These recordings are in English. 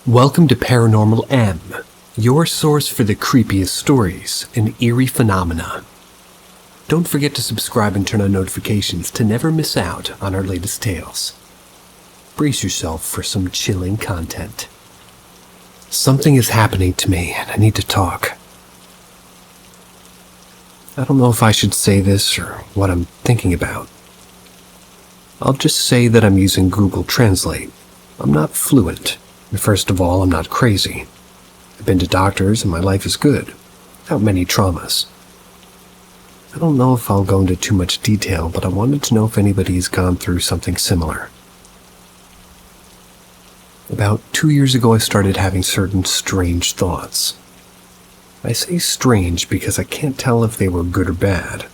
Welcome to Paranormal M, your source for the creepiest stories and eerie phenomena. Don't forget to subscribe and turn on notifications to never miss out on our latest tales. Brace yourself for some chilling content. Something is happening to me and I need to talk. I don't know if I should say this or what I'm thinking about. I'll just say that I'm using Google Translate. I'm not fluent. First of all, I'm not crazy. I've been to doctors and my life is good, without many traumas. I don't know if I'll go into too much detail, but I wanted to know if anybody's gone through something similar. About 2 years ago, I started having certain strange thoughts. I say strange because I can't tell if they were good or bad.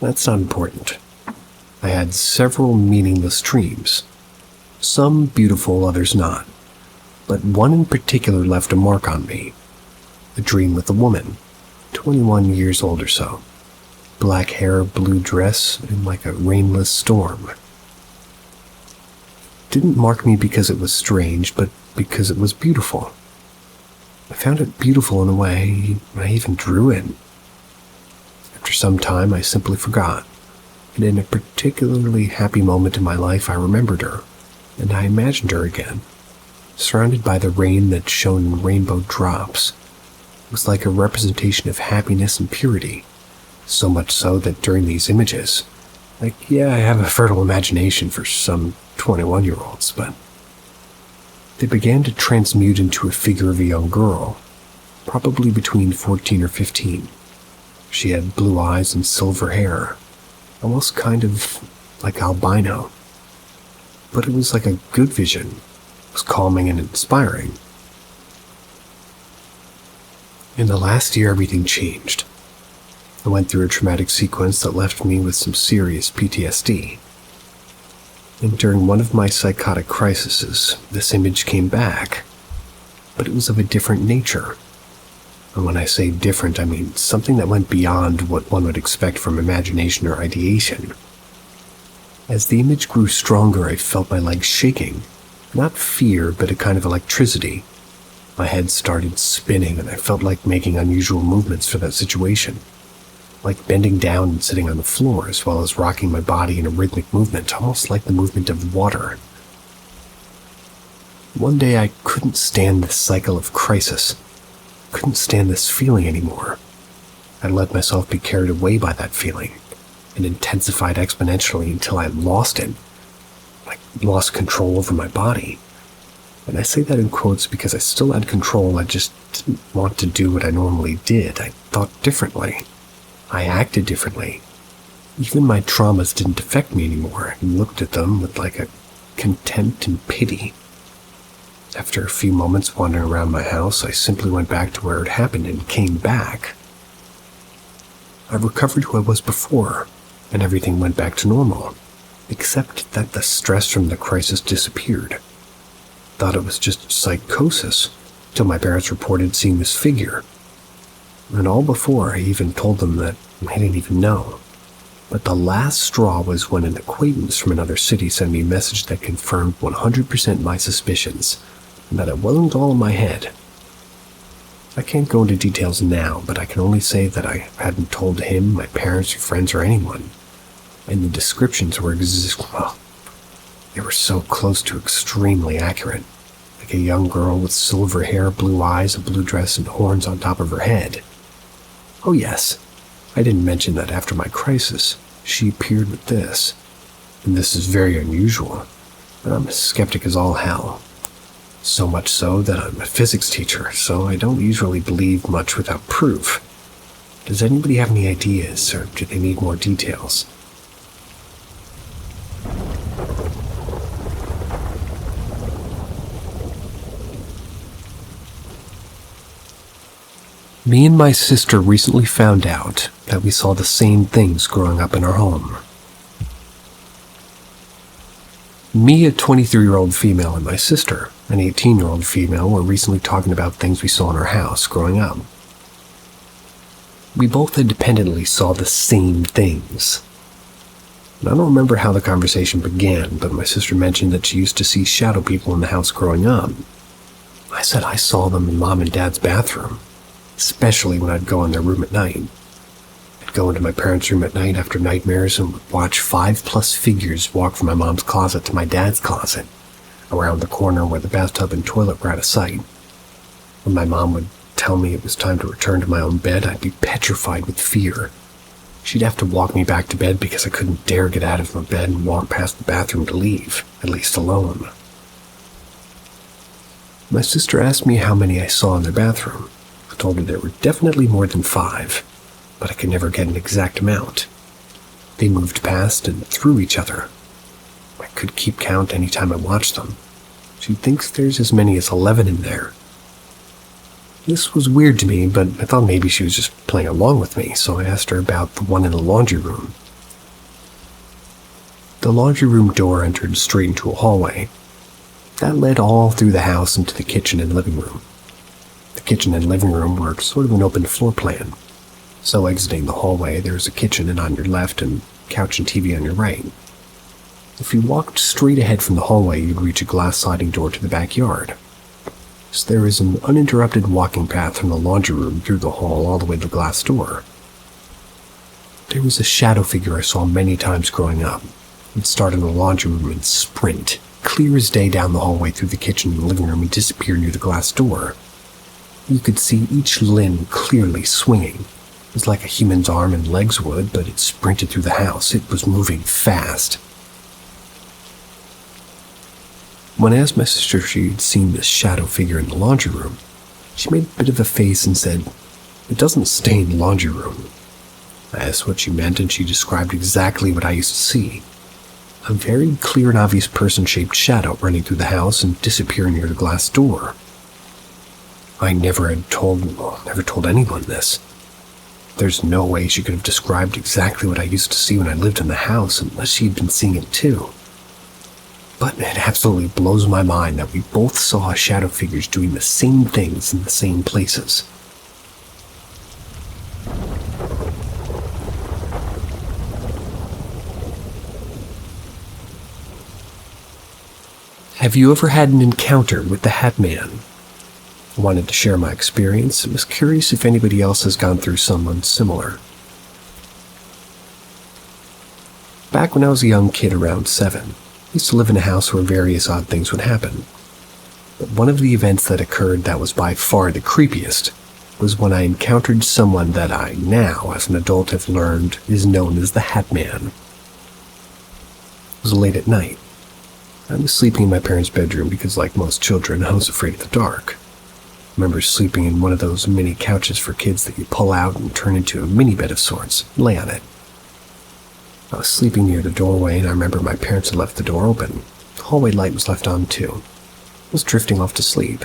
That's not important. I had several meaningless dreams. Some beautiful, others not. But one in particular left a mark on me. A dream with a woman, 21 years old or so. Black hair, blue dress, and like a rainless storm. Didn't mark me because it was strange, but because it was beautiful. I found it beautiful in a way I even drew it. After some time, I simply forgot. And in a particularly happy moment in my life, I remembered her, and I imagined her again. Surrounded by the rain that shone in rainbow drops. It was like a representation of happiness and purity. So much so that during these images, I have a fertile imagination for some 21-year-olds, but they began to transmute into a figure of a young girl, probably between 14 or 15. She had blue eyes and silver hair, almost kind of like albino. But it was like a good vision. Was calming and inspiring. In the last year, everything changed. I went through a traumatic sequence that left me with some serious PTSD. And during one of my psychotic crises, this image came back, but it was of a different nature. And when I say different, I mean something that went beyond what one would expect from imagination or ideation. As the image grew stronger, I felt my legs shaking. Not fear, but a kind of electricity. My head started spinning and I felt like making unusual movements for that situation. Like bending down and sitting on the floor, as well as rocking my body in a rhythmic movement, almost like the movement of water. One day I couldn't stand this cycle of crisis. Couldn't stand this feeling anymore. I let myself be carried away by that feeling, and intensified exponentially until I lost it. I lost control over my body. And I say that in quotes because I still had control, I just didn't want to do what I normally did. I thought differently. I acted differently. Even my traumas didn't affect me anymore. I looked at them with like a contempt and pity. After a few moments wandering around my house, I simply went back to where it happened and came back. I recovered who I was before, and everything went back to normal. Except that the stress from the crisis disappeared. Thought it was just psychosis, till my parents reported seeing this figure. And all before, I even told them that I didn't even know. But the last straw was when an acquaintance from another city sent me a message that confirmed 100% my suspicions, and that it wasn't all in my head. I can't go into details now, but I can only say that I hadn't told him, my parents, or friends, or anyone. And the descriptions were they were so close to extremely accurate. Like a young girl with silver hair, blue eyes, a blue dress, and horns on top of her head. Oh yes, I didn't mention that after my crisis, she appeared with this. And this is very unusual, but I'm as skeptic as all hell. So much so that I'm a physics teacher, so I don't usually believe much without proof. Does anybody have any ideas, or do they need more details? Me and my sister recently found out that we saw the same things growing up in our home. Me, a 23-year-old female, and my sister, an 18-year-old female, were recently talking about things we saw in our house growing up. We both independently saw the same things. And I don't remember how the conversation began, but my sister mentioned that she used to see shadow people in the house growing up. I said I saw them in Mom and Dad's bathroom, especially when I'd go in their room at night. I'd go into my parents' room at night after nightmares and would watch 5+ figures walk from my mom's closet to my dad's closet, around the corner where the bathtub and toilet were out of sight. When my mom would tell me it was time to return to my own bed, I'd be petrified with fear. She'd have to walk me back to bed because I couldn't dare get out of my bed and walk past the bathroom to leave, at least alone. My sister asked me how many I saw in their bathroom. I told her there were definitely more than 5, but I could never get an exact amount. They moved past and through each other. I could keep count any time I watched them. She thinks there's as many as 11 in there. This was weird to me, but I thought maybe she was just playing along with me, so I asked her about the one in the laundry room. The laundry room door entered straight into a hallway. That led all through the house into the kitchen and living room. The kitchen and living room were sort of an open floor plan. So exiting the hallway, there's a kitchen on your left and couch and TV on your right. If you walked straight ahead from the hallway, you'd reach a glass sliding door to the backyard. So there is an uninterrupted walking path from the laundry room through the hall all the way to the glass door. There was a shadow figure I saw many times growing up. It'd start in the laundry room and sprint, clear as day, down the hallway through the kitchen and living room and disappear near the glass door. You could see each limb clearly swinging. It was like a human's arm and legs would, but it sprinted through the house. It was moving fast. When I asked my sister if she'd seen this shadow figure in the laundry room, she made a bit of a face and said, "It doesn't stay in the laundry room." I asked what she meant, and she described exactly what I used to see. A very clear and obvious person-shaped shadow running through the house and disappearing near the glass door. I never told anyone this. There's no way she could have described exactly what I used to see when I lived in the house unless she'd been seeing it too. But it absolutely blows my mind that we both saw shadow figures doing the same things in the same places. Have you ever had an encounter with the hatman? I wanted to share my experience and was curious if anybody else has gone through someone similar. Back when I was a young kid around 7, I used to live in a house where various odd things would happen. But one of the events that occurred that was by far the creepiest was when I encountered someone that I now, as an adult, have learned is known as the hatman. It was late at night. I was sleeping in my parents' bedroom because, like most children, I was afraid of the dark. I remember sleeping in one of those mini couches for kids that you pull out and turn into a mini bed of sorts and lay on it. I was sleeping near the doorway, and I remember my parents had left the door open. The hallway light was left on too. I was drifting off to sleep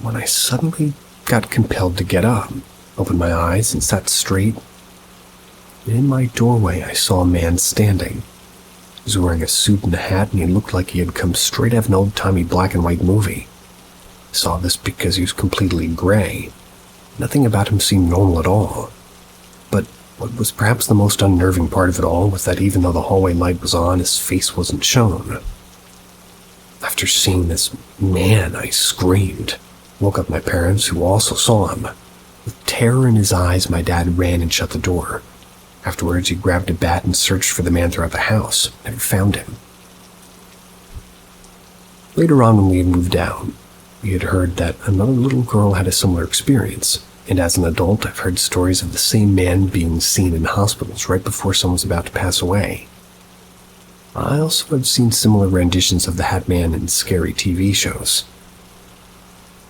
when I suddenly got compelled to get up, opened my eyes, and sat straight. In my doorway, I saw a man standing. He was wearing a suit and a hat, and he looked like he had come straight out of an old-timey black and white movie. I saw this because he was completely gray. Nothing about him seemed normal at all. But what was perhaps the most unnerving part of it all was that even though the hallway light was on, his face wasn't shown. After seeing this man, I screamed, woke up my parents, who also saw him. With terror in his eyes, my dad ran and shut the door. Afterwards, he grabbed a bat and searched for the man throughout the house, never found him. Later on, when we had moved out, we had heard that another little girl had a similar experience. And as an adult, I've heard stories of the same man being seen in hospitals right before someone's about to pass away. I also have seen similar renditions of the Hatman in scary TV shows.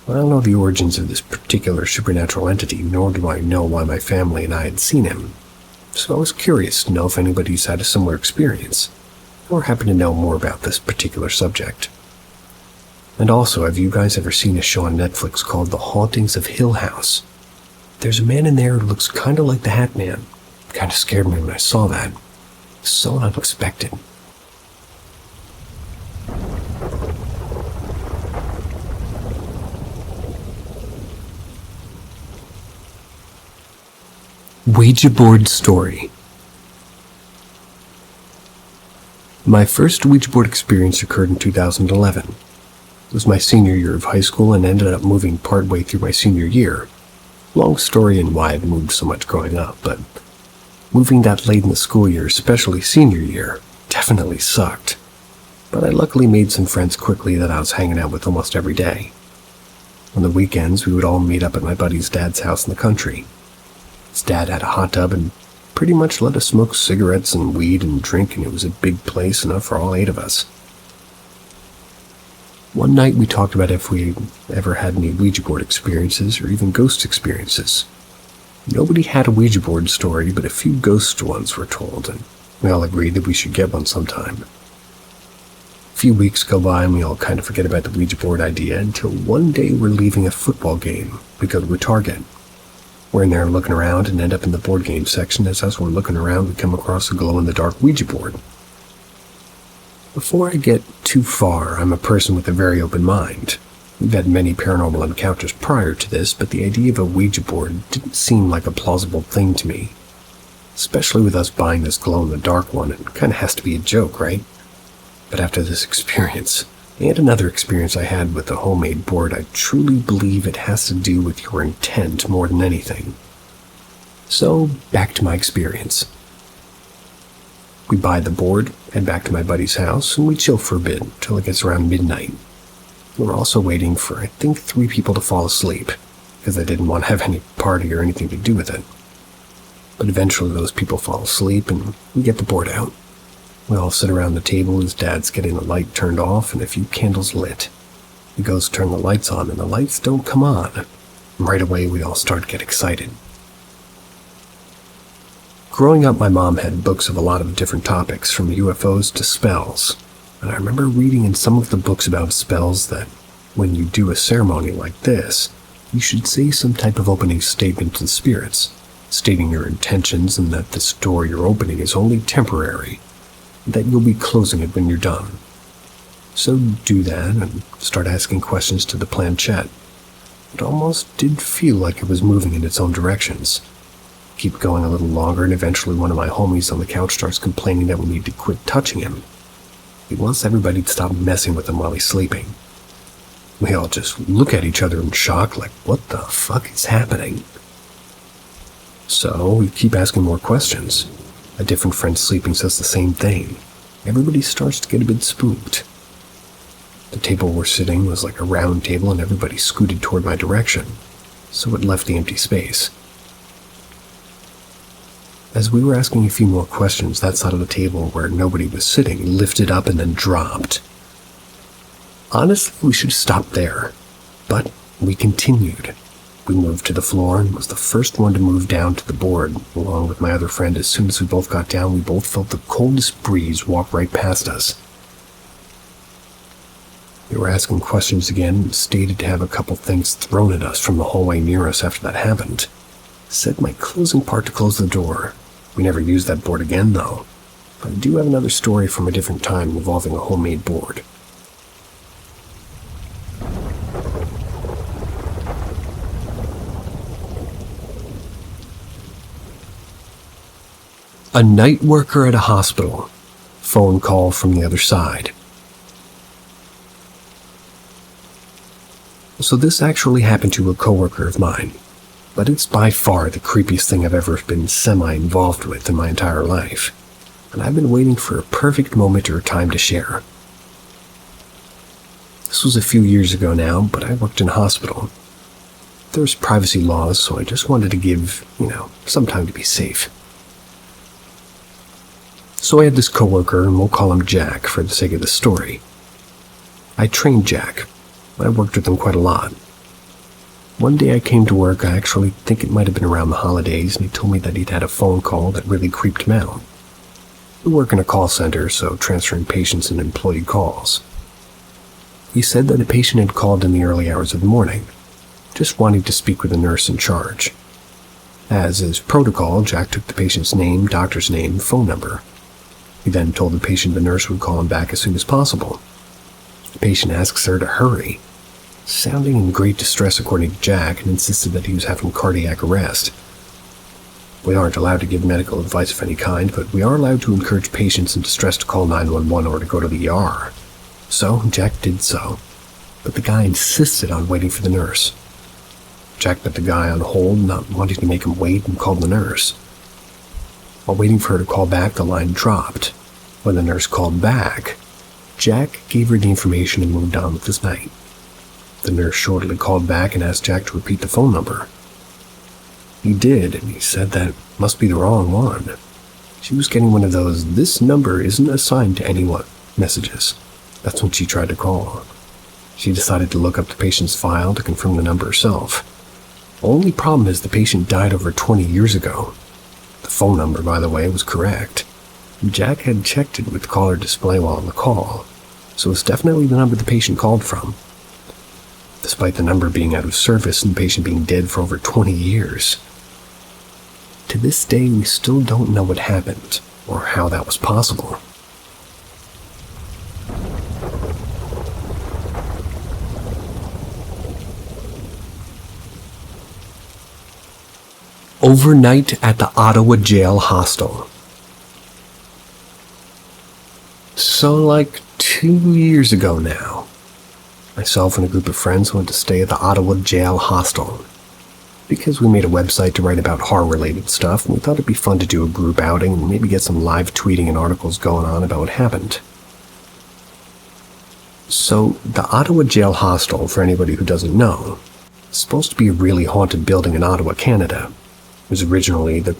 I don't know the origins of this particular supernatural entity, nor do I know why my family and I had seen him. So I was curious to know if anybody's had a similar experience, or happen to know more about this particular subject. And also, have you guys ever seen a show on Netflix called The Hauntings of Hill House? There's a man in there who looks kind of like the Hatman. Kind of scared me when I saw that. So unexpected. Ouija board story. My first Ouija board experience occurred in 2011. It was my senior year of high school and ended up moving partway through my senior year. Long story in why I've moved so much growing up, but moving that late in the school year, especially senior year, definitely sucked. But I luckily made some friends quickly that I was hanging out with almost every day. On the weekends, we would all meet up at my buddy's dad's house in the country. His dad had a hot tub and pretty much let us smoke cigarettes and weed and drink, and it was a big place enough for all 8 of us. One night we talked about if we ever had any Ouija board experiences or even ghost experiences. Nobody had a Ouija board story, but a few ghost ones were told, and we all agreed that we should get one sometime. A few weeks go by and we all kind of forget about the Ouija board idea until one day we're leaving a football game. We go to a Target. We're in there looking around and end up in the board game section. As we're looking around, we come across a glow-in-the-dark Ouija board. Before I get too far, I'm a person with a very open mind. We've had many paranormal encounters prior to this, but the idea of a Ouija board didn't seem like a plausible thing to me. Especially with us buying this glow-in-the-dark one, it kind of has to be a joke, right? But after this experience, and another experience I had with the homemade board, I truly believe it has to do with your intent more than anything. So, back to my experience. We buy the board, head back to my buddy's house, and we chill for a bit till it gets around midnight. We're also waiting for, I think, 3 people to fall asleep, because I didn't want to have any party or anything to do with it. But eventually those people fall asleep, and we get the board out. We all sit around the table as Dad's getting the light turned off and a few candles lit. He goes to turn the lights on, and the lights don't come on. And right away we all start to get excited. Growing up, my mom had books of a lot of different topics, from UFOs to spells, and I remember reading in some of the books about spells that when you do a ceremony like this, you should say some type of opening statement to the spirits, stating your intentions and that this door you're opening is only temporary, and that you'll be closing it when you're done. So do that and start asking questions to the planchette. It almost did feel like it was moving in its own directions. Keep going a little longer, and eventually one of my homies on the couch starts complaining that we need to quit touching him. He wants everybody to stop messing with him while he's sleeping. We all just look at each other in shock, like, what the fuck is happening? So we keep asking more questions. A different friend sleeping says the same thing. Everybody starts to get a bit spooked. The table we're sitting was like a round table, and everybody scooted toward my direction, so it left the empty space. As we were asking a few more questions, that side of the table where nobody was sitting lifted up and then dropped. Honestly, we should have stopped there, but we continued. We moved to the floor and was the first one to move down to the board, along with my other friend. As soon as we both got down, we both felt the coldest breeze walk right past us. We were asking questions again and stated to have a couple things thrown at us from the hallway near us after that happened. Said my closing part to close the door. We never used that board again, though. But I do have another story from a different time involving a homemade board. A night worker at a hospital. Phone call from the other side. So this actually happened to a coworker of mine, but it's by far the creepiest thing I've ever been semi-involved with in my entire life, and I've been waiting for a perfect moment or time to share. This was a few years ago now, but I worked in a hospital. There's privacy laws, so I just wanted to give, some time to be safe. So I had this coworker, and we'll call him Jack for the sake of the story. I trained Jack. I worked with him quite a lot. One day I came to work, I actually think it might have been around the holidays, and he told me that he'd had a phone call that really creeped him out. We work in a call center, so transferring patients and employee calls. He said that a patient had called in the early hours of the morning, just wanting to speak with the nurse in charge. As is protocol, Jack took the patient's name, doctor's name, phone number. He then told the patient the nurse would call him back as soon as possible. The patient asks her to hurry, sounding in great distress according to Jack, and insisted that he was having cardiac arrest. We aren't allowed to give medical advice of any kind, but we are allowed to encourage patients in distress to call 911 or to go to the ER. So Jack did so. but the guy insisted on waiting for the nurse. Jack put the guy on hold, not wanting to make him wait, and called the nurse. While waiting for her to call back, the line dropped. When the nurse called back, Jack gave her the information and moved on with his night. The nurse shortly called back and asked Jack to repeat the phone number. He did, and he said that must be the wrong one. She was getting one of those "this number isn't assigned to anyone" messages. That's when she tried to call. She decided to look up the patient's file to confirm the number herself. The only problem is the patient died over 20 years ago. The phone number, by the way, was correct. Jack had checked it with the caller display while on the call, so it's definitely the number the patient called from. Despite the number being out of service and the patient being dead for over 20 years. To this day, we still don't know what happened, or how that was possible. Overnight at the Ottawa jail hostel. So like 2 years ago now, myself and a group of friends went to stay at the Ottawa jail hostel. Because we made a website to write about horror-related stuff, we thought it'd be fun to do a group outing and maybe get some live tweeting and articles going on about what happened. So, the Ottawa jail hostel, for anybody who doesn't know, is supposed to be a really haunted building in Ottawa, Canada. It was originally the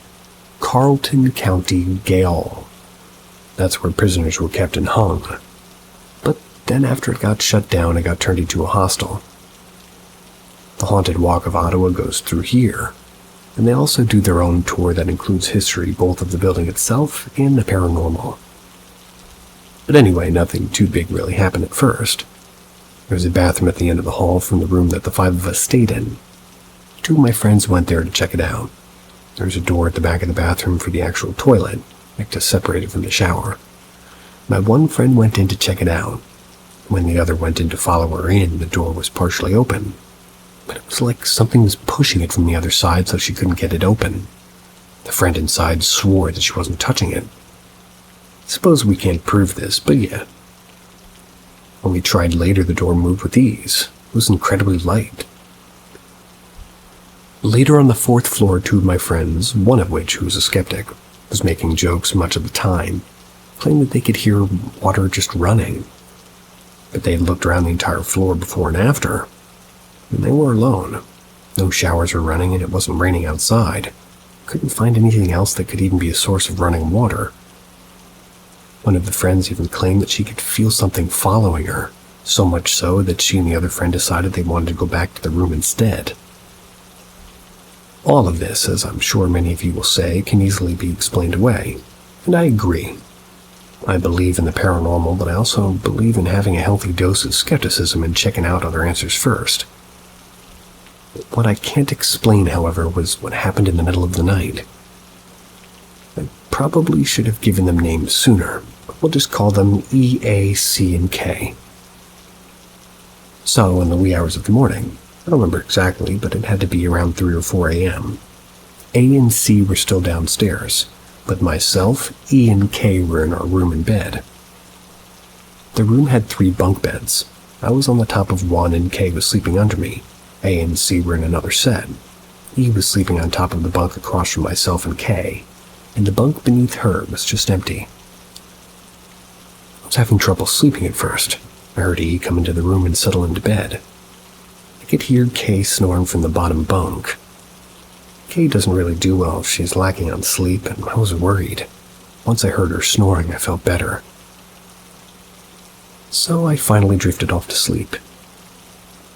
Carleton County Gaol. That's where prisoners were kept and hung. But then after it got shut down, it got turned into a hostel. The Haunted Walk of Ottawa goes through here, and they also do their own tour that includes history both of the building itself and the paranormal. But anyway, nothing too big really happened at first. There was a bathroom at the end of the hall from the room that the 5 of us stayed in. 2 of my friends went there to check it out. There was a door at the back of the bathroom for the actual toilet, like to separate it from the shower. My one friend went in to check it out. When the other went in to follow her in, the door was partially open. But it was like something was pushing it from the other side so she couldn't get it open. The friend inside swore that she wasn't touching it. Suppose we can't prove this, but yeah. When we tried later, the door moved with ease. It was incredibly light. Later on the 4th floor, 2 of my friends, one of which, who was a skeptic, was making jokes much of the time, claimed that they could hear water just running. But they had looked around the entire floor before and after, and they were alone. No showers were running and it wasn't raining outside. Couldn't find anything else that could even be a source of running water. One of the friends even claimed that she could feel something following her, so much so that she and the other friend decided they wanted to go back to the room instead. All of this, as I'm sure many of you will say, can easily be explained away, and I agree. I believe in the paranormal, but I also believe in having a healthy dose of skepticism and checking out other answers first. What I can't explain, however, was what happened in the middle of the night. I probably should have given them names sooner, but we'll just call them E, A, C, and K. So, in the wee hours of the morning, I don't remember exactly, but it had to be around 3 or 4 a.m., A and C were still downstairs, but myself, E, and K were in our room in bed. The room had 3 bunk beds. I was on the top of one and K was sleeping under me. A and C were in another set. E was sleeping on top of the bunk across from myself and K, and the bunk beneath her was just empty. I was having trouble sleeping at first. I heard E come into the room and settle into bed. I could hear K snoring from the bottom bunk. K doesn't really do well if she's lacking on sleep, and I was worried. Once I heard her snoring, I felt better. So I finally drifted off to sleep.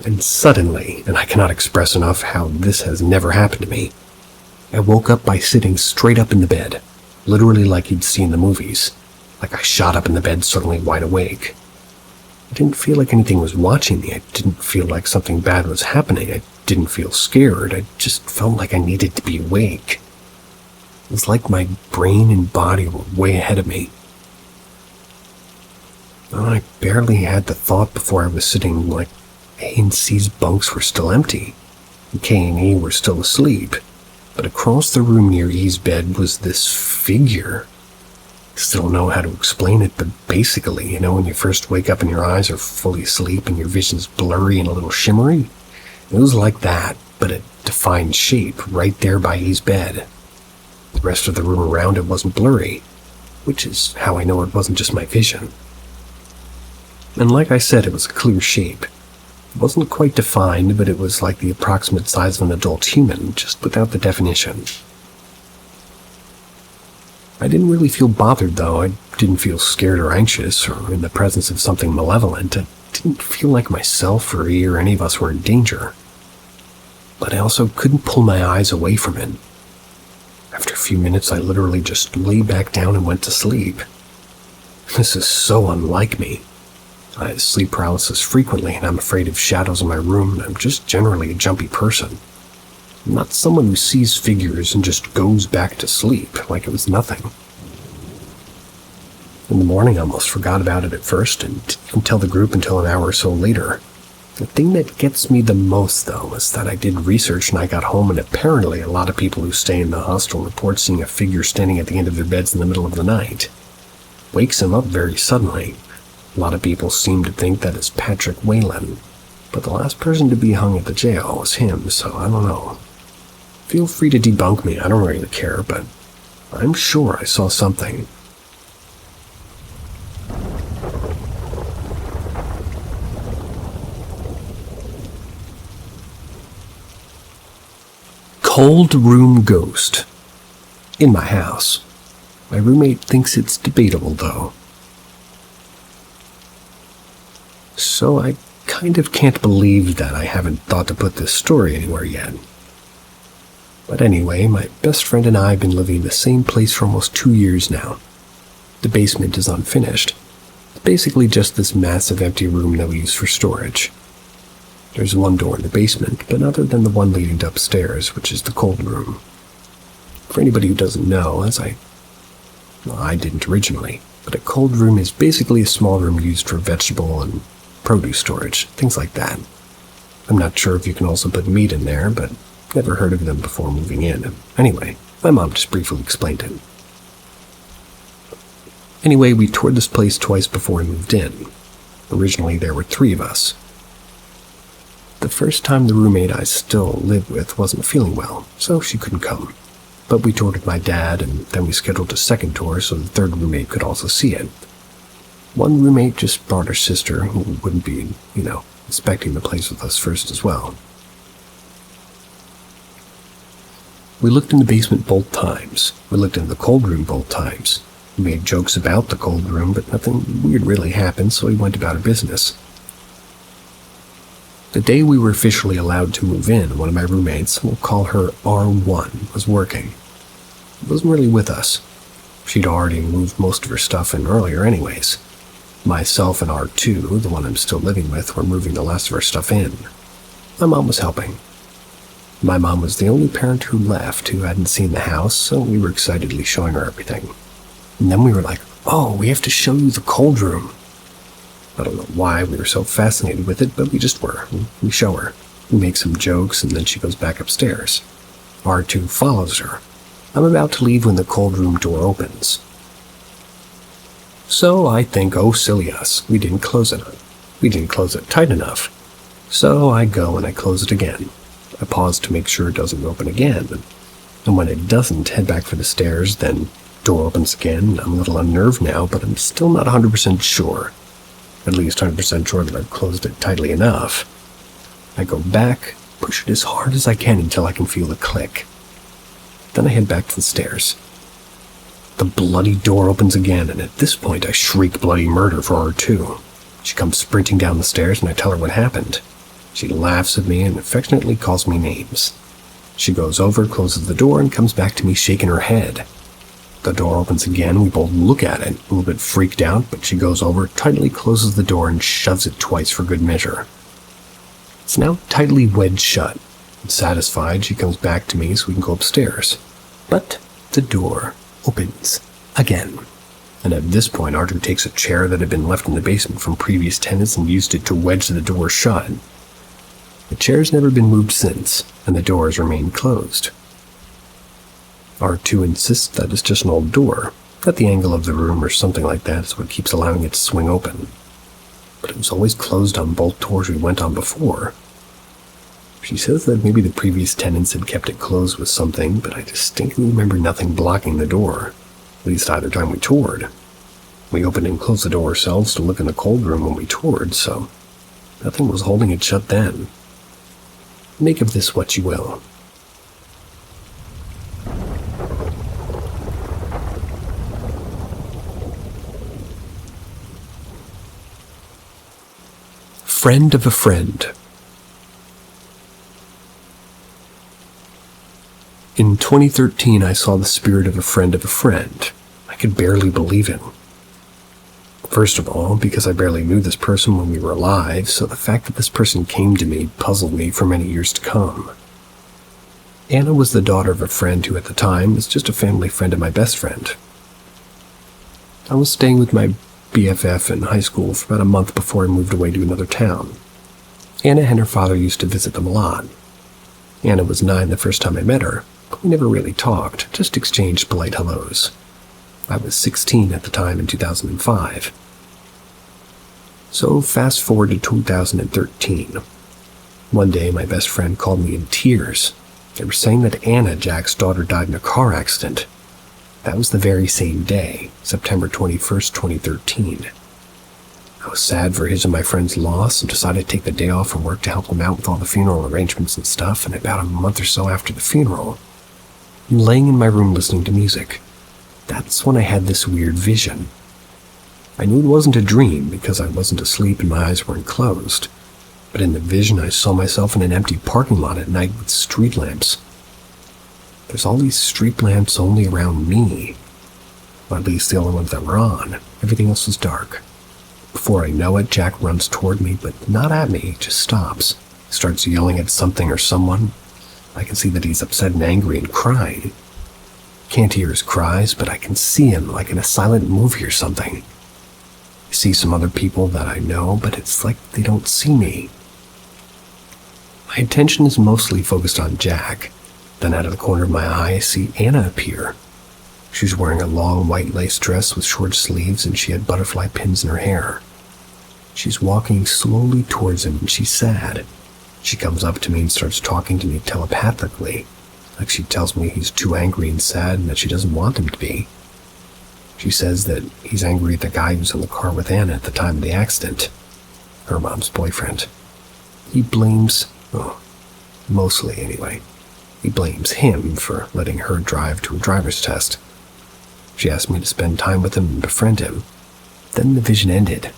And suddenly, and I cannot express enough how this has never happened to me, I woke up by sitting straight up in the bed, literally like you'd see in the movies, like I shot up in the bed suddenly wide awake. I didn't feel like anything was watching me. I didn't feel like something bad was happening. I didn't feel scared. I just felt like I needed to be awake. It was like my brain and body were way ahead of me. I barely had the thought before I was sitting like A and C's bunks were still empty, and K and E were still asleep, but across the room near E's bed was this figure. Still don't know how to explain it, but basically, when you first wake up and your eyes are fully asleep and your vision's blurry and a little shimmery, it was like that, but a defined shape right there by his bed. The rest of the room around it wasn't blurry, which is how I know it wasn't just my vision. And like I said, it was a clear shape. It wasn't quite defined, but it was like the approximate size of an adult human, just without the definition. I didn't really feel bothered, though. I didn't feel scared or anxious, or in the presence of something malevolent. I didn't feel like myself or he or any of us were in danger. But I also couldn't pull my eyes away from it. After a few minutes, I literally just lay back down and went to sleep. This is so unlike me. I have sleep paralysis frequently, and I'm afraid of shadows in my room, and I'm just generally a jumpy person. I'm not someone who sees figures and just goes back to sleep like it was nothing. In the morning, I almost forgot about it at first, and didn't tell the group until an hour or so later. The thing that gets me the most, though, is that I did research and I got home, and apparently a lot of people who stay in the hostel report seeing a figure standing at the end of their beds in the middle of the night. Wakes them up very suddenly. A lot of people seem to think that it's Patrick Whalen, but the last person to be hung at the jail was him, so I don't know. Feel free to debunk me, I don't really care, but I'm sure I saw something. Cold room ghost. In my house. My roommate thinks it's debatable, though. So I kind of can't believe that I haven't thought to put this story anywhere yet. But anyway, my best friend and I have been living in the same place for almost 2 years now. The basement is unfinished. It's basically just this massive empty room that we use for storage. There's one door in the basement, but other than the one leading to upstairs, which is the cold room. For anybody who doesn't know, I didn't originally, but a cold room is basically a small room used for vegetable and produce storage, things like that. I'm not sure if you can also put meat in there, but never heard of them before moving in. Anyway, my mom just briefly explained it. Anyway, we toured this place twice before we moved in. Originally, there were 3 of us. The first time the roommate I still lived with wasn't feeling well, so she couldn't come. But we toured with my dad, and then we scheduled a second tour so the third roommate could also see it. One roommate just brought her sister, who wouldn't be, inspecting the place with us first as well. We looked in the basement both times. We looked in the cold room both times. We made jokes about the cold room, but nothing weird really happened, so we went about our business. The day we were officially allowed to move in, one of my roommates, we'll call her R1, was working. She wasn't really with us. She'd already moved most of her stuff in earlier anyways. Myself and R2, the one I'm still living with, were moving the last of our stuff in. My mom was helping. My mom was the only parent who left who hadn't seen the house, so we were excitedly showing her everything. And then we were like, "Oh, we have to show you the cold room." I don't know why we were so fascinated with it, but we just were. We show her. We make some jokes, and then she goes back upstairs. R2 follows her. I'm about to leave when the cold room door opens. So I think, oh silly us, we didn't close it. We didn't close it tight enough. So I go and I close it again. I pause to make sure it doesn't open again. And when it doesn't, head back for the stairs, then door opens again. I'm a little unnerved now, but I'm still not 100% sure. At least 100% sure that I've closed it tightly enough. I go back, push it as hard as I can until I can feel the click. Then I head back to the stairs. The bloody door opens again, and at this point I shriek bloody murder for R2. She comes sprinting down the stairs, and I tell her what happened. She laughs at me and affectionately calls me names. She goes over, closes the door, and comes back to me shaking her head. The door opens again, we both look at it, a little bit freaked out, but she goes over, tightly closes the door, and shoves it twice for good measure. It's now tightly wedged shut. And satisfied, she comes back to me so we can go upstairs. But the door opens again. And at this point, Arthur takes a chair that had been left in the basement from previous tenants and used it to wedge the door shut. The chair's never been moved since, and the door has remained closed. R2 insists that it's just an old door. That the angle of the room or something like that is what keeps allowing it to swing open. But it was always closed on both doors we went on before. She says that maybe the previous tenants had kept it closed with something, but I distinctly remember nothing blocking the door, at least either time we toured. We opened and closed the door ourselves to look in the cold room when we toured, so nothing was holding it shut then. Make of this what you will. Friend of a friend. In 2013, I saw the spirit of a friend of a friend. I could barely believe it. First of all, because I barely knew this person when we were alive, so the fact that this person came to me puzzled me for many years to come. Anna was the daughter of a friend who at the time was just a family friend of my best friend. I was staying with my BFF in high school for about a month before I moved away to another town. Anna and her father used to visit them a lot. Anna was 9 the first time I met her, but we never really talked, just exchanged polite hellos. I was 16 at the time in 2005. So fast forward to 2013. One day my best friend called me in tears. They were saying that Anna, Jack's daughter, died in a car accident. That was the very same day, September 21st, 2013. I was sad for his and my friend's loss and decided to take the day off from work to help them out with all the funeral arrangements and stuff, and about a month or so after the funeral, I'm laying in my room listening to music. That's when I had this weird vision. I knew it wasn't a dream because I wasn't asleep and my eyes weren't closed, but in the vision I saw myself in an empty parking lot at night with street lamps. There's all these street lamps only around me, or at least the only ones that were on. Everything else was dark. Before I know it, Jack runs toward me, but not at me, just stops. He starts yelling at something or someone. I can see that he's upset and angry and crying. Can't hear his cries, but I can see him like in a silent movie or something. I see some other people that I know, but it's like they don't see me. My attention is mostly focused on Jack. Then out of the corner of my eye, I see Anna appear. She's wearing a long white lace dress with short sleeves, and she had butterfly pins in her hair. She's walking slowly towards him, and she's sad. She comes up to me and starts talking to me telepathically, like she tells me he's too angry and sad and that she doesn't want him to be. She says that he's angry at the guy who's in the car with Anna at the time of the accident, her mom's boyfriend. He blames, mostly anyway, he blames him for letting her drive to a driver's test. She asked me to spend time with him and befriend him. Then the vision ended.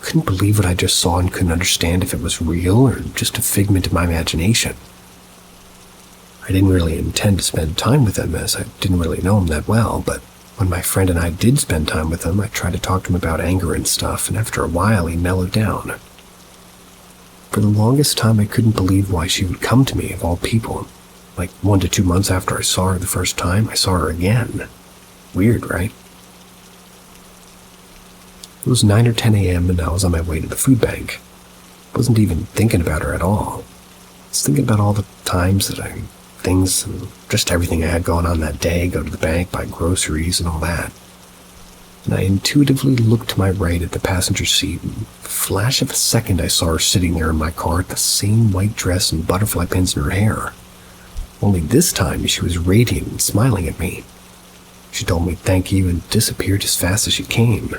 Couldn't believe what I just saw and couldn't understand if it was real or just a figment of my imagination. I didn't really intend to spend time with him as I didn't really know him that well, but when my friend and I did spend time with him, I tried to talk to him about anger and stuff, and after a while he mellowed down. For the longest time I couldn't believe why she would come to me of all people. Like 1 to 2 months after I saw her the first time, I saw her again. Weird, right? It was 9 or 10 a.m. and I was on my way to the food bank. I wasn't even thinking about her at all. I was thinking about all the times that things and just everything I had going on that day, go to the bank, buy groceries and all that. And I intuitively looked to my right at the passenger seat, and in a flash of a second I saw her sitting there in my car with the same white dress and butterfly pins in her hair. Only this time she was radiant and smiling at me. She told me thank you and disappeared as fast as she came.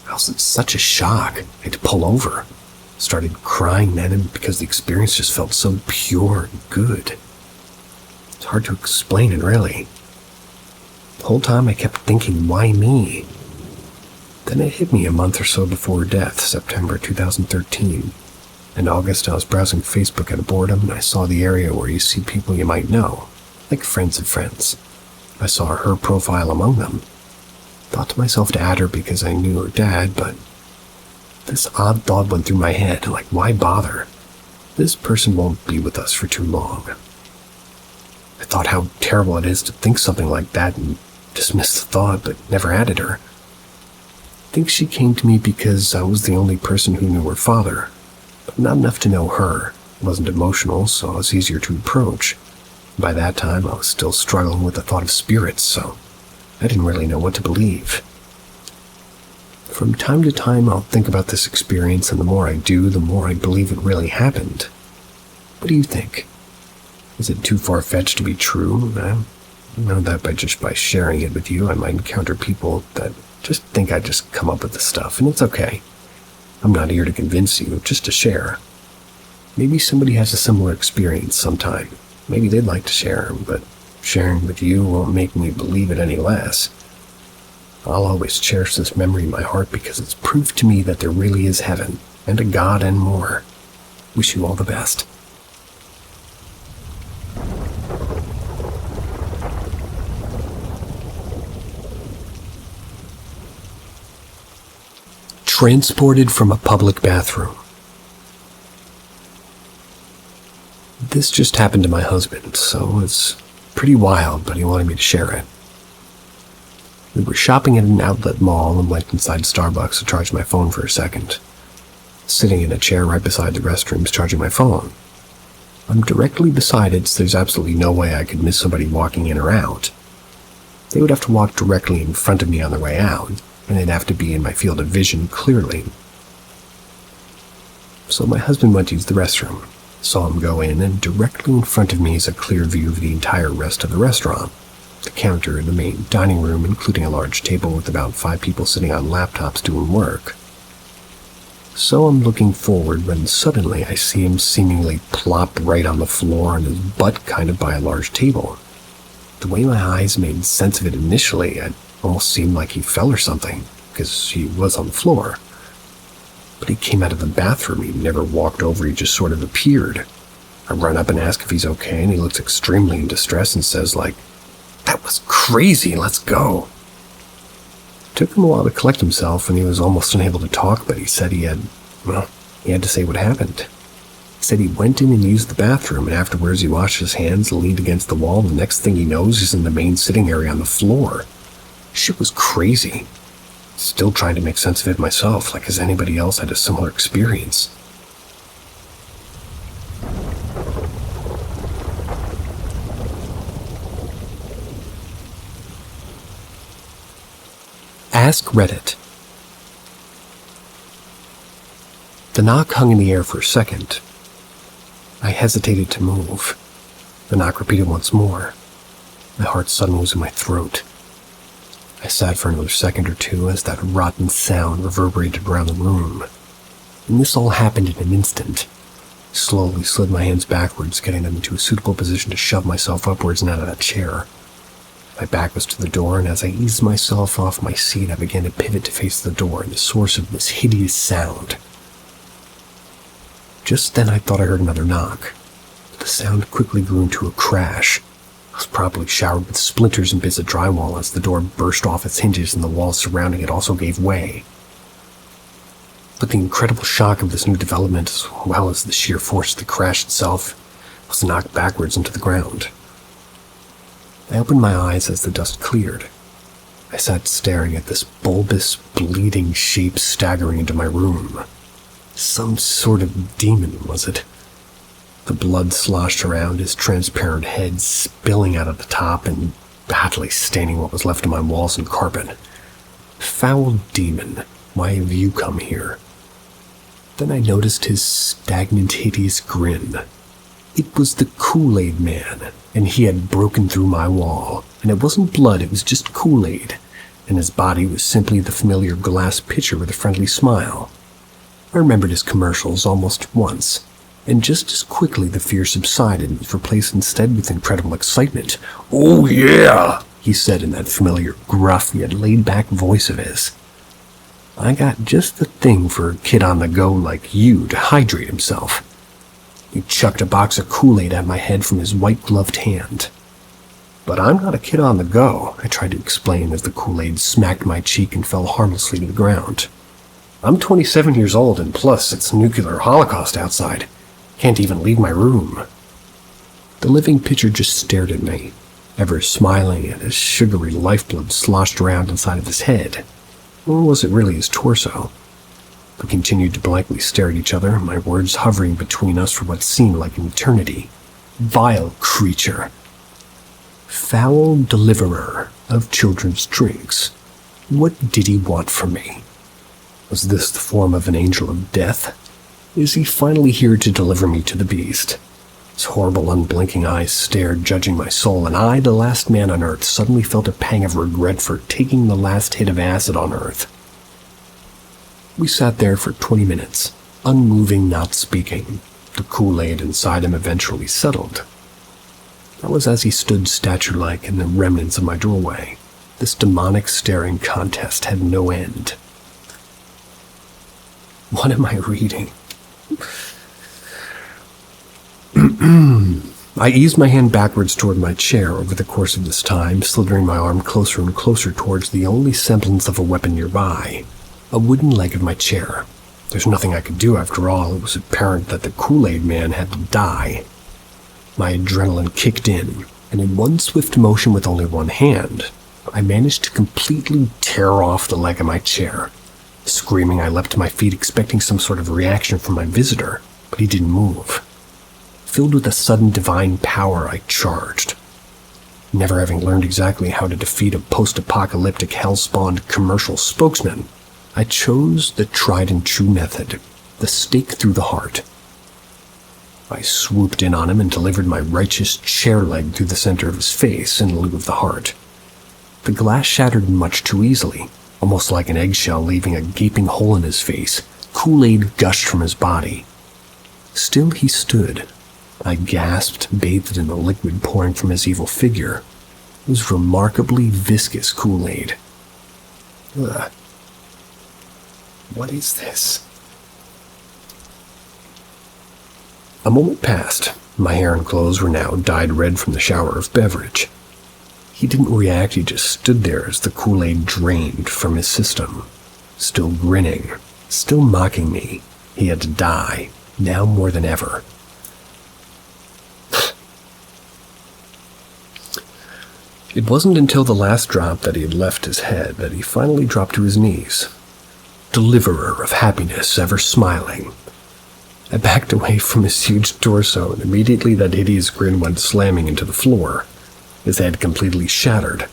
I was in such a shock, I had to pull over. Started crying then, and because the experience just felt so pure and good. It's hard to explain it, really. The whole time I kept thinking, why me? Then it hit me a month or so before her death, September 2013. In August, I was browsing Facebook out of boredom, and I saw the area where you see people you might know, like friends of friends. I saw her profile among them. Thought to myself to add her because I knew her dad, but this odd thought went through my head, like, why bother? This person won't be with us for too long. I thought how terrible it is to think something like that and dismissed the thought, but never added her. I think she came to me because I was the only person who knew her father, but not enough to know her. I wasn't emotional, so I was easier to approach. By that time, I was still struggling with the thought of spirits, so I didn't really know what to believe. From time to time, I'll think about this experience, and the more I do, the more I believe it really happened. What do you think? Is it too far-fetched to be true? I know that by sharing it with you, I might encounter people that just think I just come up with this stuff, and it's okay. I'm not here to convince you, just to share. Maybe somebody has a similar experience sometime. Maybe they'd like to share, but sharing with you won't make me believe it any less. I'll always cherish this memory in my heart because it's proof to me that there really is heaven, and a God and more. Wish you all the best. Transported from a public bathroom. This just happened to my husband, so it's pretty wild, but he wanted me to share it. We were shopping at an outlet mall and went inside Starbucks to charge my phone for a second. Sitting in a chair right beside the restrooms charging my phone. I'm directly beside it, so there's absolutely no way I could miss somebody walking in or out. They would have to walk directly in front of me on their way out, and they'd have to be in my field of vision clearly. So my husband went to use the restroom, saw him go in, and directly in front of me is a clear view of the entire rest of the restaurant. The counter in the main dining room, including a large table with about 5 people sitting on laptops doing work. So I'm looking forward when suddenly I see him seemingly plop right on the floor and his butt kind of by a large table. The way my eyes made sense of it initially, it almost seemed like he fell or something, because he was on the floor. But he came out of the bathroom. He never walked over, he just sort of appeared. I run up and ask if he's okay, and he looks extremely in distress and says, "That was crazy, let's go." It took him a while to collect himself, and he was almost unable to talk, but he said he had to say what happened. He said he went in and used the bathroom, and afterwards he washed his hands, leaned against the wall, and the next thing he knows, he's in the main sitting area on the floor. Shit was crazy. Still trying to make sense of it myself, has anybody else had a similar experience? Ask Reddit. The knock hung in the air for a second. I hesitated to move. The knock repeated once more. My heart suddenly was in my throat. I sat for another second or two as that rotten sound reverberated around the room. And this all happened in an instant. I slowly slid my hands backwards, getting them into a suitable position to shove myself upwards and out of that chair. My back was to the door, and as I eased myself off my seat, I began to pivot to face the door and the source of this hideous sound. Just then I thought I heard another knock. The sound quickly grew into a crash. I was promptly showered with splinters and bits of drywall as the door burst off its hinges and the walls surrounding it also gave way. But the incredible shock of this new development, as well as the sheer force of the crash itself, was knocked backwards into the ground. I opened my eyes as the dust cleared. I sat staring at this bulbous, bleeding shape staggering into my room. Some sort of demon, was it? The blood sloshed around his transparent head, spilling out of the top and badly staining what was left of my walls and carpet. Foul demon, why have you come here? Then I noticed his stagnant, hideous grin. It was the Kool-Aid man, and he had broken through my wall. And it wasn't blood, it was just Kool-Aid. And his body was simply the familiar glass pitcher with a friendly smile. I remembered his commercials almost once. And just as quickly the fear subsided and was replaced instead with incredible excitement. "Oh yeah," he said in that familiar, gruff, yet laid-back voice of his. "I got just the thing for a kid on the go like you to hydrate himself." He chucked a box of Kool-Aid at my head from his white-gloved hand. "But I'm not a kid on the go," I tried to explain as the Kool-Aid smacked my cheek and fell harmlessly to the ground. "I'm 27 years old, and plus it's nuclear holocaust outside. Can't even leave my room." The living pitcher just stared at me, ever smiling, and his sugary lifeblood sloshed around inside of his head. Or was it really his torso? We continued to blankly stare at each other, my words hovering between us for what seemed like an eternity. "Vile creature." "Foul deliverer," of children's drinks. What did he want from me? Was this the form of an angel of death? Is he finally here to deliver me to the beast? His horrible, unblinking eyes stared, judging my soul, and I, the last man on Earth, suddenly felt a pang of regret for taking the last hit of acid on Earth. We sat there for 20 minutes, unmoving, not speaking. The Kool-Aid inside him eventually settled. That was as he stood statue-like in the remnants of my doorway. This demonic staring contest had no end. What am I reading? I eased my hand backwards toward my chair over the course of this time, slithering my arm closer and closer towards the only semblance of a weapon nearby, a wooden leg of my chair. There's nothing I could do after all. It was apparent that the Kool-Aid man had to die. My adrenaline kicked in, and in one swift motion with only one hand, I managed to completely tear off the leg of my chair. Screaming, I leapt to my feet, expecting some sort of reaction from my visitor, but he didn't move. Filled with a sudden divine power, I charged. Never having learned exactly how to defeat a post-apocalyptic hell-spawned commercial spokesman, I chose the tried-and-true method, the stake through the heart. I swooped in on him and delivered my righteous chair leg through the center of his face in lieu of the heart. The glass shattered much too easily, almost like an eggshell leaving a gaping hole in his face. Kool-Aid gushed from his body. Still he stood. I gasped, bathed in the liquid pouring from his evil figure. It was remarkably viscous Kool-Aid. Ugh. What is this? A moment passed. My hair and clothes were now dyed red from the shower of beverage. He didn't react, he just stood there as the Kool-Aid drained from his system. Still grinning, still mocking me. He had to die, now more than ever. It wasn't until the last drop that he had left his head that he finally dropped to his knees. Deliverer of happiness, ever smiling. I backed away from his huge torso, and immediately that hideous grin went slamming into the floor, his head completely shattered.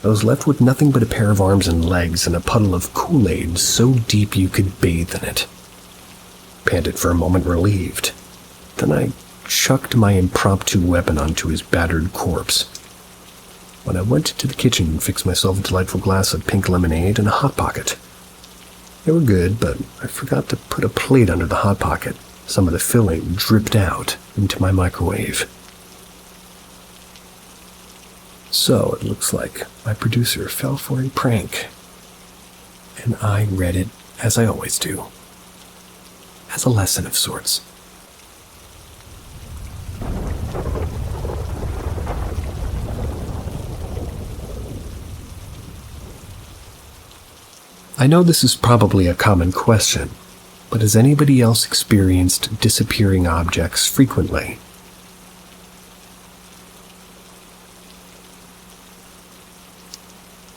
I was left with nothing but a pair of arms and legs and a puddle of Kool-Aid so deep you could bathe in it. Panted for a moment, relieved. Then I chucked my impromptu weapon onto his battered corpse. When I went to the kitchen and fixed myself a delightful glass of pink lemonade and a Hot Pocket. They were good, but I forgot to put a plate under the Hot Pocket. Some of the filling dripped out into my microwave. So it looks like my producer fell for a prank. And I read it, as I always do, as a lesson of sorts. I know this is probably a common question, but has anybody else experienced disappearing objects frequently?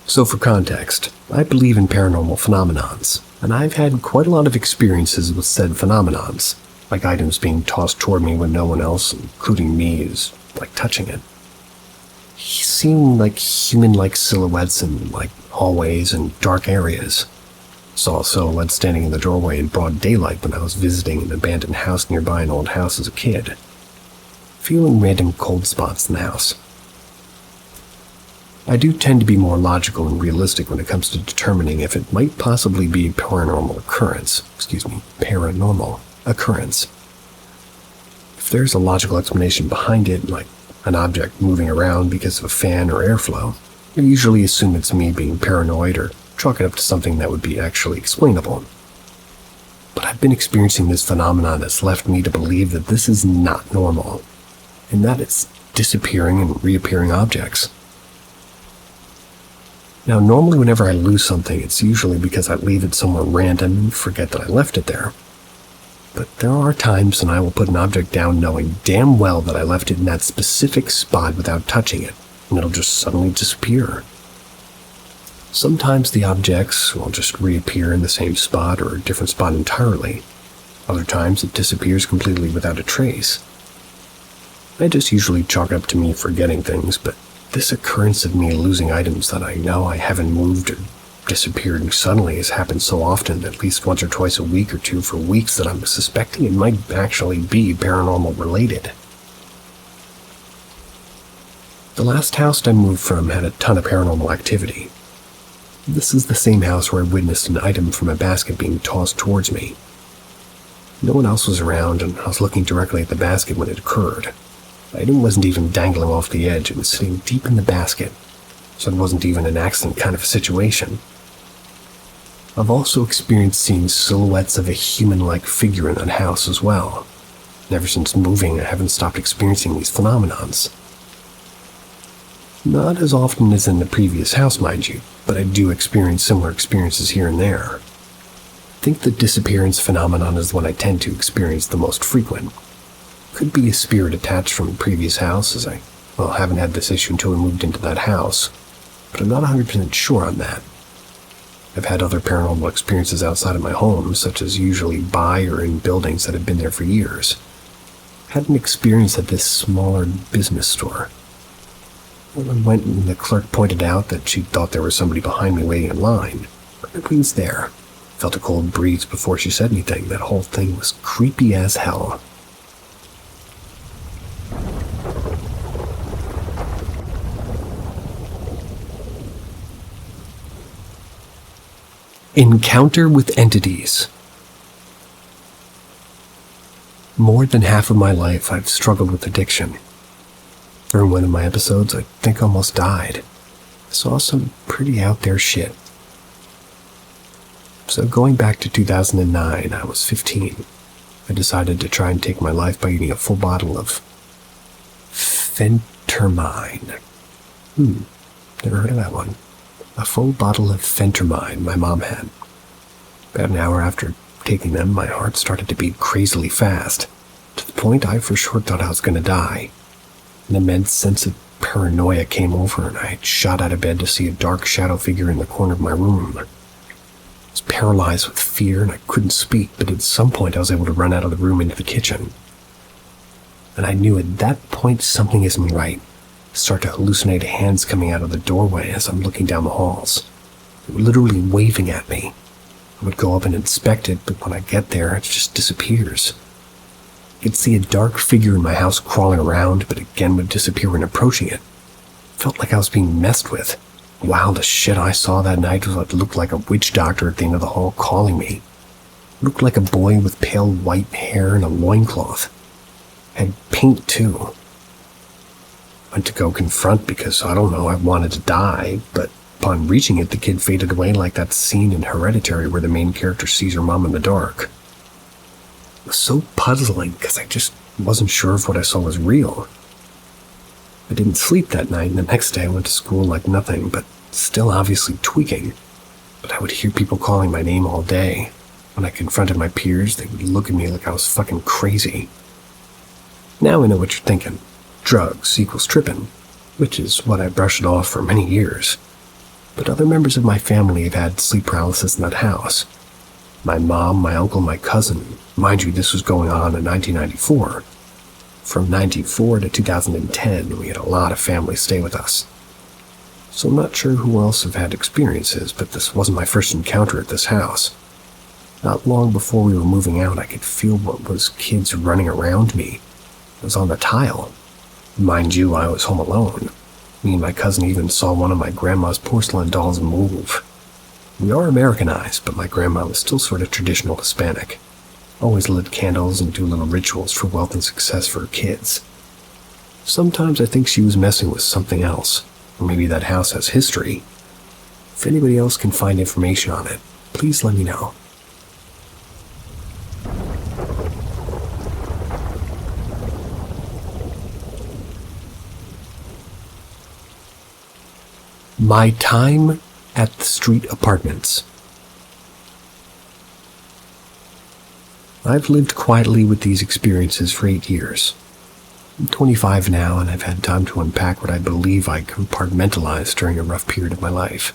So for context, I believe in paranormal phenomenons, and I've had quite a lot of experiences with said phenomenons, like items being tossed toward me when no one else, including me, is like touching it. Seemed like human-like silhouettes in like hallways and dark areas. Saw a silhouette standing in the doorway in broad daylight when I was visiting an abandoned house nearby an old house as a kid. Feeling random cold spots in the house. I do tend to be more logical and realistic when it comes to determining if it might possibly be a paranormal occurrence. If there's a logical explanation behind it, like an object moving around because of a fan or airflow, I usually assume it's me being paranoid or chalk it up to something that would be actually explainable. But I've been experiencing this phenomenon that's left me to believe that this is not normal, and that it's disappearing and reappearing objects. Now, normally whenever I lose something, it's usually because I leave it somewhere random and forget that I left it there. But there are times when I will put an object down knowing damn well that I left it in that specific spot without touching it, and it'll just suddenly disappear. Sometimes the objects will just reappear in the same spot or a different spot entirely. Other times it disappears completely without a trace. I just usually chalk up to me forgetting things, but This occurrence of me losing items that I know I haven't moved or disappeared suddenly has happened so often, at least once or twice a week or two for weeks, that I'm suspecting it might actually be paranormal related. The last house I moved from had a ton of paranormal activity. This is the same house where I witnessed an item from a basket being tossed towards me. No one else was around, and I was looking directly at the basket when it occurred. The item wasn't even dangling off the edge, it was sitting deep in the basket, so it wasn't even an accident kind of a situation. I've also experienced seeing silhouettes of a human-like figure in that house as well. And ever since moving, I haven't stopped experiencing these phenomenons. Not as often as in the previous house, mind you, but I do experience similar experiences here and there. I think the disappearance phenomenon is the one I tend to experience the most frequent. Could be a spirit attached from a previous house, as I haven't had this issue until we moved into that house, but I'm not 100% sure on that. I've had other paranormal experiences outside of my home, such as usually by or in buildings that have been there for years. I had an experience at this smaller business store. I went and the clerk pointed out that she thought there was somebody behind me waiting in line, but nobody's there. Felt a cold breeze before she said anything. That whole thing was creepy as hell. Encounter with entities. More than half of my life, I've struggled with addiction. During one of my episodes, I think I almost died. I saw some pretty out there shit. So going back to 2009, I was 15. I decided to try and take my life by eating a full bottle of phentermine. Never heard of that one. A full bottle of phentermine my mom had. About an hour after taking them, my heart started to beat crazily fast, to the point I for sure thought I was going to die. An immense sense of paranoia came over, and I shot out of bed to see a dark shadow figure in the corner of my room. I was paralyzed with fear, and I couldn't speak, but at some point I was able to run out of the room into the kitchen. And I knew at that point something isn't right. Start to hallucinate hands coming out of the doorway as I'm looking down the halls. They were literally waving at me. I would go up and inspect it, but when I get there, it just disappears. I could see a dark figure in my house crawling around, but again would disappear when approaching it. Felt like I was being messed with. The wildest shit I saw that night was what looked like a witch doctor at the end of the hall calling me. It looked like a boy with pale white hair and a loincloth. Had paint too. Went to go confront because, I wanted to die, but upon reaching it, the kid faded away like that scene in Hereditary where the main character sees her mom in the dark. It was so puzzling because I just wasn't sure if what I saw was real. I didn't sleep that night, and the next day I went to school like nothing, but still obviously tweaking. But I would hear people calling my name all day. When I confronted my peers, they would look at me like I was fucking crazy. Now I know what you're thinking. Drugs equals tripping, which is what I brushed off for many years. But other members of my family have had sleep paralysis in that house. My mom, my uncle, my cousin. Mind you, this was going on in 1994. From 94 to 2010, we had a lot of families stay with us. So I'm not sure who else have had experiences, but this wasn't my first encounter at this house. Not long before we were moving out, I could feel what was kids running around me. It was on the tile. Mind you, I was home alone. Me and my cousin even saw one of my grandma's porcelain dolls move. We are Americanized, but my grandma was still sort of traditional Hispanic. Always lit candles and do little rituals for wealth and success for her kids. Sometimes I think she was messing with something else, or maybe that house has history. If anybody else can find information on it, please let me know. My time at the street apartments. I've lived quietly with these experiences for 8 years. I'm 25 now, and I've had time to unpack what I believe I compartmentalized during a rough period of my life.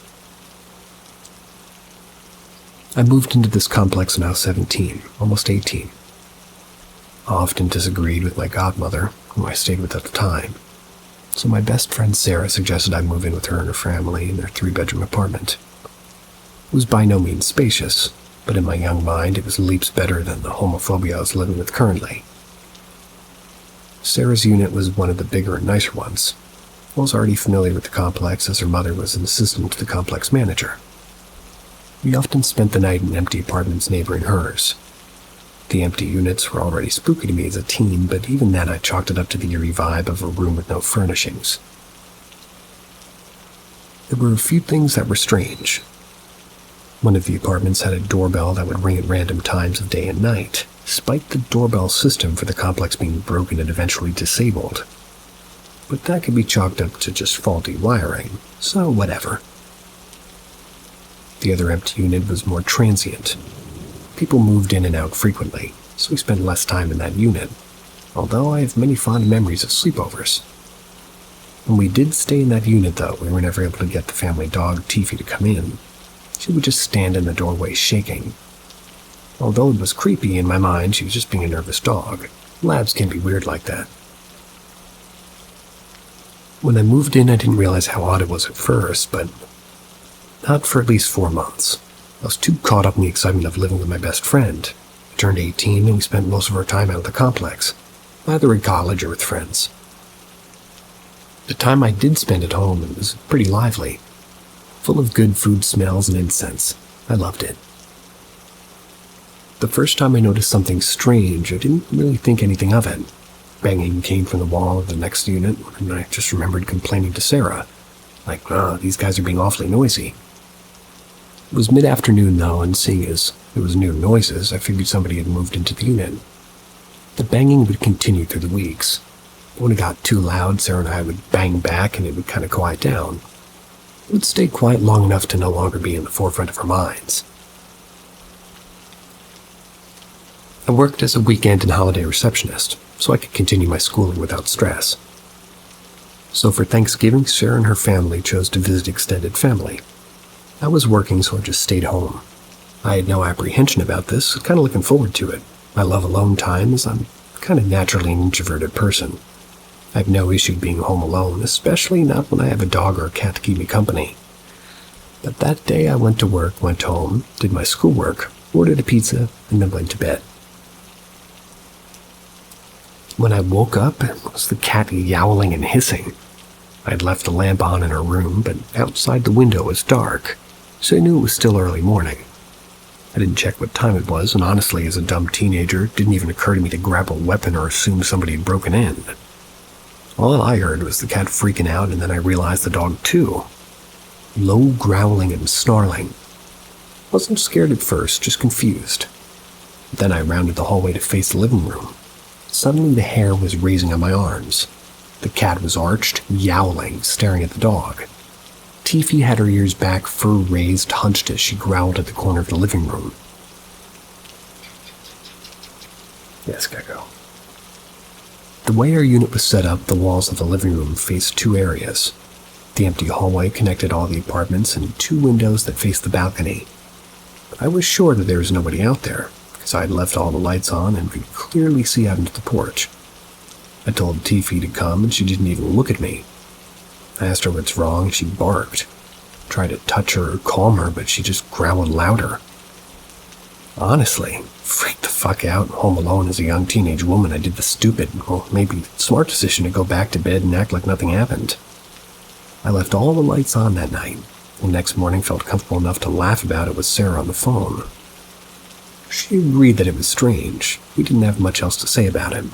I moved into this complex when I was 17, almost 18. I often disagreed with my godmother, who I stayed with at the time. So my best friend Sarah suggested I move in with her and her family in their 3-bedroom apartment. It was by no means spacious, but in my young mind it was leaps better than the homophobia I was living with currently. Sarah's unit was one of the bigger and nicer ones. I was already familiar with the complex as her mother was an assistant to the complex manager. We often spent the night in empty apartments neighboring hers. The empty units were already spooky to me as a teen, but even then I chalked it up to the eerie vibe of a room with no furnishings. There were a few things that were strange. One of the apartments had a doorbell that would ring at random times of day and night, despite the doorbell system for the complex being broken and eventually disabled. But that could be chalked up to just faulty wiring, so whatever. The other empty unit was more transient. People moved in and out frequently, so we spent less time in that unit, although I have many fond memories of sleepovers. When we did stay in that unit, though, we were never able to get the family dog, Tiffy, to come in. She would just stand in the doorway shaking. Although it was creepy, in my mind, she was just being a nervous dog. Labs can be weird like that. When I moved in, I didn't realize how odd it was at first, but not for at least 4 months. I was too caught up in the excitement of living with my best friend. I turned 18 and we spent most of our time out of the complex, either in college or with friends. The time I did spend at home, it was pretty lively, full of good food smells and incense. I loved it. The first time I noticed something strange, I didn't really think anything of it. Banging came from the wall of the next unit, and I just remembered complaining to Sarah, like, these guys are being awfully noisy. It was mid-afternoon, though, and seeing as there was new noises, I figured somebody had moved into the unit. The banging would continue through the weeks. When it got too loud, Sarah and I would bang back, and it would kind of quiet down. It would stay quiet long enough to no longer be in the forefront of our minds. I worked as a weekend and holiday receptionist, so I could continue my schooling without stress. So for Thanksgiving, Sarah and her family chose to visit extended family. I was working, so I just stayed home. I had no apprehension about this, kind of looking forward to it. I love alone time, as I'm kind of naturally an introverted person. I have no issue being home alone, especially not when I have a dog or a cat to keep me company. But that day I went to work, went home, did my schoolwork, ordered a pizza, and then went to bed. When I woke up, it was the cat yowling and hissing. I had left the lamp on in her room, but outside the window was dark, so I knew it was still early morning. I didn't check what time it was, and honestly, as a dumb teenager, it didn't even occur to me to grab a weapon or assume somebody had broken in. All I heard was the cat freaking out, and then I realized the dog too. Low growling and snarling. Wasn't scared at first, just confused. Then I rounded the hallway to face the living room. Suddenly the hair was raising on my arms. The cat was arched, yowling, staring at the dog. Tiffy had her ears back, fur raised, hunched as she growled at the corner of the living room. Yes, Gecko. The way our unit was set up, the walls of the living room faced 2 areas. The empty hallway connected all the apartments and 2 windows that faced the balcony. I was sure that there was nobody out there, because I had left all the lights on and could clearly see out into the porch. I told Tiffy to come, and she didn't even look at me. I asked her what's wrong, and she barked. I tried to touch her or calm her, but she just growled louder. Honestly, freaked the fuck out, home alone as a young teenage woman, I did the stupid, well, maybe smart decision to go back to bed and act like nothing happened. I left all the lights on that night, and the next morning felt comfortable enough to laugh about it with Sarah on the phone. She agreed that it was strange. We didn't have much else to say about it.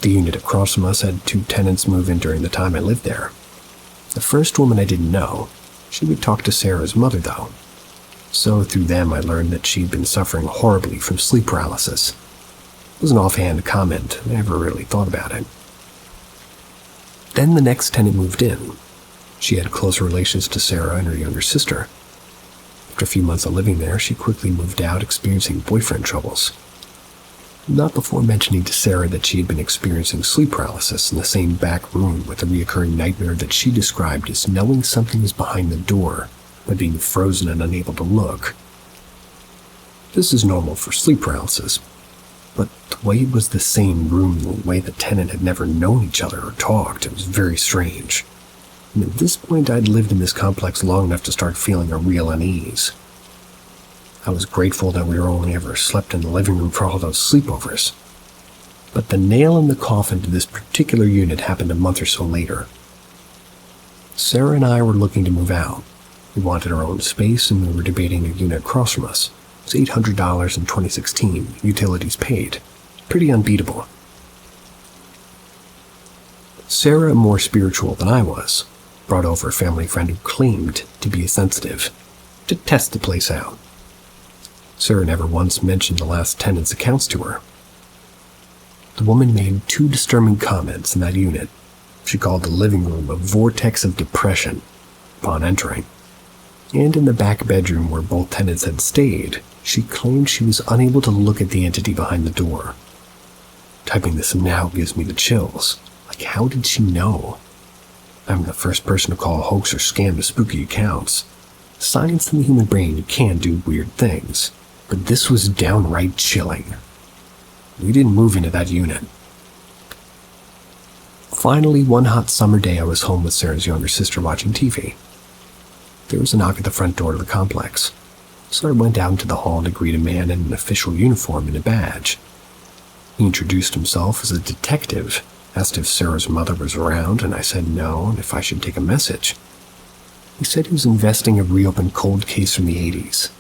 The unit across from us had 2 tenants move in during the time I lived there. The first woman I didn't know. She would talk to Sarah's mother, though. So through them I learned that she'd been suffering horribly from sleep paralysis. It was an offhand comment. I never really thought about it. Then the next tenant moved in. She had close relations to Sarah and her younger sister. After a few months of living there, she quickly moved out, experiencing boyfriend troubles. Not before mentioning to Sarah that she had been experiencing sleep paralysis in the same back room with a recurring nightmare that she described as knowing something was behind the door, but being frozen and unable to look. This is normal for sleep paralysis. but the way it was the same room, the way the tenant had never known each other or talked, it was very strange. And at this point, I'd lived in this complex long enough to start feeling a real unease. I was grateful that we were only ever slept in the living room for all those sleepovers. But the nail in the coffin to this particular unit happened a month or so later. Sarah and I were looking to move out. We wanted our own space, and we were debating a unit across from us. It was $800 in 2016, utilities paid. Pretty unbeatable. Sarah, more spiritual than I was, brought over a family friend who claimed to be a sensitive, to test the place out. Sarah never once mentioned the last tenant's accounts to her. The woman made 2 disturbing comments in that unit. She called the living room a vortex of depression upon entering. And in the back bedroom where both tenants had stayed, she claimed she was unable to look at the entity behind the door. Typing this now gives me the chills. Like, how did she know? I'm the first person to call a hoax or scam to spooky accounts. Science and the human brain can do weird things, but this was downright chilling. We didn't move into that unit. Finally, one hot summer day, I was home with Sarah's younger sister watching TV. There was a knock at the front door to the complex, so I went out into the hall to greet a man in an official uniform and a badge. He introduced himself as a detective, asked if Sarah's mother was around, and I said no, and if I should take a message. He said he was investigating a reopened cold case from the 80s.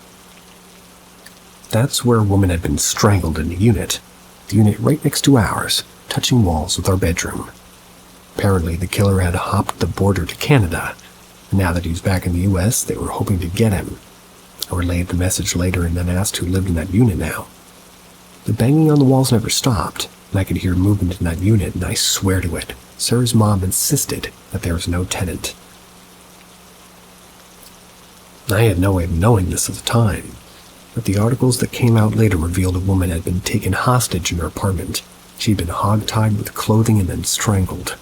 That's where a woman had been strangled in the unit right next to ours, touching walls with our bedroom. Apparently, the killer had hopped the border to Canada, and now that he was back in the US, they were hoping to get him. I relayed the message later and then asked who lived in that unit now. The banging on the walls never stopped, and I could hear movement in that unit, and I swear to it, Sarah's mom insisted that there was no tenant. I had no way of knowing this at the time, but the articles that came out later revealed a woman had been taken hostage in her apartment. She'd been hogtied with clothing and then strangled.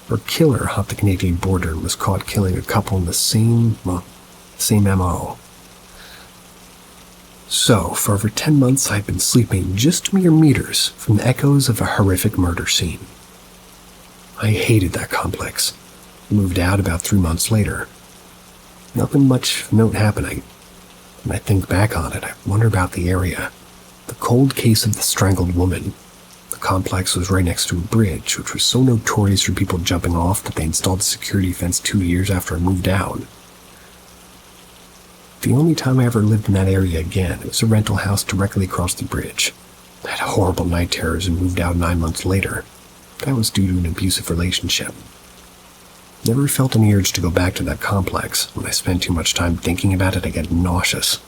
Her killer hopped the Canadian border and was caught killing a couple in the same MO. So, for over 10 months, I'd been sleeping just mere meters from the echoes of a horrific murder scene. I hated that complex. Moved out about 3 months later. Nothing much of note happening. When I think back on it, I wonder about the area. The cold case of the strangled woman. The complex was right next to a bridge, which was so notorious for people jumping off that they installed a security fence 2 years after I moved out. The only time I ever lived in that area again, it was a rental house directly across the bridge. I had horrible night terrors and moved out 9 months later. That was due to an abusive relationship. Never felt any urge to go back to that complex. When I spent too much time thinking about it, I get nauseous.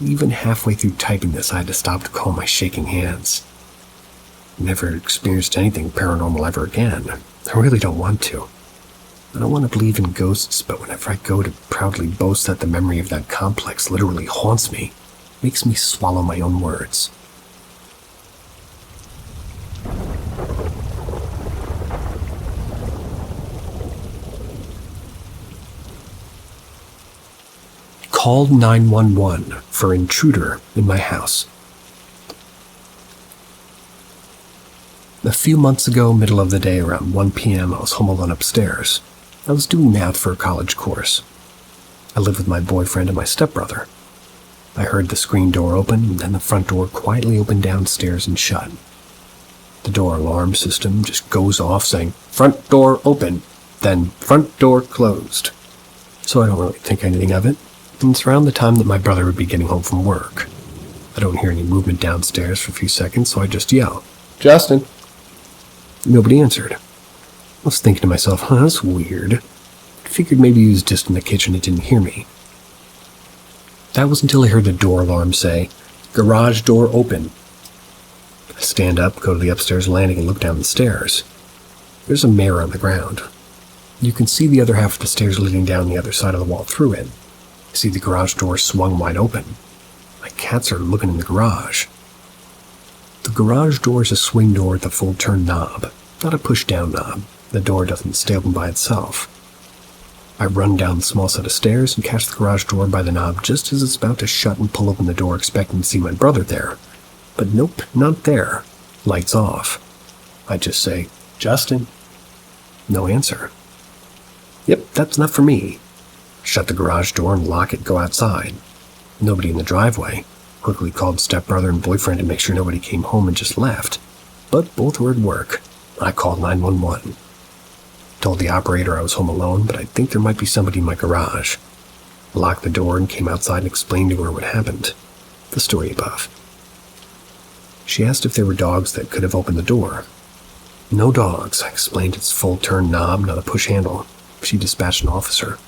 Even halfway through typing this, I had to stop to calm my shaking hands. Never experienced anything paranormal ever again. I really don't want to. I don't want to believe in ghosts, but whenever I go to proudly boast that the memory of that complex literally haunts me, it makes me swallow my own words. Called 911 for intruder in my house. A few months ago, middle of the day, around 1 p.m., I was home alone upstairs. I was doing math for a college course. I lived with my boyfriend and my stepbrother. I heard the screen door open, and then the front door quietly opened downstairs and shut. The door alarm system just goes off saying, "Front door open," then "Front door closed." So I don't really think anything of it. And it's around the time that my brother would be getting home from work. I don't hear any movement downstairs for a few seconds, so I just yell, "Justin!" Nobody answered. I was thinking to myself, that's weird. I figured maybe he was just in the kitchen and didn't hear me. That was until I heard the door alarm say, "Garage door open." I stand up, go to the upstairs landing, and look down the stairs. There's a mirror on the ground. You can see the other half of the stairs leading down the other side of the wall through it. I see the garage door swung wide open. My cats are looking in the garage. The garage door is a swing door with a full-turn knob, not a push-down knob. The door doesn't stay open by itself. I run down the small set of stairs and catch the garage door by the knob just as it's about to shut and pull open the door, expecting to see my brother there. But nope, not there. Lights off. I just say, "Justin." No answer. Yep, that's enough for me. Shut the garage door and lock it, go outside. Nobody in the driveway. Quickly called stepbrother and boyfriend to make sure nobody came home and just left. But both were at work. I called 911. Told the operator I was home alone, but I think there might be somebody in my garage. Locked the door and came outside and explained to her what happened. The story above. She asked if there were dogs that could have opened the door. No dogs. I explained it's full-turn knob, not a push handle. She dispatched an officer.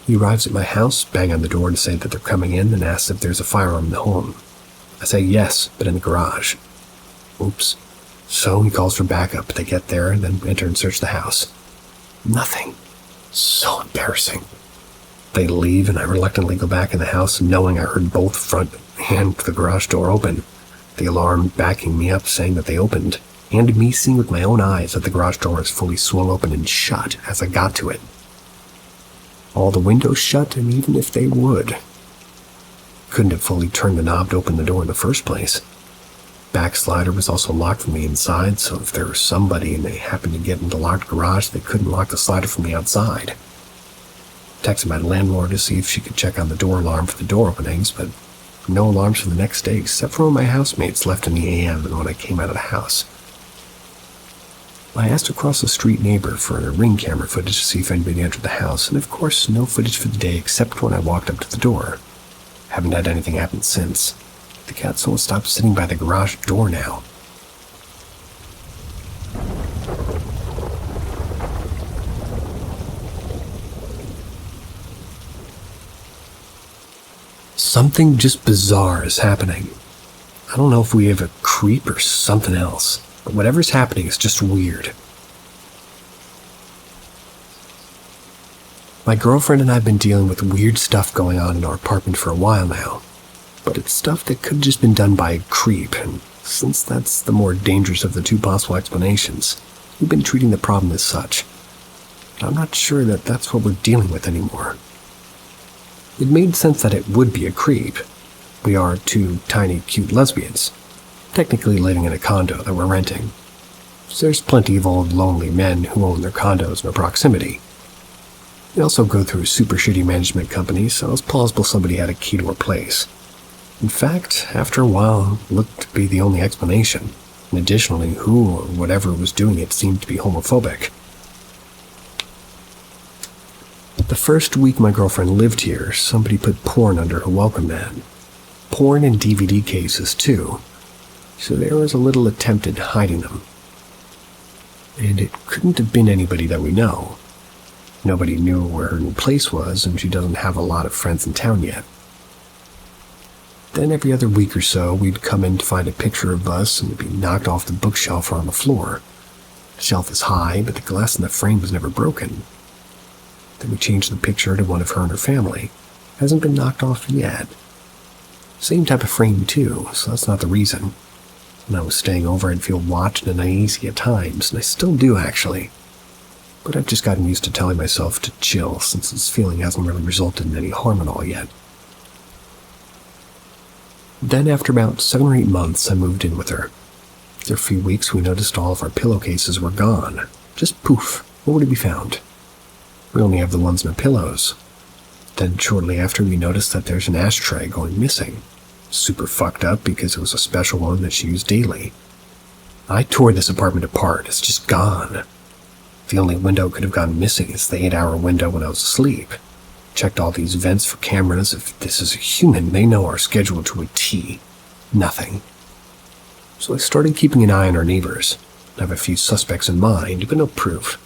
He arrives at my house, bang on the door to say that they're coming in, and asks if there's a firearm in the home. I say yes, but in the garage. Oops. So he calls for backup. They get there and then enter and search the house. Nothing. So embarrassing. They leave and I reluctantly go back in the house, knowing I heard both front and the garage door open. The alarm backing me up saying that they opened, and me seeing with my own eyes that the garage door was fully swung open and shut as I got to it. All the windows shut, and even if they would, couldn't have fully turned the knob to open the door in the first place. Backslider was also locked from the inside, so if there was somebody and they happened to get into the locked garage, they couldn't lock the slider from the outside. Texted my landlord to see if she could check on the door alarm for the door openings, but no alarms for the next day except for when my housemates left in the AM and when I came out of the house. I asked across the street neighbor for a ring camera footage to see if anybody entered the house, and of course no footage for the day except when I walked up to the door. Haven't had anything happen since. The cat won't stop sitting by the garage door now. Something just bizarre is happening. I don't know if we have a creep or something else, but whatever's happening is just weird. My girlfriend and I have been dealing with weird stuff going on in our apartment for a while now, but it's stuff that could have just been done by a creep, and since that's the more dangerous of the two possible explanations, we've been treating the problem as such. But I'm not sure that that's what we're dealing with anymore. It made sense that it would be a creep. We are two tiny, cute lesbians, technically living in a condo that we're renting. So there's plenty of old, lonely men who own their condos in our proximity. We also go through a super shitty management company, so it's plausible somebody had a key to our place. In fact, after a while, it looked to be the only explanation. And additionally, who or whatever was doing it seemed to be homophobic. The first week my girlfriend lived here, somebody put porn under her welcome mat. Porn and DVD cases, too. So there was a little attempt at hiding them. And it couldn't have been anybody that we know. Nobody knew where her new place was, and she doesn't have a lot of friends in town yet. Then every other week or so, we'd come in to find a picture of us and it'd be knocked off the bookshelf or on the floor. The shelf is high, but the glass in the frame was never broken. Then we changed the picture to one of her and her family. Hasn't been knocked off yet. Same type of frame too, so that's not the reason. When I was staying over, I'd feel watched and uneasy at times, and I still do actually. But I've just gotten used to telling myself to chill, since this feeling hasn't really resulted in any harm at all yet. Then after about 7 or 8 months, I moved in with her. After a few weeks, we noticed all of our pillowcases were gone. Just poof, nowhere to be found. We only have the ones in our pillows. Then shortly after, we noticed that there's an ashtray going missing. Super fucked up because it was a special one that she used daily. I tore this apartment apart. It's just gone. The only window could have gone missing is the 8-hour window when I was asleep. Checked all these vents for cameras. If this is a human, they know our schedule to a T. Nothing. So I started keeping an eye on our neighbors. I have a few suspects in mind, but no proof.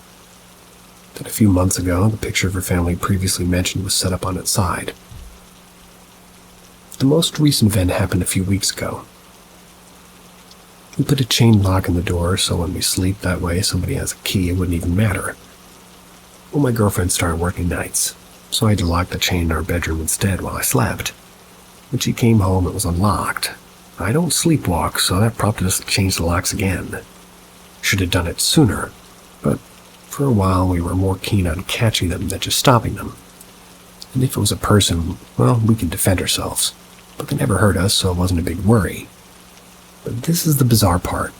Then a few months ago, the picture of her family previously mentioned was set up on its side. The most recent event happened a few weeks ago. We put a chain lock on the door, so when we sleep that way, somebody has a key, it wouldn't even matter. Well, my girlfriend started working nights, so I had to lock the chain in our bedroom instead while I slept. When she came home, it was unlocked. I don't sleepwalk, so that prompted us to change the locks again. Should have done it sooner, but for a while we were more keen on catching them than just stopping them. And if it was a person, well, we could defend ourselves, but they never hurt us, so it wasn't a big worry. But this is the bizarre part.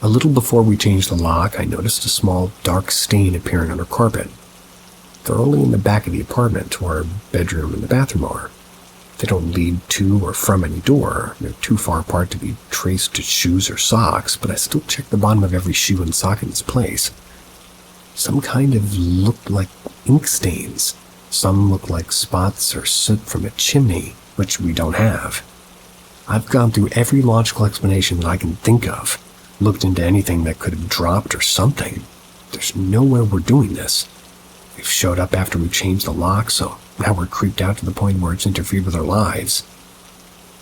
A little before we changed the lock, I noticed a small, dark stain appearing on our carpet. They're only in the back of the apartment, where our bedroom and the bathroom are. They don't lead to or from any door. They're too far apart to be traced to shoes or socks, but I still checked the bottom of every shoe and sock in its place. Some kind of looked like ink stains. Some looked like spots or soot from a chimney, which we don't have. I've gone through every logical explanation that I can think of, looked into anything that could have dropped or something. There's nowhere we're doing this. We've showed up after we changed the lock, so now we're creeped out to the point where it's interfered with our lives.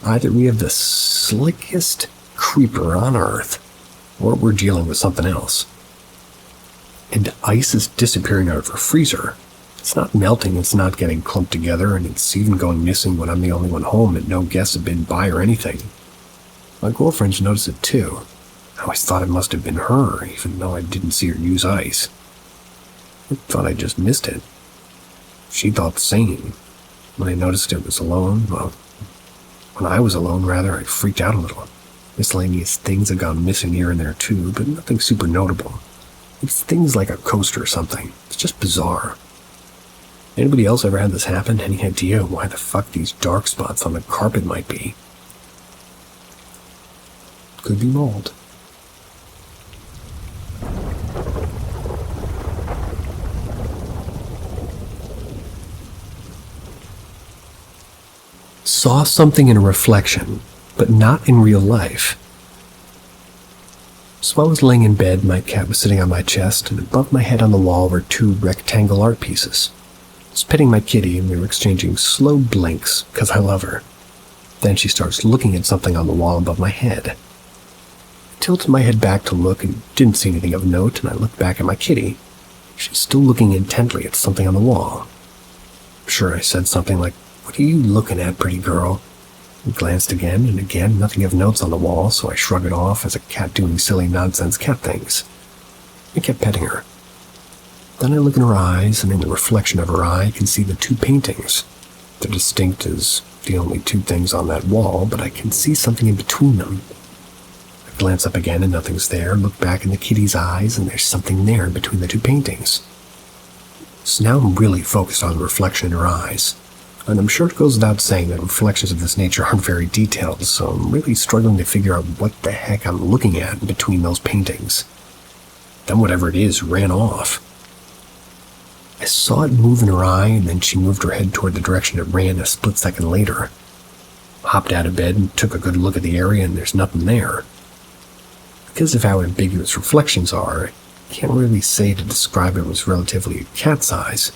Either we have the slickest creeper on Earth, or we're dealing with something else. And ice is disappearing out of our freezer. It's not melting, it's not getting clumped together, and it's even going missing when I'm the only one home and no guests have been by or anything. My girlfriend's noticed it too. I always thought it must have been her, even though I didn't see her use ice. I thought I just missed it. She thought the same. When I noticed it was alone, when I was alone, I freaked out a little. Miscellaneous things have gone missing here and there too, but nothing super notable. It's things like a coaster or something. It's just bizarre. Anybody else ever had this happen? Any idea why the fuck these dark spots on the carpet might be? Could be mold. Saw something in a reflection, but not in real life. So I was laying in bed, my cat was sitting on my chest, and above my head on the wall were two rectangle art pieces. I was petting my kitty, and we were exchanging slow blinks, because I love her. Then she starts looking at something on the wall above my head. I tilted my head back to look and didn't see anything of note, and I looked back at my kitty. She's still looking intently at something on the wall. I'm sure I said something like, "What are you looking at, pretty girl?" I glanced again and again, nothing of notes on the wall, so I shrugged it off as a cat doing silly nonsense cat things. I kept petting her. Then I look in her eyes, and in the reflection of her eye, I can see the two paintings. They're distinct as the only two things on that wall, but I can see something in between them. I glance up again and nothing's there, look back in the kitty's eyes, and there's something there in between the two paintings. So now I'm really focused on the reflection in her eyes. And I'm sure it goes without saying that reflections of this nature aren't very detailed, so I'm really struggling to figure out what the heck I'm looking at in between those paintings. Then whatever it is ran off. I saw it move in her eye, and then she moved her head toward the direction it ran a split second later. I hopped out of bed and took a good look at the area, and there's nothing there. Because of how ambiguous reflections are, I can't really say to describe it was relatively cat size.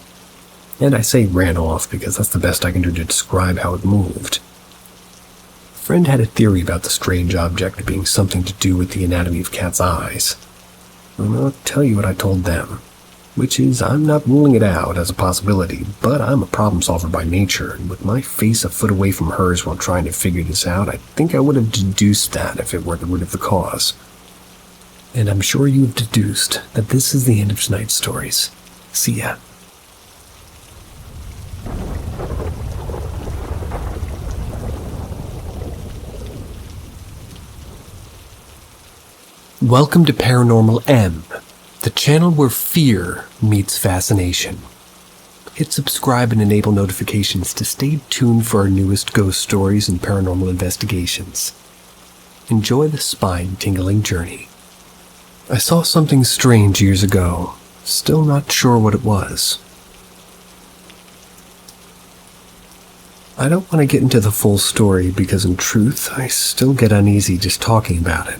And I say ran off because that's the best I can do to describe how it moved. A friend had a theory about the strange object being something to do with the anatomy of cats' eyes. And I'll tell you what I told them, which is I'm not ruling it out as a possibility, but I'm a problem solver by nature, and with my face a foot away from hers while trying to figure this out, I think I would have deduced that if it were the root of the cause. And I'm sure you've deduced that this is the end of tonight's stories. See ya. Welcome to Paranormal M, the channel where fear meets fascination. Hit subscribe and enable notifications to stay tuned for our newest ghost stories and paranormal investigations. Enjoy the spine-tingling journey. I saw something strange years ago, still not sure what it was. I don't want to get into the full story because in truth, I still get uneasy just talking about it.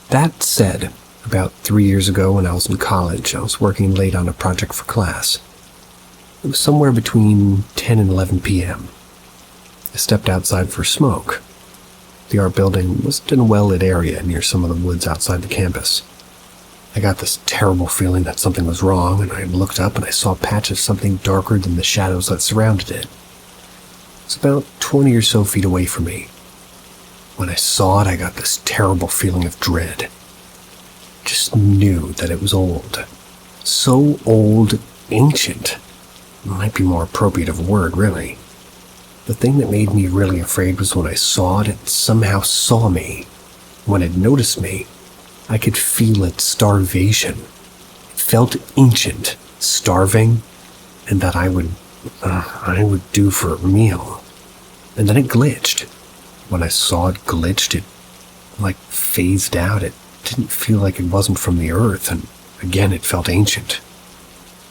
That said, about 3 years ago when I was in college, I was working late on a project for class. It was somewhere between 10 and 11 p.m. I stepped outside for a smoke. The art building was in a well-lit area near some of the woods outside the campus. I got this terrible feeling that something was wrong, and I looked up and I saw a patch of something darker than the shadows that surrounded it. It was about 20 or so feet away from me. When I saw it, I got this terrible feeling of dread. Just knew that it was old. So old, ancient. Might be more appropriate of a word, really. The thing that made me really afraid was when I saw it, it somehow saw me. When it noticed me, I could feel its starvation. It felt ancient, starving, and that I would do for a meal. And then it glitched. When I saw it glitched, it phased out. It didn't feel like it wasn't from the earth, and again it felt ancient.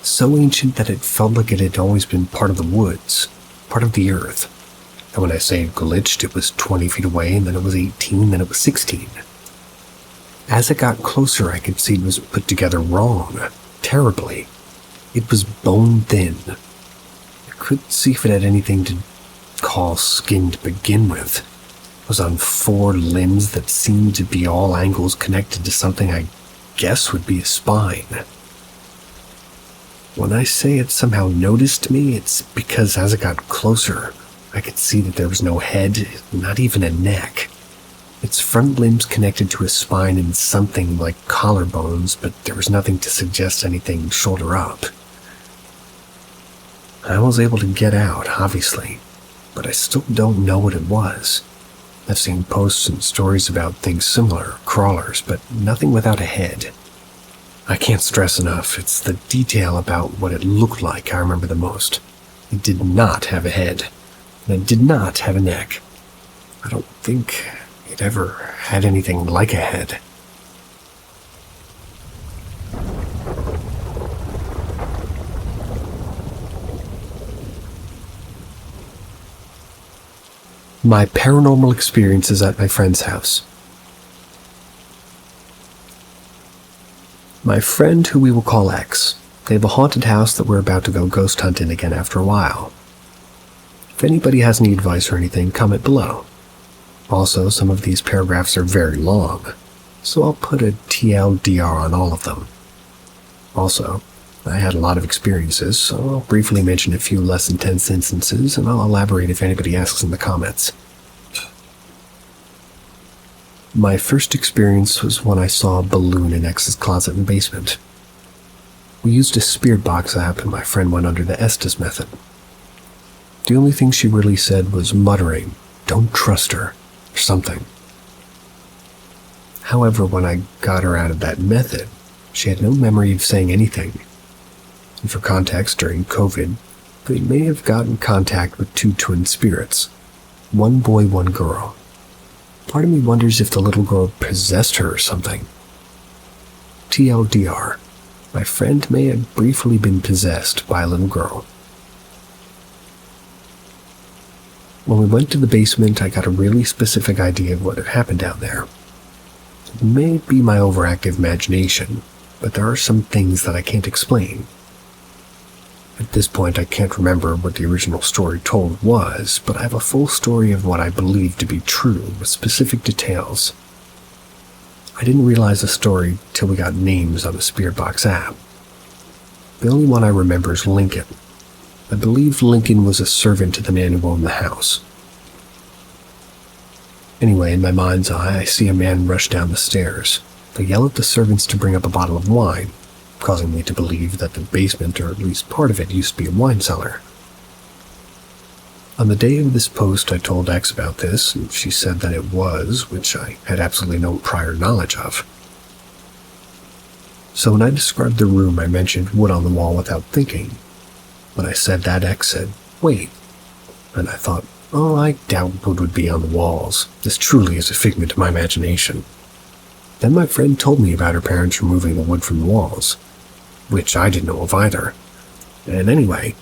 So ancient that it felt like it had always been part of the woods, part of the earth. And when I say it glitched, it was 20 feet away, and then it was 18, then it was 16. As it got closer, I could see it was put together wrong, terribly. It was bone thin. I couldn't see if it had anything to call skin to begin with. It was on 4 limbs that seemed to be all angles connected to something I guess would be a spine. When I say it somehow noticed me, it's because as it got closer, I could see that there was no head, not even a neck. Its front limbs connected to a spine and something like collarbones, but there was nothing to suggest anything shoulder up. I was able to get out, obviously, but I still don't know what it was. I've seen posts and stories about things similar, crawlers, but nothing without a head. I can't stress enough, it's the detail about what it looked like I remember the most. It did not have a head, and it did not have a neck. I don't think it ever had anything like a head. My paranormal experiences at my friend's house. My friend, who we will call X, they have a haunted house that we're about to go ghost hunting again after a while. If anybody has any advice or anything, comment below. Also, some of these paragraphs are very long, so I'll put a TLDR on all of them. Also, I had a lot of experiences, so I'll briefly mention a few less intense instances, and I'll elaborate if anybody asks in the comments. My first experience was when I saw a balloon in X's closet and basement. We used a spirit box app, and my friend went under the Estes method. The only thing she really said was muttering, "Don't trust her," or something. However, when I got her out of that method, she had no memory of saying anything. And for context, during COVID, they may have gotten contact with 2 twin spirits. 1 boy, 1 girl. Part of me wonders if the little girl possessed her or something. TLDR, my friend may have briefly been possessed by a little girl. When we went to the basement, I got a really specific idea of what had happened down there. It may be my overactive imagination, but there are some things that I can't explain. At this point, I can't remember what the original story told was, but I have a full story of what I believe to be true, with specific details. I didn't realize the story till we got names on the Spirit Box app. The only one I remember is Lincoln. I believe Lincoln was a servant to the man who owned the house. Anyway, in my mind's eye, I see a man rush down the stairs. They yell at the servants to bring up a bottle of wine, causing me to believe that the basement, or at least part of it, used to be a wine cellar. On the day of this post, I told X about this, and she said that it was, which I had absolutely no prior knowledge of. So when I described the room, I mentioned wood on the wall without thinking. When I said that, X said, "Wait." And I thought, oh, I doubt wood would be on the walls. This truly is a figment of my imagination. Then my friend told me about her parents removing the wood from the walls, which I didn't know of either. And anyway,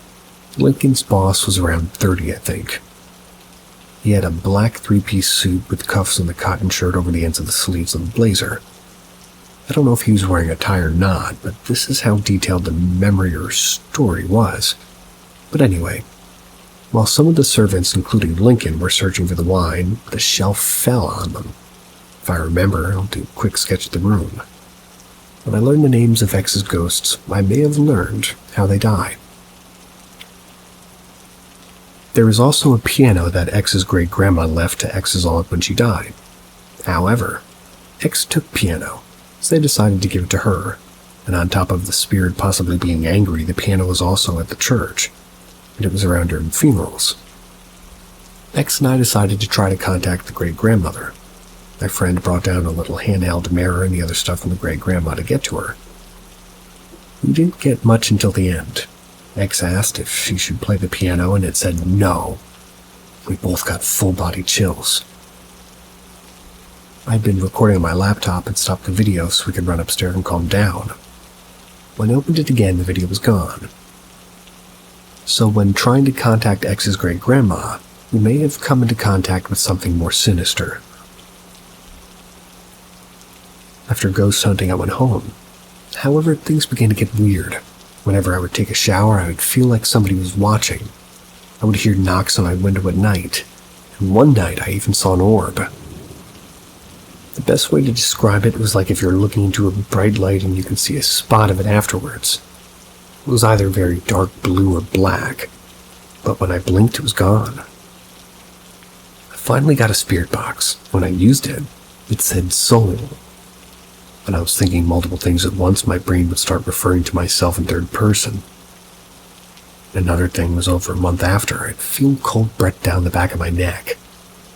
Lincoln's boss was around 30, I think. He had a black 3-piece suit with cuffs and the cotton shirt over the ends of the sleeves of the blazer. I don't know if he was wearing a tie or not, but this is how detailed the memory or story was. But anyway, while some of the servants, including Lincoln, were searching for the wine, the shelf fell on them. If I remember, I'll do a quick sketch of the room. When I learned the names of X's ghosts, I may have learned how they died. There is also a piano that X's great-grandma left to X's aunt when she died. However, X took piano, so they decided to give it to her, and on top of the spirit possibly being angry, the piano was also at the church, and it was around her funerals. X and I decided to try to contact the great-grandmother. My friend brought down a little handheld mirror and the other stuff from the great-grandma to get to her. We didn't get much until the end. X asked if she should play the piano, and it said no. We both got full-body chills. I'd been recording on my laptop and stopped the video so we could run upstairs and calm down. When I opened it again, the video was gone. So when trying to contact X's great-grandma, we may have come into contact with something more sinister. After ghost hunting, I went home. However, things began to get weird. Whenever I would take a shower, I would feel like somebody was watching. I would hear knocks on my window at night, and one night I even saw an orb. The best way to describe it was like if you're looking into a bright light and you can see a spot of it afterwards. It was either very dark blue or black, but when I blinked it was gone. I finally got a spirit box. When I used it, it said soul. When I was thinking multiple things at once, my brain would start referring to myself in third person. Another thing was over a month after, I'd feel cold breath down the back of my neck.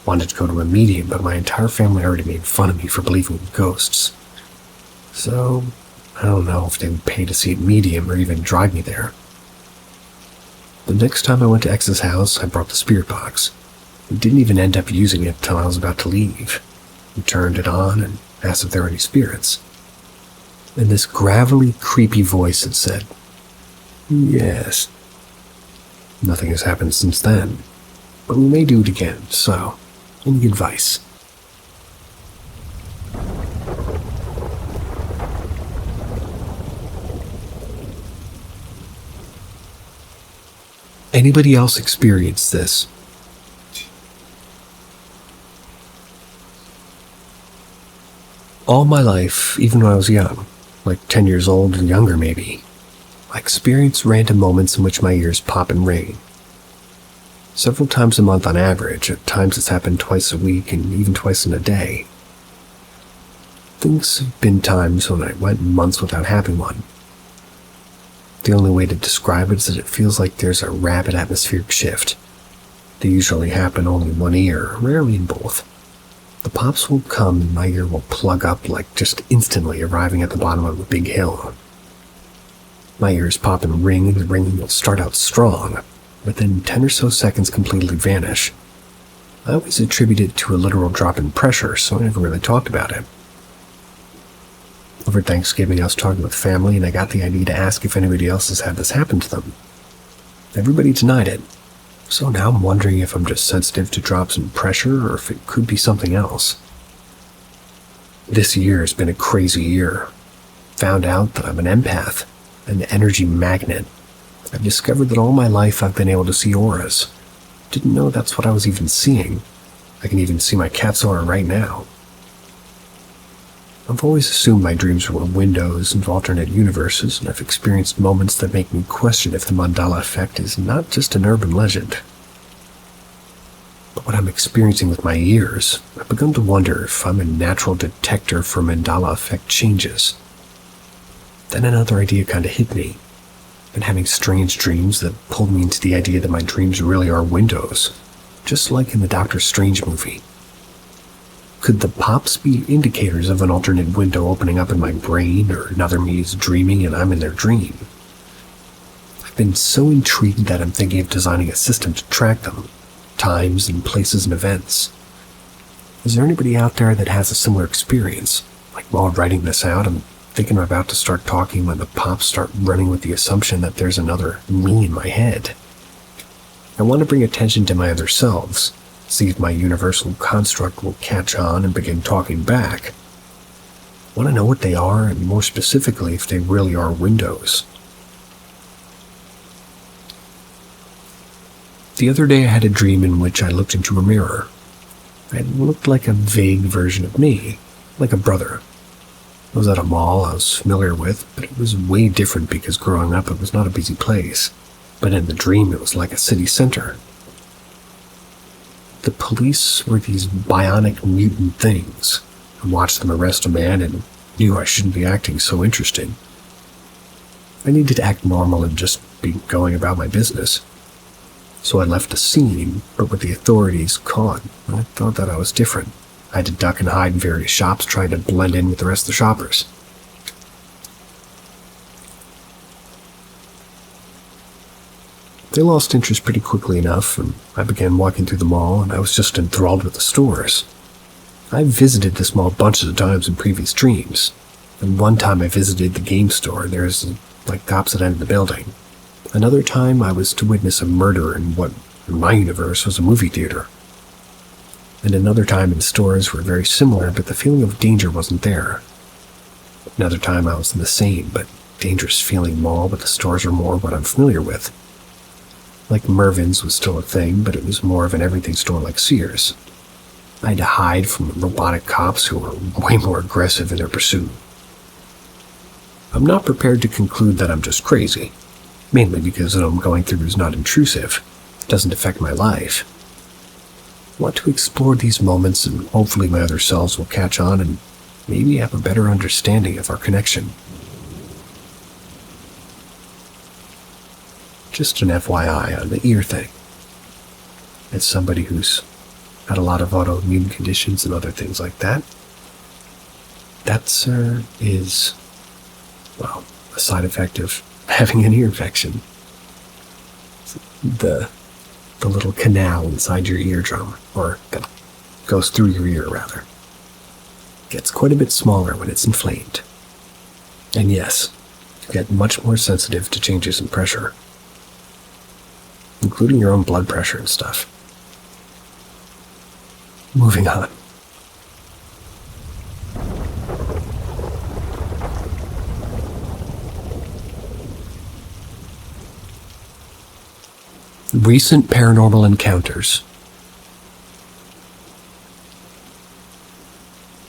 Wanted to go to a medium, but my entire family already made fun of me for believing in ghosts. So, I don't know if they would pay to see a medium or even drive me there. The next time I went to X's house, I brought the spirit box. We didn't even end up using it till I was about to leave. We turned it on and asked if there were any spirits. In this gravelly, creepy voice, it said, "Yes." Nothing has happened since then, but we may do it again, so any advice? Anybody else experience this? All my life, even when I was young, like 10 years old or younger maybe, I experienced random moments in which my ears pop and ring. Several times a month on average, at times it's happened twice a week and even twice in a day. Things have been times when I went months without having one. The only way to describe it is that it feels like there's a rapid atmospheric shift. They usually happen only in one ear, rarely in both. The pops will come and my ear will plug up like just instantly arriving at the bottom of a big hill. My ears pop and ring, and the ringing will start out strong, but then 10 or so seconds completely vanish. I always attribute it to a literal drop in pressure, so I never really talked about it. Over Thanksgiving, I was talking with family, and I got the idea to ask if anybody else has had this happen to them. Everybody denied it. So now I'm wondering if I'm just sensitive to drops in pressure or if it could be something else. This year has been a crazy year. Found out that I'm an empath, an energy magnet. I've discovered that all my life I've been able to see auras. Didn't know that's what I was even seeing. I can even see my cat's aura right now. I've always assumed my dreams were windows into alternate universes, and I've experienced moments that make me question if the mandala effect is not just an urban legend. But what I'm experiencing with my ears, I've begun to wonder if I'm a natural detector for mandala effect changes. Then another idea kind of hit me. I've been having strange dreams that pulled me into the idea that my dreams really are windows, just like in the Doctor Strange movie. Could the pops be indicators of an alternate window opening up in my brain, or another me is dreaming and I'm in their dream? I've been so intrigued that I'm thinking of designing a system to track them, times and places and events. Is there anybody out there that has a similar experience? Like while writing this out, I'm thinking I'm about to start talking when the pops start running with the assumption that there's another me in my head. I want to bring attention to my other selves, see if my universal construct will catch on and begin talking back. I want to know what they are, and more specifically, if they really are windows. The other day I had a dream in which I looked into a mirror. It looked like a vague version of me, like a brother. I was at a mall I was familiar with, but it was way different because growing up it was not a busy place. But in the dream it was like a city center. The police were these bionic mutant things. I watched them arrest a man and knew I shouldn't be acting so interested. I needed to act normal and just be going about my business. So I left the scene, but with the authorities caught, I thought that I was different. I had to duck and hide in various shops trying to blend in with the rest of the shoppers. They lost interest pretty quickly enough, and I began walking through the mall, and I was just enthralled with the stores. I visited this mall bunches of times in previous dreams, and one time I visited the game store. There's the opposite end of the building. Another time I was to witness a murder in what, in my universe, was a movie theater. And another time in stores were very similar, but the feeling of danger wasn't there. Another time I was in the same, but dangerous feeling mall, but the stores were more what I'm familiar with. Like Mervyn's was still a thing, but it was more of an everything store like Sears. I had to hide from robotic cops who were way more aggressive in their pursuit. I'm not prepared to conclude that I'm just crazy, mainly because what I'm going through is not intrusive. It doesn't affect my life. I want to explore these moments, and hopefully my other selves will catch on and maybe have a better understanding of our connection. Just an FYI on the ear thing. As somebody who's had a lot of autoimmune conditions and other things like that, that, sir, is, well, a side effect of having an ear infection. The little canal inside your eardrum, or that goes through your ear, rather, gets quite a bit smaller when it's inflamed. And yes, you get much more sensitive to changes in pressure, including your own blood pressure and stuff. Moving on. Recent paranormal encounters.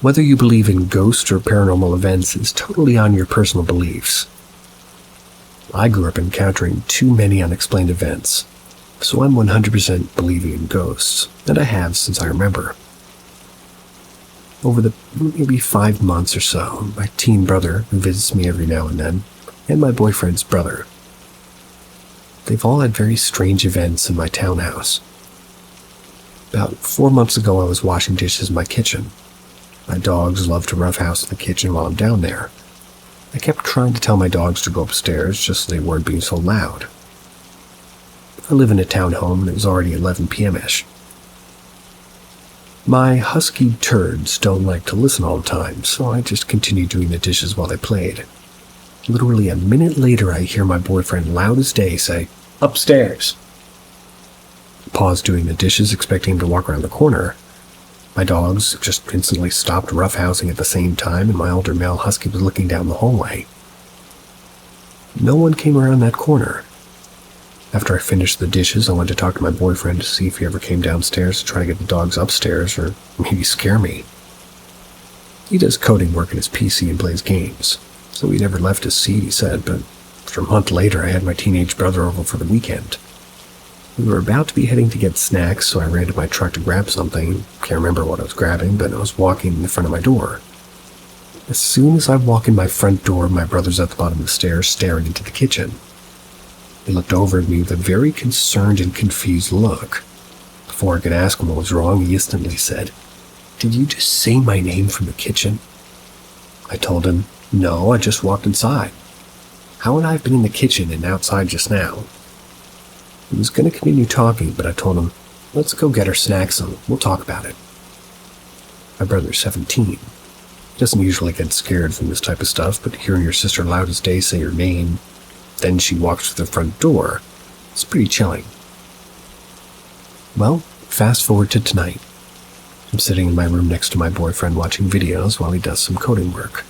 Whether you believe in ghosts or paranormal events is totally on your personal beliefs. I grew up encountering too many unexplained events, so I'm 100% believing in ghosts, and I have since I remember. Over the maybe 5 months or so, my teen brother, who visits me every now and then, and my boyfriend's brother, they've all had very strange events in my townhouse. About 4 months ago, I was washing dishes in my kitchen. My dogs love to roughhouse in the kitchen while I'm down there. I kept trying to tell my dogs to go upstairs, just so they weren't being so loud. I live in a townhome, and it was already 11 p.m.-ish. My husky turds don't like to listen all the time, so I just continued doing the dishes while they played. Literally a minute later, I hear my boyfriend loud as day say, "Upstairs." Paused doing the dishes, expecting him to walk around the corner. My dogs just instantly stopped roughhousing at the same time, and my older male husky was looking down the hallway. No one came around that corner. After I finished the dishes, I went to talk to my boyfriend to see if he ever came downstairs to try to get the dogs upstairs, or maybe scare me. He does coding work in his PC and plays games, so he never left his seat, he said, but after a month later, I had my teenage brother over for the weekend. We were about to be heading to get snacks, so I ran to my truck to grab something. Can't remember what I was grabbing, but I was walking in front of my door. As soon as I walk in my front door, my brother's at the bottom of the stairs staring into the kitchen. He looked over at me with a very concerned and confused look. Before I could ask him what was wrong, he instantly said, "Did you just say my name from the kitchen?" I told him, "No, I just walked inside. How would I have been in the kitchen and outside just now?" He was going to continue talking, but I told him, "Let's go get our snacks and we'll talk about it." My brother's 17. He doesn't usually get scared from this type of stuff, but hearing your sister loud as day say your name, then she walks through the front door, it's pretty chilling. Well, fast forward to tonight. I'm sitting in my room next to my boyfriend watching videos while he does some coding work.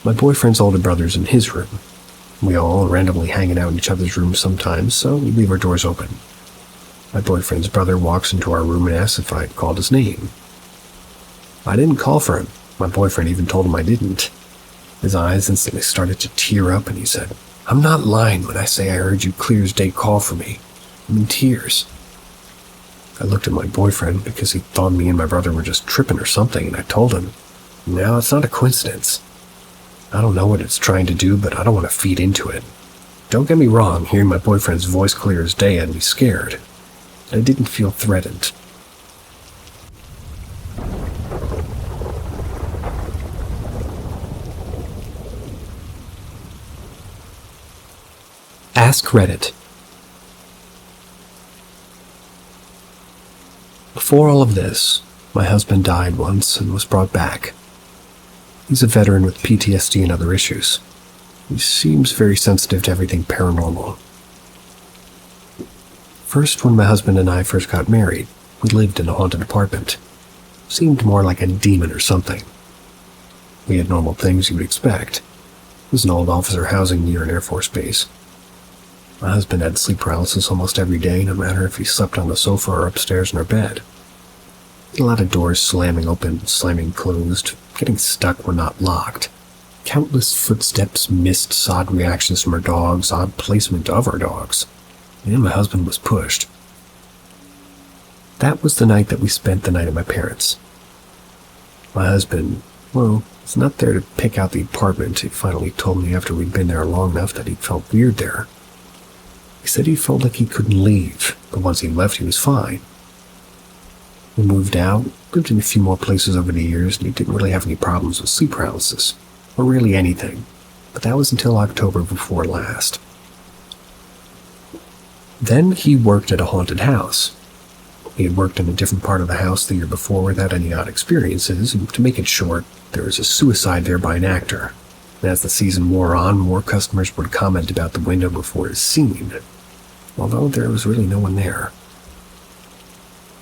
My boyfriend's older brother's in his room. We all randomly hanging out in each other's rooms sometimes, so we leave our doors open. My boyfriend's brother walks into our room and asks if I'd called his name. I didn't call for him. My boyfriend even told him I didn't. His eyes instantly started to tear up and he said, "I'm not lying when I say I heard you clear as day call for me. I'm in tears." I looked at my boyfriend because he thought me and my brother were just tripping or something, and I told him, "No, it's not a coincidence. I don't know what it's trying to do, but I don't want to feed into it. Don't get me wrong, hearing my boyfriend's voice clear as day had me scared. I didn't feel threatened. Ask Reddit. Before all of this, my husband died once and was brought back. He's a veteran with PTSD and other issues. He seems very sensitive to everything paranormal. First, when my husband and I first got married, we lived in a haunted apartment. Seemed more like a demon or something. We had normal things you would expect. It was an old officer housing near an Air Force base. My husband had sleep paralysis almost every day, no matter if he slept on the sofa or upstairs in our bed. A lot of doors slamming open, slamming closed, getting stuck when not locked. Countless footsteps, missed, odd reactions from our dogs, odd placement of our dogs. And my husband was pushed. That was the night that we spent the night at my parents'. My husband, well, was not there to pick out the apartment. He finally told me after we'd been there long enough that he felt weird there. He said he felt like he couldn't leave, but once he left, he was fine. We moved out, lived in a few more places over the years, and he didn't really have any problems with sleep paralysis, or really anything, but that was until October before last. Then he worked at a haunted house. He had worked in a different part of the house the year before without any odd experiences, and to make it short, there was a suicide there by an actor. And as the season wore on, more customers would comment about the window before his scene, although there was really no one there.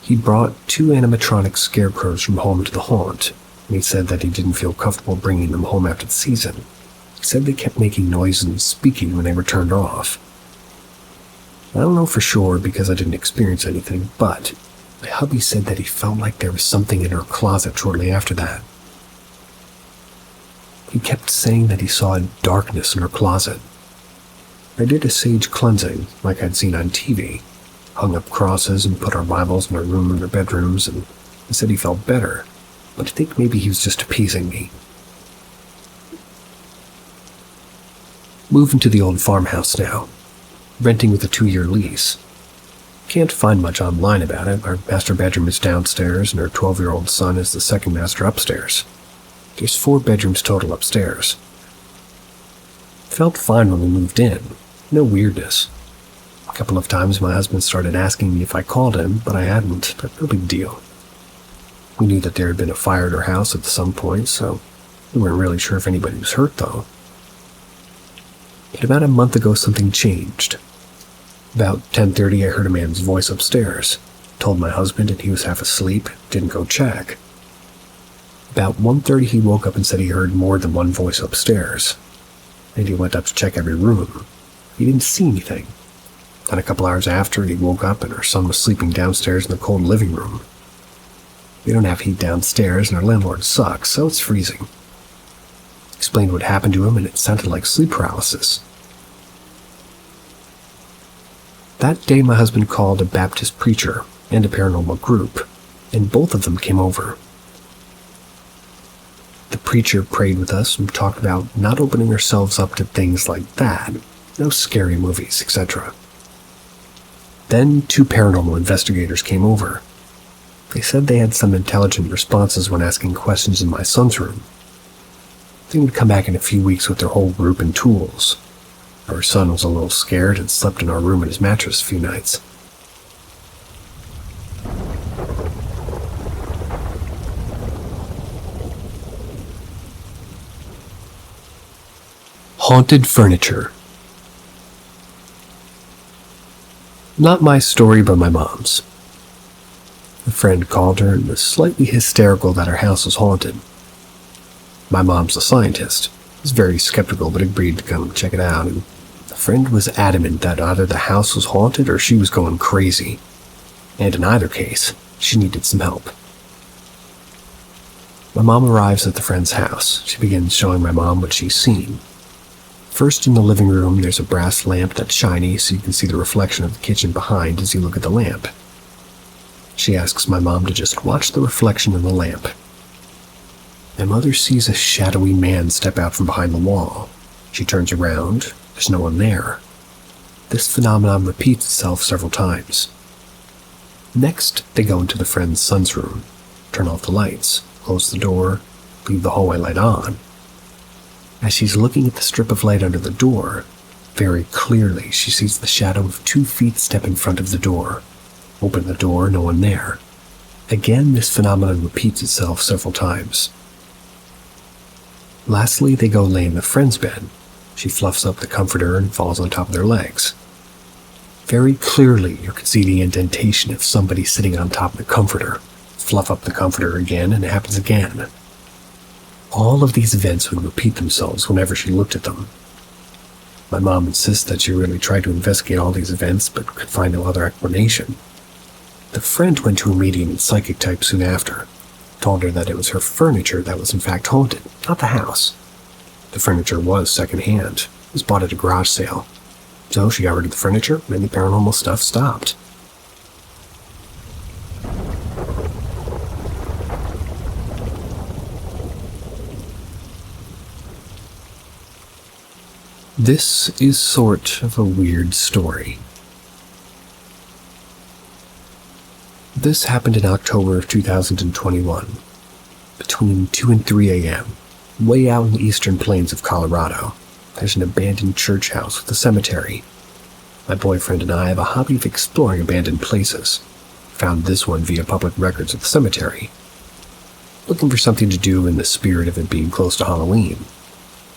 He brought 2 animatronic scarecrows from home to the haunt, and he said that he didn't feel comfortable bringing them home after the season. He said they kept making noises and speaking when they were turned off. I don't know for sure because I didn't experience anything, but my hubby said that he felt like there was something in her closet shortly after that. He kept saying that he saw a darkness in her closet. I did a sage cleansing, like I'd seen on TV, hung up crosses and put our Bibles in our room and our bedrooms, and he said he felt better, but I think maybe he was just appeasing me. Moving to the old farmhouse now, renting with a 2-year lease. Can't find much online about it. Our master bedroom is downstairs, and our 12-year-old son is the second master upstairs. There's 4 bedrooms total upstairs. Felt fine when we moved in. No weirdness. A couple of times my husband started asking me if I called him, but I hadn't, but no big deal. We knew that there had been a fire at our house at some point, so we weren't really sure if anybody was hurt, though. But about a month ago, something changed. About 10:30, I heard a man's voice upstairs. Told my husband, and he was half asleep, didn't go check. About 1:30, he woke up and said he heard more than one voice upstairs. And he went up to check every room. He didn't see anything. Then a couple hours after, he woke up and our son was sleeping downstairs in the cold living room. We don't have heat downstairs, and our landlord sucks, so it's freezing. Explained what happened to him, and it sounded like sleep paralysis. That day, my husband called a Baptist preacher and a paranormal group, and both of them came over. The preacher prayed with us and talked about not opening ourselves up to things like that, no scary movies, etc. Then 2 paranormal investigators came over. They said they had some intelligent responses when asking questions in my son's room. They would come back in a few weeks with their whole group and tools. Our son was a little scared and slept in our room in his mattress a few nights. Haunted furniture. Not my story, but my mom's. A friend called her and was slightly hysterical that her house was haunted. My mom's a scientist. Was very skeptical but agreed to come check it out, and the friend was adamant that either the house was haunted or she was going crazy. And in either case, she needed some help. My mom arrives at the friend's house. She begins showing my mom what she's seen. First, in the living room, there's a brass lamp that's shiny so you can see the reflection of the kitchen behind as you look at the lamp. She asks my mom to just watch the reflection in the lamp. My mother sees a shadowy man step out from behind the wall. She turns around. There's no one there. This phenomenon repeats itself several times. Next, they go into the friend's son's room, turn off the lights, close the door, leave the hallway light on. As she's looking at the strip of light under the door, very clearly she sees the shadow of 2 feet step in front of the door. Open the door, no one there. Again, this phenomenon repeats itself several times. Lastly, they go lay in the friend's bed. She fluffs up the comforter and falls on top of their legs. Very clearly, you can see the indentation of somebody sitting on top of the comforter. Fluff up the comforter again, and it happens again. All of these events would repeat themselves whenever she looked at them. My mom insists that she really tried to investigate all these events, but could find no other explanation. The friend went to a medium and psychic type soon after, told her that it was her furniture that was in fact haunted, not the house. The furniture was secondhand. It was bought at a garage sale. So she got rid of the furniture, and the paranormal stuff stopped. This is sort of a weird story. This happened in October of 2021, between 2 and 3 a.m., way out in the eastern plains of Colorado. There's an abandoned church house with a cemetery. My boyfriend and I have a hobby of exploring abandoned places. Found this one via public records of the cemetery. Looking for something to do in the spirit of it being close to Halloween.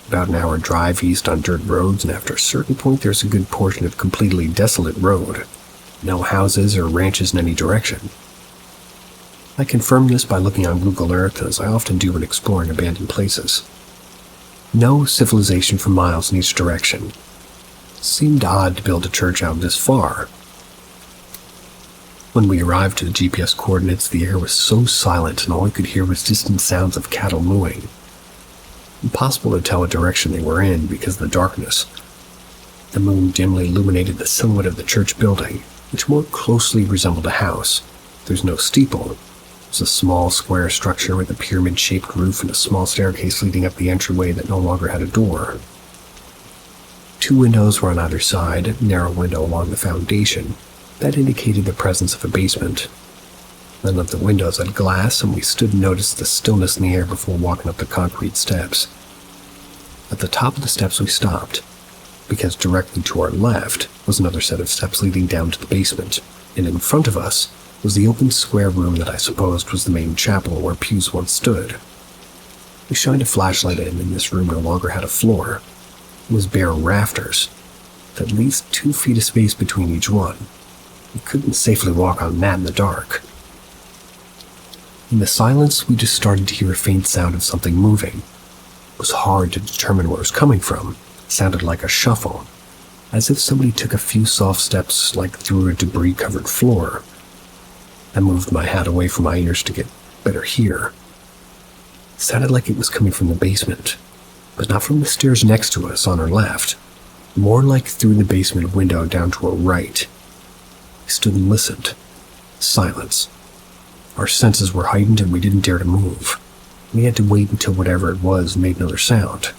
About an hour drive east on dirt roads, and after a certain point there's a good portion of completely desolate road. No houses or ranches in any direction. I confirmed this by looking on Google Earth, as I often do when exploring abandoned places. No civilization for miles in each direction. It seemed odd to build a church out this far. When we arrived to the GPS coordinates, the air was so silent and all we could hear was distant sounds of cattle mooing. Impossible to tell what direction they were in because of the darkness. The moon dimly illuminated the silhouette of the church building, which more closely resembled a house. There's no steeple. It was a small square structure with a pyramid-shaped roof and a small staircase leading up the entryway that no longer had a door. 2 windows were on either side, a narrow window along the foundation that indicated the presence of a basement. None of the windows had glass, and we stood and noticed the stillness in the air before walking up the concrete steps. At the top of the steps we stopped, because directly to our left was another set of steps leading down to the basement, and in front of us was the open square room that I supposed was the main chapel where pews once stood. We shined a flashlight in, and this room no longer had a floor. It was bare rafters, with at least 2 feet of space between each one. We couldn't safely walk on that in the dark. In the silence, we just started to hear a faint sound of something moving. It was hard to determine where it was coming from. It sounded like a shuffle, as if somebody took a few soft steps like through a debris-covered floor. I moved my hat away from my ears to get better hear. It sounded like it was coming from the basement, but not from the stairs next to us on our left. More like through the basement window down to our right. We stood and listened. Silence. Our senses were heightened and we didn't dare to move. We had to wait until whatever it was made another sound.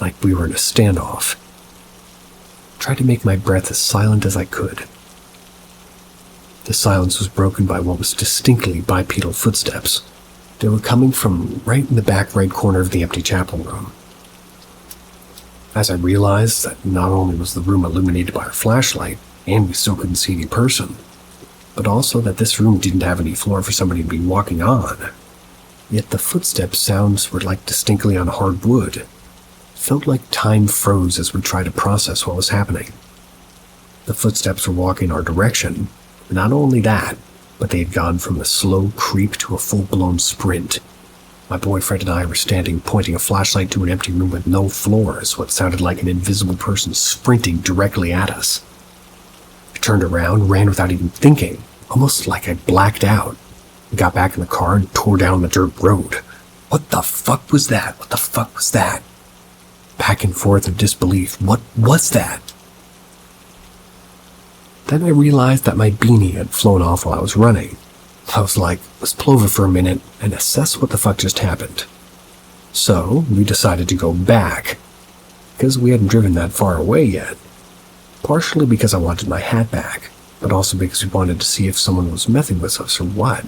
Like we were in a standoff. I tried to make my breath as silent as I could. The silence was broken by what was distinctly bipedal footsteps. They were coming from right in the back right corner of the empty chapel room. As I realized that not only was the room illuminated by our flashlight, and we still couldn't see any person, but also that this room didn't have any floor for somebody to be walking on. Yet the footstep sounds were like distinctly on hard wood. It felt like time froze as we tried to process what was happening. The footsteps were walking our direction. Not only that, but they had gone from a slow creep to a full-blown sprint. My boyfriend and I were standing pointing a flashlight to an empty room with no floor as what sounded like an invisible person sprinting directly at us. I turned around, ran without even thinking, almost like I blacked out. We got back in the car and tore down the dirt road. What the fuck was that? What the fuck was that? Back and forth in disbelief. What was that? Then I realized that my beanie had flown off while I was running. I was like, let's pull over for a minute and assess what the fuck just happened. So, we decided to go back, because we hadn't driven that far away yet. partially because I wanted my hat back, but also because we wanted to see if someone was messing with us or what.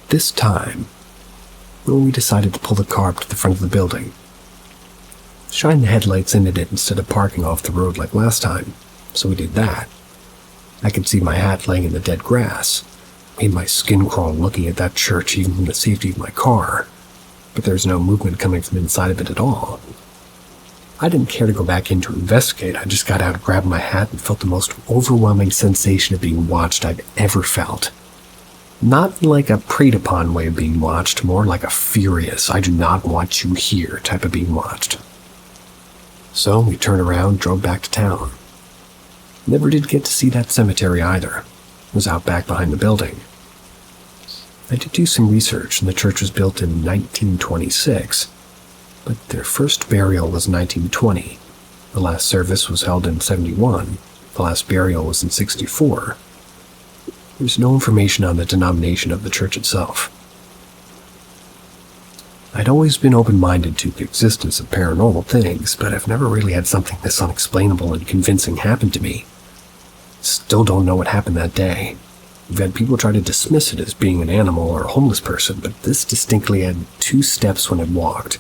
This time, we decided to pull the car up to the front of the building. Shine the headlights into it instead of parking off the road like last time, so we did that. I could see my hat laying in the dead grass. Made my skin crawl looking at that church even from the safety of my car, but there was no movement coming from inside of it at all. I didn't care to go back in to investigate. I just got out, grabbed my hat, and felt the most overwhelming sensation of being watched I've ever felt. Not like a preyed-upon way of being watched, more like a furious, I do not want you here type of being watched. So we turned around, drove back to town. Never did get to see that cemetery either. It was out back behind the building. I did do some research, and the church was built in 1926, but their first burial was 1920. The last service was held in 71. The last burial was in 64. There's no information on the denomination of the church itself. I'd always been open-minded to the existence of paranormal things, but I've never really had something this unexplainable and convincing happen to me. Still don't know what happened that day. We've had people try to dismiss it as being an animal or a homeless person, but this distinctly had 2 steps when it walked.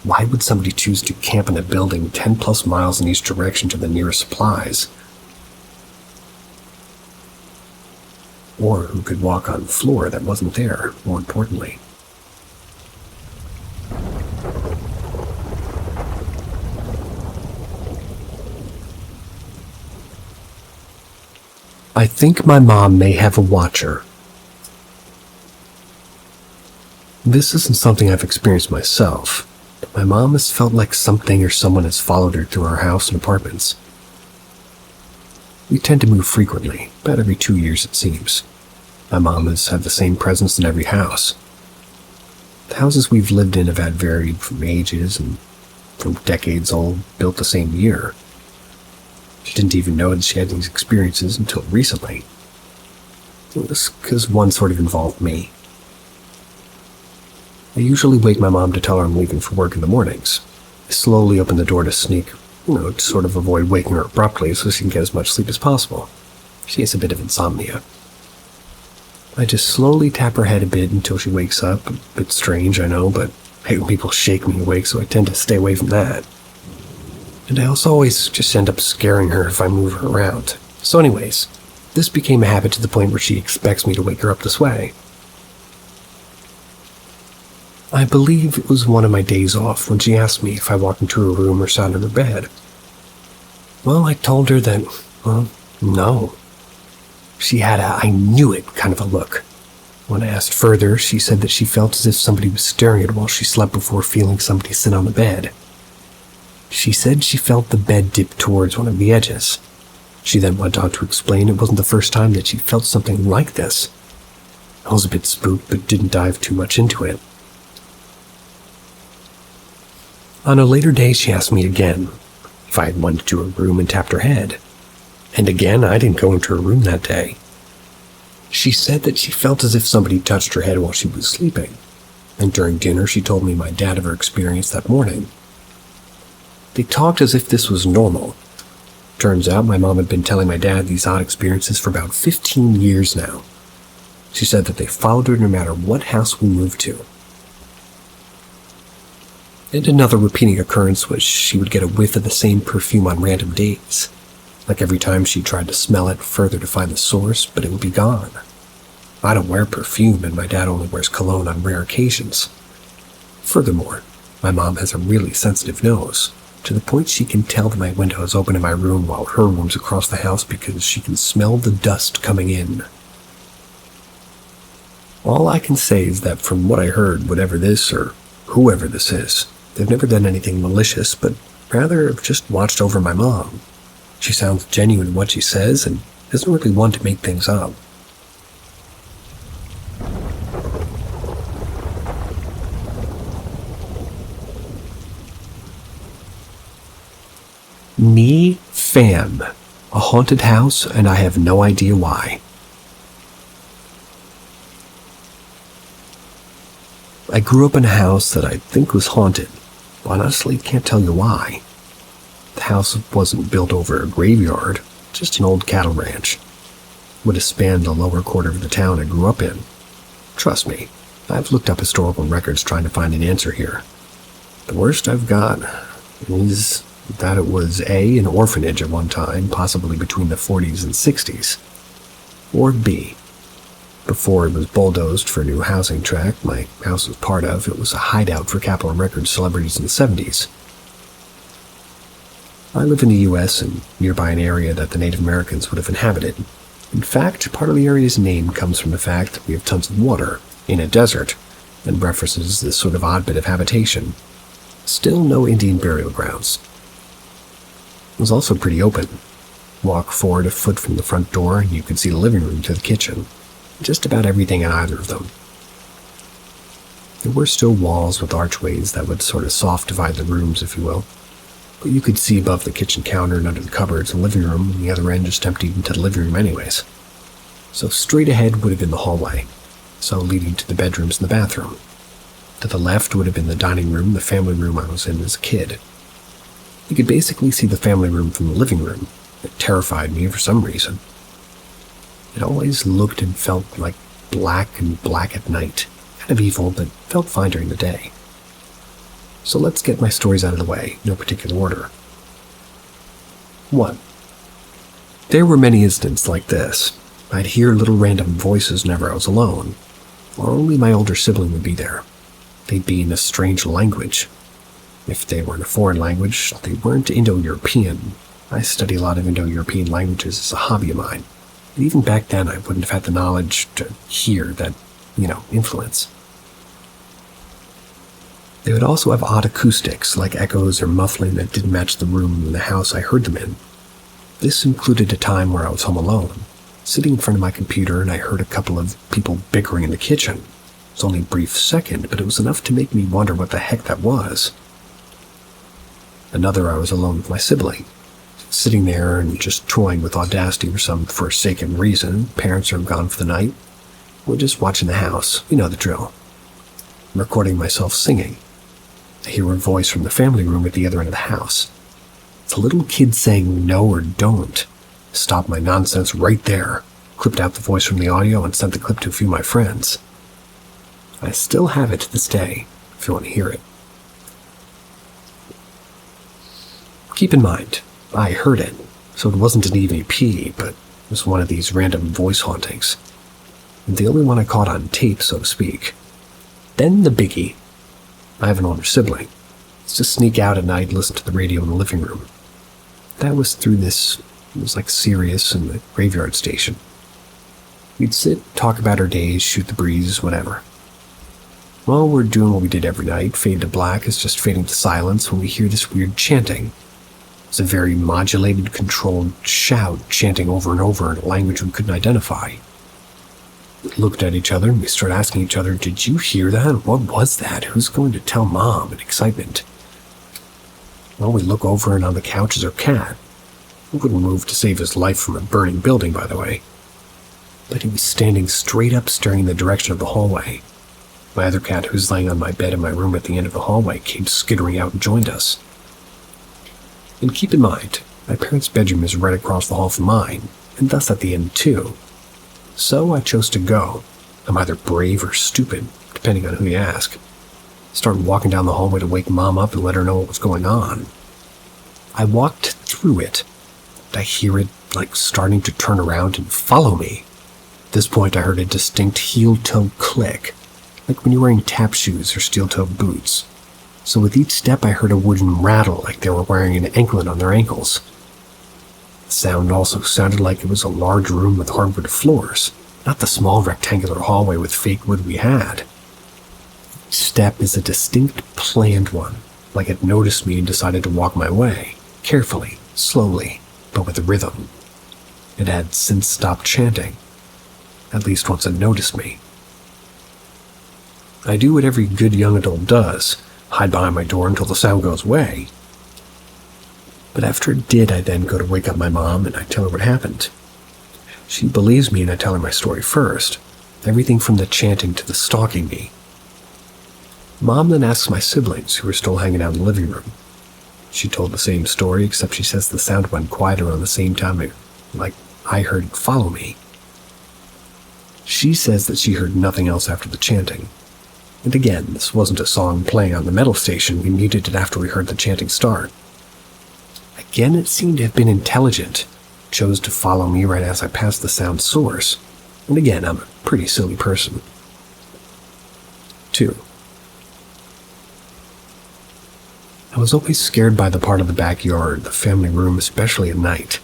Why would somebody choose to camp in a building 10 plus miles in each direction to the nearest supplies? Or who could walk on floor that wasn't there, more importantly. I think my mom may have a watcher. This isn't something I've experienced myself, but my mom has felt like something or someone has followed her through our house and apartments. We tend to move frequently, about every 2 years it seems. My mom has had the same presence in every house. The houses we've lived in have had varied from ages and from decades old, built the same year. She didn't even know that she had these experiences until recently. It was because one sort of involved me. I usually wake my mom to tell her I'm leaving for work in the mornings. I slowly open the door to sneak, to sort of avoid waking her abruptly so she can get as much sleep as possible. She has a bit of insomnia. I just slowly tap her head a bit until she wakes up. A bit strange, I know, but I hate when people shake me awake, so I tend to stay away from that. And I also always just end up scaring her if I move her around. So anyways, this became a habit to the point where she expects me to wake her up this way. I believe it was one of my days off when she asked me if I walked into her room or sat on her bed. Well, I told her that, no. She had a I knew it kind of a look. When I asked further, she said that she felt as if somebody was staring at her while she slept before feeling somebody sit on the bed. She said she felt the bed dip towards one of the edges. She then went on to explain it wasn't the first time that she felt something like this. I was a bit spooked, but didn't dive too much into it. On a later day, she asked me again if I had went into her room and tapped her head. And again, I didn't go into her room that day. She said that she felt as if somebody touched her head while she was sleeping. And during dinner, she told me my dad of her experience that morning. They talked as if this was normal. Turns out my mom had been telling my dad these odd experiences for about 15 years now. She said that they followed her no matter what house we moved to. And another repeating occurrence was she would get a whiff of the same perfume on random days. Like every time she tried to smell it further to find the source, but it would be gone. I don't wear perfume, and my dad only wears cologne on rare occasions. Furthermore, my mom has a really sensitive nose, to the point she can tell that my window is open in my room while her room's across the house because she can smell the dust coming in. All I can say is that from what I heard, whatever this or whoever this is, they've never done anything malicious, but rather have just watched over my mom. She sounds genuine in what she says and isn't really one to make things up. Me, fam. A haunted house, and I have no idea why. I grew up in a house that I think was haunted, but honestly can't tell you why. The house wasn't built over a graveyard, just an old cattle ranch. Would have spanned the lower quarter of the town I grew up in. Trust me, I've looked up historical records trying to find an answer here. The worst I've got is that it was A, an orphanage at one time, possibly between the 40s and 60s, or B, before it was bulldozed for a new housing tract my house was part of, it was a hideout for Capitol Records celebrities in the 70s. I live in the U.S. and nearby an area that the Native Americans would have inhabited. In fact, part of the area's name comes from the fact that we have tons of water in a desert and references this sort of odd bit of habitation. Still no Indian burial grounds. It was also pretty open. Walk forward a foot from the front door and you could see the living room to the kitchen. Just about everything in either of them. There were still walls with archways that would sort of soft divide the rooms, if you will. But you could see above the kitchen counter and under the cupboards the living room, and the other end just emptied into the living room anyways. So straight ahead would have been the hallway, so leading to the bedrooms and the bathroom. To the left would have been the dining room, the family room I was in as a kid. You could basically see the family room from the living room. It terrified me for some reason. It always looked and felt like black and black at night. Kind of evil, but felt fine during the day. So let's get my stories out of the way, no particular order. 1. There were many instances like this. I'd hear little random voices whenever I was alone, or only my older sibling would be there. They'd be in a strange language. If they were in a foreign language, they weren't Indo-European. I study a lot of Indo-European languages as a hobby of mine. And even back then, I wouldn't have had the knowledge to hear that, influence. They would also have odd acoustics, like echoes or muffling that didn't match the room and the house I heard them in. This included a time where I was home alone, sitting in front of my computer, and I heard a couple of people bickering in the kitchen. It was only a brief second, but it was enough to make me wonder what the heck that was. Another, I was alone with my sibling, sitting there and just toying with Audacity for some forsaken reason. Parents are gone for the night. We're just watching the house. You know the drill. I'm recording myself singing. I hear a voice from the family room at the other end of the house. It's a little kid saying no or don't. Stopped my nonsense right there, clipped out the voice from the audio and sent the clip to a few of my friends. I still have it to this day, if you want to hear it. Keep in mind, I heard it, so it wasn't an EVP, but it was one of these random voice hauntings. And the only one I caught on tape, so to speak. Then the biggie. I have an older sibling. Used to sneak out at night and listen to the radio in the living room. That was through this, it was like Sirius and the graveyard station. We'd sit, talk about our days, shoot the breeze, whatever. While we're doing what we did every night, fade to black is just fading to silence when we hear this weird chanting. It's a very modulated, controlled shout chanting over and over in a language we couldn't identify. We looked at each other and we started asking each other, "Did you hear that? What was that? Who's going to tell Mom?" in excitement. Well, we look over and on the couch is our cat. He wouldn't move to save his life from a burning building, by the way. But he was standing straight up staring in the direction of the hallway. My other cat, who's laying on my bed in my room at the end of the hallway, came skittering out and joined us. And keep in mind, my parents' bedroom is right across the hall from mine, and thus at the end too. So I chose to go. I'm either brave or stupid, depending on who you ask. Started walking down the hallway to wake Mom up and let her know what was going on. I walked through it. I hear it, starting to turn around and follow me. At this point, I heard a distinct heel-toe click, like when you're wearing tap shoes or steel-toed boots. So with each step, I heard a wooden rattle, like they were wearing an anklet on their ankles. The sound also sounded like it was a large room with hardwood floors, not the small rectangular hallway with fake wood we had. Each step is a distinct, planned one, like it noticed me and decided to walk my way, carefully, slowly, but with a rhythm. It had since stopped chanting, at least once it noticed me. I do what every good young adult does, hide behind my door until the sound goes away. But after it did, I then go to wake up my mom and I tell her what happened. She believes me and I tell her my story first, everything from the chanting to the stalking me. Mom then asks my siblings, who are still hanging out in the living room. She told the same story, except she says the sound went quiet around the same time, like I heard it follow me. She says that she heard nothing else after the chanting. And again, this wasn't a song playing on the metal station. We muted it after we heard the chanting start. Again, it seemed to have been intelligent. It chose to follow me right as I passed the sound source. And again, I'm a pretty silly person. 2. I was always scared by the part of the backyard, the family room, especially at night.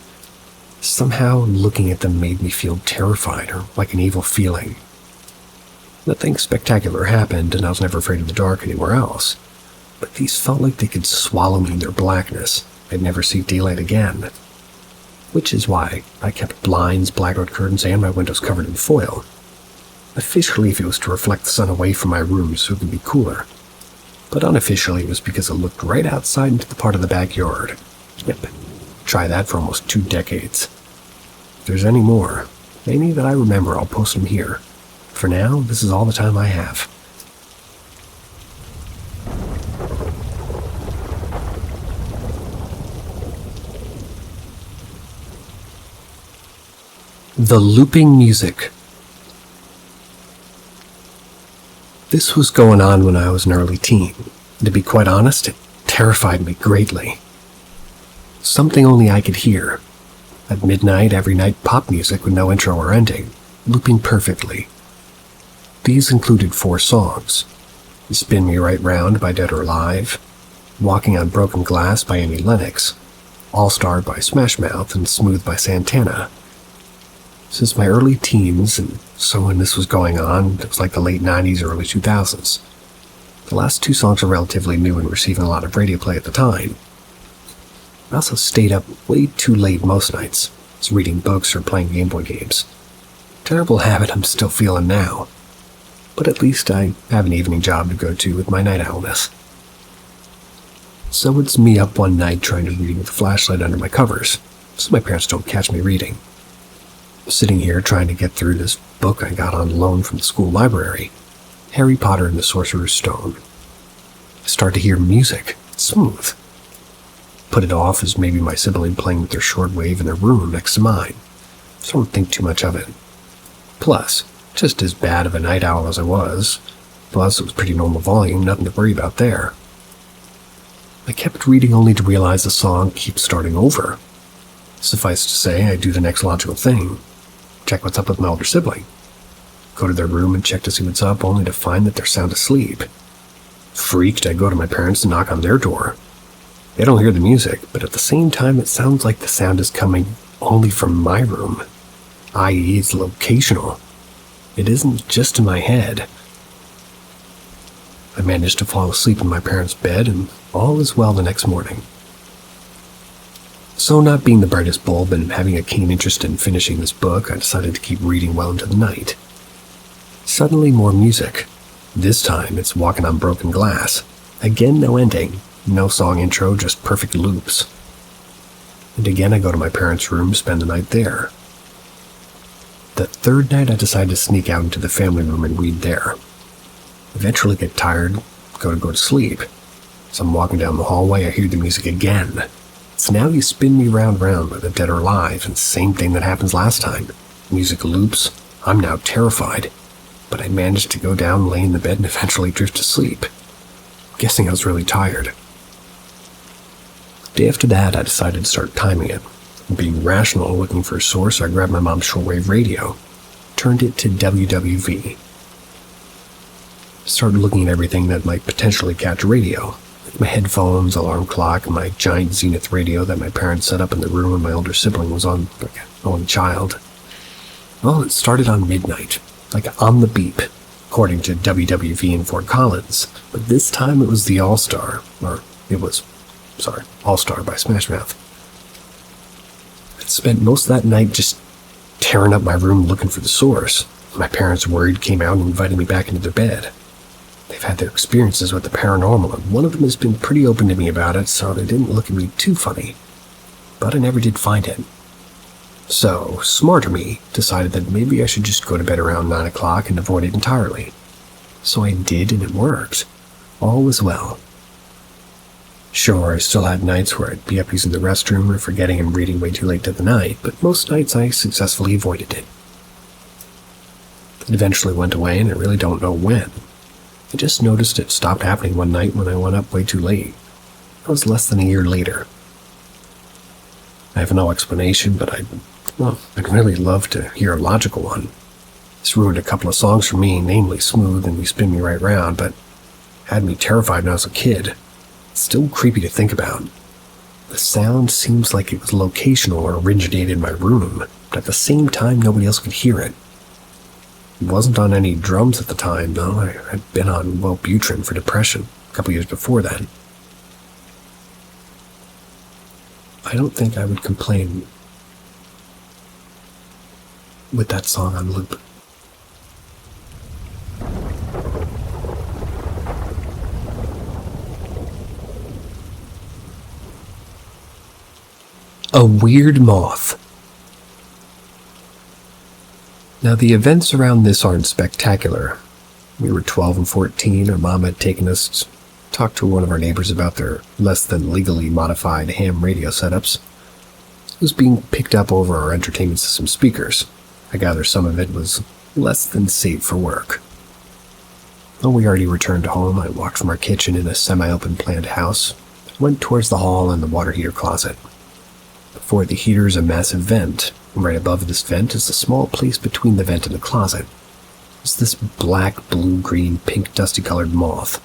Somehow, looking at them made me feel terrified, or like an evil feeling. Nothing spectacular happened, and I was never afraid of the dark anywhere else. But these felt like they could swallow me in their blackness. I'd never see daylight again. Which is why I kept blinds, blackout curtains, and my windows covered in foil. Officially, it was to reflect the sun away from my room so it could be cooler. But unofficially, it was because it looked right outside into the part of the backyard. Yep. Try that for almost 2 decades. If there's any more, any that I remember, I'll post them here. For now, this is all the time I have. The looping music. This was going on when I was an early teen. To be quite honest, it terrified me greatly. Something only I could hear. At midnight, every night, pop music with no intro or ending, looping perfectly. These included 4 songs. Spin Me Right Round by Dead or Alive, Walking on Broken Glass by Annie Lennox, All Star by Smash Mouth, and Smooth by Santana. Since my early teens, and so when this was going on, it was like the late 90s or early 2000s. The last 2 songs are relatively new and receiving a lot of radio play at the time. I also stayed up way too late most nights, just reading books or playing Game Boy games. Terrible habit I'm still feeling now. But at least I have an evening job to go to with my night owlness. So it's me up one night trying to read with a flashlight under my covers, so my parents don't catch me reading. I'm sitting here trying to get through this book I got on loan from the school library, Harry Potter and the Sorcerer's Stone. I start to hear music, smooth. Put it off as maybe my sibling playing with their shortwave in their room next to mine, so I don't think too much of it. Plus, just as bad of a night owl as I was, plus it was pretty normal volume, nothing to worry about there. I kept reading only to realize the song keeps starting over. Suffice to say, I do the next logical thing. Check what's up with my older sibling. Go to their room and check to see what's up, only to find that they're sound asleep. Freaked, I go to my parents and knock on their door. They don't hear the music, but at the same time it sounds like the sound is coming only from my room, i.e. it's locational. It isn't just in my head. I managed to fall asleep in my parents' bed, and all is well the next morning. So, not being the brightest bulb and having a keen interest in finishing this book, I decided to keep reading well into the night. Suddenly, more music. This time, it's Walking on Broken Glass. Again, no ending. No song intro, just perfect loops. And again, I go to my parents' room, spend the night there. The 3rd night, I decide to sneak out into the family room and read there. Eventually get tired, go to sleep. As I'm walking down the hallway, I hear the music again. It's Now You Spin Me Round Round by the Dead or Alive, and same thing that happens last time. Music loops. I'm now terrified, but I managed to go down, lay in the bed, and eventually drift to sleep. Guessing I was really tired. The day after that, I decided to start timing it. Being rational, looking for a source, I grabbed my mom's shortwave radio, turned it to WWV. Started looking at everything that might potentially catch radio. My headphones, alarm clock, and my giant Zenith radio that my parents set up in the room when my older sibling was on, like an only child. Well, it started on midnight, like on the beep, according to WWV in Fort Collins. But this time it was the All-Star by Smash Mouth. I spent most of that night just tearing up my room looking for the source. My parents, worried, came out and invited me back into their bed. They've had their experiences with the paranormal, and one of them has been pretty open to me about it, so they didn't look at me too funny. But I never did find it. So, smarter me decided that maybe I should just go to bed around 9 o'clock and avoid it entirely. So I did, and it worked. All was well. Sure, I still had nights where I'd be up using the restroom or forgetting and reading way too late to the night, but most nights I successfully avoided it. It eventually went away, and I really don't know when. I just noticed it stopped happening one night when I went up way too late. That was less than a year later. I have no explanation, but I'd really love to hear a logical one. This ruined a couple of songs for me, namely Smooth and You Spin Me Right Round, but had me terrified when I was a kid. It's still creepy to think about. The sound seems like it was locational or originated in my room, but at the same time nobody else could hear it. It wasn't on any drums at the time, though. I had been on Wellbutrin for depression a couple years before then. I don't think I would complain with that song on loop. A weird moth. Now, the events around this aren't spectacular. We were 12 and 14. Our mom had taken us to talk to one of our neighbors about their less than legally modified ham radio setups. It was being picked up over our entertainment system speakers. I gather some of it was less than safe for work. When we already returned home, I walked from our kitchen in a semi-open planned house, went towards the hall and the water heater closet. Before the heater is a massive vent, and right above this vent is a small place between the vent and the closet. It's this black, blue, green, pink, dusty-colored moth.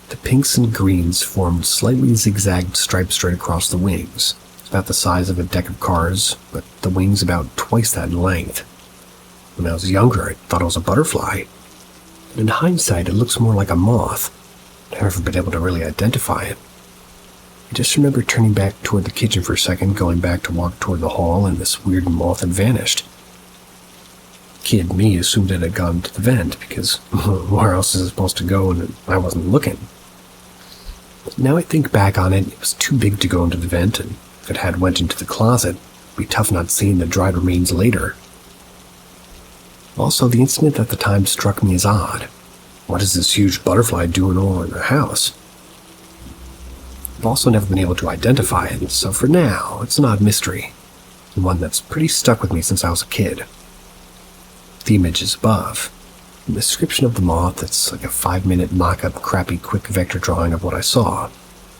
The pinks and greens formed slightly zigzagged stripes straight across the wings. It's about the size of a deck of cards, but the wings about twice that in length. When I was younger, I thought it was a butterfly. But in hindsight, it looks more like a moth. I've never been able to really identify it. I just remember turning back toward the kitchen for a second, going back to walk toward the hall, and this weird moth had vanished. Kid me assumed it had gone to the vent, because where else is it supposed to go and I wasn't looking? Now I think back on it, it was too big to go into the vent, and if it had went into the closet, it'd be tough not seeing the dried remains later. Also, the incident at the time struck me as odd. What is this huge butterfly doing all in the house? I've also never been able to identify it, so for now, it's an odd mystery, and one that's pretty stuck with me since I was a kid. The image is above. The description of the moth, it's like a 5-minute mock-up, crappy, quick vector drawing of what I saw.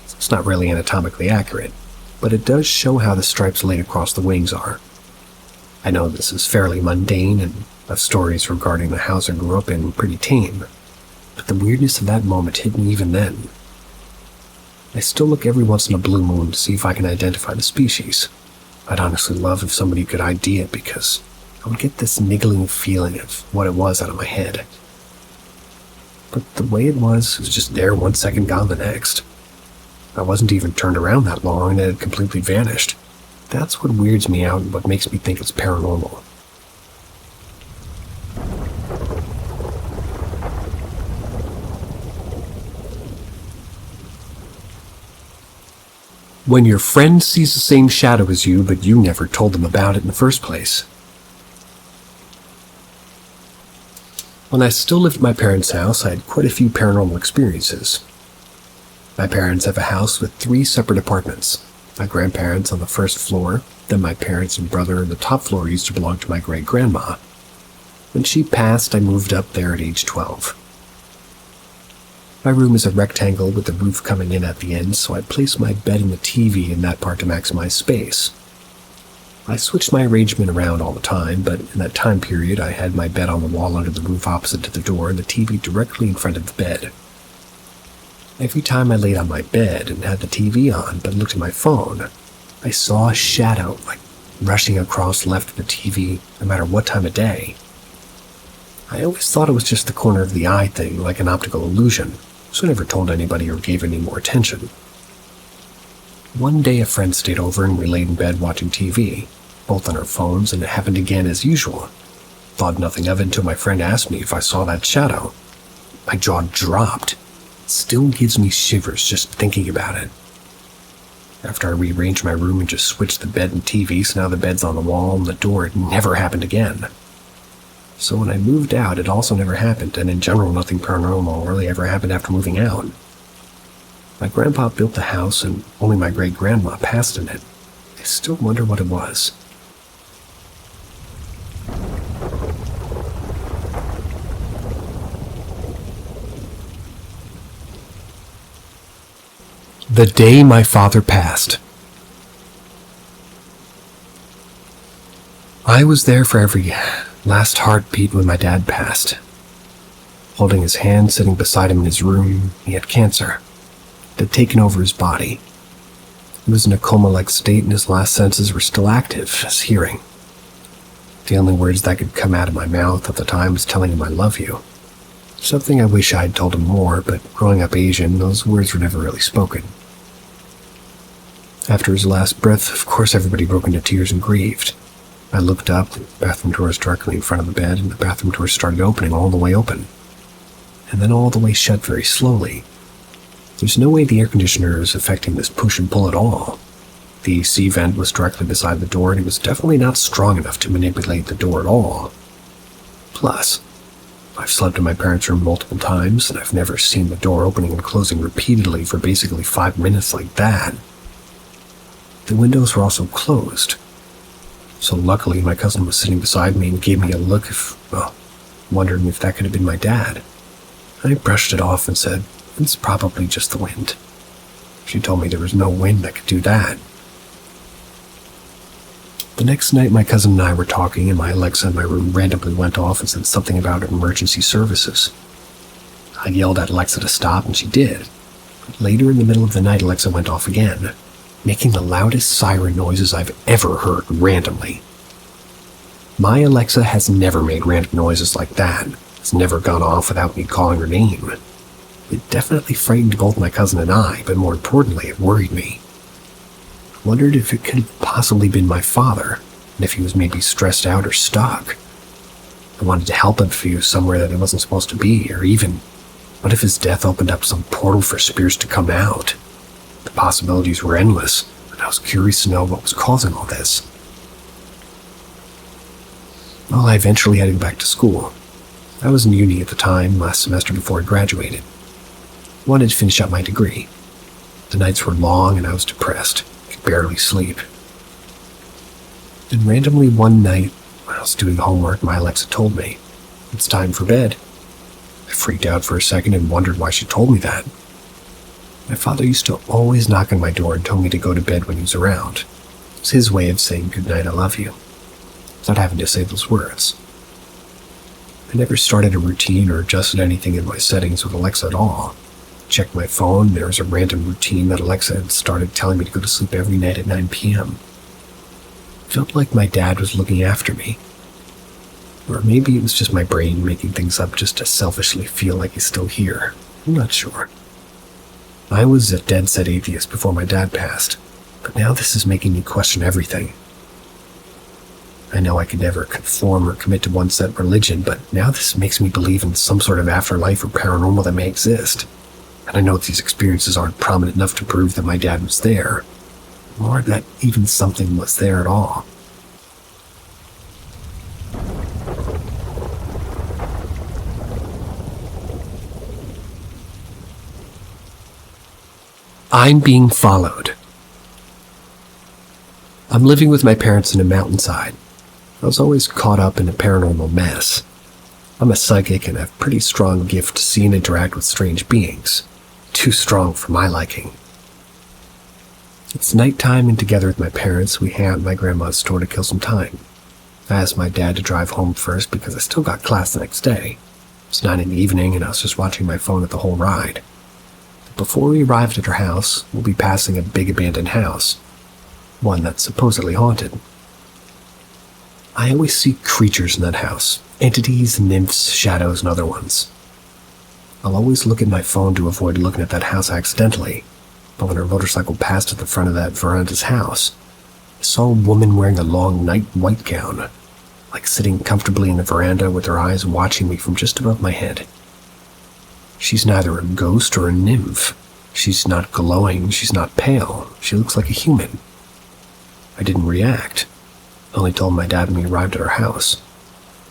It's not really anatomically accurate, but it does show how the stripes laid across the wings are. I know this is fairly mundane, and of stories regarding the house I grew up in pretty tame, but the weirdness of that moment hit me even then. I still look every once in a blue moon to see if I can identify the species. I'd honestly love if somebody could ID it, because I would get this niggling feeling of what it was out of my head. But the way it was just there 1 second, gone the next. I wasn't even turned around that long, and it had completely vanished. That's what weirds me out and what makes me think it's paranormal. When your friend sees the same shadow as you, but you never told them about it in the first place. When I still lived at my parents' house, I had quite a few paranormal experiences. My parents have a house with 3 separate apartments. My grandparents on the first floor, then my parents and brother on the top floor used to belong to my great-grandma. When she passed, I moved up there at age 12. My room is a rectangle with the roof coming in at the end, so I placed my bed and the TV in that part to maximize space. I switched my arrangement around all the time, but in that time period I had my bed on the wall under the roof opposite to the door and the TV directly in front of the bed. Every time I laid on my bed and had the TV on but looked at my phone, I saw a shadow, like rushing across left of the TV no matter what time of day. I always thought it was just the corner of the eye thing, like an optical illusion, so I never told anybody or gave any more attention. One day a friend stayed over and we laid in bed watching TV, both on our phones, and it happened again as usual. Thought nothing of it until my friend asked me if I saw that shadow. My jaw dropped. It still gives me shivers just thinking about it. After I rearranged my room and just switched the bed and TV, so now the bed's on the wall and the door, it never happened again. So when I moved out, it also never happened, and in general, nothing paranormal really ever happened after moving out. My grandpa built the house and only my great-grandma passed in it. I still wonder what it was. The day my father passed. I was there for every last heartbeat when my dad passed. Holding his hand, sitting beside him in his room, he had cancer. It had taken over his body. He was in a coma-like state and his last senses were still active, his hearing. The only words that could come out of my mouth at the time was telling him I love you. Something I wish I had told him more, but growing up Asian, those words were never really spoken. After his last breath, of course everybody broke into tears and grieved. I looked up, the bathroom door was directly in front of the bed, and the bathroom door started opening all the way open. And then all the way shut very slowly. There's no way the air conditioner is affecting this push and pull at all. The AC vent was directly beside the door, and it was definitely not strong enough to manipulate the door at all. Plus, I've slept in my parents' room multiple times, and I've never seen the door opening and closing repeatedly for basically 5 minutes like that. The windows were also closed. So luckily, my cousin was sitting beside me and gave me a look wondering if that could have been my dad. I brushed it off and said, "It's probably just the wind." She told me there was no wind that could do that. The next night, my cousin and I were talking, and my Alexa in my room randomly went off and said something about emergency services. I yelled at Alexa to stop, and she did. But later in the middle of the night, Alexa went off again, making the loudest siren noises I've ever heard randomly. My Alexa has never made random noises like that. It's never gone off without me calling her name. It definitely frightened both my cousin and I, but more importantly, it worried me. I wondered if it could have possibly been my father, and if he was maybe stressed out or stuck. I wanted to help him if he was somewhere that he wasn't supposed to be, or even, what if his death opened up some portal for spirits to come out? The possibilities were endless, and I was curious to know what was causing all this. Well, I eventually had to go back to school. I was in uni at the time, last semester before I graduated. I wanted to finish up my degree. The nights were long and I was depressed. I could barely sleep. And randomly one night, when I was doing homework, my Alexa told me, "It's time for bed." I freaked out for a second and wondered why she told me that. My father used to always knock on my door and tell me to go to bed when he was around. It was his way of saying goodnight, I love you, without having to say those words. I never started a routine or adjusted anything in my settings with Alexa at all. I checked my phone, there was a random routine that Alexa had started telling me to go to sleep every night at 9 p.m. It felt like my dad was looking after me. Or maybe it was just my brain making things up just to selfishly feel like he's still here. I'm not sure. I was a dead-set atheist before my dad passed, but now this is making me question everything. I know I could never conform or commit to one set religion, but now this makes me believe in some sort of afterlife or paranormal that may exist. And I know these experiences aren't prominent enough to prove that my dad was there, or that even something was there at all. I'm being followed. I'm living with my parents in a mountainside. I was always caught up in a paranormal mess. I'm a psychic and have a pretty strong gift to see and interact with strange beings. Too strong for my liking. It's nighttime and together with my parents, we hang out at my grandma's store to kill some time. I asked my dad to drive home first because I still got class the next day. It's 9 in the evening and I was just watching my phone at the whole ride. Before we arrived at our house, we'll be passing a big abandoned house. One that's supposedly haunted. I always see creatures in that house. Entities, nymphs, shadows, and other ones. I'll always look at my phone to avoid looking at that house accidentally, but when our motorcycle passed at the front of that Vigilantes house, I saw a woman wearing a long night white gown, like sitting comfortably in the veranda with her eyes watching me from just above my head. She's neither a ghost or a nymph. She's not glowing, she's not pale, she looks like a human. I didn't react. I only told my dad when we arrived at our house.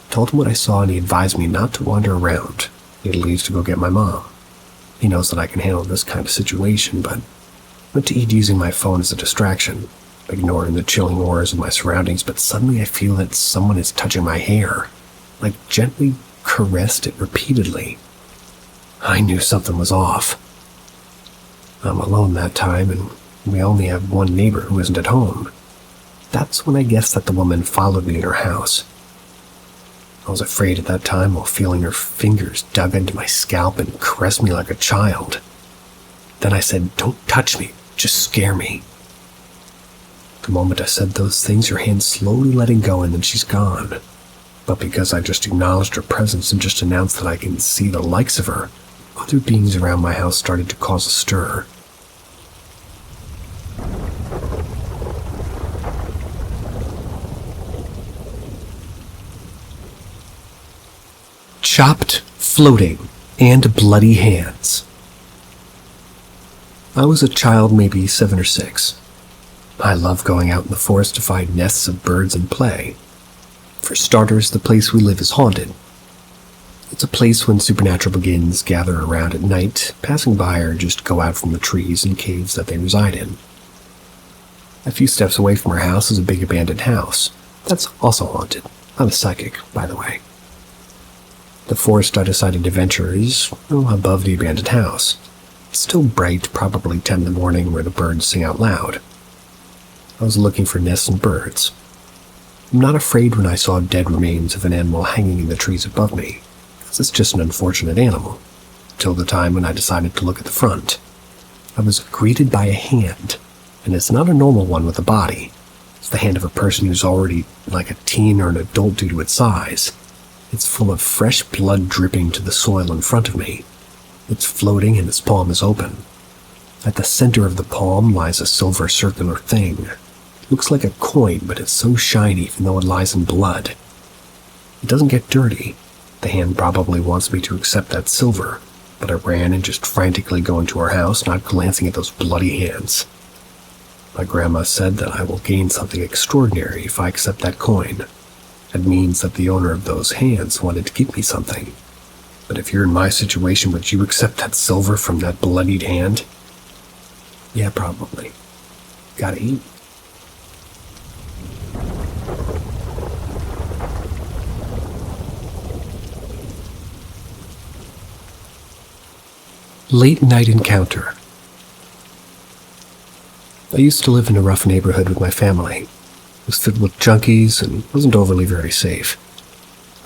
I told him what I saw and he advised me not to wander around. He'd leave to go get my mom. He knows that I can handle this kind of situation, but went to eat using my phone as a distraction, ignoring the chilling horrors of my surroundings, but suddenly I feel that someone is touching my hair, like gently caressed it repeatedly. I knew something was off. I'm alone that time, and we only have one neighbor who isn't at home. That's when I guessed that the woman followed me in her house. I was afraid at that time while feeling her fingers dug into my scalp and caressed me like a child. Then I said, "Don't touch me, just scare me." The moment I said those things, her hand slowly letting go, and then she's gone. But because I just acknowledged her presence and just announced that I can see the likes of her, other beings around my house started to cause a stir. Chopped, floating, and bloody hands. I was a child, maybe 7 or 6. I love going out in the forest to find nests of birds and play. For starters, the place we live is haunted. It's a place when supernatural beings gather around at night, passing by or just go out from the trees and caves that they reside in. A few steps away from our house is a big abandoned house. That's also haunted. I'm a psychic, by the way. The forest I decided to venture is above the abandoned house. It's still bright, probably 10 in the morning, where the birds sing out loud. I was looking for nests and birds. I'm not afraid when I saw dead remains of an animal hanging in the trees above me, because it's just an unfortunate animal, till the time when I decided to look at the front. I was greeted by a hand, and it's not a normal one with a body. It's the hand of a person who's already like a teen or an adult due to its size. It's full of fresh blood dripping to the soil in front of me. It's floating and its palm is open. At the center of the palm lies a silver circular thing. It looks like a coin, but it's so shiny even though it lies in blood. It doesn't get dirty. The hand probably wants me to accept that silver, but I ran and just frantically go into our house, not glancing at those bloody hands. My grandma said that I will gain something extraordinary if I accept that coin. It means that the owner of those hands wanted to give me something. But if you're in my situation, would you accept that silver from that bloodied hand? Yeah, probably. Gotta eat. Late night encounter. I used to live in a rough neighborhood with my family. It was filled with junkies and wasn't overly very safe.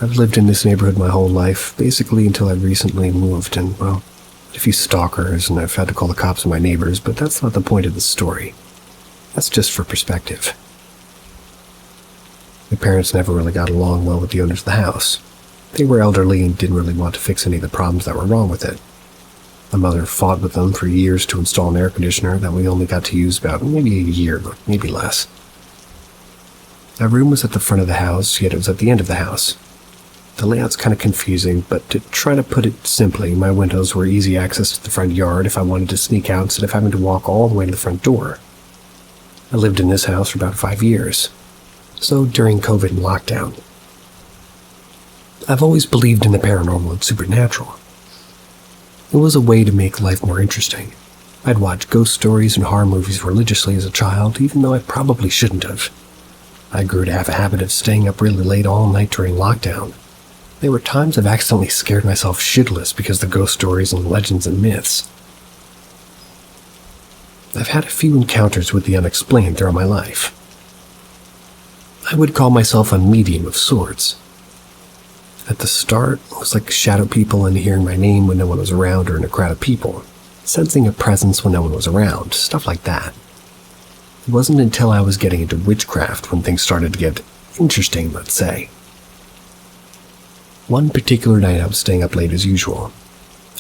I've lived in this neighborhood my whole life, basically until I recently moved, and, well, a few stalkers, and I've had to call the cops on my neighbors, but that's not the point of the story. That's just for perspective. My parents never really got along well with the owners of the house. They were elderly and didn't really want to fix any of the problems that were wrong with it. My mother fought with them for years to install an air conditioner that we only got to use about maybe a year, but maybe less. My room was at the front of the house, yet it was at the end of the house. The layout's kind of confusing, but to try to put it simply, my windows were easy access to the front yard if I wanted to sneak out instead of having to walk all the way to the front door. I lived in this house for about 5 years, so during COVID and lockdown. I've always believed in the paranormal and supernatural. It was a way to make life more interesting. I'd watch ghost stories and horror movies religiously as a child, even though I probably shouldn't have. I grew to have a habit of staying up really late all night during lockdown. There were times I've accidentally scared myself shitless because of the ghost stories and legends and myths. I've had a few encounters with the unexplained throughout my life. I would call myself a medium of sorts. At the start, it was like shadow people and hearing my name when no one was around or in a crowd of people, sensing a presence when no one was around, stuff like that. It wasn't until I was getting into witchcraft when things started to get interesting, let's say. One particular night I was staying up late as usual.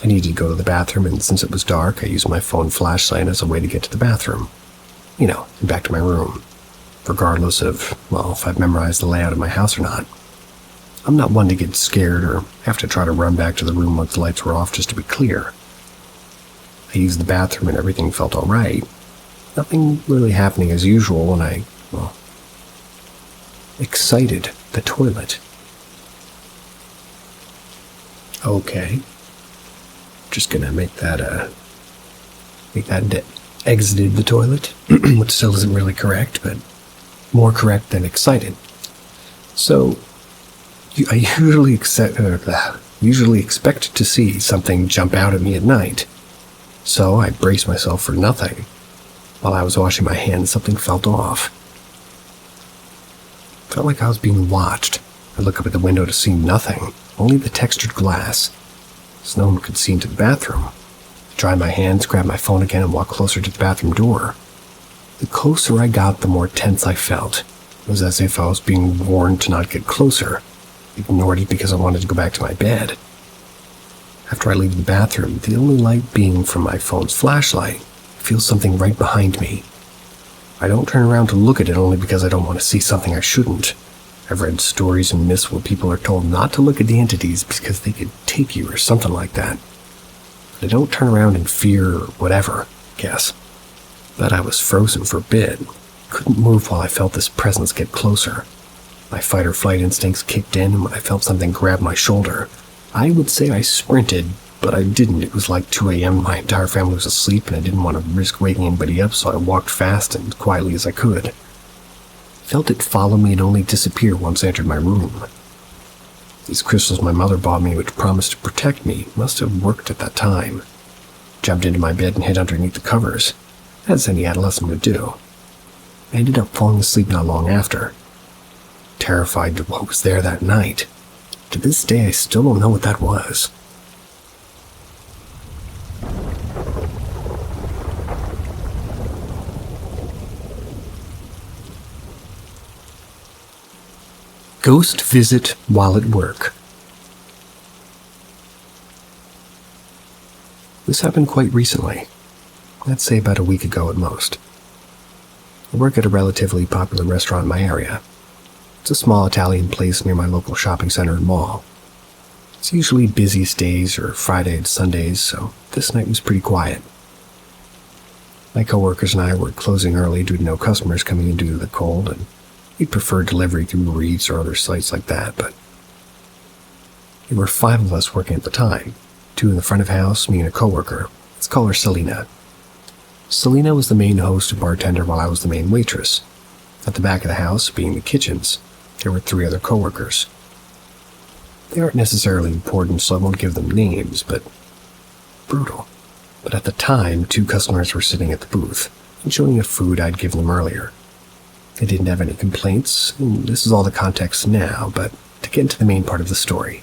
I needed to go to the bathroom, and since it was dark, I used my phone flashlight as a way to get to the bathroom. And back to my room, regardless of, if I've memorized the layout of my house or not. I'm not one to get scared or have to try to run back to the room once the lights were off, just to be clear. I used the bathroom and everything felt alright. Nothing really happening as usual when I, excited the toilet. Okay. just gonna make that exited the toilet, which still isn't really correct, but more correct than excited. So, I usually expect to see something jump out at me at night. So I braced myself for nothing. While I was washing my hands, something felt off. Felt like I was being watched. I look up at the window to see nothing, only the textured glass, so no one could see into the bathroom. I dried my hands, grabbed my phone again, and walked closer to the bathroom door. The closer I got, the more tense I felt. It was as if I was being warned to not get closer. I ignored it because I wanted to go back to my bed. After I leave the bathroom, the only light being from my phone's flashlight, I feel something right behind me. I don't turn around to look at it only because I don't want to see something I shouldn't. I've read stories and myths where people are told not to look at the entities because they could take you or something like that. But I don't turn around in fear or whatever, I guess. But I was frozen for a bit. Couldn't move while I felt this presence get closer. My fight or flight instincts kicked in, and when I felt something grab my shoulder, I would say I sprinted, but I didn't. It was like 2 a.m. My entire family was asleep, and I didn't want to risk waking anybody up, so I walked fast and quietly as I could. Felt it follow me and only disappear once I entered my room. These crystals my mother bought me, which promised to protect me, must have worked at that time. Jumped into my bed and hid underneath the covers, as any adolescent would do. I ended up falling asleep not long after. Terrified of what was there that night. To this day, I still don't know what that was. Ghost visit while at work. This happened quite recently. I'd say about a week ago at most. I work at a relatively popular restaurant in my area. It's a small Italian place near my local shopping center and mall. It's usually busiest days or Friday and Sundays, so this night was pretty quiet. My coworkers and I were closing early due to no customers coming in due to the cold, and we'd prefer delivery through Uber Eats or other sites like that, but there were 5 of us working at the time, 2 in the front of house, me and a coworker. Let's call her Selena. Selena was the main host and bartender while I was the main waitress. At the back of the house, being the kitchens, there were 3 other coworkers. They aren't necessarily important, so I won't give them names, but brutal. But at the time, 2 customers were sitting at the booth, enjoying the food I'd given them earlier. They didn't have any complaints, and this is all the context now, but to get into the main part of the story.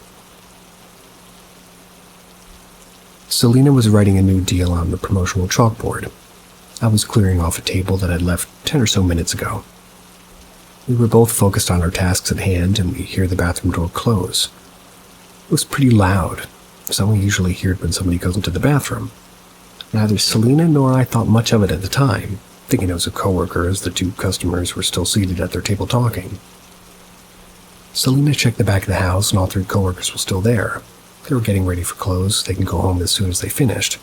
Selena was writing a new deal on the promotional chalkboard. I was clearing off a table that I'd left 10 or so minutes ago. We were both focused on our tasks at hand, and we hear the bathroom door close. It was pretty loud, something we usually hear when somebody goes into the bathroom. Neither Selena nor I thought much of it at the time, thinking it was a coworker as the 2 customers were still seated at their table talking. Selena checked the back of the house, and all 3 coworkers were still there. They were getting ready for close. They can go home as soon as they finished.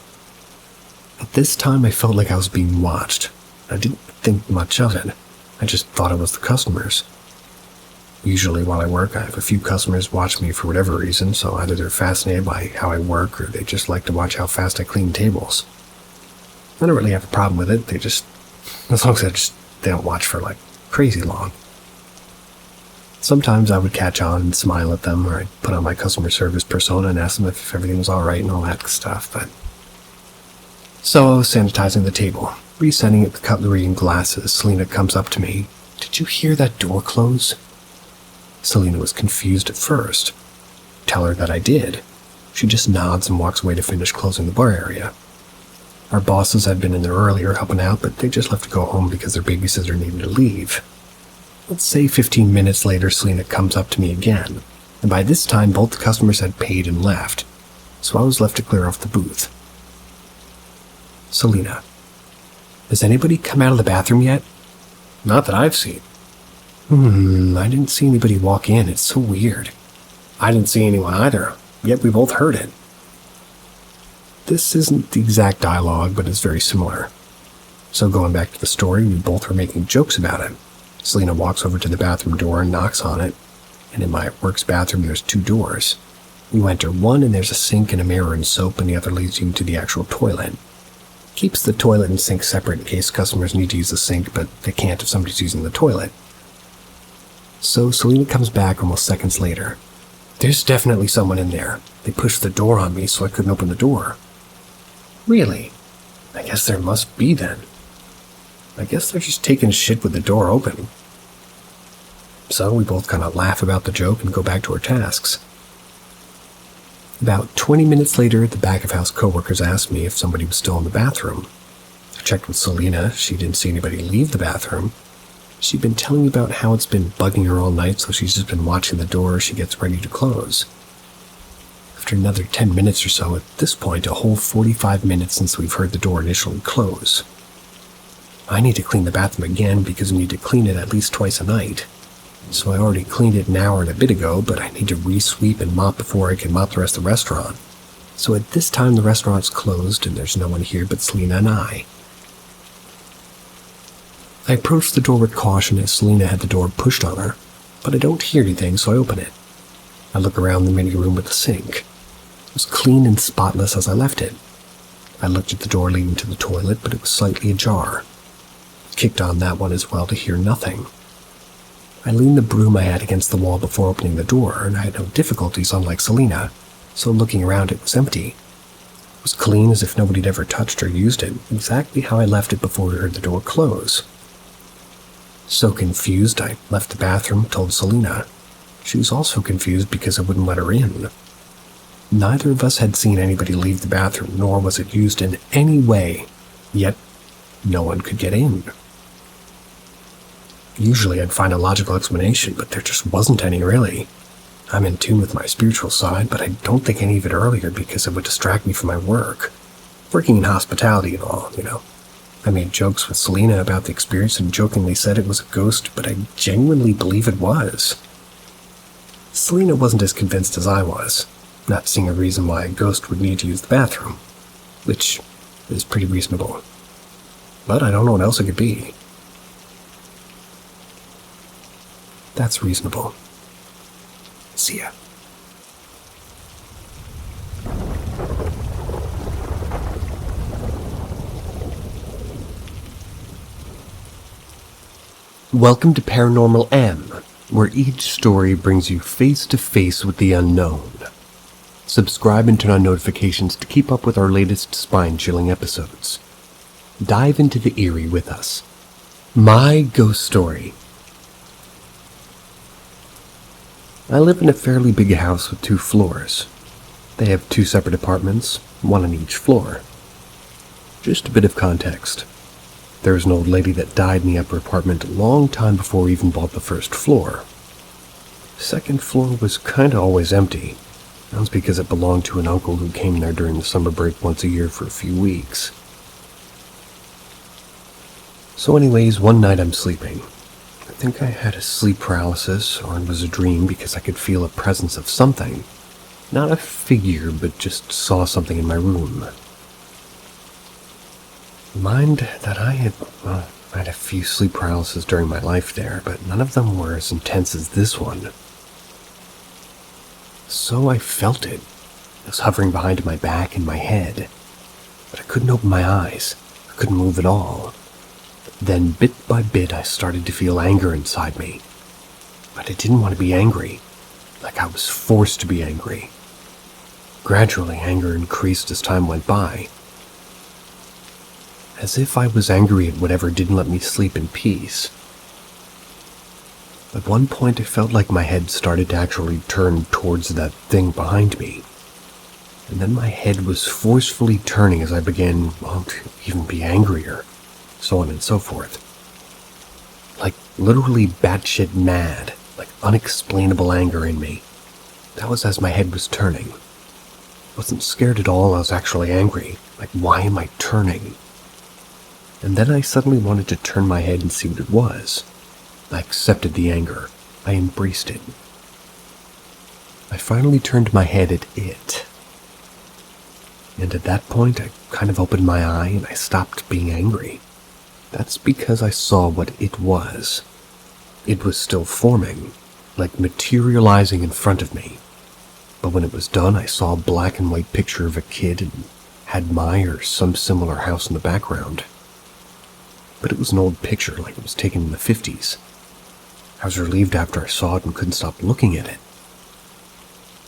At this time, I felt like I was being watched. I didn't think much of it. I just thought it was the customers. Usually while I work, I have a few customers watch me for whatever reason, so either they're fascinated by how I work or they just like to watch how fast I clean tables. I don't really have a problem with it. As long as they don't watch for crazy long. Sometimes I would catch on and smile at them, or I'd put on my customer service persona and ask them if everything was alright and all that stuff, but... So I was sanitizing the table, resetting the cutlery and glasses. Selena comes up to me. "Did you hear that door close?" Selena was confused at first. Tell her that I did. She just nods and walks away to finish closing the bar area. Our bosses had been in there earlier helping out, but they just left to go home because their babysitter needed to leave. Let's say 15 minutes later, Selena comes up to me again, and by this time both the customers had paid and left, so I was left to clear off the booth. Selena: "Has anybody come out of the bathroom yet?" "Not that I've seen." I didn't see anybody walk in. It's so weird." "I didn't see anyone either, yet we both heard it." This isn't the exact dialogue, but it's very similar. So going back to the story, we both were making jokes about it. Selena walks over to the bathroom door and knocks on it, and in my work's bathroom there's 2 doors. You enter one and there's a sink and a mirror and soap, and the other leads you to the actual toilet. Keeps the toilet and sink separate in case customers need to use the sink, but they can't if somebody's using the toilet. So Selena comes back almost seconds later. There's definitely someone in there. They pushed the door on me so I couldn't open the door. Really? I guess there must be then. I guess they're just taking shit with the door open. So we both kind of laugh about the joke and go back to our tasks. About 20 minutes later, the back-of-house coworkers asked me if somebody was still in the bathroom. I checked with Selena. She didn't see anybody leave the bathroom. She'd been telling me about how it's been bugging her all night, so she's just been watching the door as she gets ready to close. After another 10 minutes or so, at this point, a whole 45 minutes since we've heard the door initially close. I need to clean the bathroom again because we need to clean it at least twice a night. So I already cleaned it an hour and a bit ago, but I need to re-sweep and mop before I can mop the rest of the restaurant. So at this time, the restaurant's closed and there's no one here but Selena and I. I approached the door with caution as Selena had the door pushed on her, but I don't hear anything, so I open it. I look around the mini room with the sink. It was clean and spotless as I left it. I looked at the door leading to the toilet, but it was slightly ajar. Kicked on that one as well to hear nothing. I leaned the broom I had against the wall before opening the door, and I had no difficulties unlike Selena, so looking around it was empty. It was clean as if nobody had ever touched or used it, exactly how I left it before we heard the door close. So confused, I left the bathroom, told Selena. She was also confused because I wouldn't let her in. Neither of us had seen anybody leave the bathroom, nor was it used in any way, yet no one could get in. Usually I'd find a logical explanation, but there just wasn't any really. I'm in tune with my spiritual side, but I don't think any of it earlier because it would distract me from my work. Working in hospitality and all, you know. I made jokes with Selena about the experience and jokingly said it was a ghost, but I genuinely believe it was. Selena wasn't as convinced as I was, not seeing a reason why a ghost would need to use the bathroom, which is pretty reasonable. But I don't know what else it could be. That's reasonable. See ya. Welcome to Paranormal M, where each story brings you face to face with the unknown. Subscribe and turn on notifications to keep up with our latest spine-chilling episodes. Dive into the eerie with us. My ghost story. I live in a fairly big house with 2 floors. They have 2 separate apartments, one on each floor. Just a bit of context. There was an old lady that died in the upper apartment a long time before we even bought the first floor. The second floor was kinda always empty. That was because it belonged to an uncle who came there during the summer break once a year for a few weeks. So anyways, one night I'm sleeping. I think I had a sleep paralysis, or it was a dream because I could feel a presence of something. Not a figure, but just saw something in my room. Mind that I had a few sleep paralysis during my life there, but none of them were as intense as this one. So I felt it. It was hovering behind my back and my head, but I couldn't open my eyes. I couldn't move at all. Then, bit by bit, I started to feel anger inside me. But I didn't want to be angry, like I was forced to be angry. Gradually, anger increased as time went by. As if I was angry at whatever didn't let me sleep in peace. At one point, I felt like my head started to actually turn towards that thing behind me. And then my head was forcefully turning as I began, to even be angrier. So on and so forth. Like literally batshit mad, like unexplainable anger in me. That was as my head was turning. I wasn't scared at all, I was actually angry. Like, why am I turning? And then I suddenly wanted to turn my head and see what it was. I accepted the anger. I embraced it. I finally turned my head at it. And at that point, I kind of opened my eye and I stopped being angry. That's because I saw what it was. It was still forming, like materializing in front of me. but when it was done, I saw a black and white picture of a kid and had my or some similar house in the background. But it was an old picture, like it was taken in the 50s. I was relieved after I saw it and couldn't stop looking at it.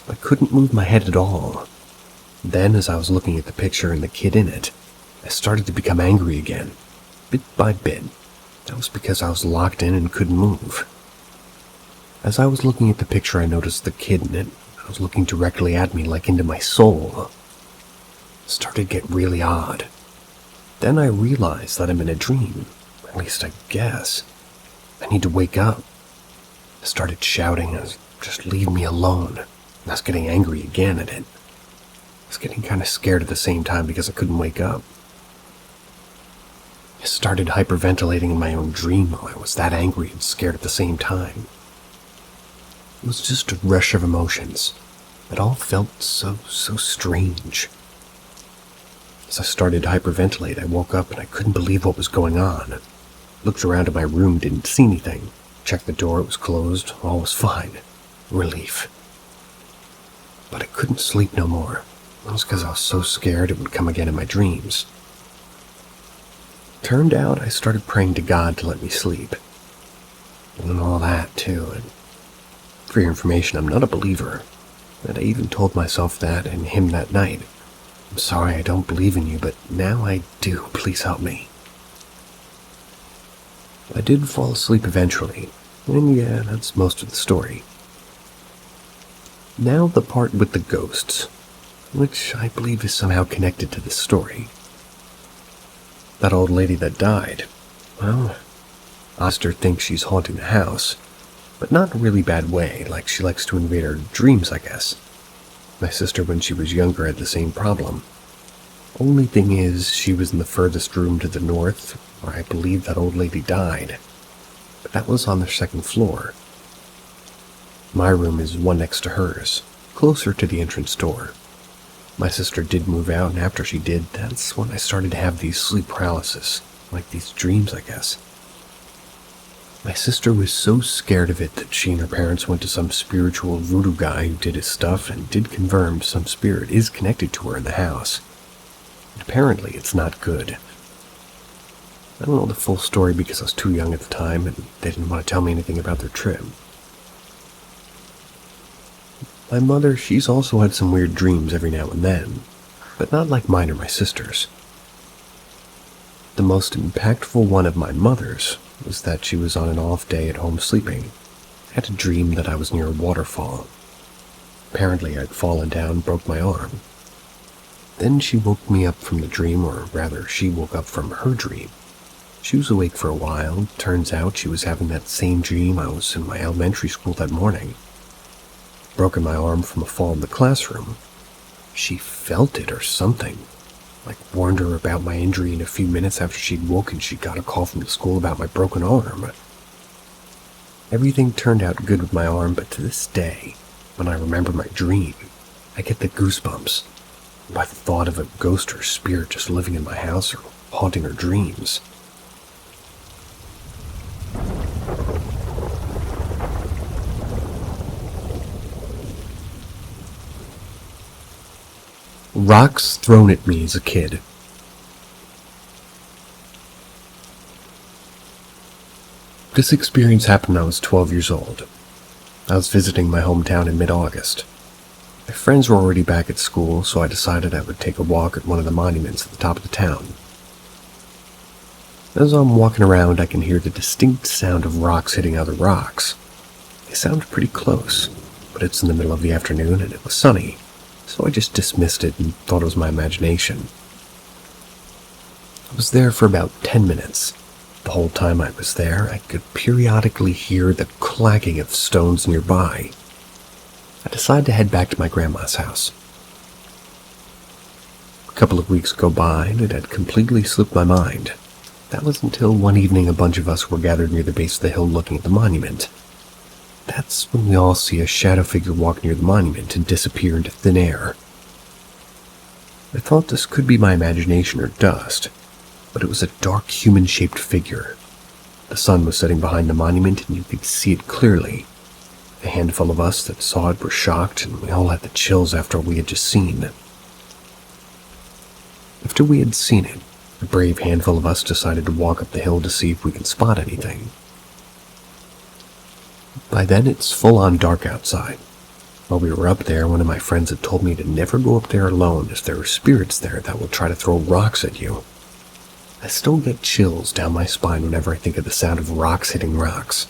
I couldn't move my head at all. Then, as I was looking at the picture and the kid in it, I started to become angry again, bit by bit. That was because I was locked in and couldn't move. As I was looking at the picture, I noticed the kid in it. I was looking directly at me, like into my soul. It started to get really odd. Then I realized that I'm in a dream. At least I guess. I need to wake up. I started shouting, just leave me alone. And I was getting angry again at it. I was getting kind of scared at the same time because I couldn't wake up. I started hyperventilating in my own dream while I was that angry and scared at the same time. It was just a rush of emotions. It all felt so strange. As I started to hyperventilate, I woke up and I couldn't believe what was going on. Looked around at my room, didn't see anything. Checked the door, it was closed, all was fine. Relief. But I couldn't sleep no more. It was because I was so scared it would come again in my dreams. Turned out I started praying to God to let me sleep. And all that, too. And for your information, I'm not a believer. And I even told myself that and him that night. I'm sorry I don't believe in you, but now I do. Please help me. I did fall asleep eventually. And yeah, that's most of the story. Now the part with the ghosts, which I believe is somehow connected to this story. That old lady that died, well, Oster thinks she's haunting the house, but not in a really bad way, like she likes to invade our dreams, I guess. My sister, when she was younger, had the same problem. Only thing is, she was in the furthest room to the north, where I believe that old lady died. But that was on the second floor. My room is one next to hers, closer to the entrance door. My sister did move out, and after she did, that's when I started to have these sleep paralysis, like these dreams, I guess. My sister was so scared of it that she and her parents went to some spiritual voodoo guy who did his stuff and did confirm some spirit is connected to her in the house. And apparently it's not good. I don't know the full story because I was too young at the time and they didn't want to tell me anything about their trip. My mother, she's also had some weird dreams every now and then, but not like mine or my sister's. The most impactful one of my mother's was that she was on an off day at home sleeping. I had a dream that I was near a waterfall. Apparently I'd fallen down and broke my arm. Then she woke me up from the dream, or rather she woke up from her dream. She was awake for a while. Turns out she was having that same dream I was in my elementary school that morning. Broken my arm from a fall in the classroom. She felt it or something. Like warned her about my injury, in a few minutes after she'd woken, she got a call from the school about my broken arm. Everything turned out good with my arm, but to this day, when I remember my dream, I get the goosebumps by the thought of a ghost or spirit just living in my house or haunting her dreams. Rocks thrown at me as a kid. This experience happened when I was 12 years old. I was visiting my hometown in mid-August. My friends were already back at school, so I decided I would take a walk at one of the monuments at the top of the town. As I'm walking around, I can hear the distinct sound of rocks hitting other rocks. They sound pretty close, but it's in the middle of the afternoon and it was sunny, so I just dismissed it and thought it was my imagination. I was there for about 10 minutes. The whole time I was there, I could periodically hear the clacking of stones nearby. I decided to head back to my grandma's house. A couple of weeks go by and it had completely slipped my mind. That was until one evening a bunch of us were gathered near the base of the hill looking at the monument. That's when we all see a shadow figure walk near the monument and disappear into thin air. I thought this could be my imagination or dust, but it was a dark human-shaped figure. The sun was setting behind the monument and you could see it clearly. A handful of us that saw it were shocked, and we all had the chills after we had just seen. After we had seen it, a brave handful of us decided to walk up the hill to see if we could spot anything. By then, it's full-on dark outside. While we were up there, one of my friends had told me to never go up there alone, as there are spirits there that will try to throw rocks at you. I still get chills down my spine whenever I think of the sound of rocks hitting rocks.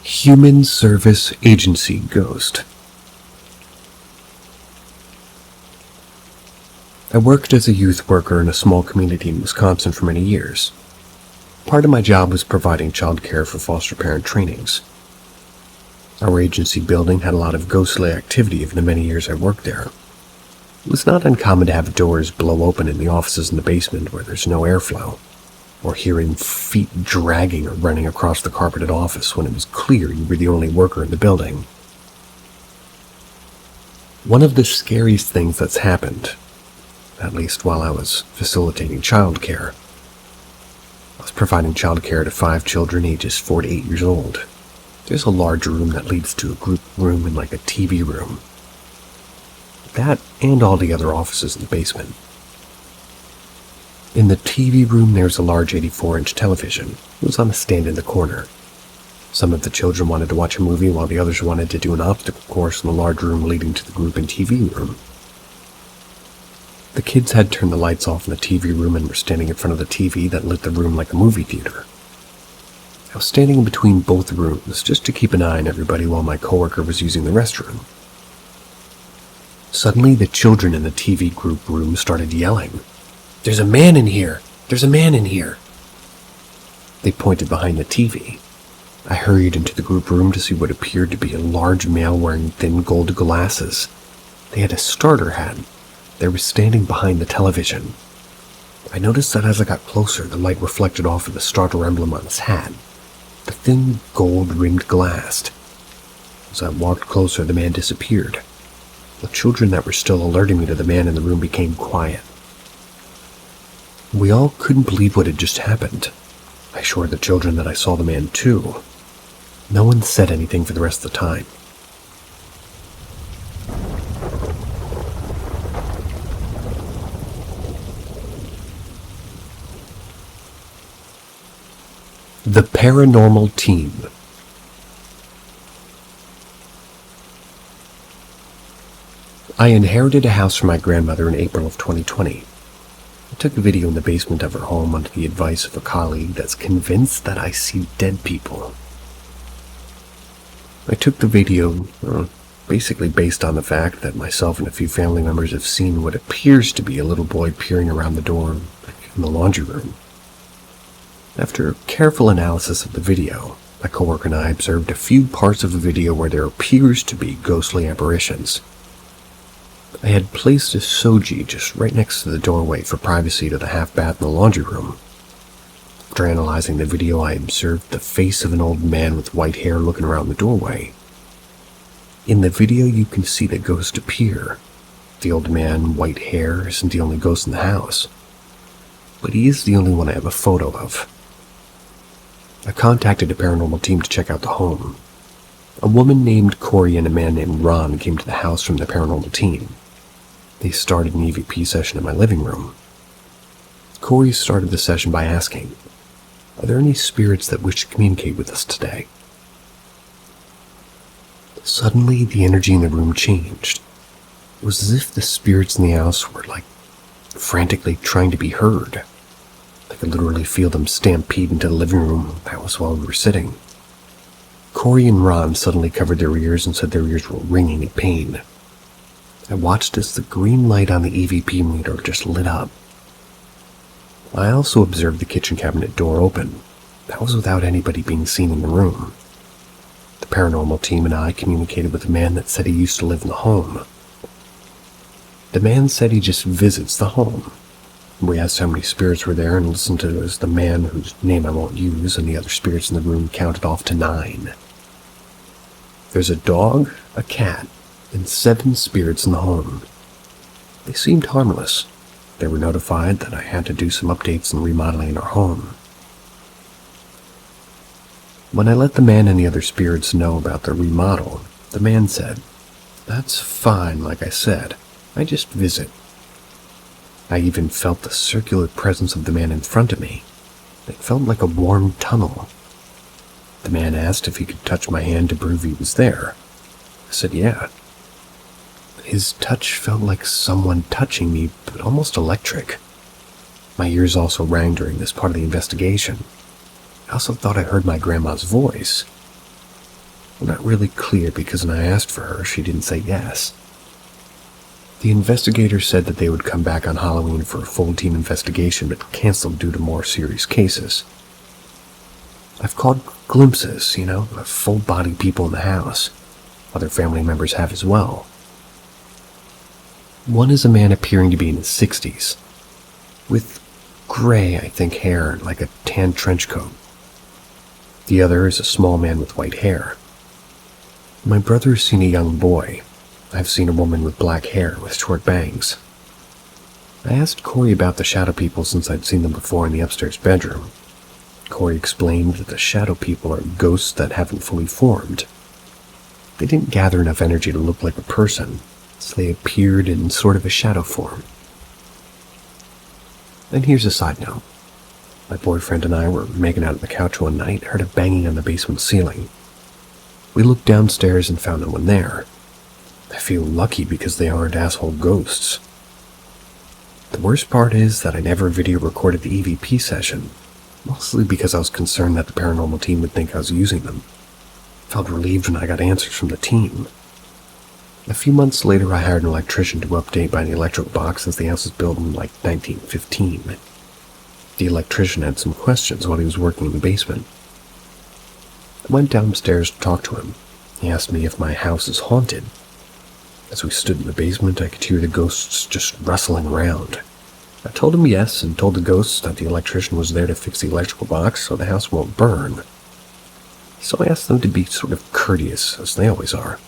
Human Service Agency Ghost. I worked as a youth worker in a small community in Wisconsin for many years. Part of my job was providing childcare for foster parent trainings. Our agency building had a lot of ghostly activity over the many years I worked there. It was not uncommon to have doors blow open in the offices in the basement where there's no airflow, or hearing feet dragging or running across the carpeted office when it was clear you were the only worker in the building. One of the scariest things that's happened, at least while I was facilitating childcare, I was providing childcare to 5 children ages 4 to 8 years old. There's a large room that leads to a group room and like a TV room. That and all the other offices in the basement. In the TV room, there's a large 84-inch television. It was on a stand in the corner. Some of the children wanted to watch a movie while the others wanted to do an obstacle course in the large room leading to the group and TV room. The kids had turned the lights off in the TV room and were standing in front of the TV that lit the room like a movie theater. I was standing in between both rooms just to keep an eye on everybody while my coworker was using the restroom. Suddenly, the children in the TV group room started yelling, "There's a man in here! There's a man in here!" They pointed behind the TV. I hurried into the group room to see what appeared to be a large male wearing thin gold glasses. They had a starter hat. They were standing behind the television. I noticed that as I got closer, the light reflected off of the starter emblem on his hat, the thin gold-rimmed glass. As I walked closer, the man disappeared. The children that were still alerting me to the man in the room became quiet. We all couldn't believe what had just happened. I assured the children that I saw the man too. No one said anything for the rest of the time. The Paranormal Team. I inherited a house from my grandmother in April of 2020. I took a video in the basement of her home under the advice of a colleague that's convinced that I see dead people. I took the video, basically based on the fact that myself and a few family members have seen what appears to be a little boy peering around the door in the laundry room. After careful analysis of the video, my coworker and I observed a few parts of the video where there appears to be ghostly apparitions. I had placed a soji just right next to the doorway for privacy to the half bath in the laundry room. After analyzing the video, I observed the face of an old man with white hair looking around the doorway. In the video, you can see the ghost appear. The old man, white hair, isn't the only ghost in the house, but he is the only one I have a photo of. I contacted a paranormal team to check out the home. A woman named Corey and a man named Ron came to the house from the paranormal team. They started an EVP session in my living room. Corey started the session by asking, "Are there any spirits that wish to communicate with us today?" Suddenly, the energy in the room changed. It was as if the spirits in the house were, frantically trying to be heard. I could literally feel them stampede into the living room. That was while we were sitting. Corey and Ron suddenly covered their ears and said their ears were ringing in pain. I watched as the green light on the EVP meter just lit up. I also observed the kitchen cabinet door open. That was without anybody being seen in the room. The paranormal team and I communicated with a man that said he used to live in the home. The man said he just visits the home. We asked how many spirits were there and listened to as the man, whose name I won't use, and the other spirits in the room counted off to 9. There's a dog, a cat, and 7 spirits in the home. They seemed harmless. They were notified that I had to do some updates and remodeling in our home. When I let the man and the other spirits know about the remodel, the man said, "That's fine, like I said. I just visit." I even felt the circular presence of the man in front of me. It felt like a warm tunnel. The man asked if he could touch my hand to prove he was there. I said yeah. His touch felt like someone touching me, but almost electric. My ears also rang during this part of the investigation. I also thought I heard my grandma's voice. Well, not really clear because when I asked for her, she didn't say yes. The investigator said that they would come back on Halloween for a full team investigation, but canceled due to more serious cases. I've caught glimpses, of full-body people in the house. Other family members have as well. One is a man appearing to be in his 60s, with gray, I think, hair and like a tan trench coat. The other is a small man with white hair. My brother has seen a young boy. I've seen a woman with black hair with short bangs. I asked Corey about the shadow people since I'd seen them before in the upstairs bedroom. Corey explained that the shadow people are ghosts that haven't fully formed. They didn't gather enough energy to look like a person, so they appeared in sort of a shadow form. And here's a side note. My boyfriend and I were making out on the couch one night, heard a banging on the basement ceiling. We looked downstairs and found no one there. I feel lucky because they aren't asshole ghosts. The worst part is that I never video recorded the EVP session, mostly because I was concerned that the paranormal team would think I was using them. Felt relieved when I got answers from the team. A few months later, I hired an electrician to update my electrical box since the house was built in 1915. The electrician had some questions while he was working in the basement. I went downstairs to talk to him. He asked me if my house is haunted. As we stood in the basement, I could hear the ghosts just rustling around. I told him yes, and told the ghosts that the electrician was there to fix the electrical box so the house won't burn. So I asked them to be sort of courteous, as they always are.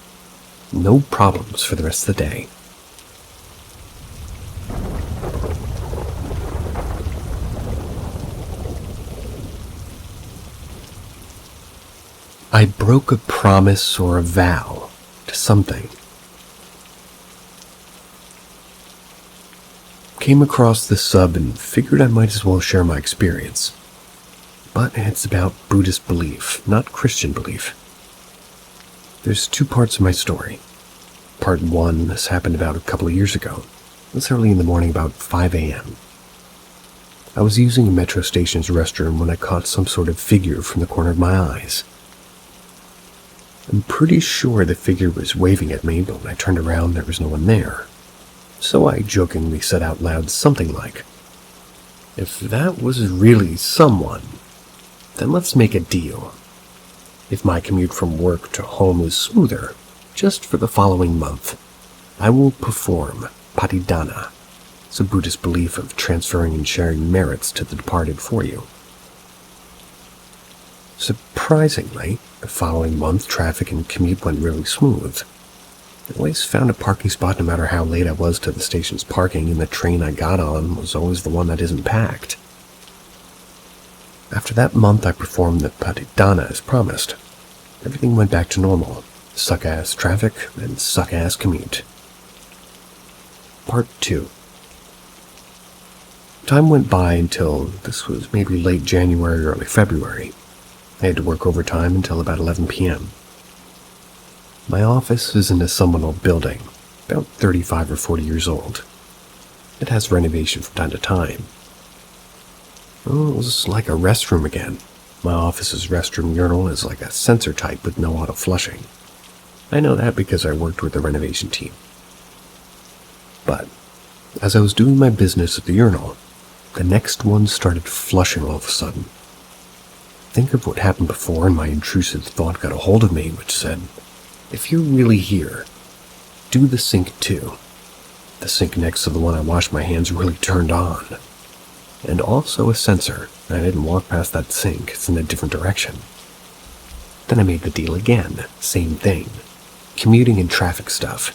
No problems for the rest of the day. I broke a promise or a vow to something. Came across this sub and figured I might as well share my experience. But it's about Buddhist belief, not Christian belief. There's two parts of my story. Part 1, this happened about a couple of years ago. It was early in the morning, about 5 a.m. I was using a metro station's restroom when I caught some sort of figure from the corner of my eyes. I'm pretty sure the figure was waving at me, but when I turned around, there was no one there. So I jokingly said out loud something like, "If that was really someone, then let's make a deal. If my commute from work to home is smoother, just for the following month, I will perform patidana. It's a Buddhist belief of transferring and sharing merits to the departed for you." Surprisingly, the following month, traffic and commute went really smooth. I always found a parking spot no matter how late I was to the station's parking, and the train I got on was always the one that isn't packed. After that month, I performed the patidana as promised. Everything went back to normal. Suck-ass traffic and suck-ass commute. Part 2. Time went by until this was maybe late January or early February. I had to work overtime until about 11 p.m. My office is in a somewhat old building, about 35 or 40 years old. It has renovation from time to time. Oh, it was like a restroom again. My office's restroom urinal is like a sensor type with no auto flushing. I know that because I worked with the renovation team. But as I was doing my business at the urinal, the next one started flushing all of a sudden. Think of what happened before, and my intrusive thought got a hold of me, which said, "If you're really here, do the sink too." The sink next to the one I washed my hands really turned on. And also a sensor. I didn't walk past that sink, it's in a different direction. Then I made the deal again, same thing. Commuting and traffic stuff.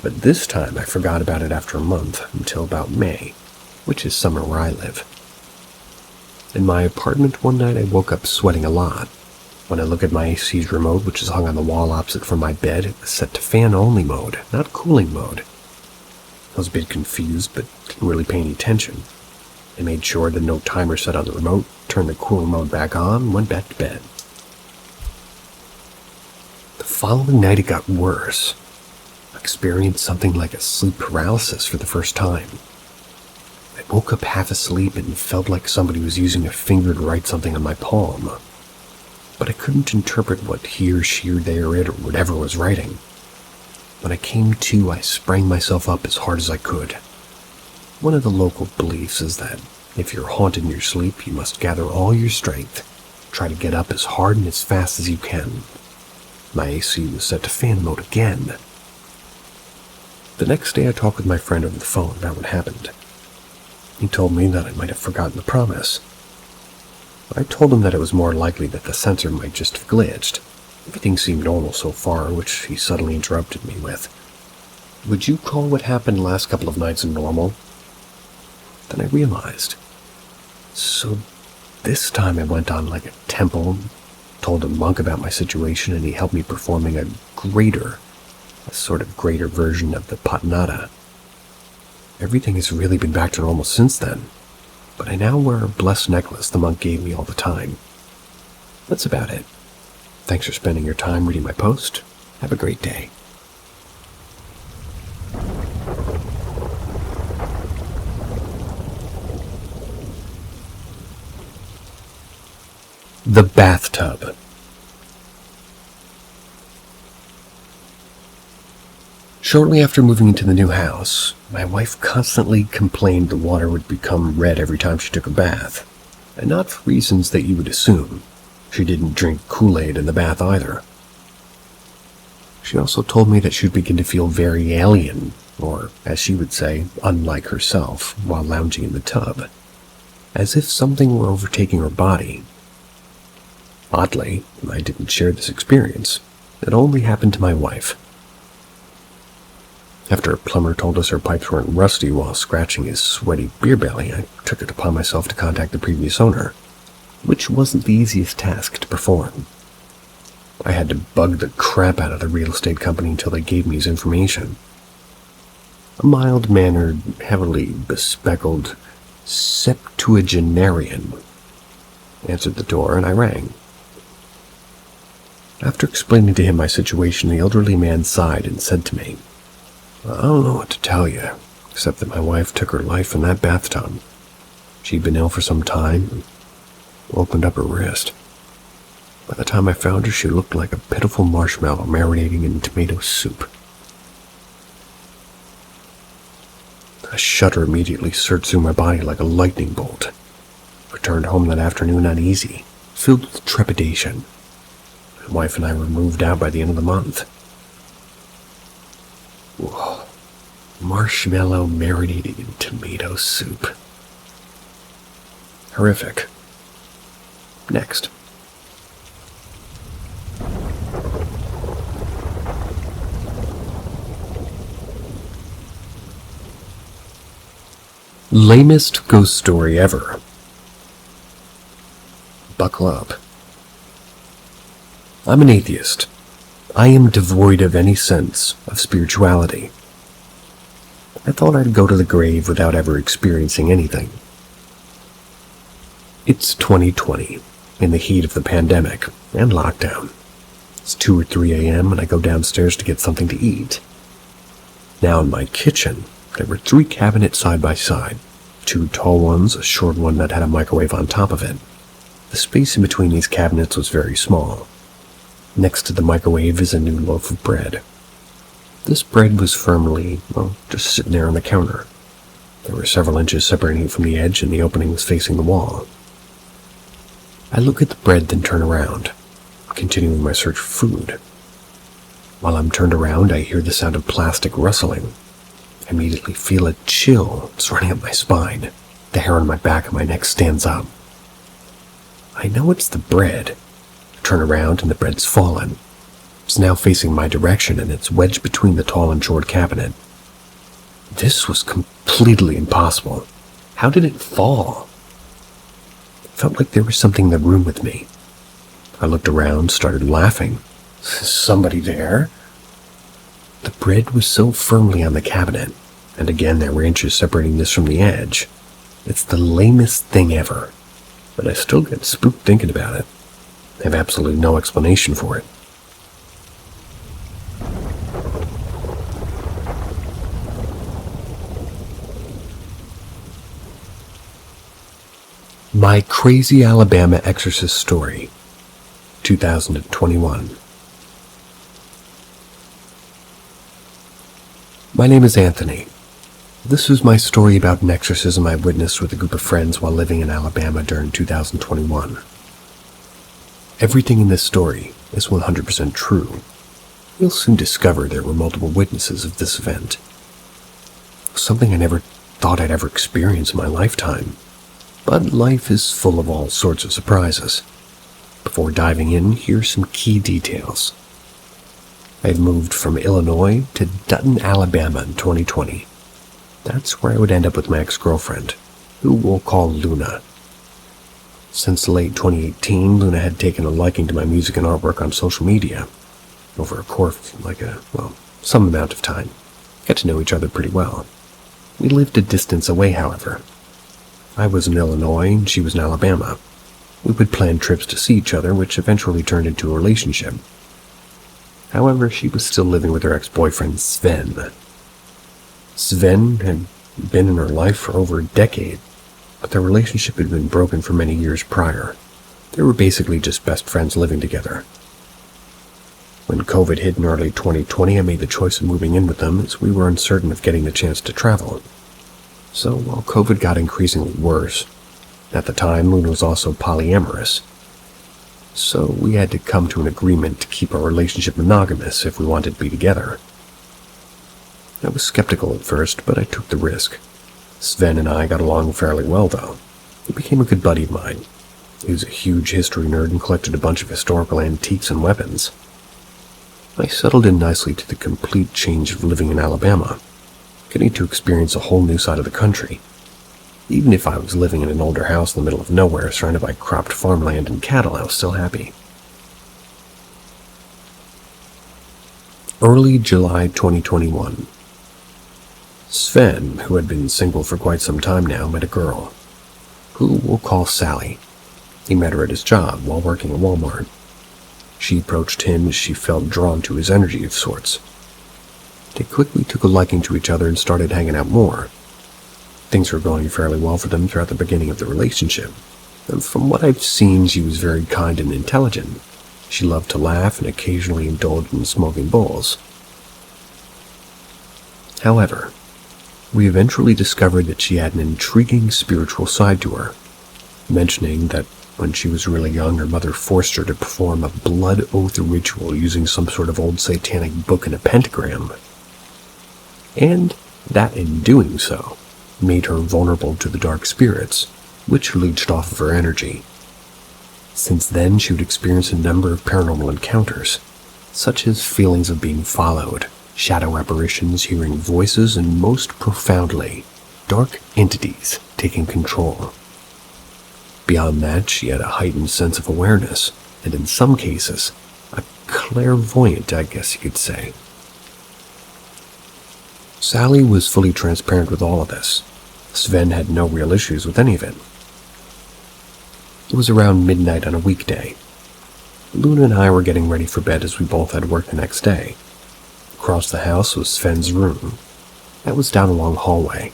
But this time I forgot about it after a month, until about May. which is summer where I live. In my apartment one night I woke up sweating a lot. When I look at my AC's remote, which is hung on the wall opposite from my bed, it was set to fan-only mode, not cooling mode. I was a bit confused, but didn't really pay any attention. I made sure that no timer set on the remote, turned the cooling mode back on, and went back to bed. The following night it got worse. I experienced something like a sleep paralysis for the first time. I woke up half asleep and felt like somebody was using a finger to write something on my palm. But I couldn't interpret what he or she or they or it or whatever was writing. When I came to, I sprang myself up as hard as I could. One of the local beliefs is that if you're haunted in your sleep, you must gather all your strength. Try to get up as hard and as fast as you can. My AC was set to fan mode again. The next day I talked with my friend over the phone about what happened. He told me that I might have forgotten the promise. I told him that it was more likely that the sensor might just have glitched. Everything seemed normal so far, which he suddenly interrupted me with. "Would you call what happened the last couple of nights normal?" Then I realized. So this time I went on like a temple, told a monk about my situation, and he helped me performing a sort of greater version of the patanata. Everything has really been back to normal since then, but I now wear a blessed necklace the monk gave me all the time. That's about it. Thanks for spending your time reading my post. Have a great day. The bathtub. Shortly after moving into the new house, my wife constantly complained the water would become red every time she took a bath, and not for reasons that you would assume. She didn't drink Kool-Aid in the bath either. She also told me that she would begin to feel very alien, or, as she would say, unlike herself, while lounging in the tub, as if something were overtaking her body. Oddly, I didn't share this experience. It only happened to my wife. After a plumber told us her pipes weren't rusty while scratching his sweaty beer belly, I took it upon myself to contact the previous owner, which wasn't the easiest task to perform. I had to bug the crap out of the real estate company until they gave me his information. A mild-mannered, heavily bespectacled septuagenarian answered the door, and I rang. After explaining to him my situation, the elderly man sighed and said to me, "I don't know what to tell you, except that my wife took her life in that bathtub. She'd been ill for some time and opened up her wrist. By the time I found her, she looked like a pitiful marshmallow marinating in tomato soup." A shudder immediately surged through my body like a lightning bolt. I returned home that afternoon uneasy, filled with trepidation. My wife and I were moved out by the end of the month. Whoa. Marshmallow marinating in tomato soup. Horrific. Next. Lamest ghost story ever. Buckle up. I'm an atheist. I am devoid of any sense of spirituality. I thought I'd go to the grave without ever experiencing anything. It's 2020, in the heat of the pandemic and lockdown. It's 2 or 3 a.m. and I go downstairs to get something to eat. Now in my kitchen, there were 3 cabinets side by side, 2 tall ones, a short one that had a microwave on top of it. The space in between these cabinets was very small. Next to the microwave is a new loaf of bread. This bread was firmly, just sitting there on the counter. There were several inches separating it from the edge, and the opening was facing the wall. I look at the bread, then turn around, continuing my search for food. While I'm turned around, I hear the sound of plastic rustling. I immediately feel a chill running up my spine. The hair on my back and my neck stands up. I know it's the bread. I turn around and the bread's fallen. It's now facing my direction and it's wedged between the tall and short cabinet. This was completely impossible. How did it fall? It felt like there was something in the room with me. I looked around, started laughing. Is somebody there? The bread was so firmly on the cabinet, and again there were inches separating this from the edge. It's the lamest thing ever, but I still get spooked thinking about it. I have absolutely no explanation for it. My Crazy Alabama Exorcist Story, 2021. My name is Anthony. This is my story about an exorcism I witnessed with a group of friends while living in Alabama during 2021. Everything in this story is 100% true. You'll soon discover there were multiple witnesses of this event. Something I never thought I'd ever experience in my lifetime. But life is full of all sorts of surprises. Before diving in, here's some key details. I had moved from Illinois to Dutton, Alabama in 2020. That's where I would end up with my ex-girlfriend, who we'll call Luna. Since late 2018, Luna had taken a liking to my music and artwork on social media. Over a course of some amount of time. Got to know each other pretty well. We lived a distance away, however. I was in Illinois and she was in Alabama. We would plan trips to see each other, which eventually turned into a relationship. However, she was still living with her ex-boyfriend, Sven. Sven had been in her life for over a decade, but their relationship had been broken for many years prior. They were basically just best friends living together. When COVID hit in early 2020, I made the choice of moving in with them as we were uncertain of getting the chance to travel. So while COVID got increasingly worse, at the time Luna was also polyamorous. So we had to come to an agreement to keep our relationship monogamous if we wanted to be together. I was skeptical at first, but I took the risk. Sven and I got along fairly well, though. He became a good buddy of mine. He was a huge history nerd and collected a bunch of historical antiques and weapons. I settled in nicely to the complete change of living in Alabama, getting to experience a whole new side of the country. Even if I was living in an older house in the middle of nowhere surrounded by cropped farmland and cattle, I was still happy. Early July 2021. Sven, who had been single for quite some time now, met a girl, who we'll call Sally. He met her at his job while working at Walmart. She approached him as she felt drawn to his energy of sorts. They quickly took a liking to each other and started hanging out more. Things were going fairly well for them throughout the beginning of the relationship, and from what I've seen, she was very kind and intelligent. She loved to laugh and occasionally indulged in smoking bowls. However, we eventually discovered that she had an intriguing spiritual side to her, mentioning that when she was really young, her mother forced her to perform a blood oath ritual using some sort of old satanic book and a pentagram, and that in doing so, made her vulnerable to the dark spirits, which leached off of her energy. Since then, she would experience a number of paranormal encounters, such as feelings of being followed, shadow apparitions, hearing voices, and most profoundly, dark entities taking control. Beyond that, she had a heightened sense of awareness, and in some cases, a clairvoyant, I guess you could say. Sally was fully transparent with all of this. Sven had no real issues with any of it. It was around midnight on a weekday. Luna and I were getting ready for bed as we both had work the next day. Across the house was Sven's room. That was down a long hallway.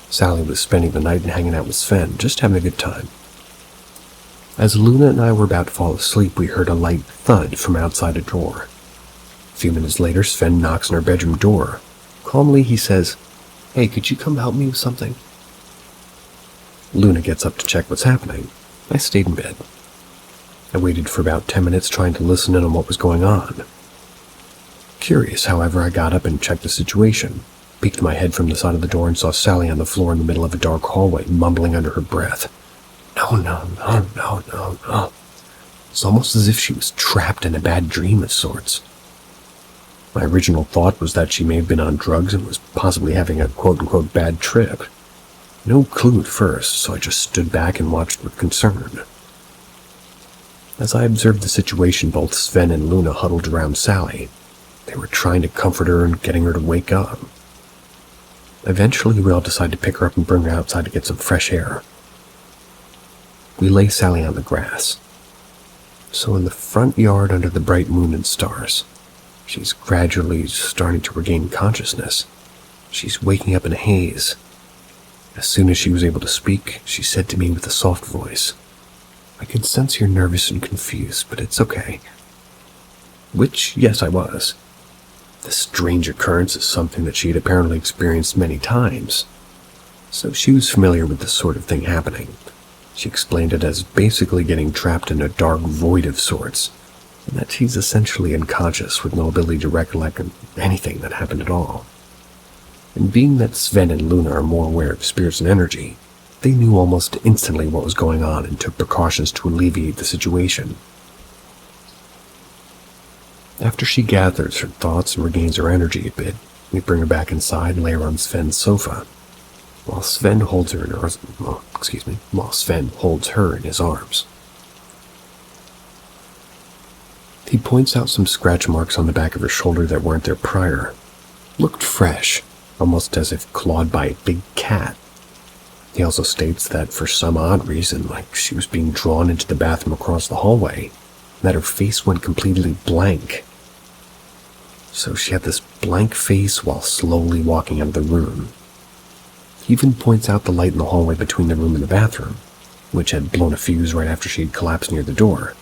Sally was spending the night and hanging out with Sven, just having a good time. As Luna and I were about to fall asleep, we heard a light thud from outside a door. A few minutes later, Sven knocks on our bedroom door. Calmly, he says, "Hey, could you come help me with something?" Luna gets up to check what's happening. I stayed in bed. I waited for about 10 minutes trying to listen in on what was going on. Curious, however, I got up and checked the situation, peeked my head from the side of the door and saw Sally on the floor in the middle of a dark hallway, mumbling under her breath. No. It's almost as if she was trapped in a bad dream of sorts. My original thought was that she may have been on drugs and was possibly having a quote-unquote bad trip. No clue at first, so I just stood back and watched with concern. As I observed the situation, both Sven and Luna huddled around Sally. They were trying to comfort her and getting her to wake up. Eventually, we all decided to pick her up and bring her outside to get some fresh air. We lay Sally on the grass. So in the front yard under the bright moon and stars, she's gradually starting to regain consciousness. She's waking up in a haze. As soon as she was able to speak, she said to me with a soft voice, "I can sense you're nervous and confused, but it's okay." Which, yes, I was. This strange occurrence is something that she had apparently experienced many times, so she was familiar with this sort of thing happening. She explained it as basically getting trapped in a dark void of sorts, and that she's essentially unconscious with no ability to recollect anything that happened at all. And being that Sven and Luna are more aware of spirits and energy, they knew almost instantly what was going on and took precautions to alleviate the situation. After she gathers her thoughts and regains her energy a bit, we bring her back inside and lay her on Sven's sofa, while Sven holds her in his arms. He points out some scratch marks on the back of her shoulder that weren't there prior. Looked fresh, almost as if clawed by a big cat. He also states that for some odd reason, like she was being drawn into the bathroom across the hallway, that her face went completely blank. So she had this blank face while slowly walking out of the room. He even points out the light in the hallway between the room and the bathroom, which had blown a fuse right after she had collapsed near the door.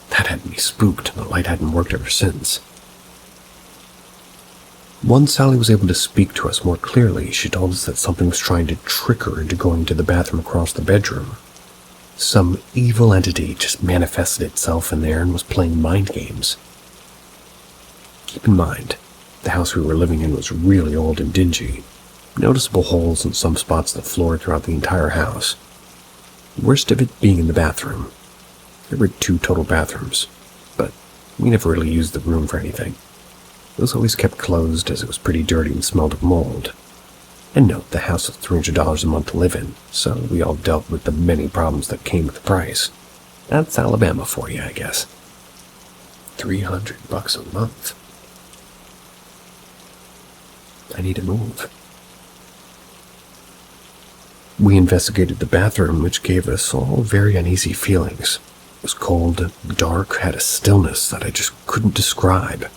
That had me spooked, and the light hadn't worked ever since. Once Sally was able to speak to us more clearly, she told us that something was trying to trick her into going to the bathroom across the bedroom. Some evil entity just manifested itself in there and was playing mind games. Keep in mind, the house we were living in was really old and dingy. Noticeable holes in some spots in the floor throughout the entire house. Worst of it being in the bathroom. There were 2 total bathrooms, but we never really used the room for anything. It was always kept closed as it was pretty dirty and smelled of mold. And note, the house was $300 a month to live in, so we all dealt with the many problems that came with the price. That's Alabama for you, I guess. $300 a month. I need to move. We investigated the bathroom, which gave us all very uneasy feelings. It was cold, dark, had a stillness that I just couldn't describe.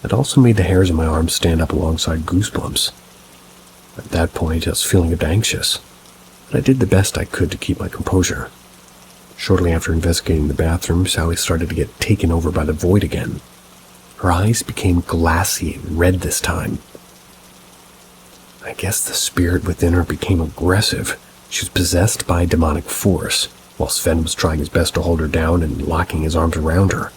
It also made the hairs on my arms stand up alongside goosebumps. At that point, I was feeling a bit anxious, but I did the best I could to keep my composure. Shortly after investigating the bathroom, Sally started to get taken over by the void again. Her eyes became glassy and red this time. I guess the spirit within her became aggressive. She was possessed by a demonic force, while Sven was trying his best to hold her down and locking his arms around her.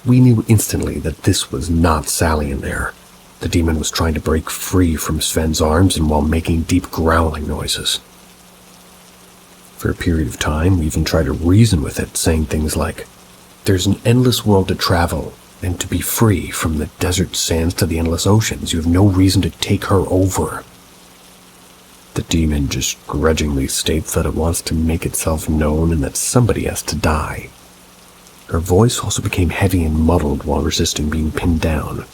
We knew instantly that this was not Sally in there. The demon was trying to break free from Sven's arms and while making deep growling noises. For a period of time, we even tried to reason with it, saying things like, "There's an endless world to travel, and to be free from the desert sands to the endless oceans. You have no reason to take her over." The demon just grudgingly states that it wants to make itself known and that somebody has to die. Her voice also became heavy and muddled while resisting being pinned down.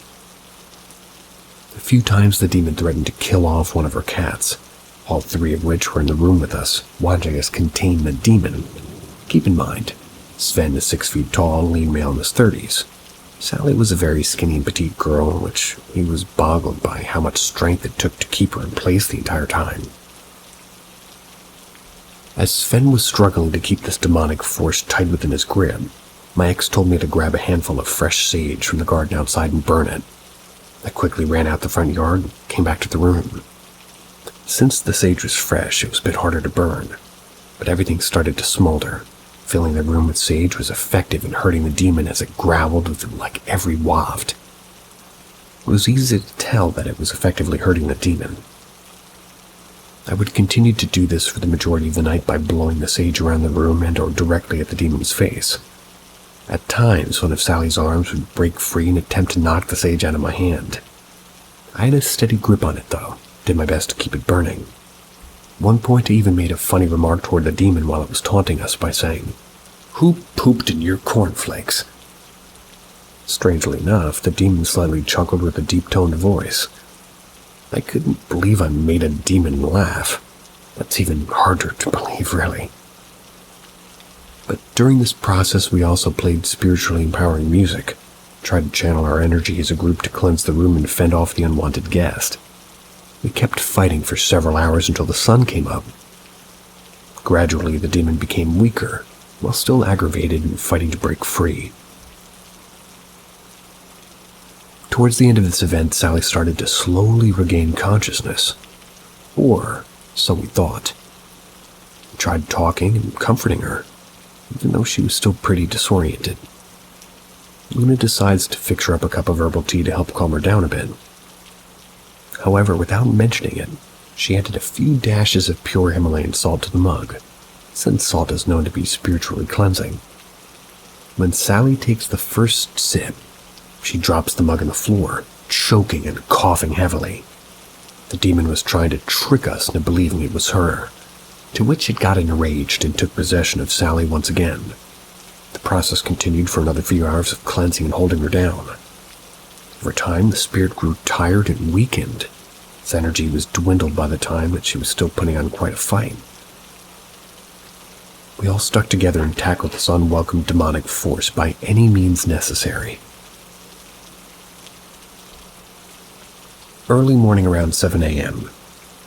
A few times the demon threatened to kill off one of her cats, all 3 of which were in the room with us, watching us contain the demon. Keep in mind, Sven is 6 feet tall, lean male in his 30s. Sally was a very skinny and petite girl, which he was boggled by how much strength it took to keep her in place the entire time. As Sven was struggling to keep this demonic force tight within his grip, my ex told me to grab a handful of fresh sage from the garden outside and burn it. I quickly ran out the front yard and came back to the room. Since the sage was fresh, it was a bit harder to burn, but everything started to smolder. Filling the room with sage was effective in hurting the demon as it growled with like every waft. It was easy to tell that it was effectively hurting the demon. I would continue to do this for the majority of the night by blowing the sage around the room and or directly at the demon's face. At times, one of Sally's arms would break free and attempt to knock the sage out of my hand. I had a steady grip on it, though, did my best to keep it burning. At one point, I even made a funny remark toward the demon while it was taunting us by saying, "Who pooped in your cornflakes?" Strangely enough, the demon slightly chuckled with a deep-toned voice. I couldn't believe I made a demon laugh. That's even harder to believe, really. But during this process, we also played spiritually empowering music, tried to channel our energy as a group to cleanse the room and fend off the unwanted guest. We kept fighting for several hours until the sun came up. Gradually, the demon became weaker, while still aggravated and fighting to break free. Towards the end of this event, Sally started to slowly regain consciousness. Or so we thought. We tried talking and comforting her, even though she was still pretty disoriented. Luna decides to fix her up a cup of herbal tea to help calm her down a bit. However, without mentioning it, she added a few dashes of pure Himalayan salt to the mug, since salt is known to be spiritually cleansing. When Sally takes the first sip, she drops the mug on the floor, choking and coughing heavily. The demon was trying to trick us into believing it was her, to which it got enraged and took possession of Sally once again. The process continued for another few hours of cleansing and holding her down. Over time, the spirit grew tired and weakened. Its energy was dwindled by the time that she was still putting on quite a fight. We all stuck together and tackled this unwelcome demonic force by any means necessary. Early morning around 7 a.m.,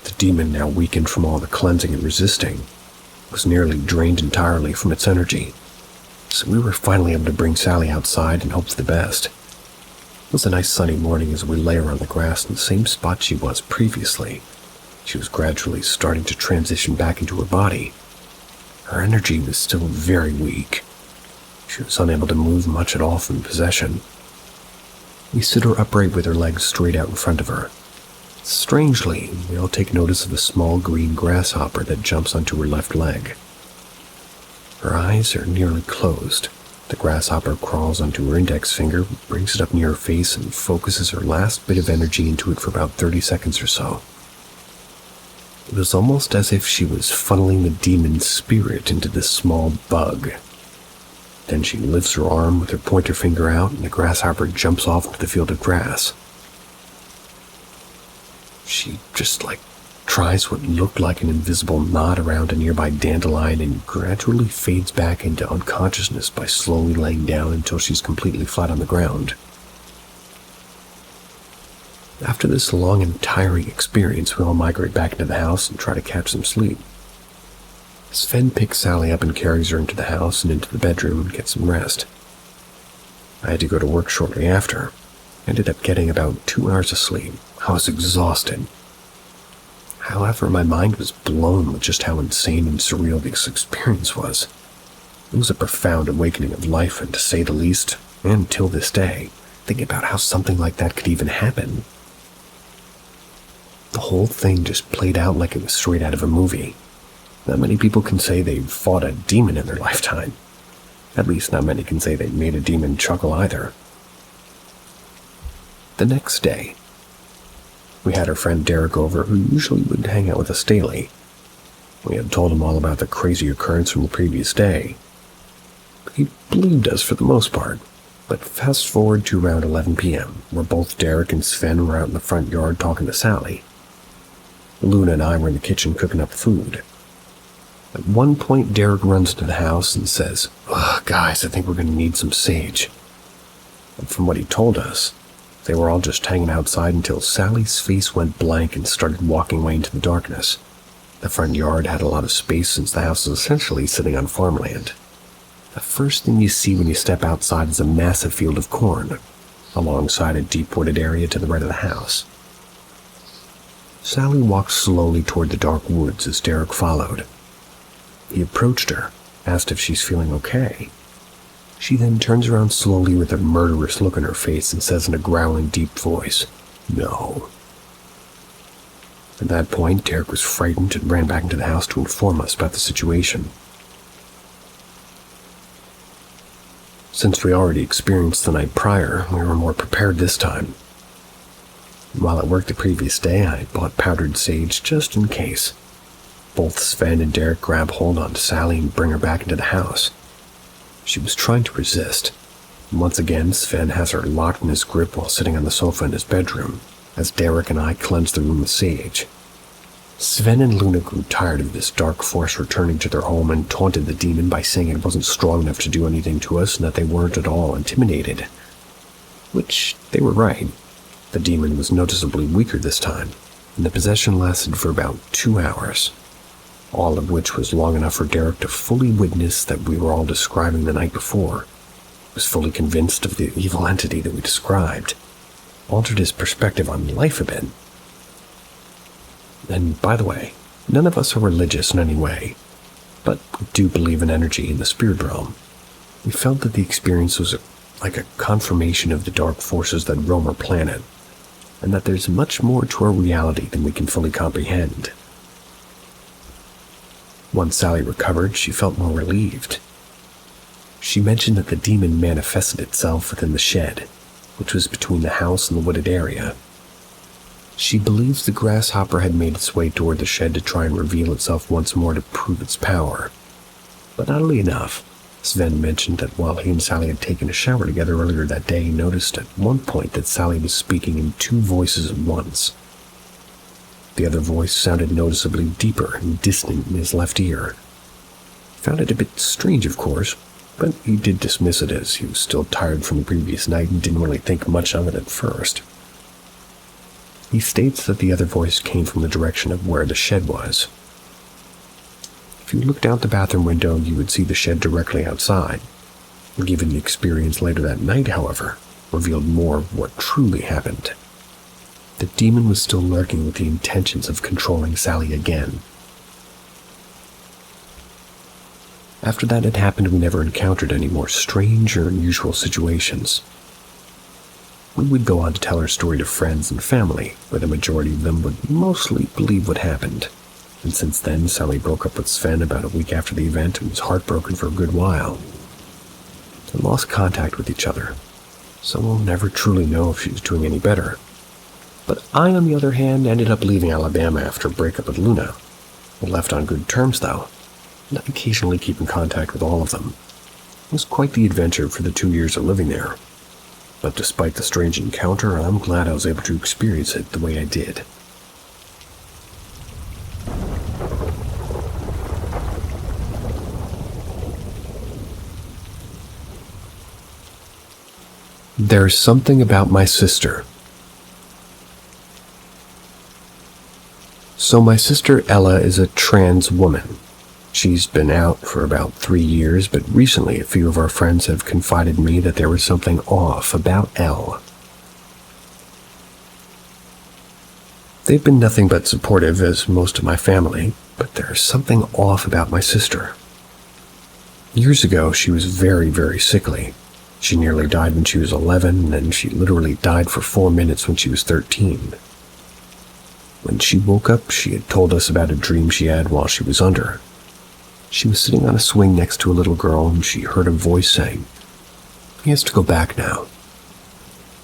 the demon, now weakened from all the cleansing and resisting, was nearly drained entirely from its energy, so we were finally able to bring Sally outside and hope for the best. It was a nice sunny morning as we lay her on the grass in the same spot she was previously. She was gradually starting to transition back into her body. Her energy was still very weak. She was unable to move much at all from possession. We sit her upright with her legs straight out in front of her. Strangely, we all take notice of a small green grasshopper that jumps onto her left leg. Her eyes are nearly closed. The grasshopper crawls onto her index finger, brings it up near her face, and focuses her last bit of energy into it for about 30 seconds or so. It was almost as if she was funneling the demon's spirit into this small bug. Then she lifts her arm with her pointer finger out, and the grasshopper jumps off into the field of grass. She just tries what looked like an invisible knot around a nearby dandelion and gradually fades back into unconsciousness by slowly laying down until she's completely flat on the ground. After this long and tiring experience, we all migrate back into the house and try to catch some sleep. Sven picks Sally up and carries her into the house and into the bedroom and gets some rest. I had to go to work shortly after. Ended up getting about 2 hours of sleep. I was exhausted. However, my mind was blown with just how insane and surreal this experience was. It was a profound awakening of life, and to say the least, and till this day, thinking about how something like that could even happen. The whole thing just played out like it was straight out of a movie. Not many people can say they've fought a demon in their lifetime. At least not many can say they made a demon chuckle either. The next day, we had our friend Derek over, who usually would hang out with us daily. We had told him all about the crazy occurrence from the previous day. He believed us for the most part, but fast forward to around 11 p.m., where both Derek and Sven were out in the front yard talking to Sally. Luna and I were in the kitchen cooking up food. At one point, Derek runs into the house and says, "Guys, I think we're going to need some sage." And from what he told us, they were all just hanging outside until Sally's face went blank and started walking away into the darkness. The front yard had a lot of space since the house is essentially sitting on farmland. The first thing you see when you step outside is a massive field of corn, alongside a deep wooded area to the right of the house. Sally walked slowly toward the dark woods as Derek followed. He approached her, asked if she's feeling okay. She then turns around slowly with a murderous look on her face and says in a growling, deep voice, "No." At that point, Derek was frightened and ran back into the house to inform us about the situation. Since we already experienced the night prior, we were more prepared this time. While at work the previous day, I bought powdered sage just in case. Both Sven and Derek grab hold onto Sally and bring her back into the house. She was trying to resist. Once again, Sven has her locked in his grip while sitting on the sofa in his bedroom, as Derek and I cleanse the room with sage. Sven and Luna grew tired of this dark force returning to their home and taunted the demon by saying it wasn't strong enough to do anything to us and that they weren't at all intimidated. Which, they were right. The demon was noticeably weaker this time, and the possession lasted for about 2 hours, all of which was long enough for Derek to fully witness that we were all describing the night before. He was fully convinced of the evil entity that we described, altered his perspective on life a bit. And by the way, none of us are religious in any way, but we do believe in energy in the spirit realm. We felt that the experience was like a confirmation of the dark forces that roam our planet, and that there's much more to our reality than we can fully comprehend. Once Sally recovered, she felt more relieved. She mentioned that the demon manifested itself within the shed, which was between the house and the wooded area. She believes the grasshopper had made its way toward the shed to try and reveal itself once more to prove its power. But oddly enough, Sven mentioned that while he and Sally had taken a shower together earlier that day, he noticed at one point that Sally was speaking in 2 voices at once. The other voice sounded noticeably deeper and distant in his left ear. He found it a bit strange, of course, but he did dismiss it as he was still tired from the previous night and didn't really think much of it at first. He states that the other voice came from the direction of where the shed was. If you looked out the bathroom window, you would see the shed directly outside. Given the experience later that night, however, revealed more of what truly happened. The demon was still lurking with the intentions of controlling Sally again. After that had happened, we never encountered any more strange or unusual situations. We would go on to tell our story to friends and family, where the majority of them would mostly believe what happened. And since then, Sally broke up with Sven about a week after the event and was heartbroken for a good while. They lost contact with each other, so we'll never truly know if she's doing any better. But I, on the other hand, ended up leaving Alabama after a breakup with Luna. We left on good terms, though, and I occasionally keep in contact with all of them. It was quite the adventure for the 2 years of living there. But despite the strange encounter, I'm glad I was able to experience it the way I did. There's something about my sister. So my sister Ella is a trans woman. She's been out for about 3 years, but recently a few of our friends have confided in me that there was something off about Elle. They've been nothing but supportive, as most of my family, but there's something off about my sister. Years ago, she was very, very sickly. She nearly died when she was 11, and then she literally died for 4 minutes when she was 13. When she woke up, she had told us about a dream she had while she was under. She was sitting on a swing next to a little girl, and she heard a voice saying, "He has to go back now."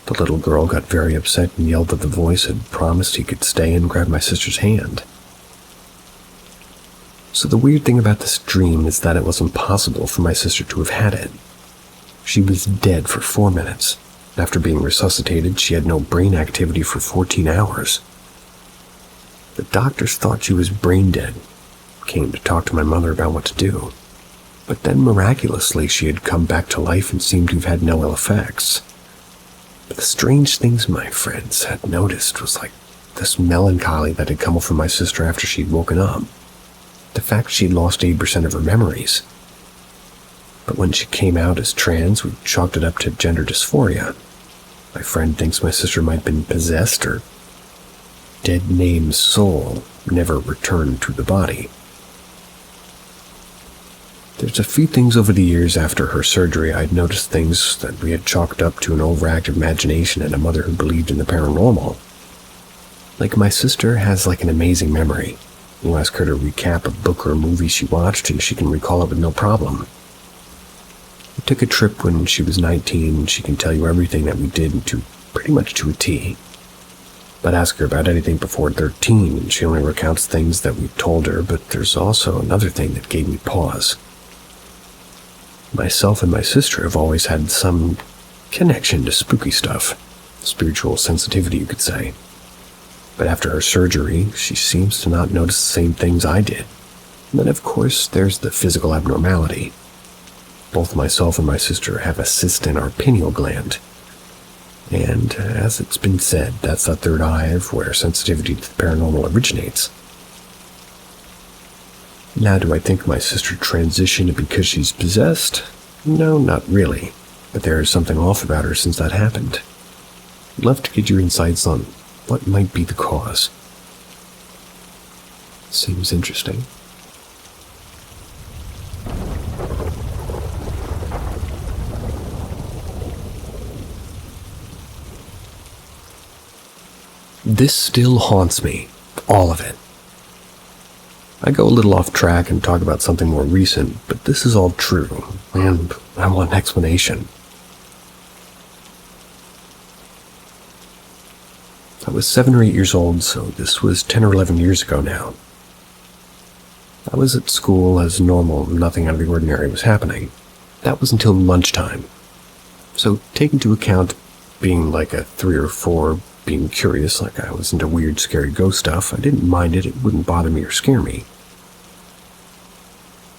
The little girl got very upset and yelled that the voice had promised he could stay and grabbed my sister's hand. So the weird thing about this dream is that it was impossible for my sister to have had it. She was dead for 4 minutes. After being resuscitated, she had no brain activity for 14 hours. The doctors thought she was brain dead. Came to talk to my mother about what to do. But then miraculously she had come back to life and seemed to have had no ill effects. But the strange things my friends had noticed was like this melancholy that had come over my sister after she'd woken up. The fact she'd lost 80% of her memories. But when she came out as trans, we chalked it up to gender dysphoria. My friend thinks my sister might have been possessed or dead name's soul never returned to the body. There's a few things over the years after her surgery I'd noticed things that we had chalked up to an overactive imagination and a mother who believed in the paranormal. Like my sister has like an amazing memory. You ask her to recap a book or a movie she watched and she can recall it with no problem. We took a trip when she was 19 and she can tell you everything that we did pretty much to a T. I'd ask her about anything before 13, and she only recounts things that we've told her, but there's also another thing that gave me pause. Myself and my sister have always had some connection to spooky stuff. Spiritual sensitivity, you could say. But after her surgery, she seems to not notice the same things I did. And then, of course, there's the physical abnormality. Both myself and my sister have a cyst in our pineal gland. And, as it's been said, that's the third eye of where sensitivity to the paranormal originates. Now, do I think my sister transitioned because she's possessed? No, not really. But there is something off about her since that happened. I'd love to get your insights on what might be the cause. Seems interesting. This still haunts me, all of it. I go a little off track and talk about something more recent, but this is all true, and I want an explanation. I was 7 or 8 years old, so this was 10 or 11 years ago now. I was at school as normal, nothing out of the ordinary was happening. That was until lunchtime. So take into account being like a 3 or 4, being curious, like I was into weird, scary ghost stuff. I didn't mind it, it wouldn't bother me or scare me.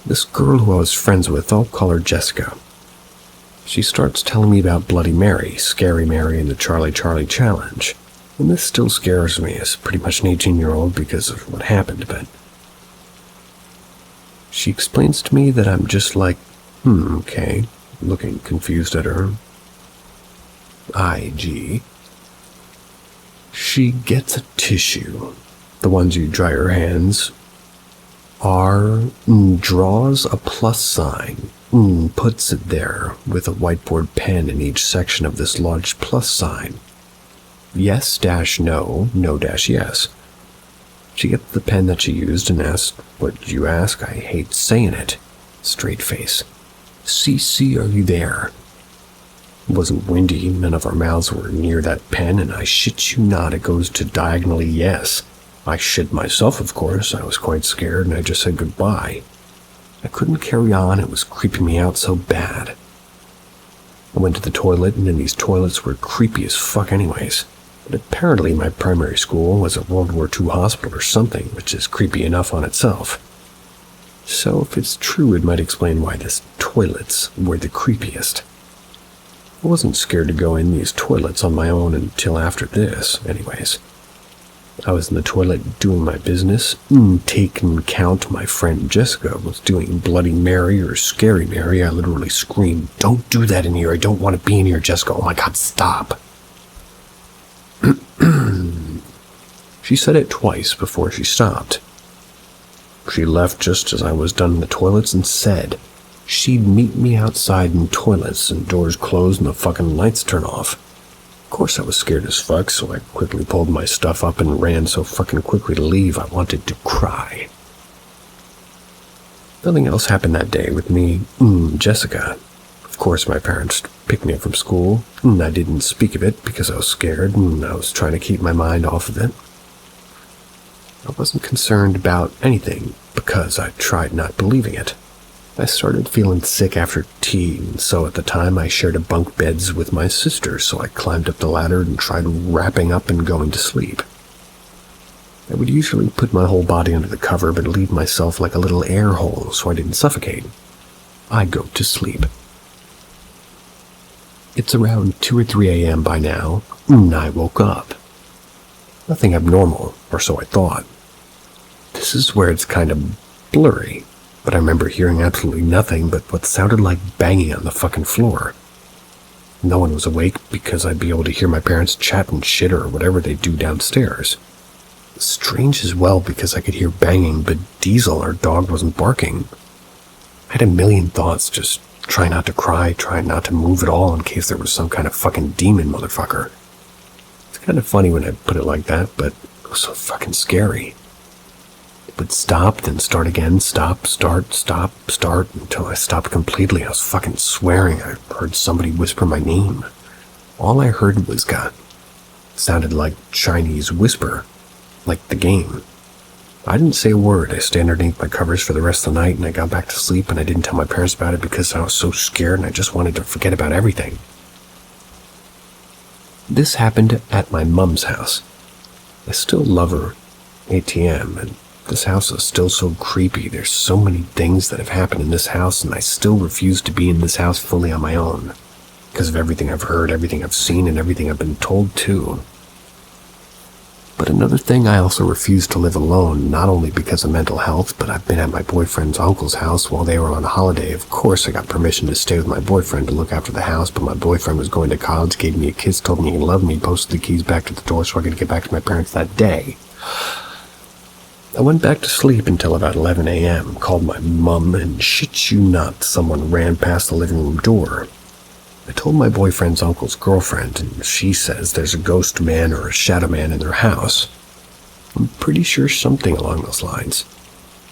This girl who I was friends with, I'll call her Jessica. She starts telling me about Bloody Mary, Scary Mary, and the Charlie Charlie Challenge. And this still scares me as pretty much an 18-year-old because of what happened, but she explains to me that I'm just like, okay, looking confused at her. IG. She gets a tissue, the ones you dry your hands, draws a plus sign, puts it there with a whiteboard pen in each section of this large plus sign. Yes dash no, no dash yes. She gets the pen that she used and asked, "What did you ask? I hate saying it." Straight face. "CC, are you there?" It wasn't windy, none of our mouths were near that pen, and I shit you not, it goes to diagonally yes. I shit myself, of course. I was quite scared, and I just said goodbye. I couldn't carry on, it was creeping me out so bad. I went to the toilet, and then these toilets were creepy as fuck anyways. But apparently my primary school was a World War II hospital or something, which is creepy enough on itself. So if it's true, it might explain why these toilets were the creepiest. I wasn't scared to go in these toilets on my own until after this, anyways. I was in the toilet doing my business, taking count my friend Jessica was doing Bloody Mary or Scary Mary. I literally screamed, "Don't do that in here, I don't want to be in here, Jessica, oh my god, stop." She said it twice before she stopped. She left just as I was done in the toilets and said she'd meet me outside in toilets and doors closed and the fucking lights turn off. Of course I was scared as fuck, so I quickly pulled my stuff up and ran so fucking quickly to leave I wanted to cry. Nothing else happened that day with me, Jessica. Of course my parents picked me up from school, and I didn't speak of it because I was scared and I was trying to keep my mind off of it. I wasn't concerned about anything because I tried not believing it. I started feeling sick after tea, and so at the time I shared a bunk beds with my sister, so I climbed up the ladder and tried wrapping up and going to sleep. I would usually put my whole body under the cover but leave myself like a little air hole so I didn't suffocate. I'd go to sleep. It's around 2 or 3 a.m. by now, and I woke up. Nothing abnormal, or so I thought. This is where it's kind of blurry, but I remember hearing absolutely nothing but what sounded like banging on the fucking floor. No one was awake because I'd be able to hear my parents chat and shit or whatever they do downstairs. Strange as well because I could hear banging, but Diesel, our dog, wasn't barking. I had a million thoughts, just try not to cry, try not to move at all in case there was some kind of fucking demon motherfucker. It's kind of funny when I put it like that, but it was so fucking scary. It would stop, then start again, stop, start, until I stopped completely. I was fucking swearing. I heard somebody whisper my name. All I heard was God. It sounded like Chinese whisper, like the game. I didn't say a word. I stayed underneath my covers for the rest of the night, and I got back to sleep, and I didn't tell my parents about it because I was so scared and I just wanted to forget about everything. This happened at my mom's house. I still love her, ATM, and this house is still so creepy. There's so many things that have happened in this house, and I still refuse to be in this house fully on my own because of everything I've heard, everything I've seen, and everything I've been told too. But another thing, I also refuse to live alone, not only because of mental health, but I've been at my boyfriend's uncle's house while they were on holiday. Of course, I got permission to stay with my boyfriend to look after the house, but my boyfriend was going to college, gave me a kiss, told me he loved me, posted the keys back to the door so I could get back to my parents that day. I went back to sleep until about 11 a.m., called my mum, and shit you not, someone ran past the living room door. I told my boyfriend's uncle's girlfriend, and she says there's a ghost man or a shadow man in their house. I'm pretty sure something along those lines.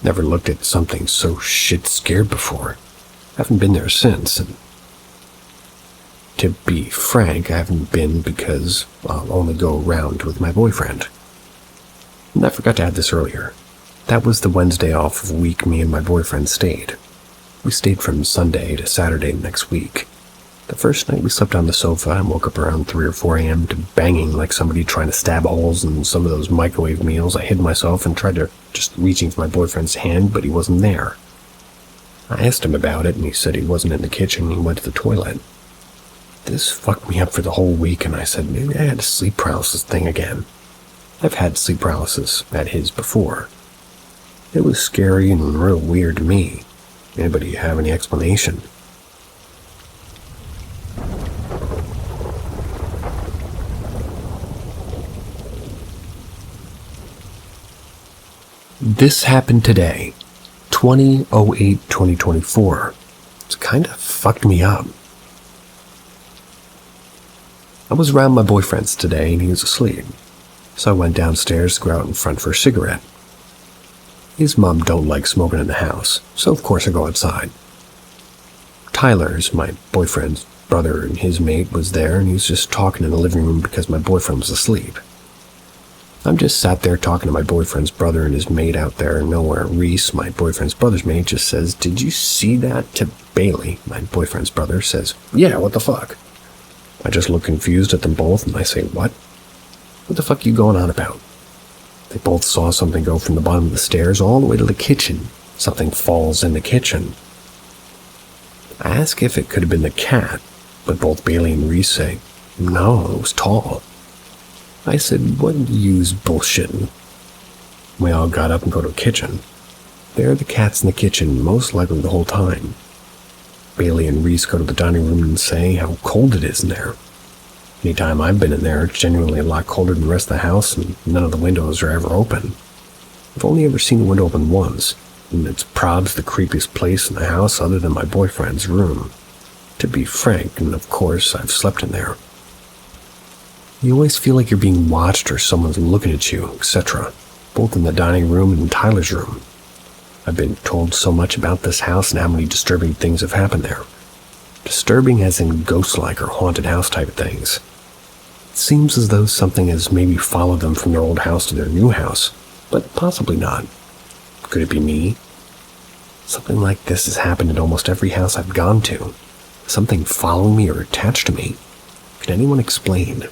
Never looked at something so shit scared before. Haven't been there since, and to be frank, I haven't been because I'll only go around with my boyfriend. And I forgot to add this earlier. That was the Wednesday off of a week me and my boyfriend stayed. We stayed from Sunday to Saturday next week. The first night we slept on the sofa and woke up around 3 or 4 a.m. to banging like somebody trying to stab holes in some of those microwave meals. I hid myself and tried to just reaching for my boyfriend's hand, but he wasn't there. I asked him about it, and he said he wasn't in the kitchen. He went to the toilet. This fucked me up for the whole week, and I said maybe I had a sleep paralysis thing again. I've had sleep paralysis at his before. It was scary and real weird to me. Anybody have any explanation? This happened today, 20/08/2024. It's kind of fucked me up. I was around my boyfriend's today and he was asleep, so I went downstairs to go out in front for a cigarette. His mom don't like smoking in the house, so of course I go outside. Tyler's, my boyfriend's brother, and his mate was there, and he was just talking in the living room because my boyfriend was asleep. I'm just sat there talking to my boyfriend's brother and his mate out there nowhere. Reese, my boyfriend's brother's mate, just says, "Did you see that?" to Bailey, my boyfriend's brother, says, "Yeah, what the fuck?" I just look confused at them both and I say, "What? What the fuck are you going on about?" They both saw something go from the bottom of the stairs all the way to the kitchen. Something falls in the kitchen. I ask if it could have been the cat, but both Bailey and Reese say, "No, it was tall." I said, "What use bullshitting?" We all got up and go to the kitchen. There the cat's in the kitchen, most likely the whole time. Bailey and Reese go to the dining room and say how cold it is in there. Anytime I've been in there, it's genuinely a lot colder than the rest of the house, and none of the windows are ever open. I've only ever seen a window open once, and it's probably the creepiest place in the house other than my boyfriend's room. To be frank, and of course, I've slept in there. You always feel like you're being watched or someone's looking at you, etc., both in the dining room and in Tyler's room. I've been told so much about this house and how many disturbing things have happened there. Disturbing as in ghost-like or haunted house type of things. It seems as though something has maybe followed them from their old house to their new house, but possibly not. Could it be me? Something like this has happened in almost every house I've gone to. Something following me or attached to me. Can anyone explain?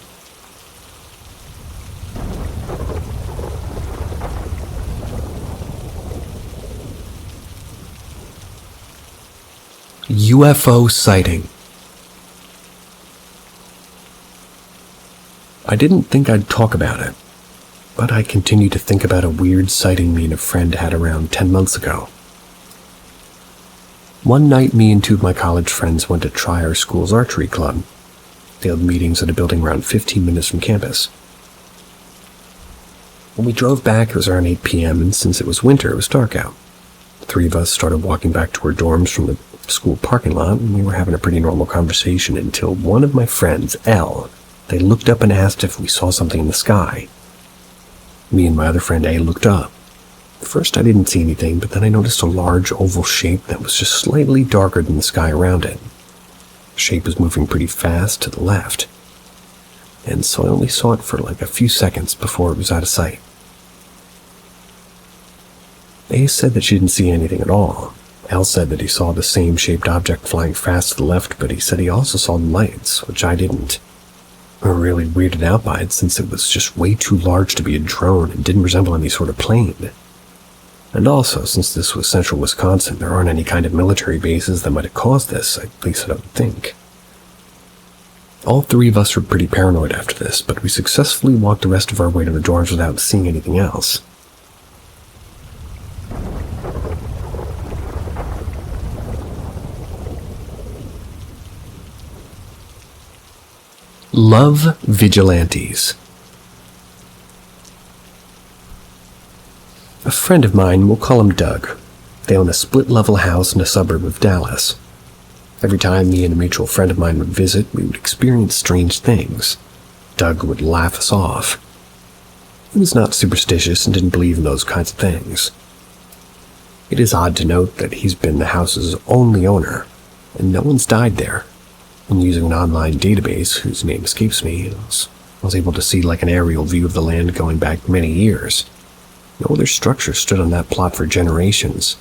UFO sighting. I didn't think I'd talk about it, but I continued to think about a weird sighting me and a friend had around 10 months ago. One night, me and two of my college friends went to try our school's archery club. They held meetings at a building around 15 minutes from campus. When we drove back, it was around 8 p.m., and since it was winter, it was dark out. The three of us started walking back to our dorms from the school parking lot, and we were having a pretty normal conversation until one of my friends, L, they looked up and asked if we saw something in the sky. Me and my other friend A looked up. At first I didn't see anything, but then I noticed a large oval shape that was just slightly darker than the sky around it. The shape was moving pretty fast to the left. and so I only saw it for like a few seconds before it was out of sight. A said that she didn't see anything at all. L said that he saw the same shaped object flying fast to the left, but he said he also saw the lights, which I didn't. We were really weirded out by it since it was just way too large to be a drone and didn't resemble any sort of plane. And also, since this was central Wisconsin, there aren't any kind of military bases that might have caused this, at least I don't think. All three of us were pretty paranoid after this, but we successfully walked the rest of our way to the dorms without seeing anything else. Love Vigilantes. A friend of mine, we'll call him Doug. They own a split-level house in a suburb of Dallas. Every time me and a mutual friend of mine would visit, we would experience strange things. Doug would laugh us off. He was not superstitious and didn't believe in those kinds of things. It is odd to note that he's been the house's only owner, and no one's died there. And using an online database, whose name escapes me, I was able to see like an aerial view of the land going back many years. No other structure stood on that plot for generations.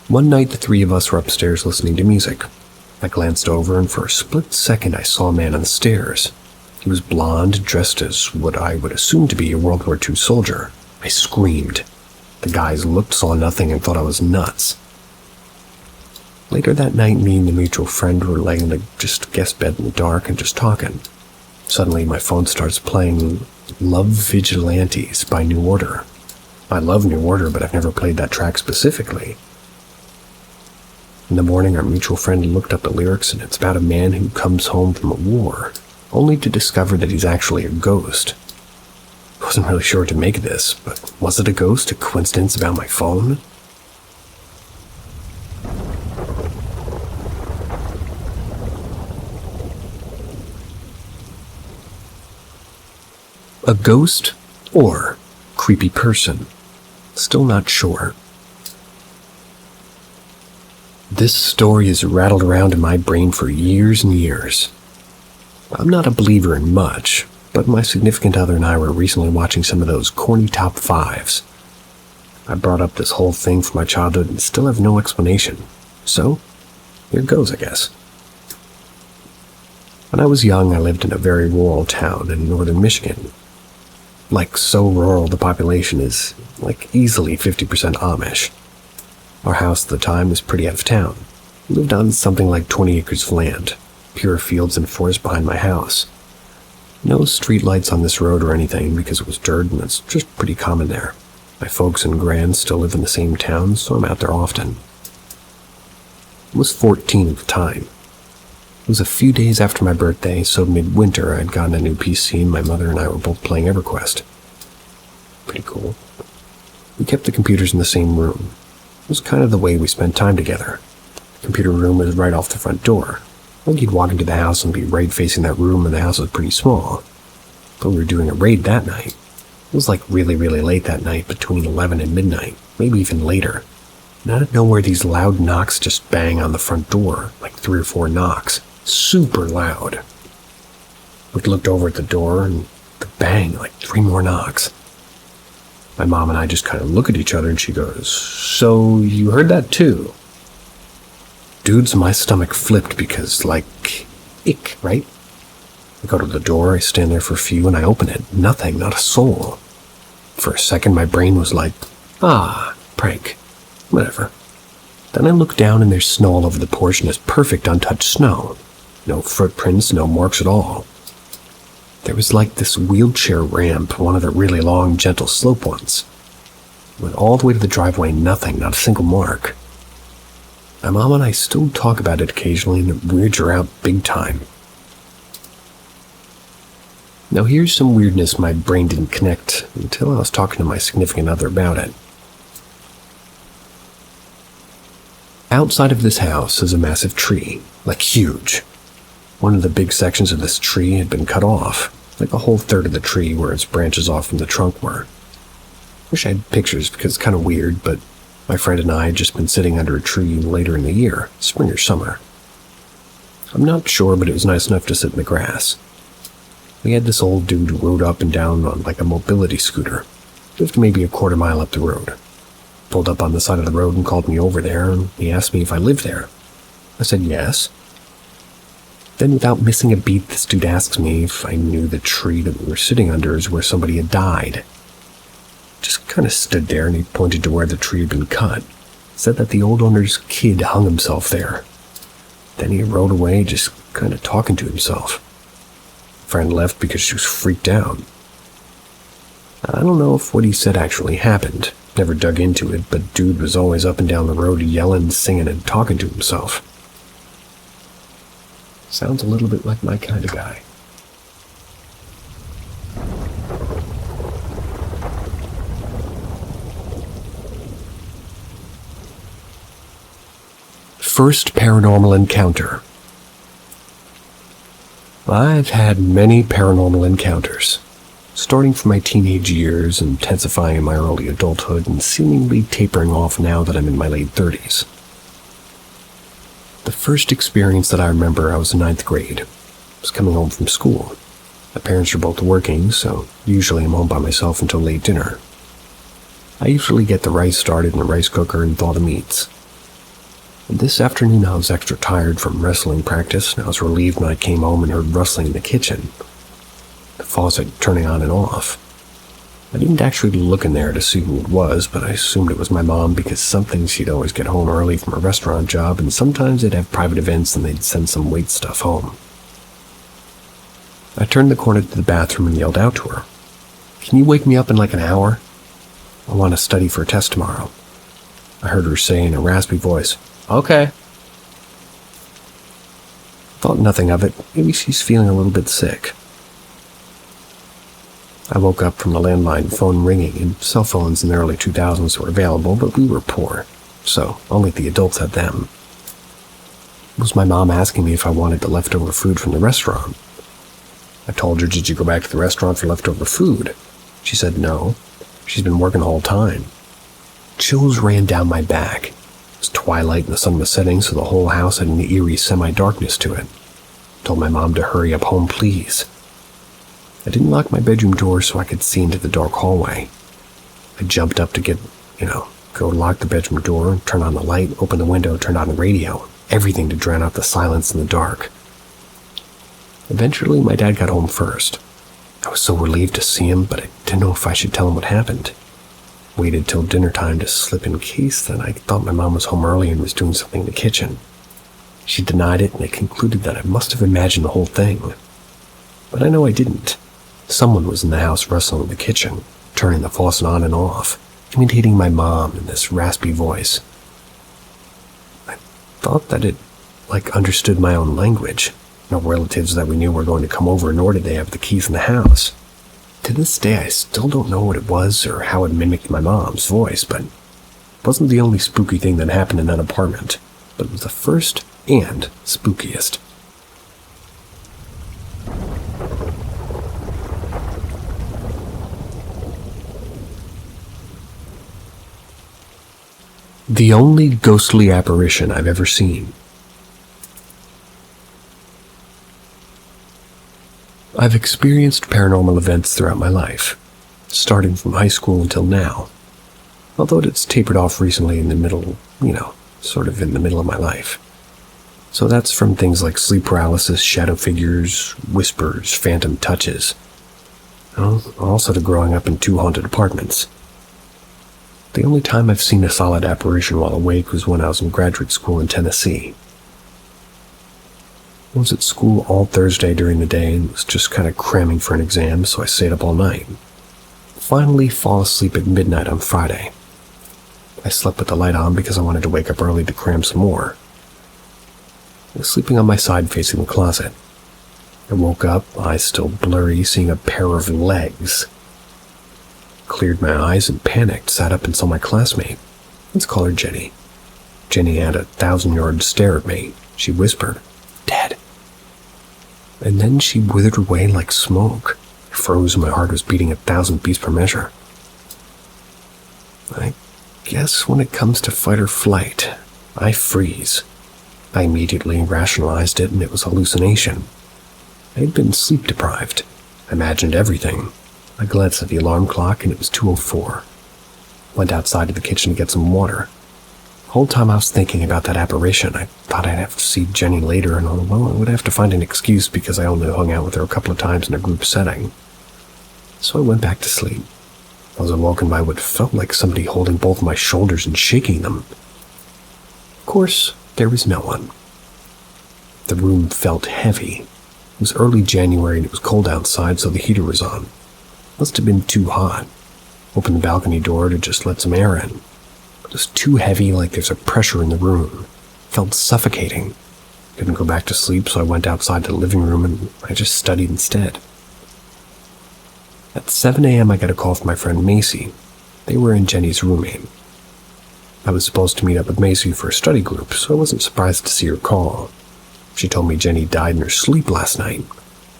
One night the three of us were upstairs listening to music. I glanced over and for a split second I saw a man on the stairs. He was blonde, dressed as what I would assume to be a World War II soldier. I screamed. The guys looked, saw nothing, and thought I was nuts. Later that night, me and the mutual friend were laying in a just guest bed in the dark and just talking. Suddenly my phone starts playing Love Vigilantes by New Order. I love New Order, but I've never played that track specifically. In the morning, our mutual friend looked up the lyrics, and it's about a man who comes home from a war, only to discover that he's actually a ghost. I wasn't really sure what to make of this, but was it a ghost, a coincidence about my phone? A ghost or creepy person? Still not sure. This story has rattled around in my brain for years and years. I'm not a believer in much, but my significant other and I were recently watching some of those corny top fives. I brought up this whole thing from my childhood and still have no explanation. So, here goes, I guess. When I was young, I lived in a very rural town in northern Michigan. Like so rural, the population is like easily 50% Amish. Our house at the time was pretty out of town. We lived on something like 20 acres of land, pure fields and forest behind my house. No street lights on this road or anything because it was dirt and it's just pretty common there. My folks and grands still live in the same town, so I'm out there often. I was 14 at the time. It was a few days after my birthday, so midwinter I'd gotten a new PC and my mother and I were both playing EverQuest. Pretty cool. We kept the computers in the same room. It was kind of the way we spent time together. The computer room was right off the front door. Like you'd walk into the house and be right facing that room, and the house was pretty small. But we were doing a raid that night. It was like really, really late that night, between 11 and midnight, maybe even later. And out of nowhere, these loud knocks just bang on the front door, like 3 or 4 knocks. Super loud. We looked over at the door, and the bang, like 3 more knocks. My mom and I just kind of look at each other, and she goes, "So you heard that too?" Dudes, my stomach flipped because, like, ick, right? I go to the door, I stand there for a few, and I open it. Nothing, not a soul. For a second, my brain was like, prank. Whatever. Then I look down, and there's snow all over the porch, and it's perfect untouched snow. No footprints, no marks at all. There was like this wheelchair ramp, one of the really long, gentle slope ones. Went all the way to the driveway, nothing, not a single mark. My mom and I still talk about it occasionally, and it weirds her out big time. Now here's some weirdness my brain didn't connect until I was talking to my significant other about it. Outside of this house is a massive tree, like huge. One of the big sections of this tree had been cut off, like a whole third of the tree where its branches off from the trunk were. Wish I had pictures because it's kind of weird, but my friend and I had just been sitting under a tree later in the year, spring or summer. I'm not sure, but it was nice enough to sit in the grass. We had this old dude who rode up and down on like a mobility scooter. Lived maybe a quarter mile up the road. Pulled up on the side of the road and called me over there, and he asked me if I lived there. I said yes. Then without missing a beat, this dude asks me if I knew the tree that we were sitting under is where somebody had died. Just kind of stood there and he pointed to where the tree had been cut. Said that the old owner's kid hung himself there. Then he rode away just kind of talking to himself. Friend left because she was freaked out. I don't know if what he said actually happened. Never dug into it, but dude was always up and down the road yelling, singing, and talking to himself. Sounds a little bit like my kind of guy. First paranormal encounter. I've had many paranormal encounters, starting from my teenage years, intensifying in my early adulthood, and seemingly tapering off now that I'm in my late 30s. The first experience that I remember, I was in 9th grade. I was coming home from school. My parents are both working, so usually I'm home by myself until late dinner. I usually get the rice started in the rice cooker and thaw the meats. And this afternoon I was extra tired from wrestling practice, and I was relieved when I came home and heard rustling in the kitchen. The faucet turning on and off. I didn't actually look in there to see who it was, but I assumed it was my mom because something she'd always get home early from a restaurant job, and sometimes they'd have private events and they'd send some wait stuff home. I turned the corner to the bathroom and yelled out to her, "Can you wake me up in like an hour? I want to study for a test tomorrow." I heard her say in a raspy voice, "Okay." Thought nothing of it. Maybe she's feeling a little bit sick. I woke up from the landline phone ringing, and cell phones in the early 2000s were available, but we were poor, so only the adults had them. It was my mom asking me if I wanted the leftover food from the restaurant. I told her, "Did you go back to the restaurant for leftover food?" She said no. She's been working the whole time. Chills ran down my back. It was twilight and the sun was setting, so the whole house had an eerie semi-darkness to it. Told my mom to hurry up home, please. I didn't lock my bedroom door so I could see into the dark hallway. I jumped up to go lock the bedroom door, turn on the light, open the window, turn on the radio, everything to drown out the silence in the dark. Eventually, my dad got home first. I was so relieved to see him, but I didn't know if I should tell him what happened. Waited till dinner time to slip in case that I thought my mom was home early and was doing something in the kitchen. She denied it, and I concluded that I must have imagined the whole thing. But I know I didn't. Someone was in the house rustling in the kitchen, turning the faucet on and off, imitating my mom in this raspy voice. I thought that it, understood my own language. No relatives that we knew were going to come over, nor did they have the keys in the house. To this day, I still don't know what it was or how it mimicked my mom's voice, but it wasn't the only spooky thing that happened in that apartment, but it was the first and spookiest. The only ghostly apparition I've ever seen. I've experienced paranormal events throughout my life, starting from high school until now, although it's tapered off recently in the middle, sort of in the middle of my life. So that's from things like sleep paralysis, shadow figures, whispers, phantom touches, also to growing up in 2 haunted apartments. The only time I've seen a solid apparition while awake was when I was in graduate school in Tennessee. I was at school all Thursday during the day and was just kind of cramming for an exam, so I stayed up all night. Finally fall asleep at midnight on Friday. I slept with the light on because I wanted to wake up early to cram some more. I was sleeping on my side facing the closet. I woke up, eyes still blurry, seeing a pair of legs. Cleared my eyes and panicked, sat up and saw my classmate. Let's call her Jenny. Jenny had a 1,000-yard stare at me. She whispered, "Dad." And then she withered away like smoke. I froze and my heart was beating 1,000 beats per measure. I guess when it comes to fight or flight, I freeze. I immediately rationalized it, and it was hallucination. I had been sleep deprived. I imagined everything. I glanced at the alarm clock, and it was 2:04. Went outside to the kitchen to get some water. The whole time I was thinking about that apparition, I thought I'd have to see Jenny later, and I would have to find an excuse because I only hung out with her a couple of times in a group setting. So I went back to sleep. I was awoken by what felt like somebody holding both my shoulders and shaking them. Of course, there was no one. The room felt heavy. It was early January and it was cold outside, so the heater was on. Must have been too hot. Opened the balcony door to just let some air in. It was too heavy, like there's a pressure in the room. Felt suffocating. Couldn't go back to sleep, so I went outside to the living room and I just studied instead. At 7 a.m. I got a call from my friend Macy. They were in Jenny's roommate. I was supposed to meet up with Macy for a study group, so I wasn't surprised to see her call. She told me Jenny died in her sleep last night.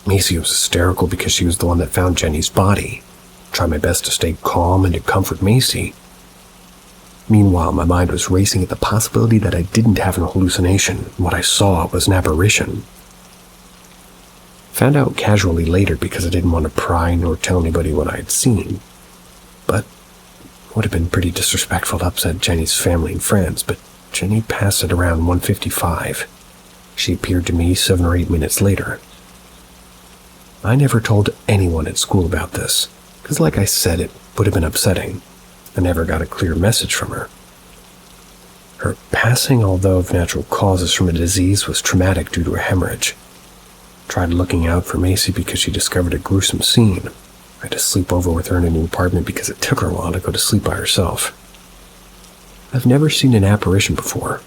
Macy was hysterical because she was the one that found Jenny's body. I tried my best to stay calm and to comfort Macy. Meanwhile, my mind was racing at the possibility that I didn't have an hallucination, and what I saw was an apparition. Found out casually later because I didn't want to pry nor tell anybody what I had seen. But it would have been pretty disrespectful to upset Jenny's family and friends, but Jenny passed at around 1:55. She appeared to me 7 or 8 minutes later. I never told anyone at school about this, because like I said, it would have been upsetting. I never got a clear message from her. Her passing, although of natural causes from a disease, was traumatic due to a hemorrhage. Tried looking out for Macy because she discovered a gruesome scene. I had to sleep over with her in a new apartment because it took her a while to go to sleep by herself. I've never seen an apparition before,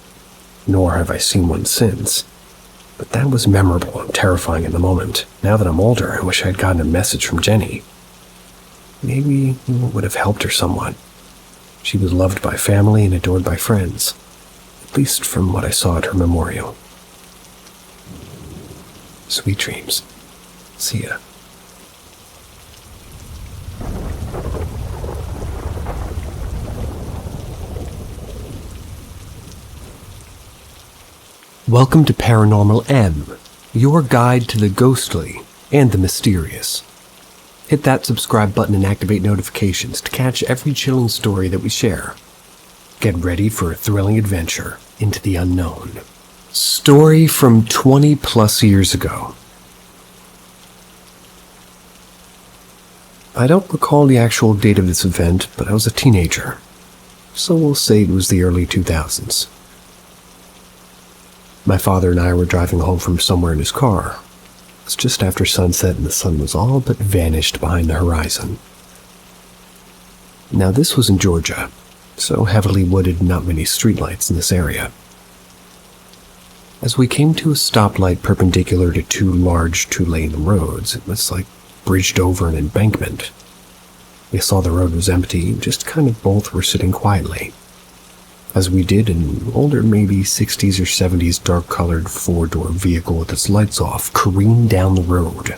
nor have I seen one since. But that was memorable and terrifying in the moment. Now that I'm older, I wish I had gotten a message from Jenny. Maybe it would have helped her somewhat. She was loved by family and adored by friends, at least from what I saw at her memorial. Sweet dreams. See ya. Welcome to Paranormal M, your guide to the ghostly and the mysterious. Hit that subscribe button and activate notifications to catch every chilling story that we share. Get ready for a thrilling adventure into the unknown. Story from 20 plus years ago. I don't recall the actual date of this event, but I was a teenager, so we'll say it was the early 2000s. My father and I were driving home from somewhere in his car. It was just after sunset and the sun was all but vanished behind the horizon. Now this was in Georgia, so heavily wooded and not many streetlights in this area. As we came to a stoplight perpendicular to two large two-lane roads, it was like bridged over an embankment. We saw the road was empty, just kind of both were sitting quietly. As we did, an older, maybe 60s or 70s dark-colored four-door vehicle with its lights off careened down the road,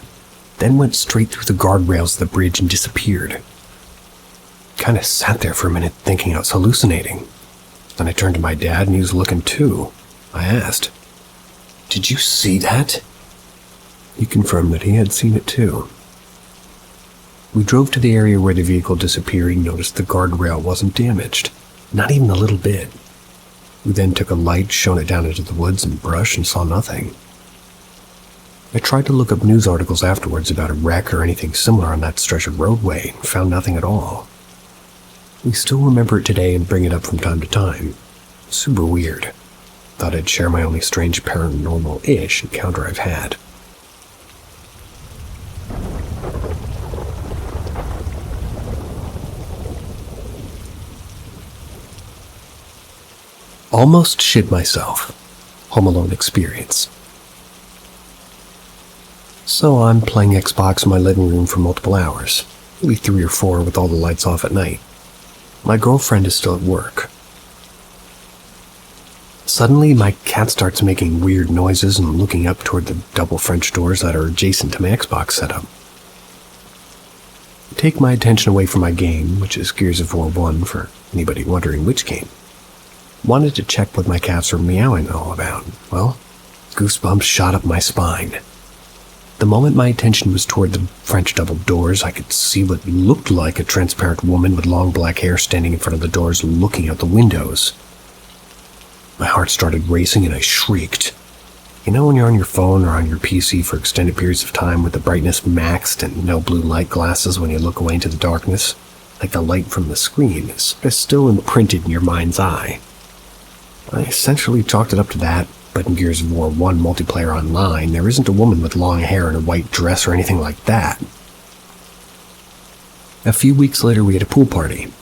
then went straight through the guardrails of the bridge and disappeared. Kind of sat there for a minute thinking I was hallucinating. Then I turned to my dad and he was looking too. I asked, "Did you see that?" He confirmed that he had seen it too. We drove to the area where the vehicle disappeared and noticed the guardrail wasn't damaged. Not even a little bit. We then took a light, shone it down into the woods and brush, and saw nothing. I tried to look up news articles afterwards about a wreck or anything similar on that stretch of roadway and found nothing at all. We still remember it today and bring it up from time to time. Super weird. Thought I'd share my only strange paranormal-ish encounter I've had. Almost shit myself. Home Alone experience. So I'm playing Xbox in my living room for multiple hours, maybe 3 or 4 with all the lights off at night. My girlfriend is still at work. Suddenly, my cat starts making weird noises and looking up toward the double French doors that are adjacent to my Xbox setup. I take my attention away from my game, which is Gears of War 1 for anybody wondering which game. Wanted to check what my cats were meowing all about. Well, goosebumps shot up my spine. The moment my attention was toward the French double doors, I could see what looked like a transparent woman with long black hair standing in front of the doors looking out the windows. My heart started racing and I shrieked. You know when you're on your phone or on your PC for extended periods of time with the brightness maxed and no blue light glasses when you look away into the darkness? Like the light from the screen is still imprinted in your mind's eye. I essentially chalked it up to that, but in Gears of War 1 multiplayer online, there isn't a woman with long hair and a white dress or anything like that. A few weeks later, we had a pool party.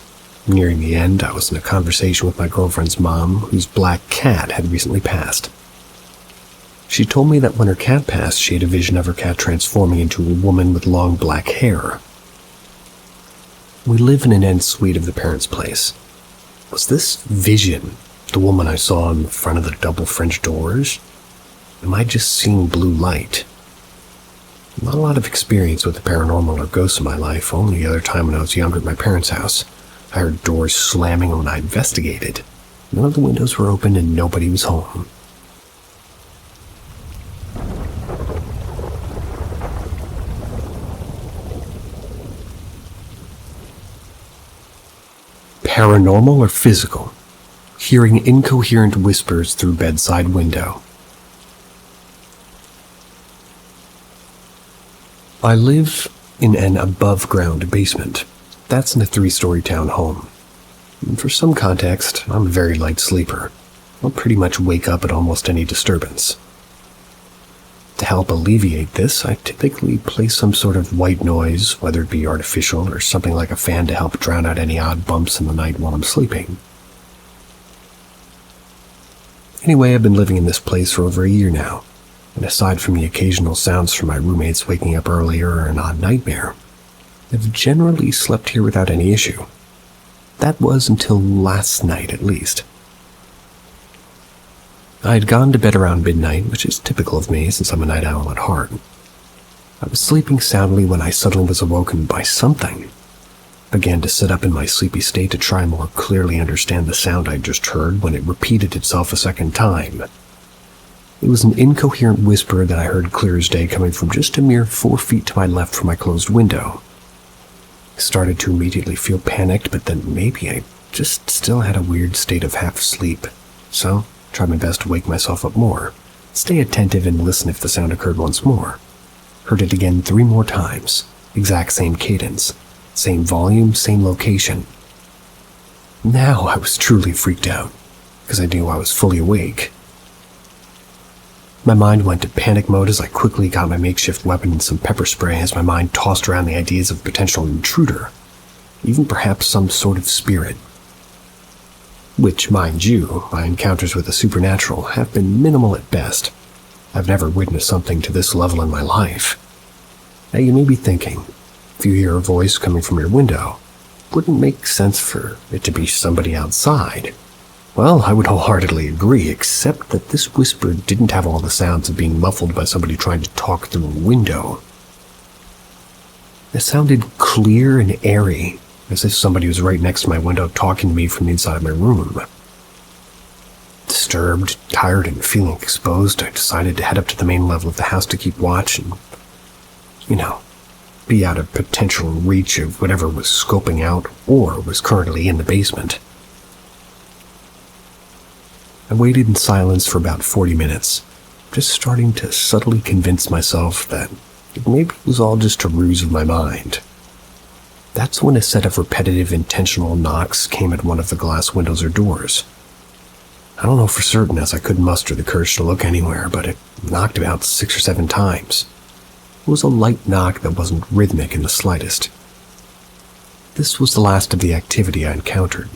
Nearing the end, I was in a conversation with my girlfriend's mom, whose black cat had recently passed. She told me that when her cat passed, she had a vision of her cat transforming into a woman with long black hair. We live in an end suite of the parents' place. Was this vision the woman I saw in front of the double French doors? Am I just seeing blue light? Not a lot of experience with the paranormal or ghosts in my life, only the other time when I was younger at my parents' house. I heard doors slamming when I investigated. None of the windows were open and nobody was home. Paranormal or physical? Hearing incoherent whispers through bedside window. I live in an above-ground basement. That's in a 3-story townhome. And for some context, I'm a very light sleeper. I'll pretty much wake up at almost any disturbance. To help alleviate this, I typically play some sort of white noise, whether it be artificial or something like a fan to help drown out any odd bumps in the night while I'm sleeping. Anyway, I've been living in this place for over a year now, and aside from the occasional sounds from my roommates waking up early or an odd nightmare, I've generally slept here without any issue. That was until last night, at least. I had gone to bed around midnight, which is typical of me since I'm a night owl at heart. I was sleeping soundly when I suddenly was awoken by something. Began to sit up in my sleepy state to try and more clearly understand the sound I'd just heard when it repeated itself a second time. It was an incoherent whisper that I heard clear as day coming from just a mere 4 feet to my left from my closed window. I started to immediately feel panicked, but then maybe I just still had a weird state of half sleep, so I tried my best to wake myself up more, stay attentive and listen if the sound occurred once more. Heard it again 3 more times, exact same cadence. Same volume, same location. Now I was truly freaked out, because I knew I was fully awake. My mind went to panic mode as I quickly got my makeshift weapon and some pepper spray as my mind tossed around the ideas of a potential intruder, even perhaps some sort of spirit. Which, mind you, my encounters with the supernatural have been minimal at best. I've never witnessed something to this level in my life. Now you may be thinking, if you hear a voice coming from your window, wouldn't make sense for it to be somebody outside. Well, I would wholeheartedly agree, except that this whisper didn't have all the sounds of being muffled by somebody trying to talk through a window. It sounded clear and airy, as if somebody was right next to my window talking to me from the inside of my room. Disturbed, tired, and feeling exposed, I decided to head up to the main level of the house to keep watch and, be out of potential reach of whatever was scoping out or was currently in the basement. I waited in silence for about 40 minutes, just starting to subtly convince myself that maybe it was all just a ruse of my mind. That's when a set of repetitive, intentional knocks came at one of the glass windows or doors. I don't know for certain as I couldn't muster the courage to look anywhere, but it knocked about 6 or 7 times. It was a light knock that wasn't rhythmic in the slightest. This was the last of the activity I encountered.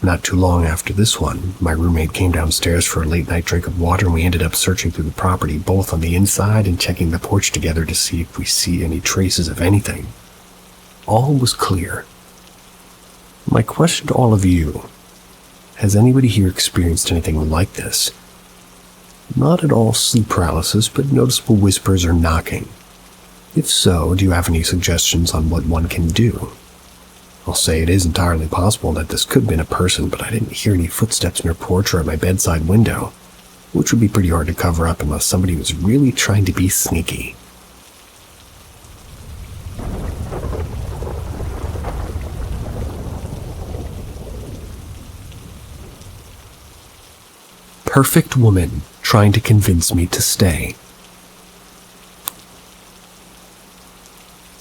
Not too long after this one, my roommate came downstairs for a late-night drink of water and we ended up searching through the property, both on the inside and checking the porch together to see if we see any traces of anything. All was clear. My question to all of you, has anybody here experienced anything like this? Not at all sleep paralysis, but noticeable whispers or knocking. If so, do you have any suggestions on what one can do? I'll say it is entirely possible that this could have been a person, but I didn't hear any footsteps near porch or at my bedside window, which would be pretty hard to cover up unless somebody was really trying to be sneaky. Perfect woman trying to convince me to stay.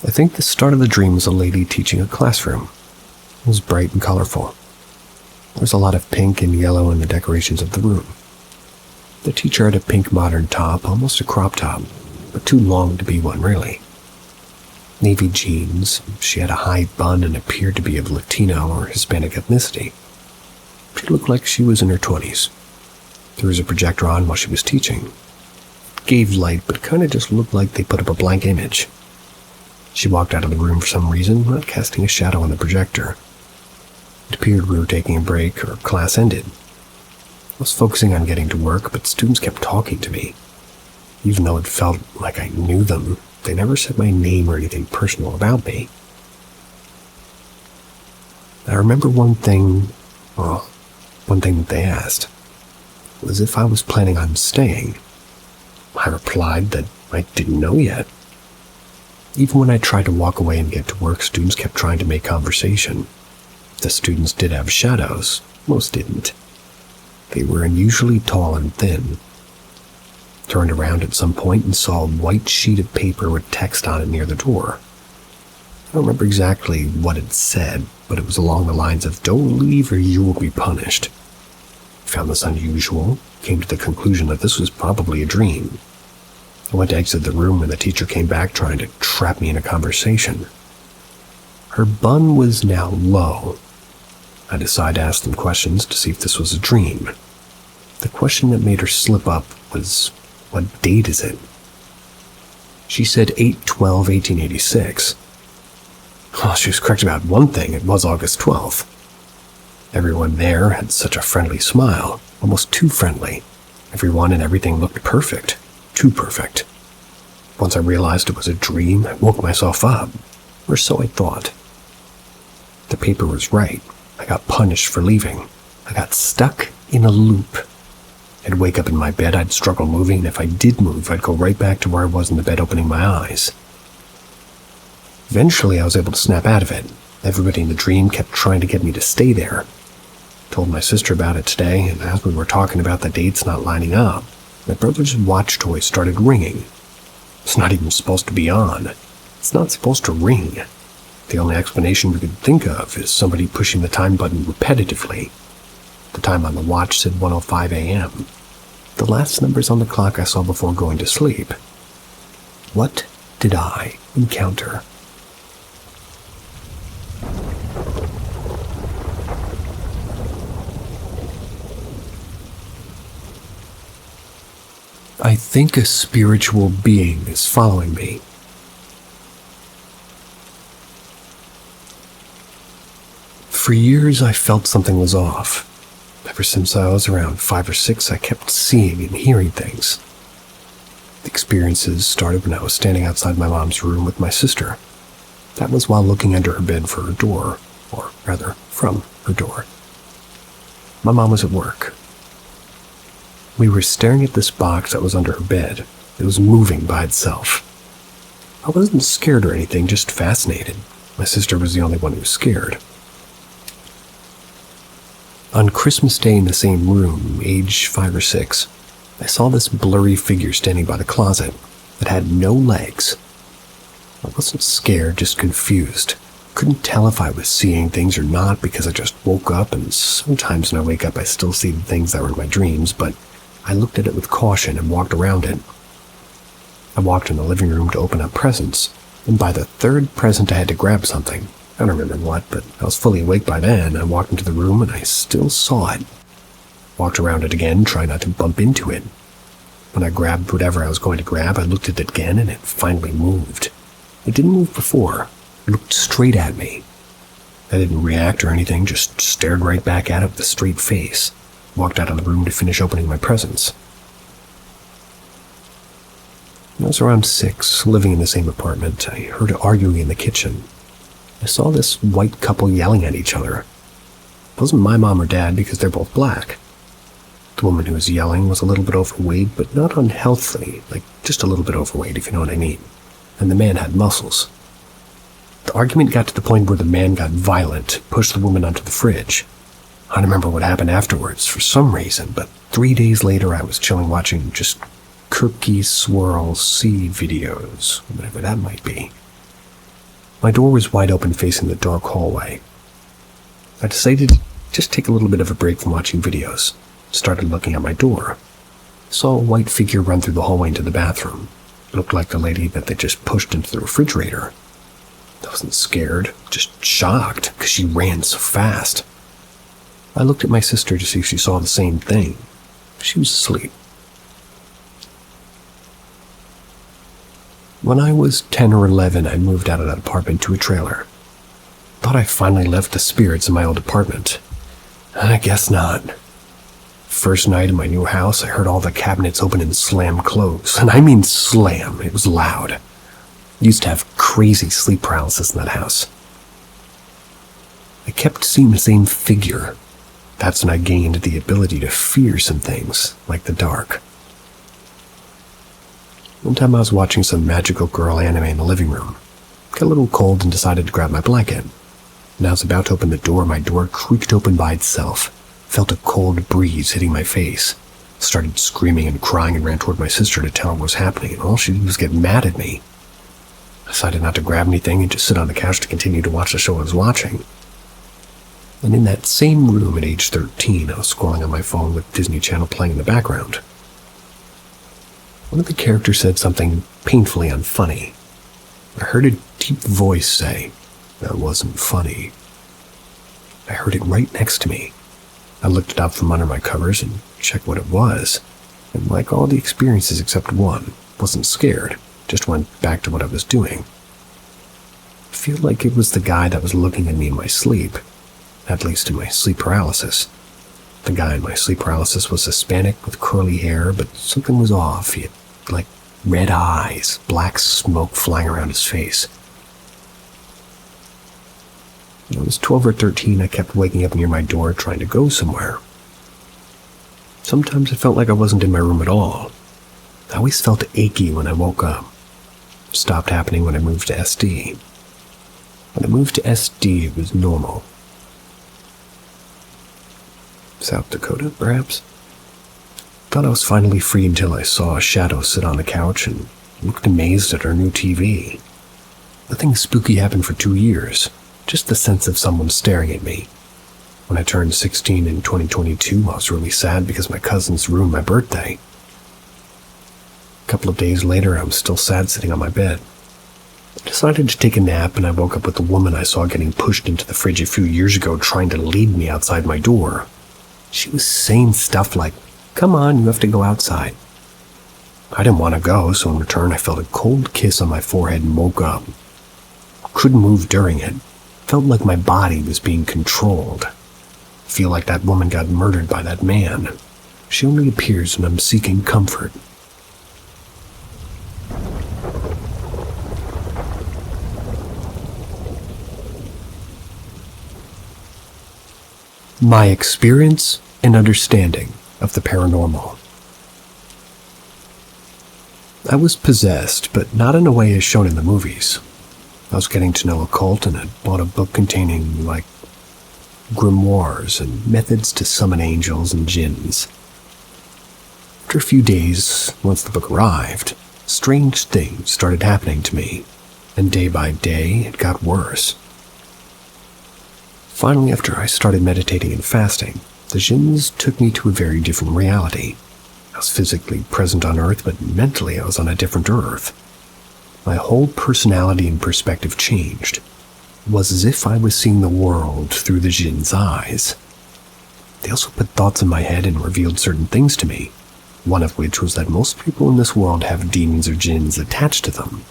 I think the start of the dream was a lady teaching a classroom. It was bright and colorful. There was a lot of pink and yellow in the decorations of the room. The teacher had a pink modern top, almost a crop top, but too long to be one really. Navy jeans, she had a high bun and appeared to be of Latino or Hispanic ethnicity. She looked like she was in her 20s. There was a projector on while she was teaching. It gave light, but kind of just looked like they put up a blank image. She walked out of the room for some reason, not casting a shadow on the projector. It appeared we were taking a break or class ended. I was focusing on getting to work, but students kept talking to me. Even though it felt like I knew them, they never said my name or anything personal about me. I remember one thing that they asked was if I was planning on staying. I replied that I didn't know yet. Even when I tried to walk away and get to work, students kept trying to make conversation. The students did have shadows. Most didn't. They were unusually tall and thin. Turned around at some point and saw a white sheet of paper with text on it near the door. I don't remember exactly what it said, but it was along the lines of, "Don't leave or you will be punished." I found this unusual, came to the conclusion that this was probably a dream. I went to exit the room when the teacher came back trying to trap me in a conversation. Her bun was now low. I decided to ask them questions to see if this was a dream. The question that made her slip up was, "What date is it?" She said 8/12/1886. Well, she was correct about one thing, it was August 12th. Everyone there had such a friendly smile, almost too friendly. Everyone and everything looked perfect. Too perfect. Once I realized it was a dream, I woke myself up, or so I thought. The paper was right. I got punished for leaving. I got stuck in a loop. I'd wake up in my bed, I'd struggle moving, and if I did move, I'd go right back to where I was in the bed opening my eyes. Eventually, I was able to snap out of it. Everybody in the dream kept trying to get me to stay there. Told my sister about it today, and as we were talking about the dates not lining up, my brother's watch toy started ringing. It's not even supposed to be on. It's not supposed to ring. The only explanation we could think of is somebody pushing the time button repetitively. The time on the watch said 1:05 a.m. The last numbers on the clock I saw before going to sleep. What did I encounter? I think a spiritual being is following me. For years, I felt something was off. Ever since I was around 5 or 6, I kept seeing and hearing things. The experiences started when I was standing outside my mom's room with my sister. That was while looking under her bed for her door, or rather, from her door. My mom was at work. We were staring at this box that was under her bed. It was moving by itself. I wasn't scared or anything, just fascinated. My sister was the only one who was scared. On Christmas Day in the same room, age 5 or 6, I saw this blurry figure standing by the closet that had no legs. I wasn't scared, just confused. Couldn't tell if I was seeing things or not because I just woke up, and sometimes when I wake up I still see the things that were in my dreams, but I looked at it with caution and walked around it. I walked in the living room to open up presents, and by the third present I had to grab something. I don't remember what, but I was fully awake by then. I walked into the room and I still saw it. Walked around it again, trying not to bump into it. When I grabbed whatever I was going to grab, I looked at it again and it finally moved. It didn't move before. It looked straight at me. I didn't react or anything, just stared right back at it with a straight face. Walked out of the room to finish opening my presents. When I was around 6, living in the same apartment, I heard arguing in the kitchen. I saw this white couple yelling at each other. It wasn't my mom or dad because they're both black. The woman who was yelling was a little bit overweight, but not unhealthy, like just a little bit overweight, if you know what I mean. And the man had muscles. The argument got to the point where the man got violent, pushed the woman onto the fridge. I don't remember what happened afterwards for some reason, but 3 days later I was chilling watching just Kirky Swirl Sea videos, whatever that might be. My door was wide open facing the dark hallway. I decided to just take a little bit of a break from watching videos. Started looking at my door. Saw a white figure run through the hallway into the bathroom. It looked like the lady that they just pushed into the refrigerator. I wasn't scared, just shocked, because she ran so fast. I looked at my sister to see if she saw the same thing. She was asleep. When I was 10 or 11, I moved out of that apartment to a trailer. Thought I finally left the spirits in my old apartment. And I guess not. First night in my new house, I heard all the cabinets open and slam close. And I mean slam. It was loud. Used to have crazy sleep paralysis in that house. I kept seeing the same figure. That's when I gained the ability to fear some things, like the dark. One time I was watching some magical girl anime in the living room. Got a little cold and decided to grab my blanket. And I was about to open the door, my door creaked open by itself. Felt a cold breeze hitting my face. Started screaming and crying and ran toward my sister to tell her what was happening, and all she did was get mad at me. I decided not to grab anything and just sit on the couch to continue to watch the show I was watching. And in that same room at age 13, I was scrolling on my phone with Disney Channel playing in the background. One of the characters said something painfully unfunny. I heard a deep voice say, "That wasn't funny." I heard it right next to me. I looked it up from under my covers and checked what it was, and like all the experiences except one, wasn't scared, just went back to what I was doing. I feel like it was the guy that was looking at me in my sleep, at least in my sleep paralysis. The guy in my sleep paralysis was Hispanic with curly hair, but something was off. He had, like, red eyes, black smoke flying around his face. When I was 12 or 13, I kept waking up near my door trying to go somewhere. Sometimes it felt like I wasn't in my room at all. I always felt achy when I woke up. It stopped happening when I moved to SD. When I moved to SD, it was normal. South Dakota, perhaps? Thought I was finally free until I saw a shadow sit on the couch and looked amazed at our new TV. Nothing spooky happened for 2 years. Just the sense of someone staring at me. When I turned 16 in 2022, I was really sad because my cousins ruined my birthday. A couple of days later, I was still sad sitting on my bed. I decided to take a nap, and I woke up with the woman I saw getting pushed into the fridge a few years ago trying to lead me outside my door. She was saying stuff like, "Come on, you have to go outside." I didn't want to go, so in return I felt a cold kiss on my forehead and woke up. Couldn't move during it. Felt like my body was being controlled. Feel like that woman got murdered by that man. She only appears when I'm seeking comfort. My experience and understanding of the paranormal. I was possessed, but not in a way as shown in the movies. I was getting to know a cult and had bought a book containing, like, grimoires and methods to summon angels and Jins. After a few days, once the book arrived, strange things started happening to me, and day by day it got worse. Finally, after I started meditating and fasting, the Jins took me to a very different reality. I was physically present on Earth, but mentally I was on a different Earth. My whole personality and perspective changed. It was as if I was seeing the world through the Jins' eyes. They also put thoughts in my head and revealed certain things to me, one of which was that most people in this world have demons or Jins attached to them.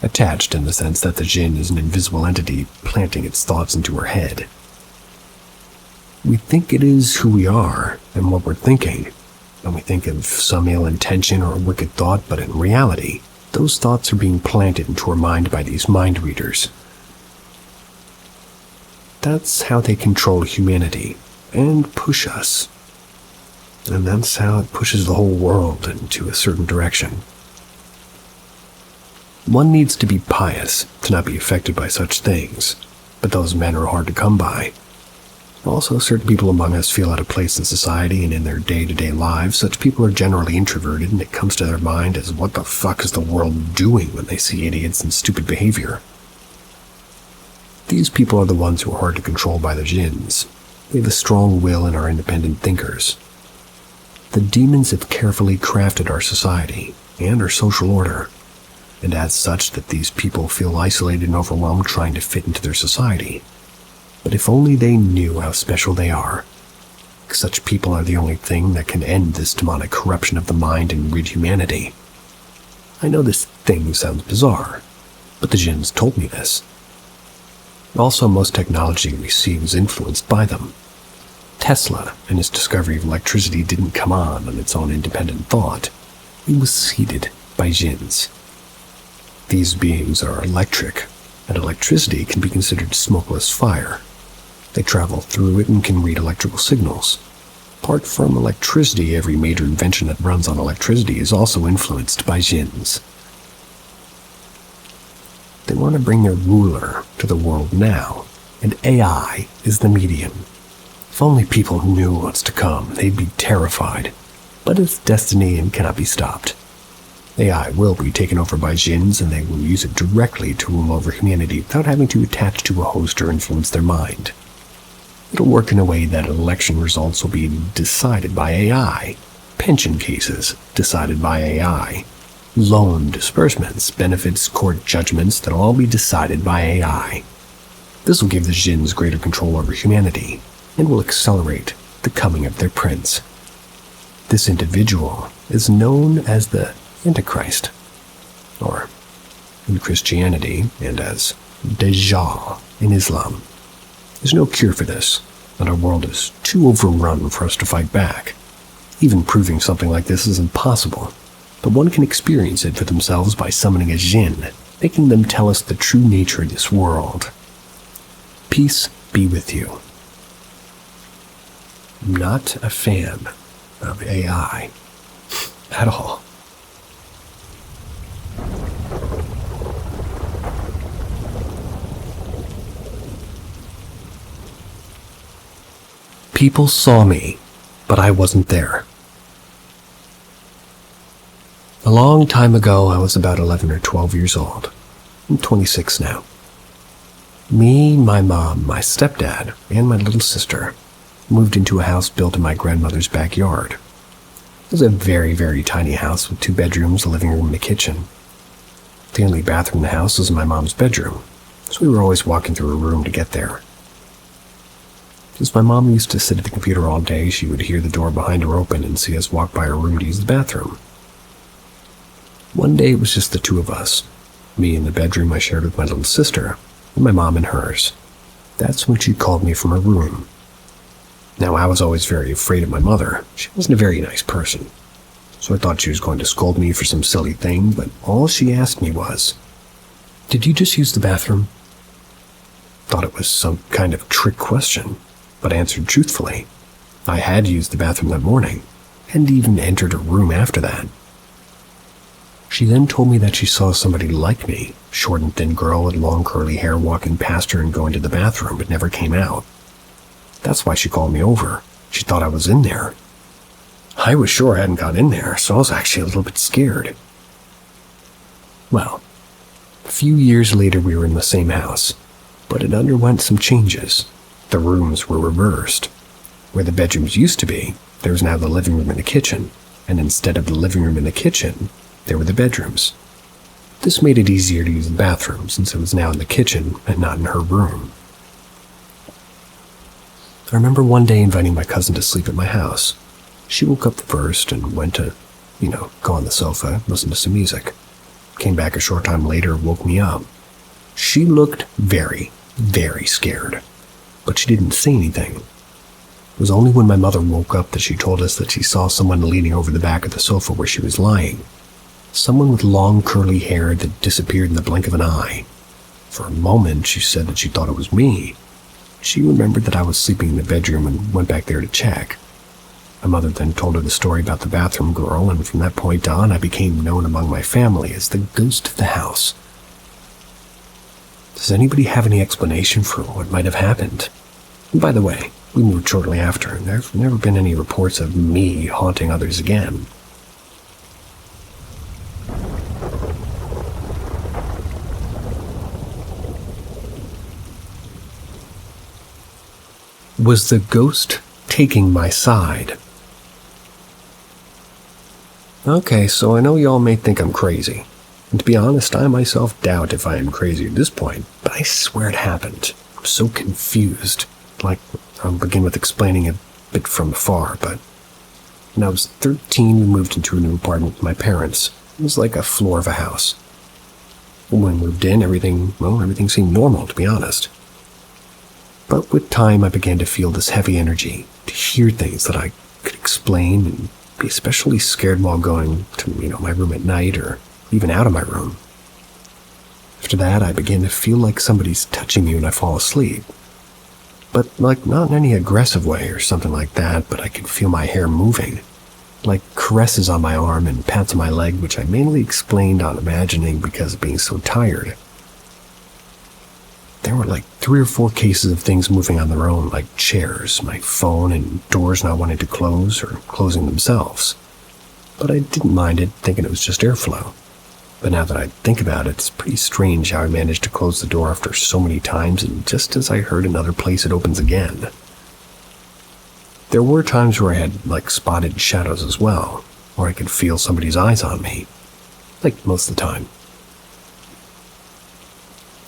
Attached in the sense that the Jin is an invisible entity planting its thoughts into her head. We think it is who we are and what we're thinking, and we think of some ill intention or wicked thought, but in reality, those thoughts are being planted into our mind by these mind readers. That's how they control humanity and push us. And that's how it pushes the whole world into a certain direction. One needs to be pious to not be affected by such things, but those men are hard to come by. Also, certain people among us feel out of place in society and in their day-to-day lives. Such people are generally introverted, and it comes to their mind as what the fuck is the world doing when they see idiots and stupid behavior. These people are the ones who are hard to control by the Jins. We have a strong will and are independent thinkers. The demons have carefully crafted our society and our social order, and as such that these people feel isolated and overwhelmed trying to fit into their society. But if only they knew how special they are. Such people are the only thing that can end this demonic corruption of the mind and rid humanity. I know this thing sounds bizarre, but the Jins told me this. Also, most technology we see was influenced by them. Tesla and his discovery of electricity didn't come on its own independent thought. It was seeded by Jins. These beings are electric, and electricity can be considered smokeless fire. They travel through it and can read electrical signals. Apart from electricity, every major invention that runs on electricity is also influenced by Jins. They want to bring their ruler to the world now, and AI is the medium. If only people knew what's to come, they'd be terrified. But it's destiny and cannot be stopped. AI will be taken over by Jins, and they will use it directly to rule over humanity without having to attach to a host or influence their mind. It'll work in a way that election results will be decided by AI, pension cases decided by AI, loan disbursements, benefits, court judgments that'll all be decided by AI. This will give the Jins greater control over humanity, and will accelerate the coming of their prince. This individual is known as the Antichrist, or in Christianity, and as Dajjal in Islam. There's no cure for this, and our world is too overrun for us to fight back. Even proving something like this is impossible, but one can experience it for themselves by summoning a Jin, making them tell us the true nature of this world. Peace be with you. I'm not a fan of AI at all. People saw me, but I wasn't there. A long time ago, I was about 11 or 12 years old. I'm 26 now. Me, my mom, my stepdad, and my little sister moved into a house built in my grandmother's backyard. It was a very, very tiny house with 2 bedrooms, a living room, and a kitchen. The only bathroom in the house was in my mom's bedroom, so we were always walking through her room to get there. Since my mom used to sit at the computer all day, she would hear the door behind her open and see us walk by her room to use the bathroom. One day it was just the 2 of us, me in the bedroom I shared with my little sister, and my mom in hers. That's when she called me from her room. Now, I was always very afraid of my mother. She wasn't a very nice person, so I thought she was going to scold me for some silly thing, but all she asked me was, "Did you just use the bathroom?" Thought it was some kind of trick question, but answered truthfully. I had used the bathroom that morning, and even entered her room after that. She then told me that she saw somebody like me, short and thin girl with long curly hair, walking past her and going to the bathroom, but never came out. That's why she called me over. She thought I was in there. I was sure I hadn't got in there, so I was actually a little bit scared. Well, a few years later we were in the same house, but it underwent some changes. The rooms were reversed. Where the bedrooms used to be, there was now the living room and the kitchen, and instead of the living room and the kitchen, there were the bedrooms. This made it easier to use the bathroom since it was now in the kitchen and not in her room. I remember one day inviting my cousin to sleep at my house. She woke up first and went to, go on the sofa, listen to some music. Came back a short time later and woke me up. She looked very, very scared, but she didn't say anything. It was only when my mother woke up that she told us that she saw someone leaning over the back of the sofa where she was lying. Someone with long curly hair that disappeared in the blink of an eye. For a moment, she said that she thought it was me. She remembered that I was sleeping in the bedroom and went back there to check. My mother then told her the story about the bathroom girl, and from that point on, I became known among my family as the ghost of the house. Does anybody have any explanation for what might have happened? And by the way, we moved shortly after, and there have never been any reports of me haunting others again. Was the ghost taking my side? Okay, so I know y'all may think I'm crazy. And to be honest, I myself doubt if I am crazy at this point, but I swear it happened. I'm so confused. I'll begin with explaining a bit from afar, but when I was 13, we moved into a new apartment with my parents. It was like a floor of a house. When we moved in, everything seemed normal, to be honest. But with time, I began to feel this heavy energy, to hear things that I could explain, and be especially scared while going to, my room at night or even out of my room. After that, I began to feel like somebody's touching me when I fall asleep. But not in any aggressive way or something like that, but I could feel my hair moving, like caresses on my arm and pats on my leg, which I mainly explained on imagining because of being so tired. There were 3 or 4 cases of things moving on their own, like chairs, my phone, and doors not wanting to close or closing themselves. But I didn't mind it, thinking it was just airflow. But now that I think about it, it's pretty strange how I managed to close the door after so many times, and just as I heard another place, it opens again. There were times where I had, spotted shadows as well, or I could feel somebody's eyes on me. Most of the time.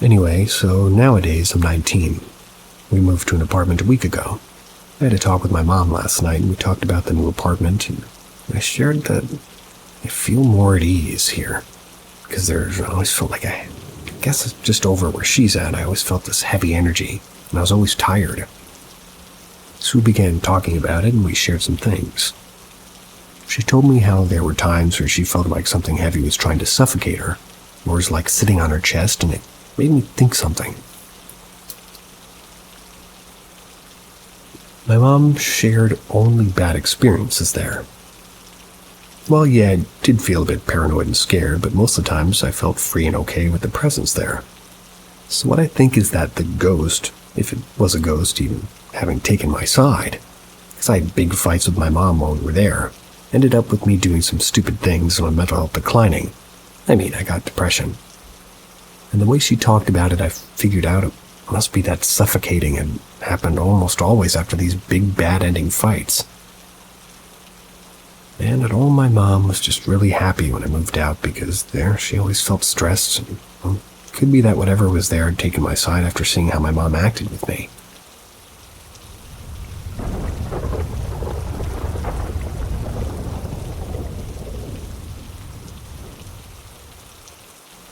Anyway, so nowadays I'm 19. We moved to an apartment a week ago. I had a talk with my mom last night, and we talked about the new apartment, and I shared that I feel more at ease here. Because I always felt like I guess it's just over where she's at. I always felt this heavy energy, and I was always tired. So we began talking about it, and we shared some things. She told me how there were times where she felt like something heavy was trying to suffocate her, or was sitting on her chest, and it made me think something. My mom shared only bad experiences there. Well, yeah, I did feel a bit paranoid and scared, but most of the times I felt free and okay with the presence there. So what I think is that the ghost, if it was a ghost even having taken my side, because I had big fights with my mom while we were there, ended up with me doing some stupid things and my mental health declining. I got depression. And the way she talked about it, I figured out it must be that suffocating had happened almost always after these big bad ending fights. And all my mom was just really happy when I moved out because there she always felt stressed. And, it could be that whatever was there had taken my side after seeing how my mom acted with me.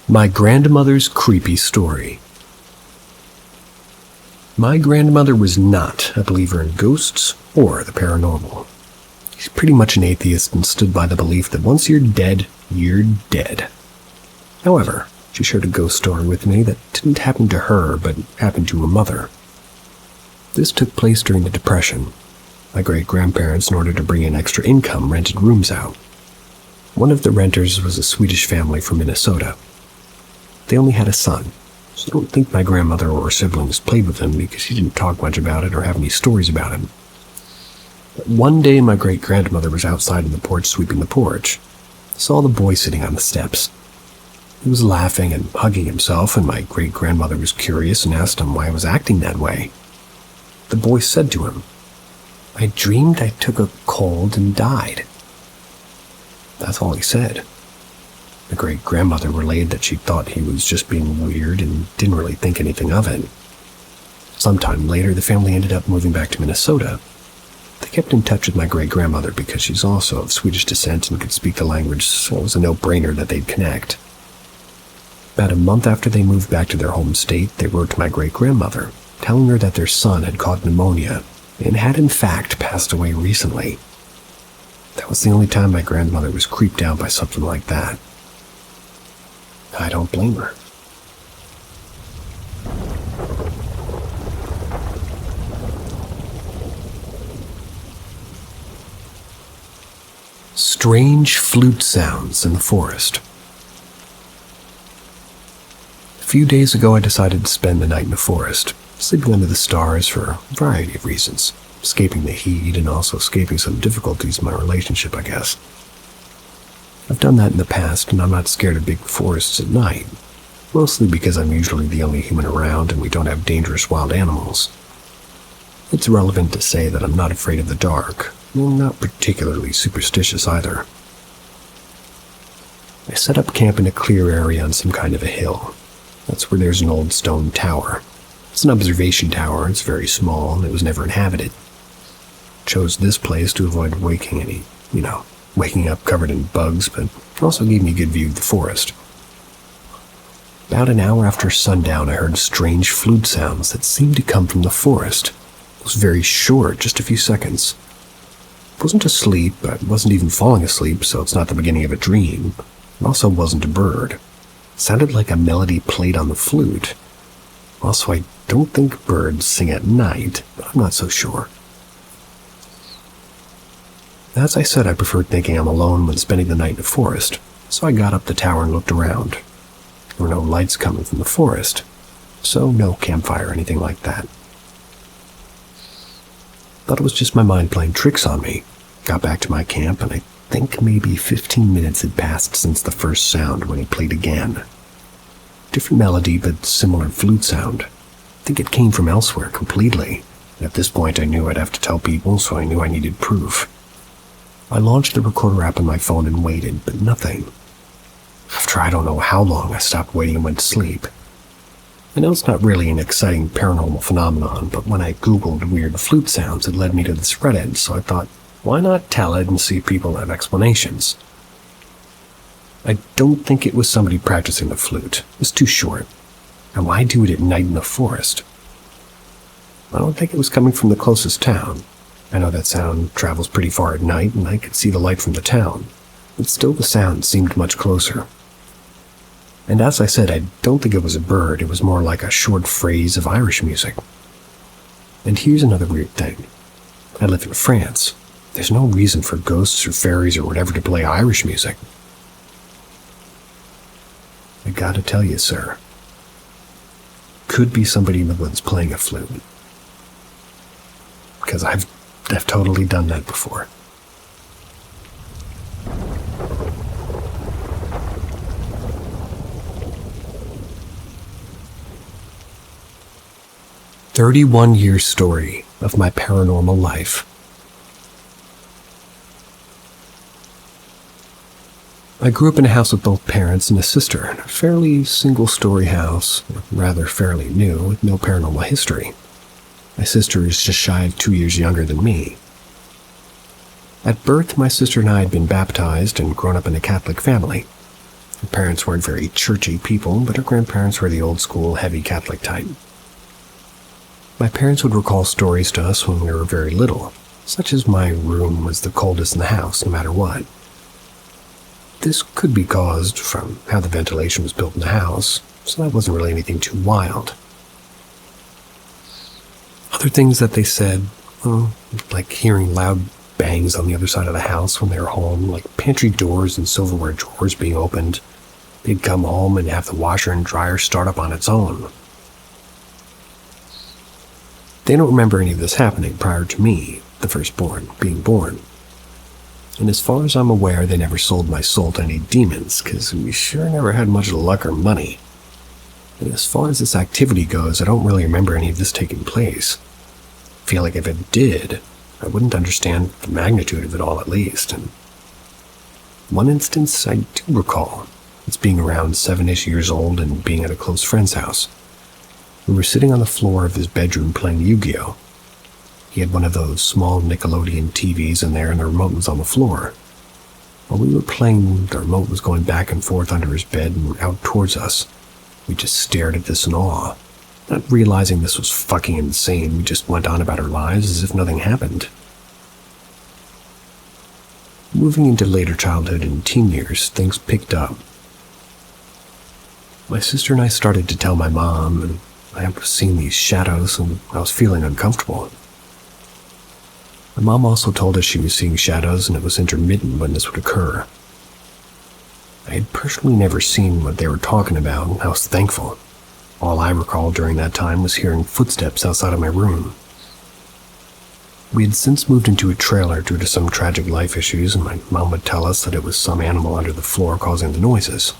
My grandmother's creepy story. My grandmother was not a believer in ghosts or the paranormal. She's pretty much an atheist and stood by the belief that once you're dead, you're dead. However, she shared a ghost story with me that didn't happen to her, but happened to her mother. This took place during the Depression. My great-grandparents, in order to bring in extra income, rented rooms out. One of the renters was a Swedish family from Minnesota. They only had a son, so I don't think my grandmother or her siblings played with him because he didn't talk much about it or have any stories about him. But one day my great-grandmother was outside on the porch sweeping the porch. Saw the boy sitting on the steps. He was laughing and hugging himself, and my great-grandmother was curious and asked him why he was acting that way. The boy said to him, "I dreamed I took a cold and died." That's all he said. The great-grandmother relayed that she thought he was just being weird and didn't really think anything of it. Sometime later, the family ended up moving back to Minnesota. They kept in touch with my great-grandmother because she's also of Swedish descent and could speak the language, so it was a no-brainer that they'd connect. About a month after they moved back to their home state, they wrote to my great-grandmother, telling her that their son had caught pneumonia and had in fact passed away recently. That was the only time my grandmother was creeped out by something like that. I don't blame her. Strange flute sounds in the forest. A few days ago, I decided to spend the night in the forest, sleeping under the stars for a variety of reasons, escaping the heat and also escaping some difficulties in my relationship, I guess. I've done that in the past, and I'm not scared of big forests at night, mostly because I'm usually the only human around and we don't have dangerous wild animals. It's relevant to say that I'm not afraid of the dark, and I'm not particularly superstitious either. I set up camp in a clear area on some kind of a hill. That's where there's an old stone tower. It's an observation tower, it's very small, and it was never inhabited. Chose this place to avoid waking up covered in bugs, but it also gave me a good view of the forest. About an hour after sundown, I heard strange flute sounds that seemed to come from the forest. It was very short, just a few seconds. I wasn't asleep, I wasn't even falling asleep, so it's not the beginning of a dream. It also wasn't a bird. It sounded like a melody played on the flute. Also, I don't think birds sing at night, but I'm not so sure. As I said, I preferred thinking I'm alone when spending the night in the forest, so I got up the tower and looked around. There were no lights coming from the forest, so no campfire or anything like that. Thought it was just my mind playing tricks on me. Got back to my camp, and I think maybe 15 minutes had passed since the first sound when he played again. Different melody, but similar flute sound. I think it came from elsewhere completely. And at this point, I knew I'd have to tell people, so I knew I needed proof. I launched the recorder app on my phone and waited, but nothing. After I don't know how long, I stopped waiting and went to sleep. I know it's not really an exciting paranormal phenomenon, but when I googled weird flute sounds, it led me to this Reddit, so I thought, why not tell it and see if people have explanations? I don't think it was somebody practicing the flute. It was too short. And why do it at night in the forest? I don't think it was coming from the closest town. I know that sound travels pretty far at night, and I could see the light from the town. But still the sound seemed much closer. And as I said, I don't think it was a bird. It was more like a short phrase of Irish music. And here's another weird thing. I live in France. There's no reason for ghosts or fairies or whatever to play Irish music. I gotta tell you, sir. Could be somebody in the woods playing a flute. Because I've totally done that before. "31-year story of my paranormal life." I grew up in a house with both parents and a sister, in a fairly single-story house, rather fairly new, with no paranormal history. My sister is just shy of 2 years younger than me. At birth, my sister and I had been baptized and grown up in a Catholic family. Her parents weren't very churchy people, but her grandparents were the old-school, heavy Catholic type. My parents would recall stories to us when we were very little, such as my room was the coldest in the house, no matter what. This could be caused from how the ventilation was built in the house, so that wasn't really anything too wild. Other things that they said, like hearing loud bangs on the other side of the house when they were home, like pantry doors and silverware drawers being opened. They'd come home and have the washer and dryer start up on its own. They don't remember any of this happening prior to me, the firstborn, being born. And as far as I'm aware, they never sold my soul to any demons, because we sure never had much luck or money. And as far as this activity goes, I don't really remember any of this taking place. I feel like if it did, I wouldn't understand the magnitude of it all, at least. And one instance I do recall. It's being around 7-ish years old and being at a close friend's house. We were sitting on the floor of his bedroom playing Yu-Gi-Oh! He had one of those small Nickelodeon TVs in there, and the remote was on the floor. While we were playing, the remote was going back and forth under his bed and out towards us. We just stared at this in awe. Not realizing this was fucking insane, we just went on about our lives as if nothing happened. Moving into later childhood and teen years, things picked up. My sister and I started to tell my mom, and I was seeing these shadows, and I was feeling uncomfortable. My mom also told us she was seeing shadows and it was intermittent when this would occur. I had personally never seen what they were talking about, and I was thankful. All I recalled during that time was hearing footsteps outside of my room. We had since moved into a trailer due to some tragic life issues, and my mom would tell us that it was some animal under the floor causing the noises.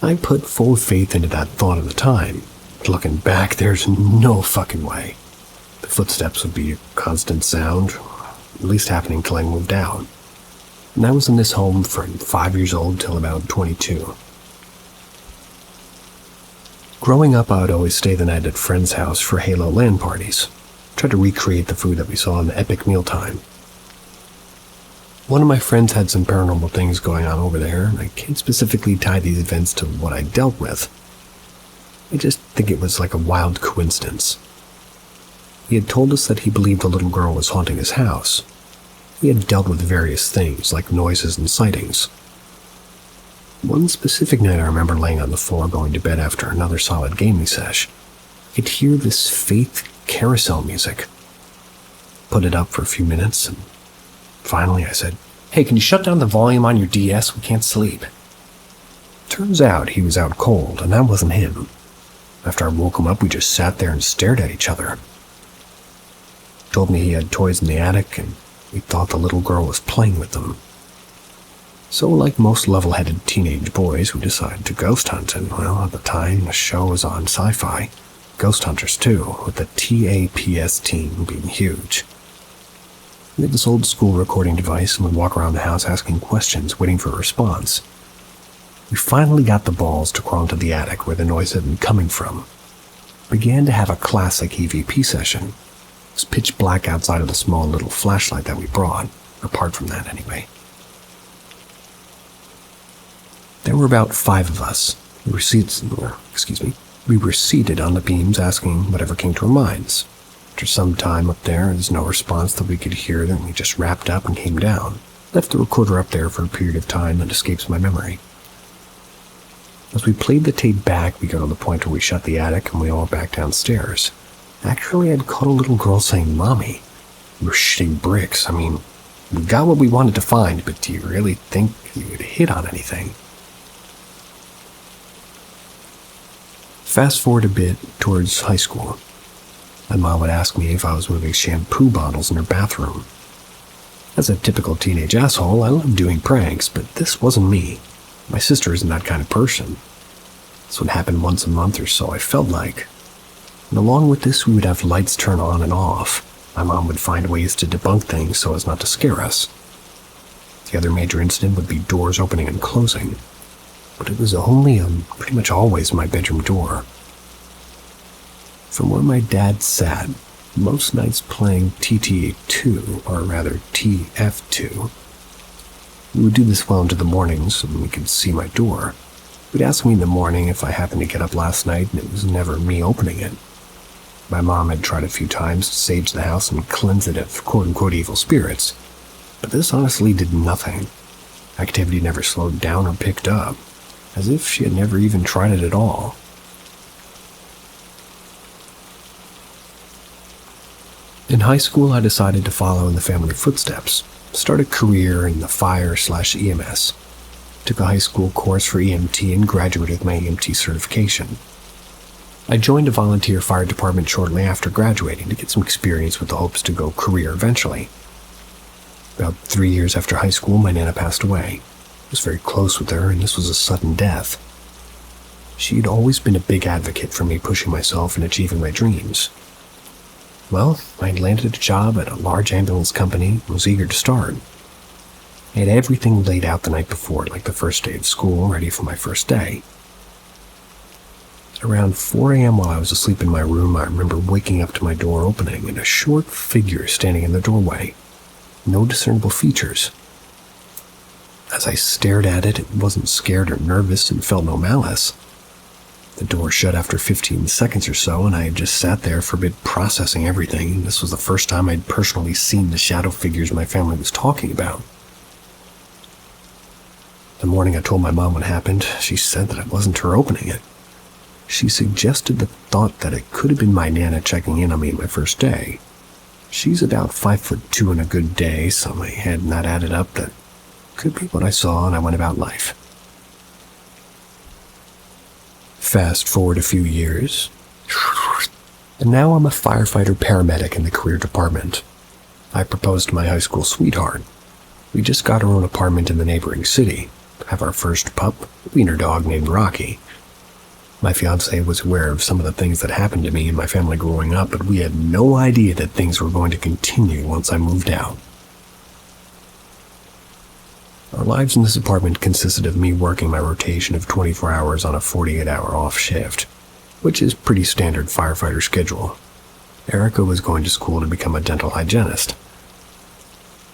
I put full faith into that thought at the time, but looking back, there's no fucking way. The footsteps would be a constant sound, at least happening till I moved out. And I was in this home from 5 years old till about 22. Growing up, I would always stay the night at friends' house for Halo LAN parties. Try to recreate the food that we saw in the epic mealtime. One of my friends had some paranormal things going on over there, and I can't specifically tie these events to what I dealt with. I just think it was like a wild coincidence. He had told us that he believed a little girl was haunting his house. He had dealt with various things, like noises and sightings. One specific night I remember laying on the floor going to bed after another solid gaming sesh. I could hear this faith carousel music. Put it up for a few minutes, and finally I said, "Hey, can you shut down the volume on your DS? We can't sleep." Turns out he was out cold, and that wasn't him. After I woke him up, we just sat there and stared at each other. He told me he had toys in the attic, and he thought the little girl was playing with them. So like most level-headed teenage boys, we decided to ghost hunt, and well, at the time, the show was on Sci-Fi. Ghost Hunters 2, with the TAPS team being huge. We had this old-school recording device and would walk around the house asking questions, waiting for a response. We finally got the balls to crawl into the attic where the noise had been coming from. Began to have a classic EVP session. It was pitch black outside of the small little flashlight that we brought, apart from that anyway. There were about 5 of us. We were seated on the beams asking whatever came to our minds. After some time up there, there's no response that we could hear, then we just wrapped up and came down. Left the recorder up there for a period of time that escapes my memory. As we played the tape back, we got to the point where we shut the attic and we all went back downstairs. Actually, I'd caught a little girl saying, "Mommy." We were shitting bricks. I mean, we got what we wanted to find, but do you really think you would hit on anything? Fast forward a bit towards high school. My mom would ask me if I was moving shampoo bottles in her bathroom. As a typical teenage asshole, I loved doing pranks, but this wasn't me. My sister isn't that kind of person. This would happen once a month or so, I felt like. And along with this, we would have lights turn on and off. My mom would find ways to debunk things so as not to scare us. The other major incident would be doors opening and closing. But it was only pretty much always my bedroom door. From where my dad sat, most nights playing TT2, or rather TF2. We would do this well into the mornings, and we could see my door. He'd ask me in the morning if I happened to get up last night, and it was never me opening it. My mom had tried a few times to sage the house and cleanse it of quote-unquote evil spirits, but this honestly did nothing. Activity never slowed down or picked up, as if she had never even tried it at all. In high school, I decided to follow in the family footsteps, start a career in the fire/EMS. Took a high school course for EMT and graduated with my EMT certification. I joined a volunteer fire department shortly after graduating to get some experience with the hopes to go career eventually. About 3 years after high school, my Nana passed away. I was very close with her, and this was a sudden death. She had always been a big advocate for me pushing myself and achieving my dreams. Well, I had landed a job at a large ambulance company and was eager to start. I had everything laid out the night before, like the first day of school, ready for my first day. Around 4 a.m. while I was asleep in my room, I remember waking up to my door opening and a short figure standing in the doorway. No discernible features. As I stared at it, it wasn't scared or nervous and felt no malice. The door shut after 15 seconds or so, and I had just sat there for a bit processing everything. This was the first time I'd personally seen the shadow figures my family was talking about. The morning I told my mom what happened, she said that it wasn't her opening it. She suggested the thought that it could have been my Nana checking in on me my first day. She's about 5'2" on a good day, so my head and that added up that could be what I saw, and I went about life. Fast forward a few years, and now I'm a firefighter paramedic in the career department. I proposed to my high school sweetheart. We just got our own apartment in the neighboring city, have our first pup, a wiener dog named Rocky. My fiancé was aware of some of the things that happened to me and my family growing up, but we had no idea that things were going to continue once I moved out. Our lives in this apartment consisted of me working my rotation of 24 hours on a 48-hour off shift, which is pretty standard firefighter schedule. Erica was going to school to become a dental hygienist.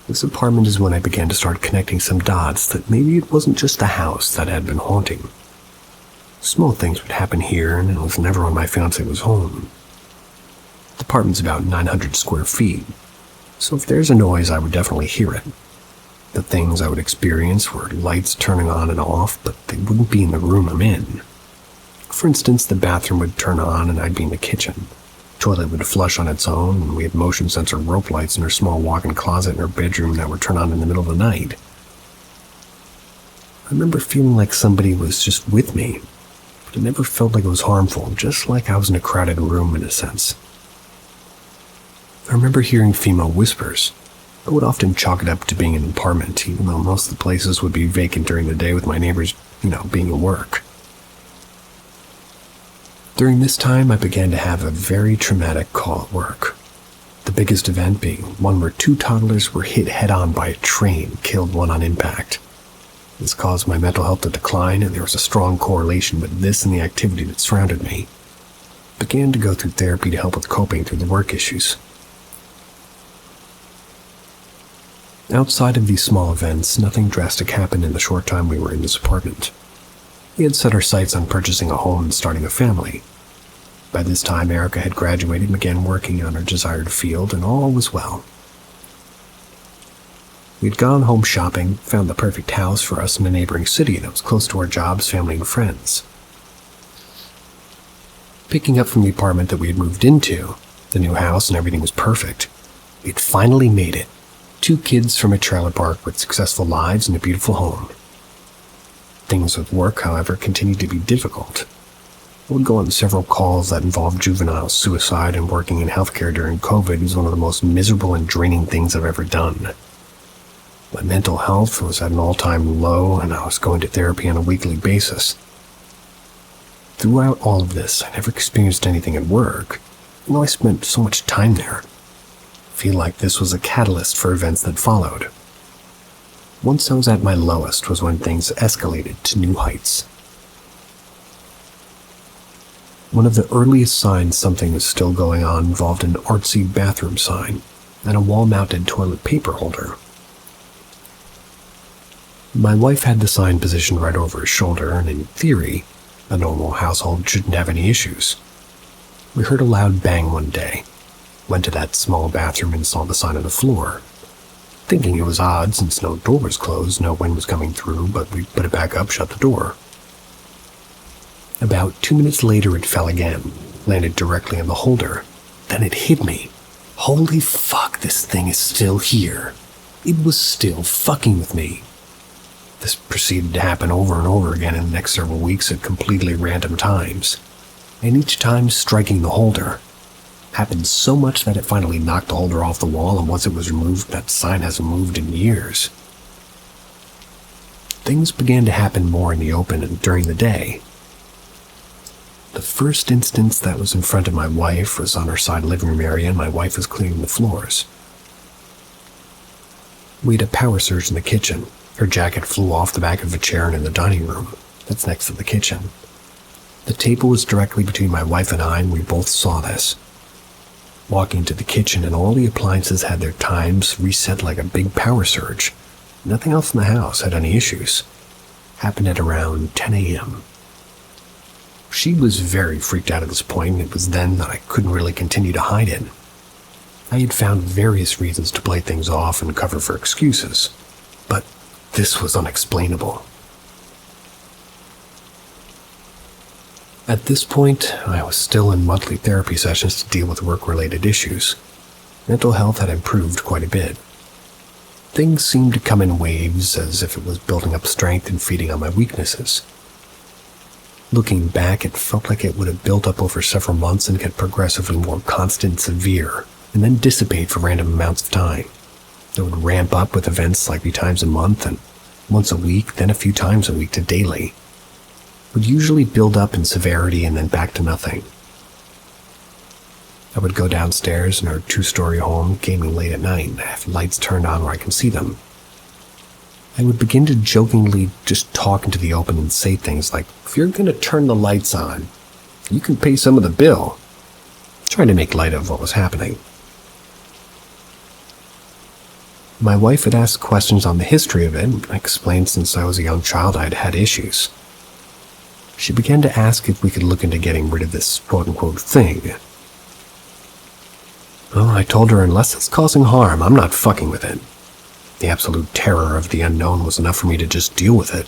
This apartment is when I began to start connecting some dots that maybe it wasn't just the house that had been haunting. Small things would happen here, and it was never when my fiancé was home. The apartment's about 900 square feet, so if there's a noise, I would definitely hear it. The things I would experience were lights turning on and off, but they wouldn't be in the room I'm in. For instance, the bathroom would turn on and I'd be in the kitchen. The toilet would flush on its own, and we had motion sensor rope lights in her small walk-in closet in her bedroom that would turn on in the middle of the night. I remember feeling like somebody was just with me, but it never felt like it was harmful, just like I was in a crowded room in a sense. I remember hearing female whispers. I would often chalk it up to being in an apartment, even though most of the places would be vacant during the day with my neighbors, being at work. During this time, I began to have a very traumatic call at work. The biggest event being one where 2 toddlers were hit head-on by a train, killed one on impact. This caused my mental health to decline, and there was a strong correlation with this and the activity that surrounded me. I began to go through therapy to help with coping through the work issues. Outside of these small events, nothing drastic happened in the short time we were in this apartment. We had set our sights on purchasing a home and starting a family. By this time, Erica had graduated and began working on her desired field, and all was well. We'd gone home shopping, found the perfect house for us in a neighboring city that was close to our jobs, family, and friends. Picking up from the apartment that we had moved into, the new house and everything was perfect. We'd finally made it. 2 kids from a trailer park with successful lives and a beautiful home. Things with work, however, continued to be difficult. I would go on several calls that involved juvenile suicide, and working in healthcare during COVID was one of the most miserable and draining things I've ever done. My mental health was at an all-time low, and I was going to therapy on a weekly basis. Throughout all of this, I never experienced anything at work, even though I spent so much time there. I feel like this was a catalyst for events that followed. Once I was at my lowest was when things escalated to new heights. One of the earliest signs something was still going on involved an artsy bathroom sign and a wall-mounted toilet paper holder. My wife had the sign positioned right over her shoulder, and in theory, a normal household shouldn't have any issues. We heard a loud bang one day. Went to that small bathroom and saw the sign on the floor. Thinking it was odd since no door was closed, no wind was coming through, but we put it back up, shut the door. About 2 minutes later it fell again, landed directly on the holder. Then it hit me. Holy fuck, this thing is still here. It was still fucking with me. This proceeded to happen over and over again in the next several weeks at completely random times, and each time striking the holder. Happened so much that it finally knocked the holder off the wall, and once it was removed, that sign hasn't moved in years. Things began to happen more in the open and during the day. The first instance that was in front of my wife was on her side living room area, and my wife was cleaning the floors. We had a power surge in the kitchen. Her jacket flew off the back of a chair and in the dining room. That's next to the kitchen. The table was directly between my wife and I, and we both saw this. Walking to the kitchen, and all the appliances had their times reset like a big power surge. Nothing else in the house had any issues. Happened at around 10 a.m. She was very freaked out at this point, and it was then that I couldn't really continue to hide it. I had found various reasons to play things off and cover for excuses, but this was unexplainable. At this point, I was still in monthly therapy sessions to deal with work-related issues. Mental health had improved quite a bit. Things seemed to come in waves, as if it was building up strength and feeding on my weaknesses. Looking back, it felt like it would have built up over several months and get progressively more constant and severe, and then dissipate for random amounts of time. It would ramp up with events like 3 times a month, and once a week, then a few times a week to daily. It would usually build up in severity and then back to nothing. I would go downstairs in our 2-story home, gaming late at night, and have lights turned on where I can see them. I would begin to jokingly just talk into the open and say things like, "If you're going to turn the lights on, you can pay some of the bill," trying to make light of what was happening. My wife had asked questions on the history of it, and I explained since I was a young child I had had issues. She began to ask if we could look into getting rid of this quote-unquote thing. Well, I told her unless it's causing harm, I'm not fucking with it. The absolute terror of the unknown was enough for me to just deal with it.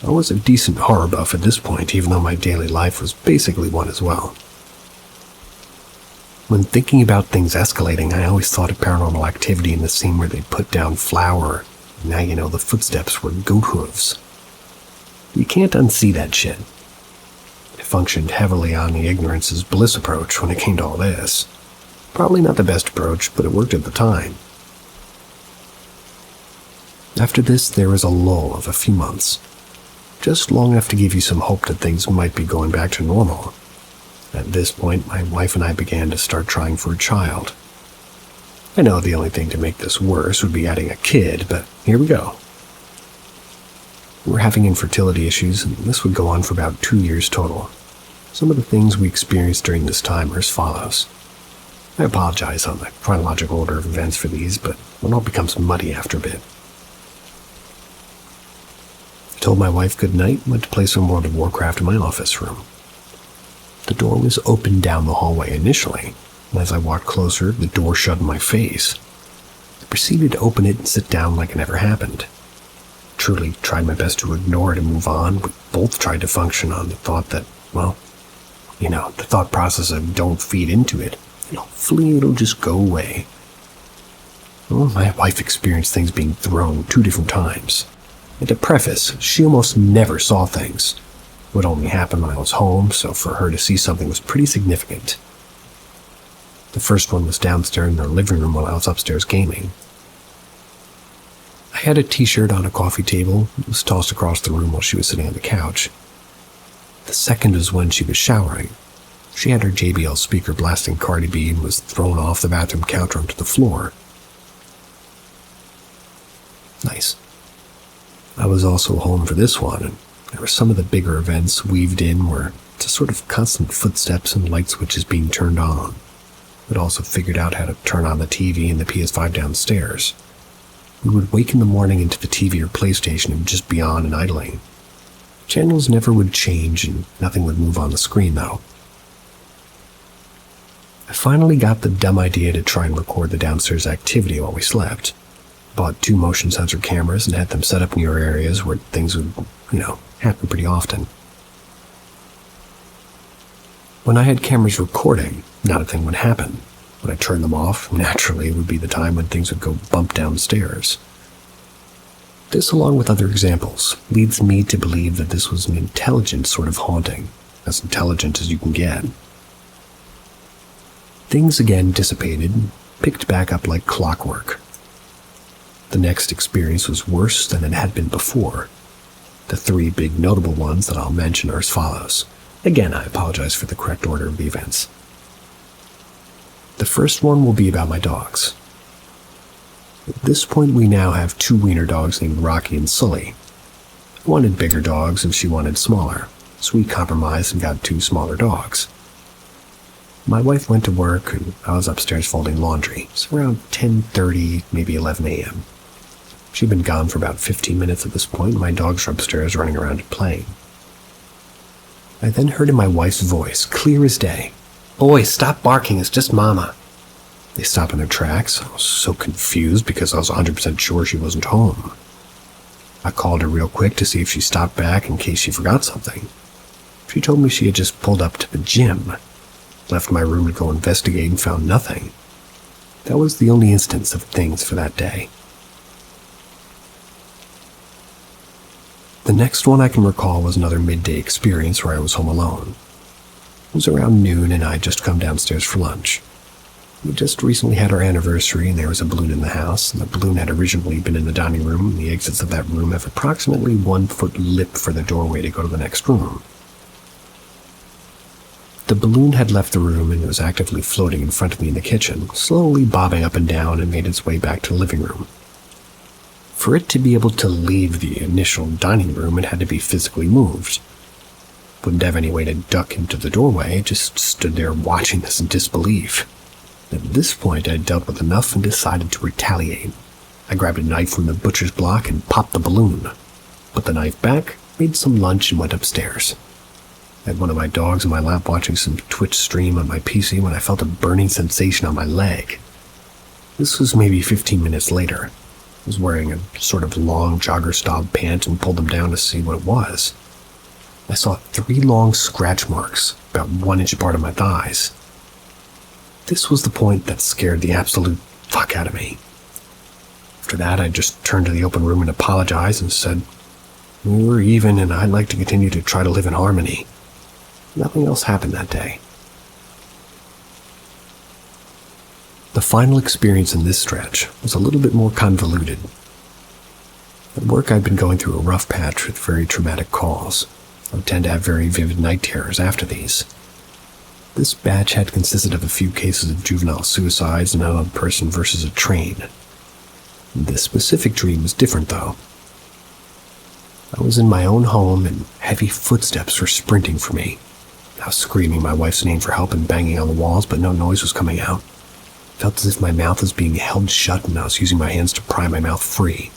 I was a decent horror buff at this point, even though my daily life was basically one as well. When thinking about things escalating, I always thought of Paranormal Activity in the scene where they put down flour, and now you know the footsteps were goat hooves. You can't unsee that shit. I functioned heavily on the ignorance is bliss approach when it came to all this. Probably not the best approach, but it worked at the time. After this, there was a lull of a few months. Just long enough to give you some hope that things might be going back to normal. At this point, my wife and I began to start trying for a child. I know the only thing to make this worse would be adding a kid, but here we go. We were having infertility issues, and this would go on for about 2 years total. Some of the things we experienced during this time are as follows. I apologize on the chronological order of events for these, but it all becomes muddy after a bit. I told my wife good night and went to play some World of Warcraft in my office room. The door was open down the hallway initially, and as I walked closer, the door shut in my face. I proceeded to open it and sit down like it never happened. Truly tried my best to ignore it and move on. We both tried to function on the thought that, well, the thought process of don't feed into it. Hopefully it'll just go away. Well, my wife experienced things being thrown 2 different times. And to preface, she almost never saw things. It would only happen when I was home, so for her to see something was pretty significant. The first one was downstairs in our living room while I was upstairs gaming. I had a t-shirt on a coffee table. It was tossed across the room while she was sitting on the couch. The second was when she was showering. She had her JBL speaker blasting Cardi B and was thrown off the bathroom counter onto the floor. Nice. I was also home for this one, and there were some of the bigger events weaved in where it's a sort of constant footsteps and light switches being turned on. I'd also figured out how to turn on the TV and the PS5 downstairs. We would wake in the morning into the TV or PlayStation and just be on and idling. Channels never would change and nothing would move on the screen though. I finally got the dumb idea to try and record the downstairs activity while we slept. Bought 2 motion sensor cameras and had them set up near areas where things would, happen pretty often. When I had cameras recording, not a thing would happen. When I turned them off, naturally it would be the time when things would go bump downstairs. This, along with other examples, leads me to believe that this was an intelligent sort of haunting, as intelligent as you can get. Things again dissipated and picked back up like clockwork. The next experience was worse than it had been before. The 3 big notable ones that I'll mention are as follows. Again, I apologize for the correct order of the events. The first one will be about my dogs. At this point, we now have 2 wiener dogs named Rocky and Sully. I wanted bigger dogs and she wanted smaller, so we compromised and got 2 smaller dogs. My wife went to work and I was upstairs folding laundry. It's around 10:30, maybe 11 a.m. She'd been gone for about 15 minutes at this point and my dogs were upstairs running around and playing. I then heard in my wife's voice, clear as day, "Boys, stop barking, it's just Mama." They stopped in their tracks. I was so confused because I was 100% sure she wasn't home. I called her real quick to see if she stopped back in case she forgot something. She told me she had just pulled up to the gym. Left my room to go investigate and found nothing. That was the only instance of things for that day. The next one I can recall was another midday experience where I was home alone. It was around noon and I had just come downstairs for lunch. We just recently had our anniversary and there was a balloon in the house, and the balloon had originally been in the dining room, and the exits of that room have approximately 1 foot lip for the doorway to go to the next room. The balloon had left the room and it was actively floating in front of me in the kitchen, slowly bobbing up and down, and made its way back to the living room. For it to be able to leave the initial dining room, it had to be physically moved. Wouldn't have any way to duck into the doorway, just stood there watching this in disbelief. At this point, I had dealt with enough and decided to retaliate. I grabbed a knife from the butcher's block and popped the balloon, put the knife back, made some lunch, and went upstairs. I had one of my dogs in my lap watching some Twitch stream on my PC when I felt a burning sensation on my leg. This was maybe 15 minutes later. I was wearing a sort of long jogger-style pant and pulled them down to see what it was. I saw 3 long scratch marks, about 1 inch apart of my thighs. This was the point that scared the absolute fuck out of me. After that, I just turned to the open room and apologized and said, "We were even and I'd like to continue to try to live in harmony." Nothing else happened that day. The final experience in this stretch was a little bit more convoluted. At work, I'd been going through a rough patch with very traumatic calls. I would tend to have very vivid night terrors after these. This batch had consisted of a few cases of juvenile suicides and another person versus a train. This specific dream was different, though. I was in my own home and heavy footsteps were sprinting for me. I was screaming my wife's name for help and banging on the walls, but no noise was coming out. It felt as if my mouth was being held shut and I was using my hands to pry my mouth free.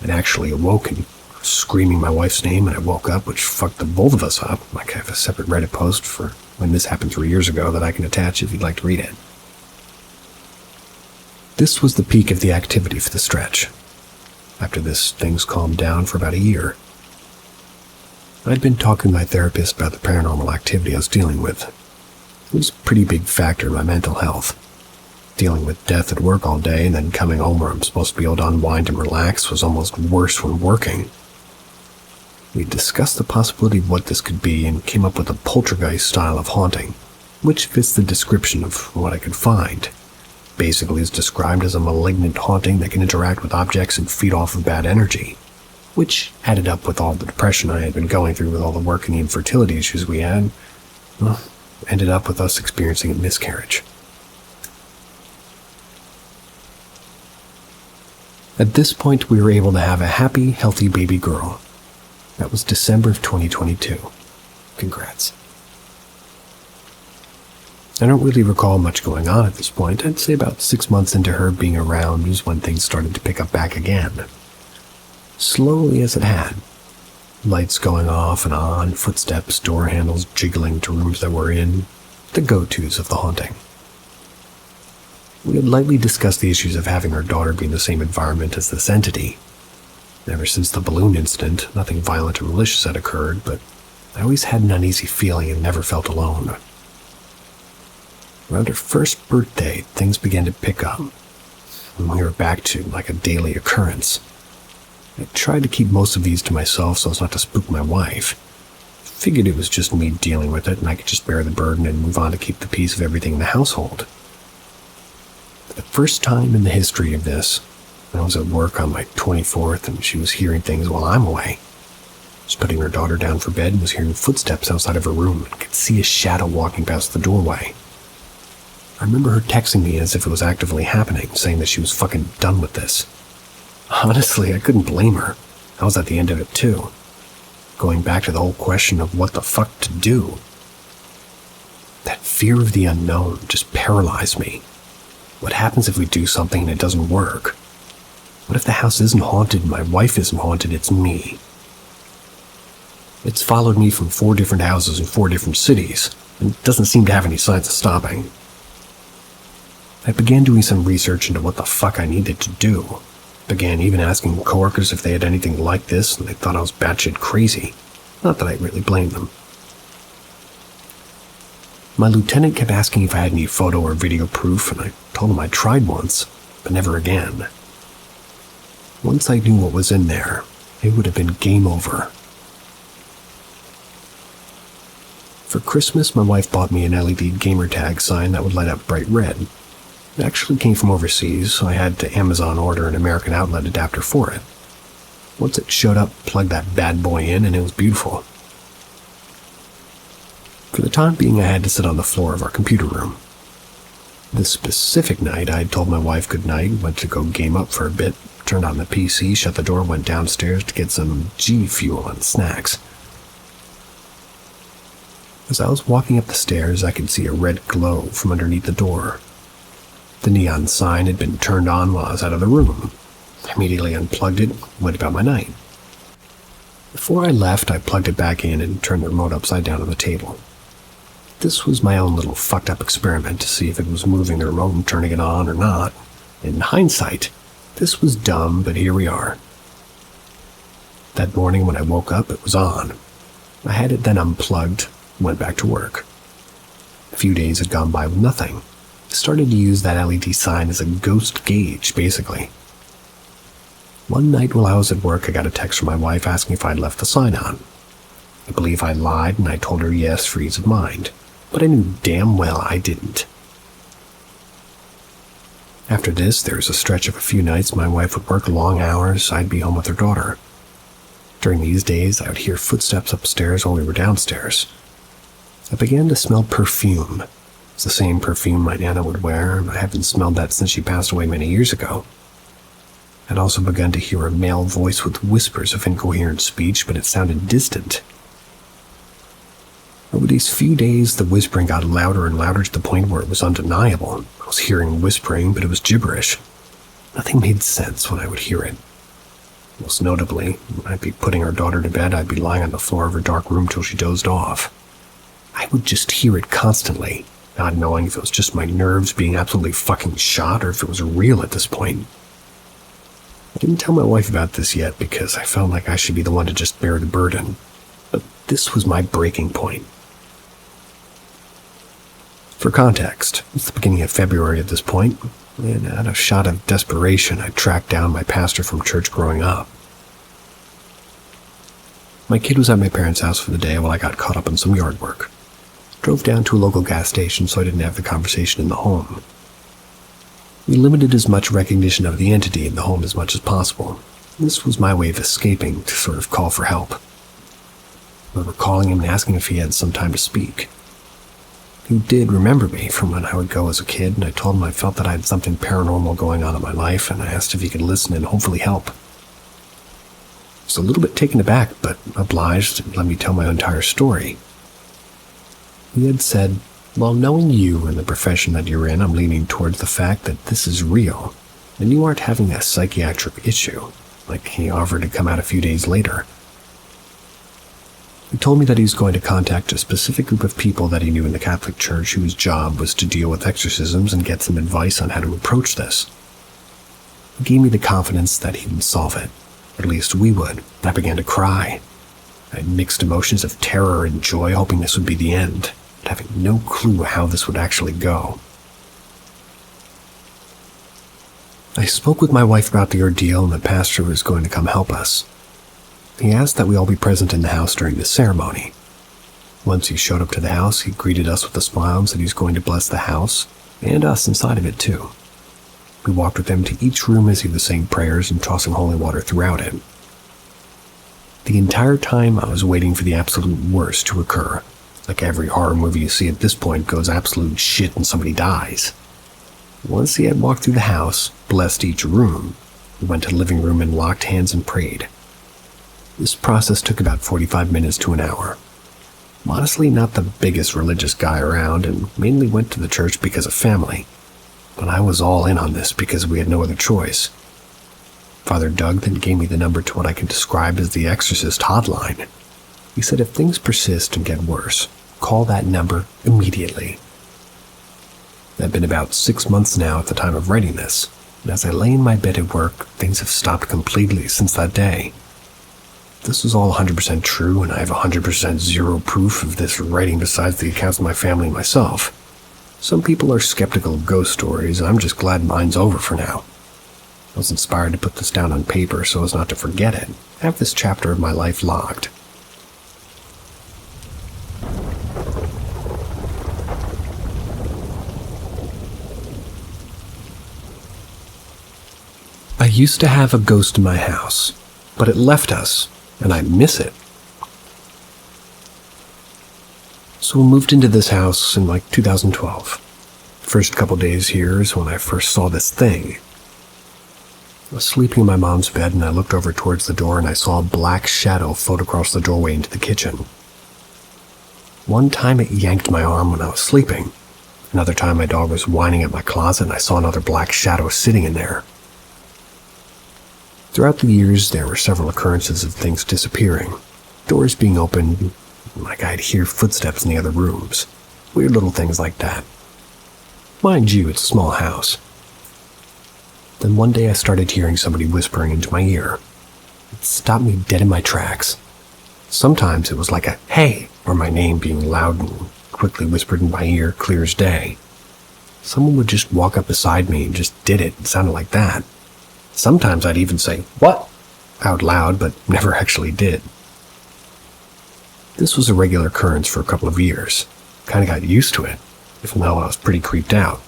I'd actually awoken, screaming my wife's name, and I woke up, which fucked the both of us up. Like, I have a separate Reddit post for when this happened 3 years ago that I can attach if you'd like to read it. This was the peak of the activity for the stretch. After this, things calmed down for about a year. I'd been talking to my therapist about the paranormal activity I was dealing with. It was a pretty big factor in my mental health. Dealing with death at work all day and then coming home where I'm supposed to be able to unwind and relax was almost worse when working. We discussed the possibility of what this could be and came up with a poltergeist style of haunting, which fits the description of what I could find. Basically, is described as a malignant haunting that can interact with objects and feed off of bad energy, which added up with all the depression I had been going through with all the work and the infertility issues we had, ended up with us experiencing a miscarriage. At this point, we were able to have a happy, healthy baby girl. That was December of 2022. Congrats. I don't really recall much going on at this point. I'd say about 6 months into her being around was when things started to pick up back again. Slowly as it had. Lights going off and on, footsteps, door handles jiggling to rooms that we're in. The go-tos of the haunting. We had lightly discussed the issues of having our daughter be in the same environment as this entity. Ever since the balloon incident, nothing violent or malicious had occurred, but I always had an uneasy feeling and never felt alone. Around her first birthday, things began to pick up, and we were back to like a daily occurrence. I tried to keep most of these to myself so as not to spook my wife. Figured it was just me dealing with it and I could just bear the burden and move on to keep the peace of everything in the household. For the first time in the history of this, I was at work on my 24th and she was hearing things while I'm away. I was putting her daughter down for bed and was hearing footsteps outside of her room and could see a shadow walking past the doorway. I remember her texting me as if it was actively happening, saying that she was fucking done with this. Honestly, I couldn't blame her. I was at the end of it too. Going back to the whole question of what the fuck to do. That fear of the unknown just paralyzed me. What happens if we do something and it doesn't work? What if the house isn't haunted and my wife isn't haunted, it's me? It's followed me from 4 different houses in 4 different cities, and doesn't seem to have any signs of stopping. I began doing some research into what the fuck I needed to do. Began even asking coworkers if they had anything like this, and they thought I was batshit crazy. Not that I really blamed them. My lieutenant kept asking if I had any photo or video proof, and I told him I tried once, but never again. Once I knew what was in there, it would have been game over. For Christmas, my wife bought me an LED gamer tag sign that would light up bright red. It actually came from overseas, so I had to Amazon order an American outlet adapter for it. Once it showed up, plugged that bad boy in, and it was beautiful. For the time being, I had to sit on the floor of our computer room. This specific night, I had told my wife goodnight, went to go game up for a bit, turned on the PC, shut the door, went downstairs to get some G Fuel and snacks. As I was walking up the stairs, I could see a red glow from underneath the door. The neon sign had been turned on while I was out of the room. I immediately unplugged it and went about my night. Before I left, I plugged it back in and turned the remote upside down on the table. This was my own little fucked up experiment to see if it was moving the remote and turning it on or not. In hindsight, this was dumb, but here we are. That morning when I woke up, it was on. I had it then unplugged, went back to work. A few days had gone by with nothing. I started to use that LED sign as a ghost gauge, basically. One night while I was at work, I got a text from my wife asking if I'd left the sign on. I believe I lied, and I told her yes for ease of mind, but I knew damn well I didn't. After this, there was a stretch of a few nights my wife would work long hours, I'd be home with her daughter. During these days, I would hear footsteps upstairs while we were downstairs. I began to smell perfume. It's the same perfume my Nana would wear, and I haven't smelled that since she passed away many years ago. I'd also begun to hear a male voice with whispers of incoherent speech, but it sounded distant. Over these few days, the whispering got louder and louder to the point where it was undeniable. I was hearing whispering, but it was gibberish. Nothing made sense when I would hear it. Most notably, when I'd be putting our daughter to bed, I'd be lying on the floor of her dark room till she dozed off. I would just hear it constantly, not knowing if it was just my nerves being absolutely fucking shot or if it was real at this point. I didn't tell my wife about this yet because I felt like I should be the one to just bear the burden. But this was my breaking point. For context, it's the beginning of February at this point, and out of shot of desperation, I tracked down my pastor from church growing up. My kid was at my parents' house for the day while I got caught up in some yard work. Drove down to a local gas station so I didn't have the conversation in the home. We limited as much recognition of the entity in the home as much as possible. This was my way of escaping to sort of call for help. I remember calling him and asking if he had some time to speak. He did remember me from when I would go as a kid, and I told him I felt that I had something paranormal going on in my life, and I asked if he could listen and hopefully help. I was a little bit taken aback, but obliged and let me tell my entire story. He had said, "Well, knowing you and the profession that you're in, I'm leaning towards the fact that this is real, and you aren't having a psychiatric issue," like he offered to come out a few days later. He told me that he was going to contact a specific group of people that he knew in the Catholic Church whose job was to deal with exorcisms and get some advice on how to approach this. He gave me the confidence that he would solve it, or at least we would, and I began to cry. I had mixed emotions of terror and joy, hoping this would be the end, but having no clue how this would actually go. I spoke with my wife about the ordeal, and the pastor was going to come help us. He asked that we all be present in the house during the ceremony. Once he showed up to the house, he greeted us with a smile and said he's going to bless the house, and us inside of it too. We walked with him to each room as he was saying prayers and tossing holy water throughout it. The entire time I was waiting for the absolute worst to occur. Like every horror movie you see at this point goes absolute shit and somebody dies. Once he had walked through the house, blessed each room, we went to the living room and locked hands and prayed. This process took about 45 minutes to an hour. I'm honestly not the biggest religious guy around and mainly went to the church because of family, but I was all in on this because we had no other choice. Father Doug then gave me the number to what I can describe as the exorcist hotline. He said if things persist and get worse, call that number immediately. It had been about 6 months now at the time of writing this, and as I lay in my bed at work, things have stopped completely since that day. this is all 100% true, and I have 100% zero proof of this writing besides the accounts of my family and myself. Some people are skeptical of ghost stories, and I'm just glad mine's over for now. I was inspired to put this down on paper so as not to forget it. I have this chapter of my life logged. I used to have a ghost in my house, but it left us, and I miss it. So we moved into this house in 2012. First couple days here is when I first saw this thing. I was sleeping in my mom's bed, and I looked over towards the door, and I saw a black shadow float across the doorway into the kitchen. One time it yanked my arm when I was sleeping. Another time my dog was whining at my closet, and I saw another black shadow sitting in there. Throughout the years, there were several occurrences of things disappearing, doors being opened, like I'd hear footsteps in the other rooms, weird little things like that. Mind you, it's a small house. Then one day I started hearing somebody whispering into my ear. It stopped me dead in my tracks. Sometimes it was like a "hey," or my name being loud and quickly whispered in my ear, clear as day. Someone would just walk up beside me and just did it. It sounded like that. Sometimes I'd even say, "What?" out loud, but never actually did. This was a regular occurrence for a couple of years. Kinda got used to it, even though I was pretty creeped out.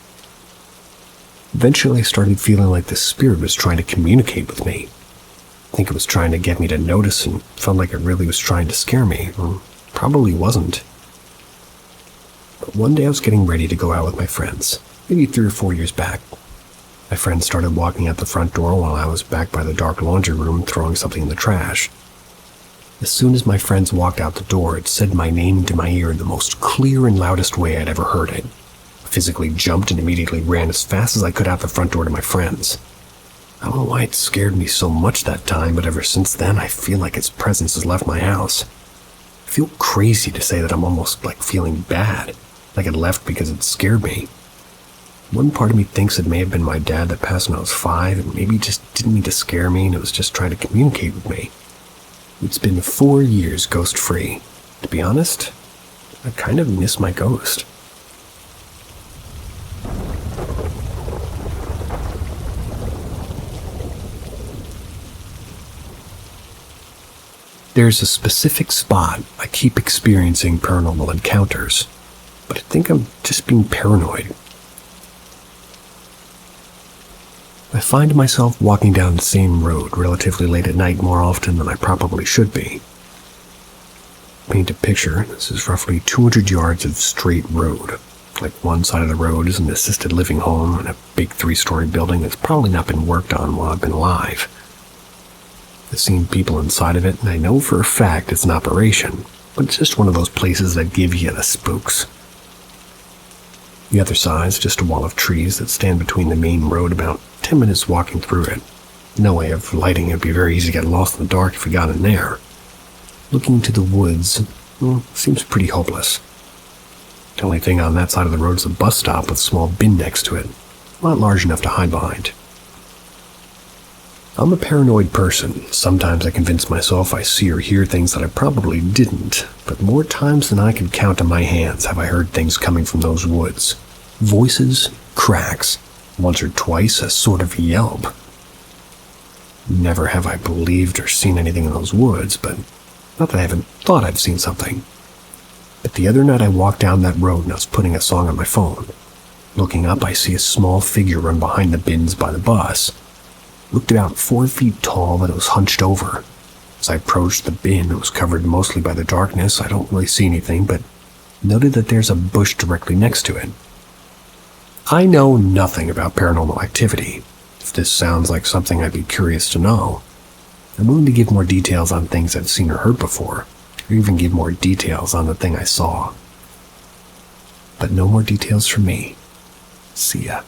Eventually I started feeling like the spirit was trying to communicate with me. I think it was trying to get me to notice and felt like it really was trying to scare me. Probably wasn't. But one day I was getting ready to go out with my friends, maybe 3 or 4 years back. My friend started walking out the front door while I was back by the dark laundry room throwing something in the trash. As soon as my friends walked out the door, it said my name into my ear in the most clear and loudest way I'd ever heard it. I physically jumped and immediately ran as fast as I could out the front door to my friends. I don't know why it scared me so much that time, but ever since then I feel like its presence has left my house. I feel crazy to say that I'm almost feeling bad, like it left because it scared me. One part of me thinks it may have been my dad that passed when I was 5 and maybe just didn't mean to scare me and it was just trying to communicate with me. It's been 4 years ghost-free. To be honest, I kind of miss my ghost. There's a specific spot I keep experiencing paranormal encounters, but I think I'm just being paranoid. I find myself walking down the same road relatively late at night more often than I probably should be. Paint a picture, this is roughly 200 yards of straight road. One side of the road is an assisted living home and a big 3-story building that's probably not been worked on while I've been alive. I've seen people inside of it, and I know for a fact it's an operation, but it's just one of those places that give you the spooks. The other side is just a wall of trees that stand between the main road, about 10 minutes walking through it. No way of lighting, it'd be very easy to get lost in the dark if we got in there. Looking into the woods, seems pretty hopeless. The only thing on that side of the road is a bus stop with a small bin next to it, not large enough to hide behind. I'm a paranoid person. Sometimes I convince myself I see or hear things that I probably didn't, but more times than I can count on my hands have I heard things coming from those woods. Voices, cracks, once or twice a sort of yelp. Never have I believed or seen anything in those woods, but not that I haven't thought I've seen something. But the other night I walked down that road and I was putting a song on my phone. Looking up, I see a small figure run behind the bins by the bus. Looked about 4 feet tall, but it was hunched over. As I approached the bin, it was covered mostly by the darkness. I don't really see anything, but noted that there's a bush directly next to it. I know nothing about paranormal activity. If this sounds like something I'd be curious to know, I'm willing to give more details on things I've seen or heard before, or even give more details on the thing I saw. But no more details from me. See ya.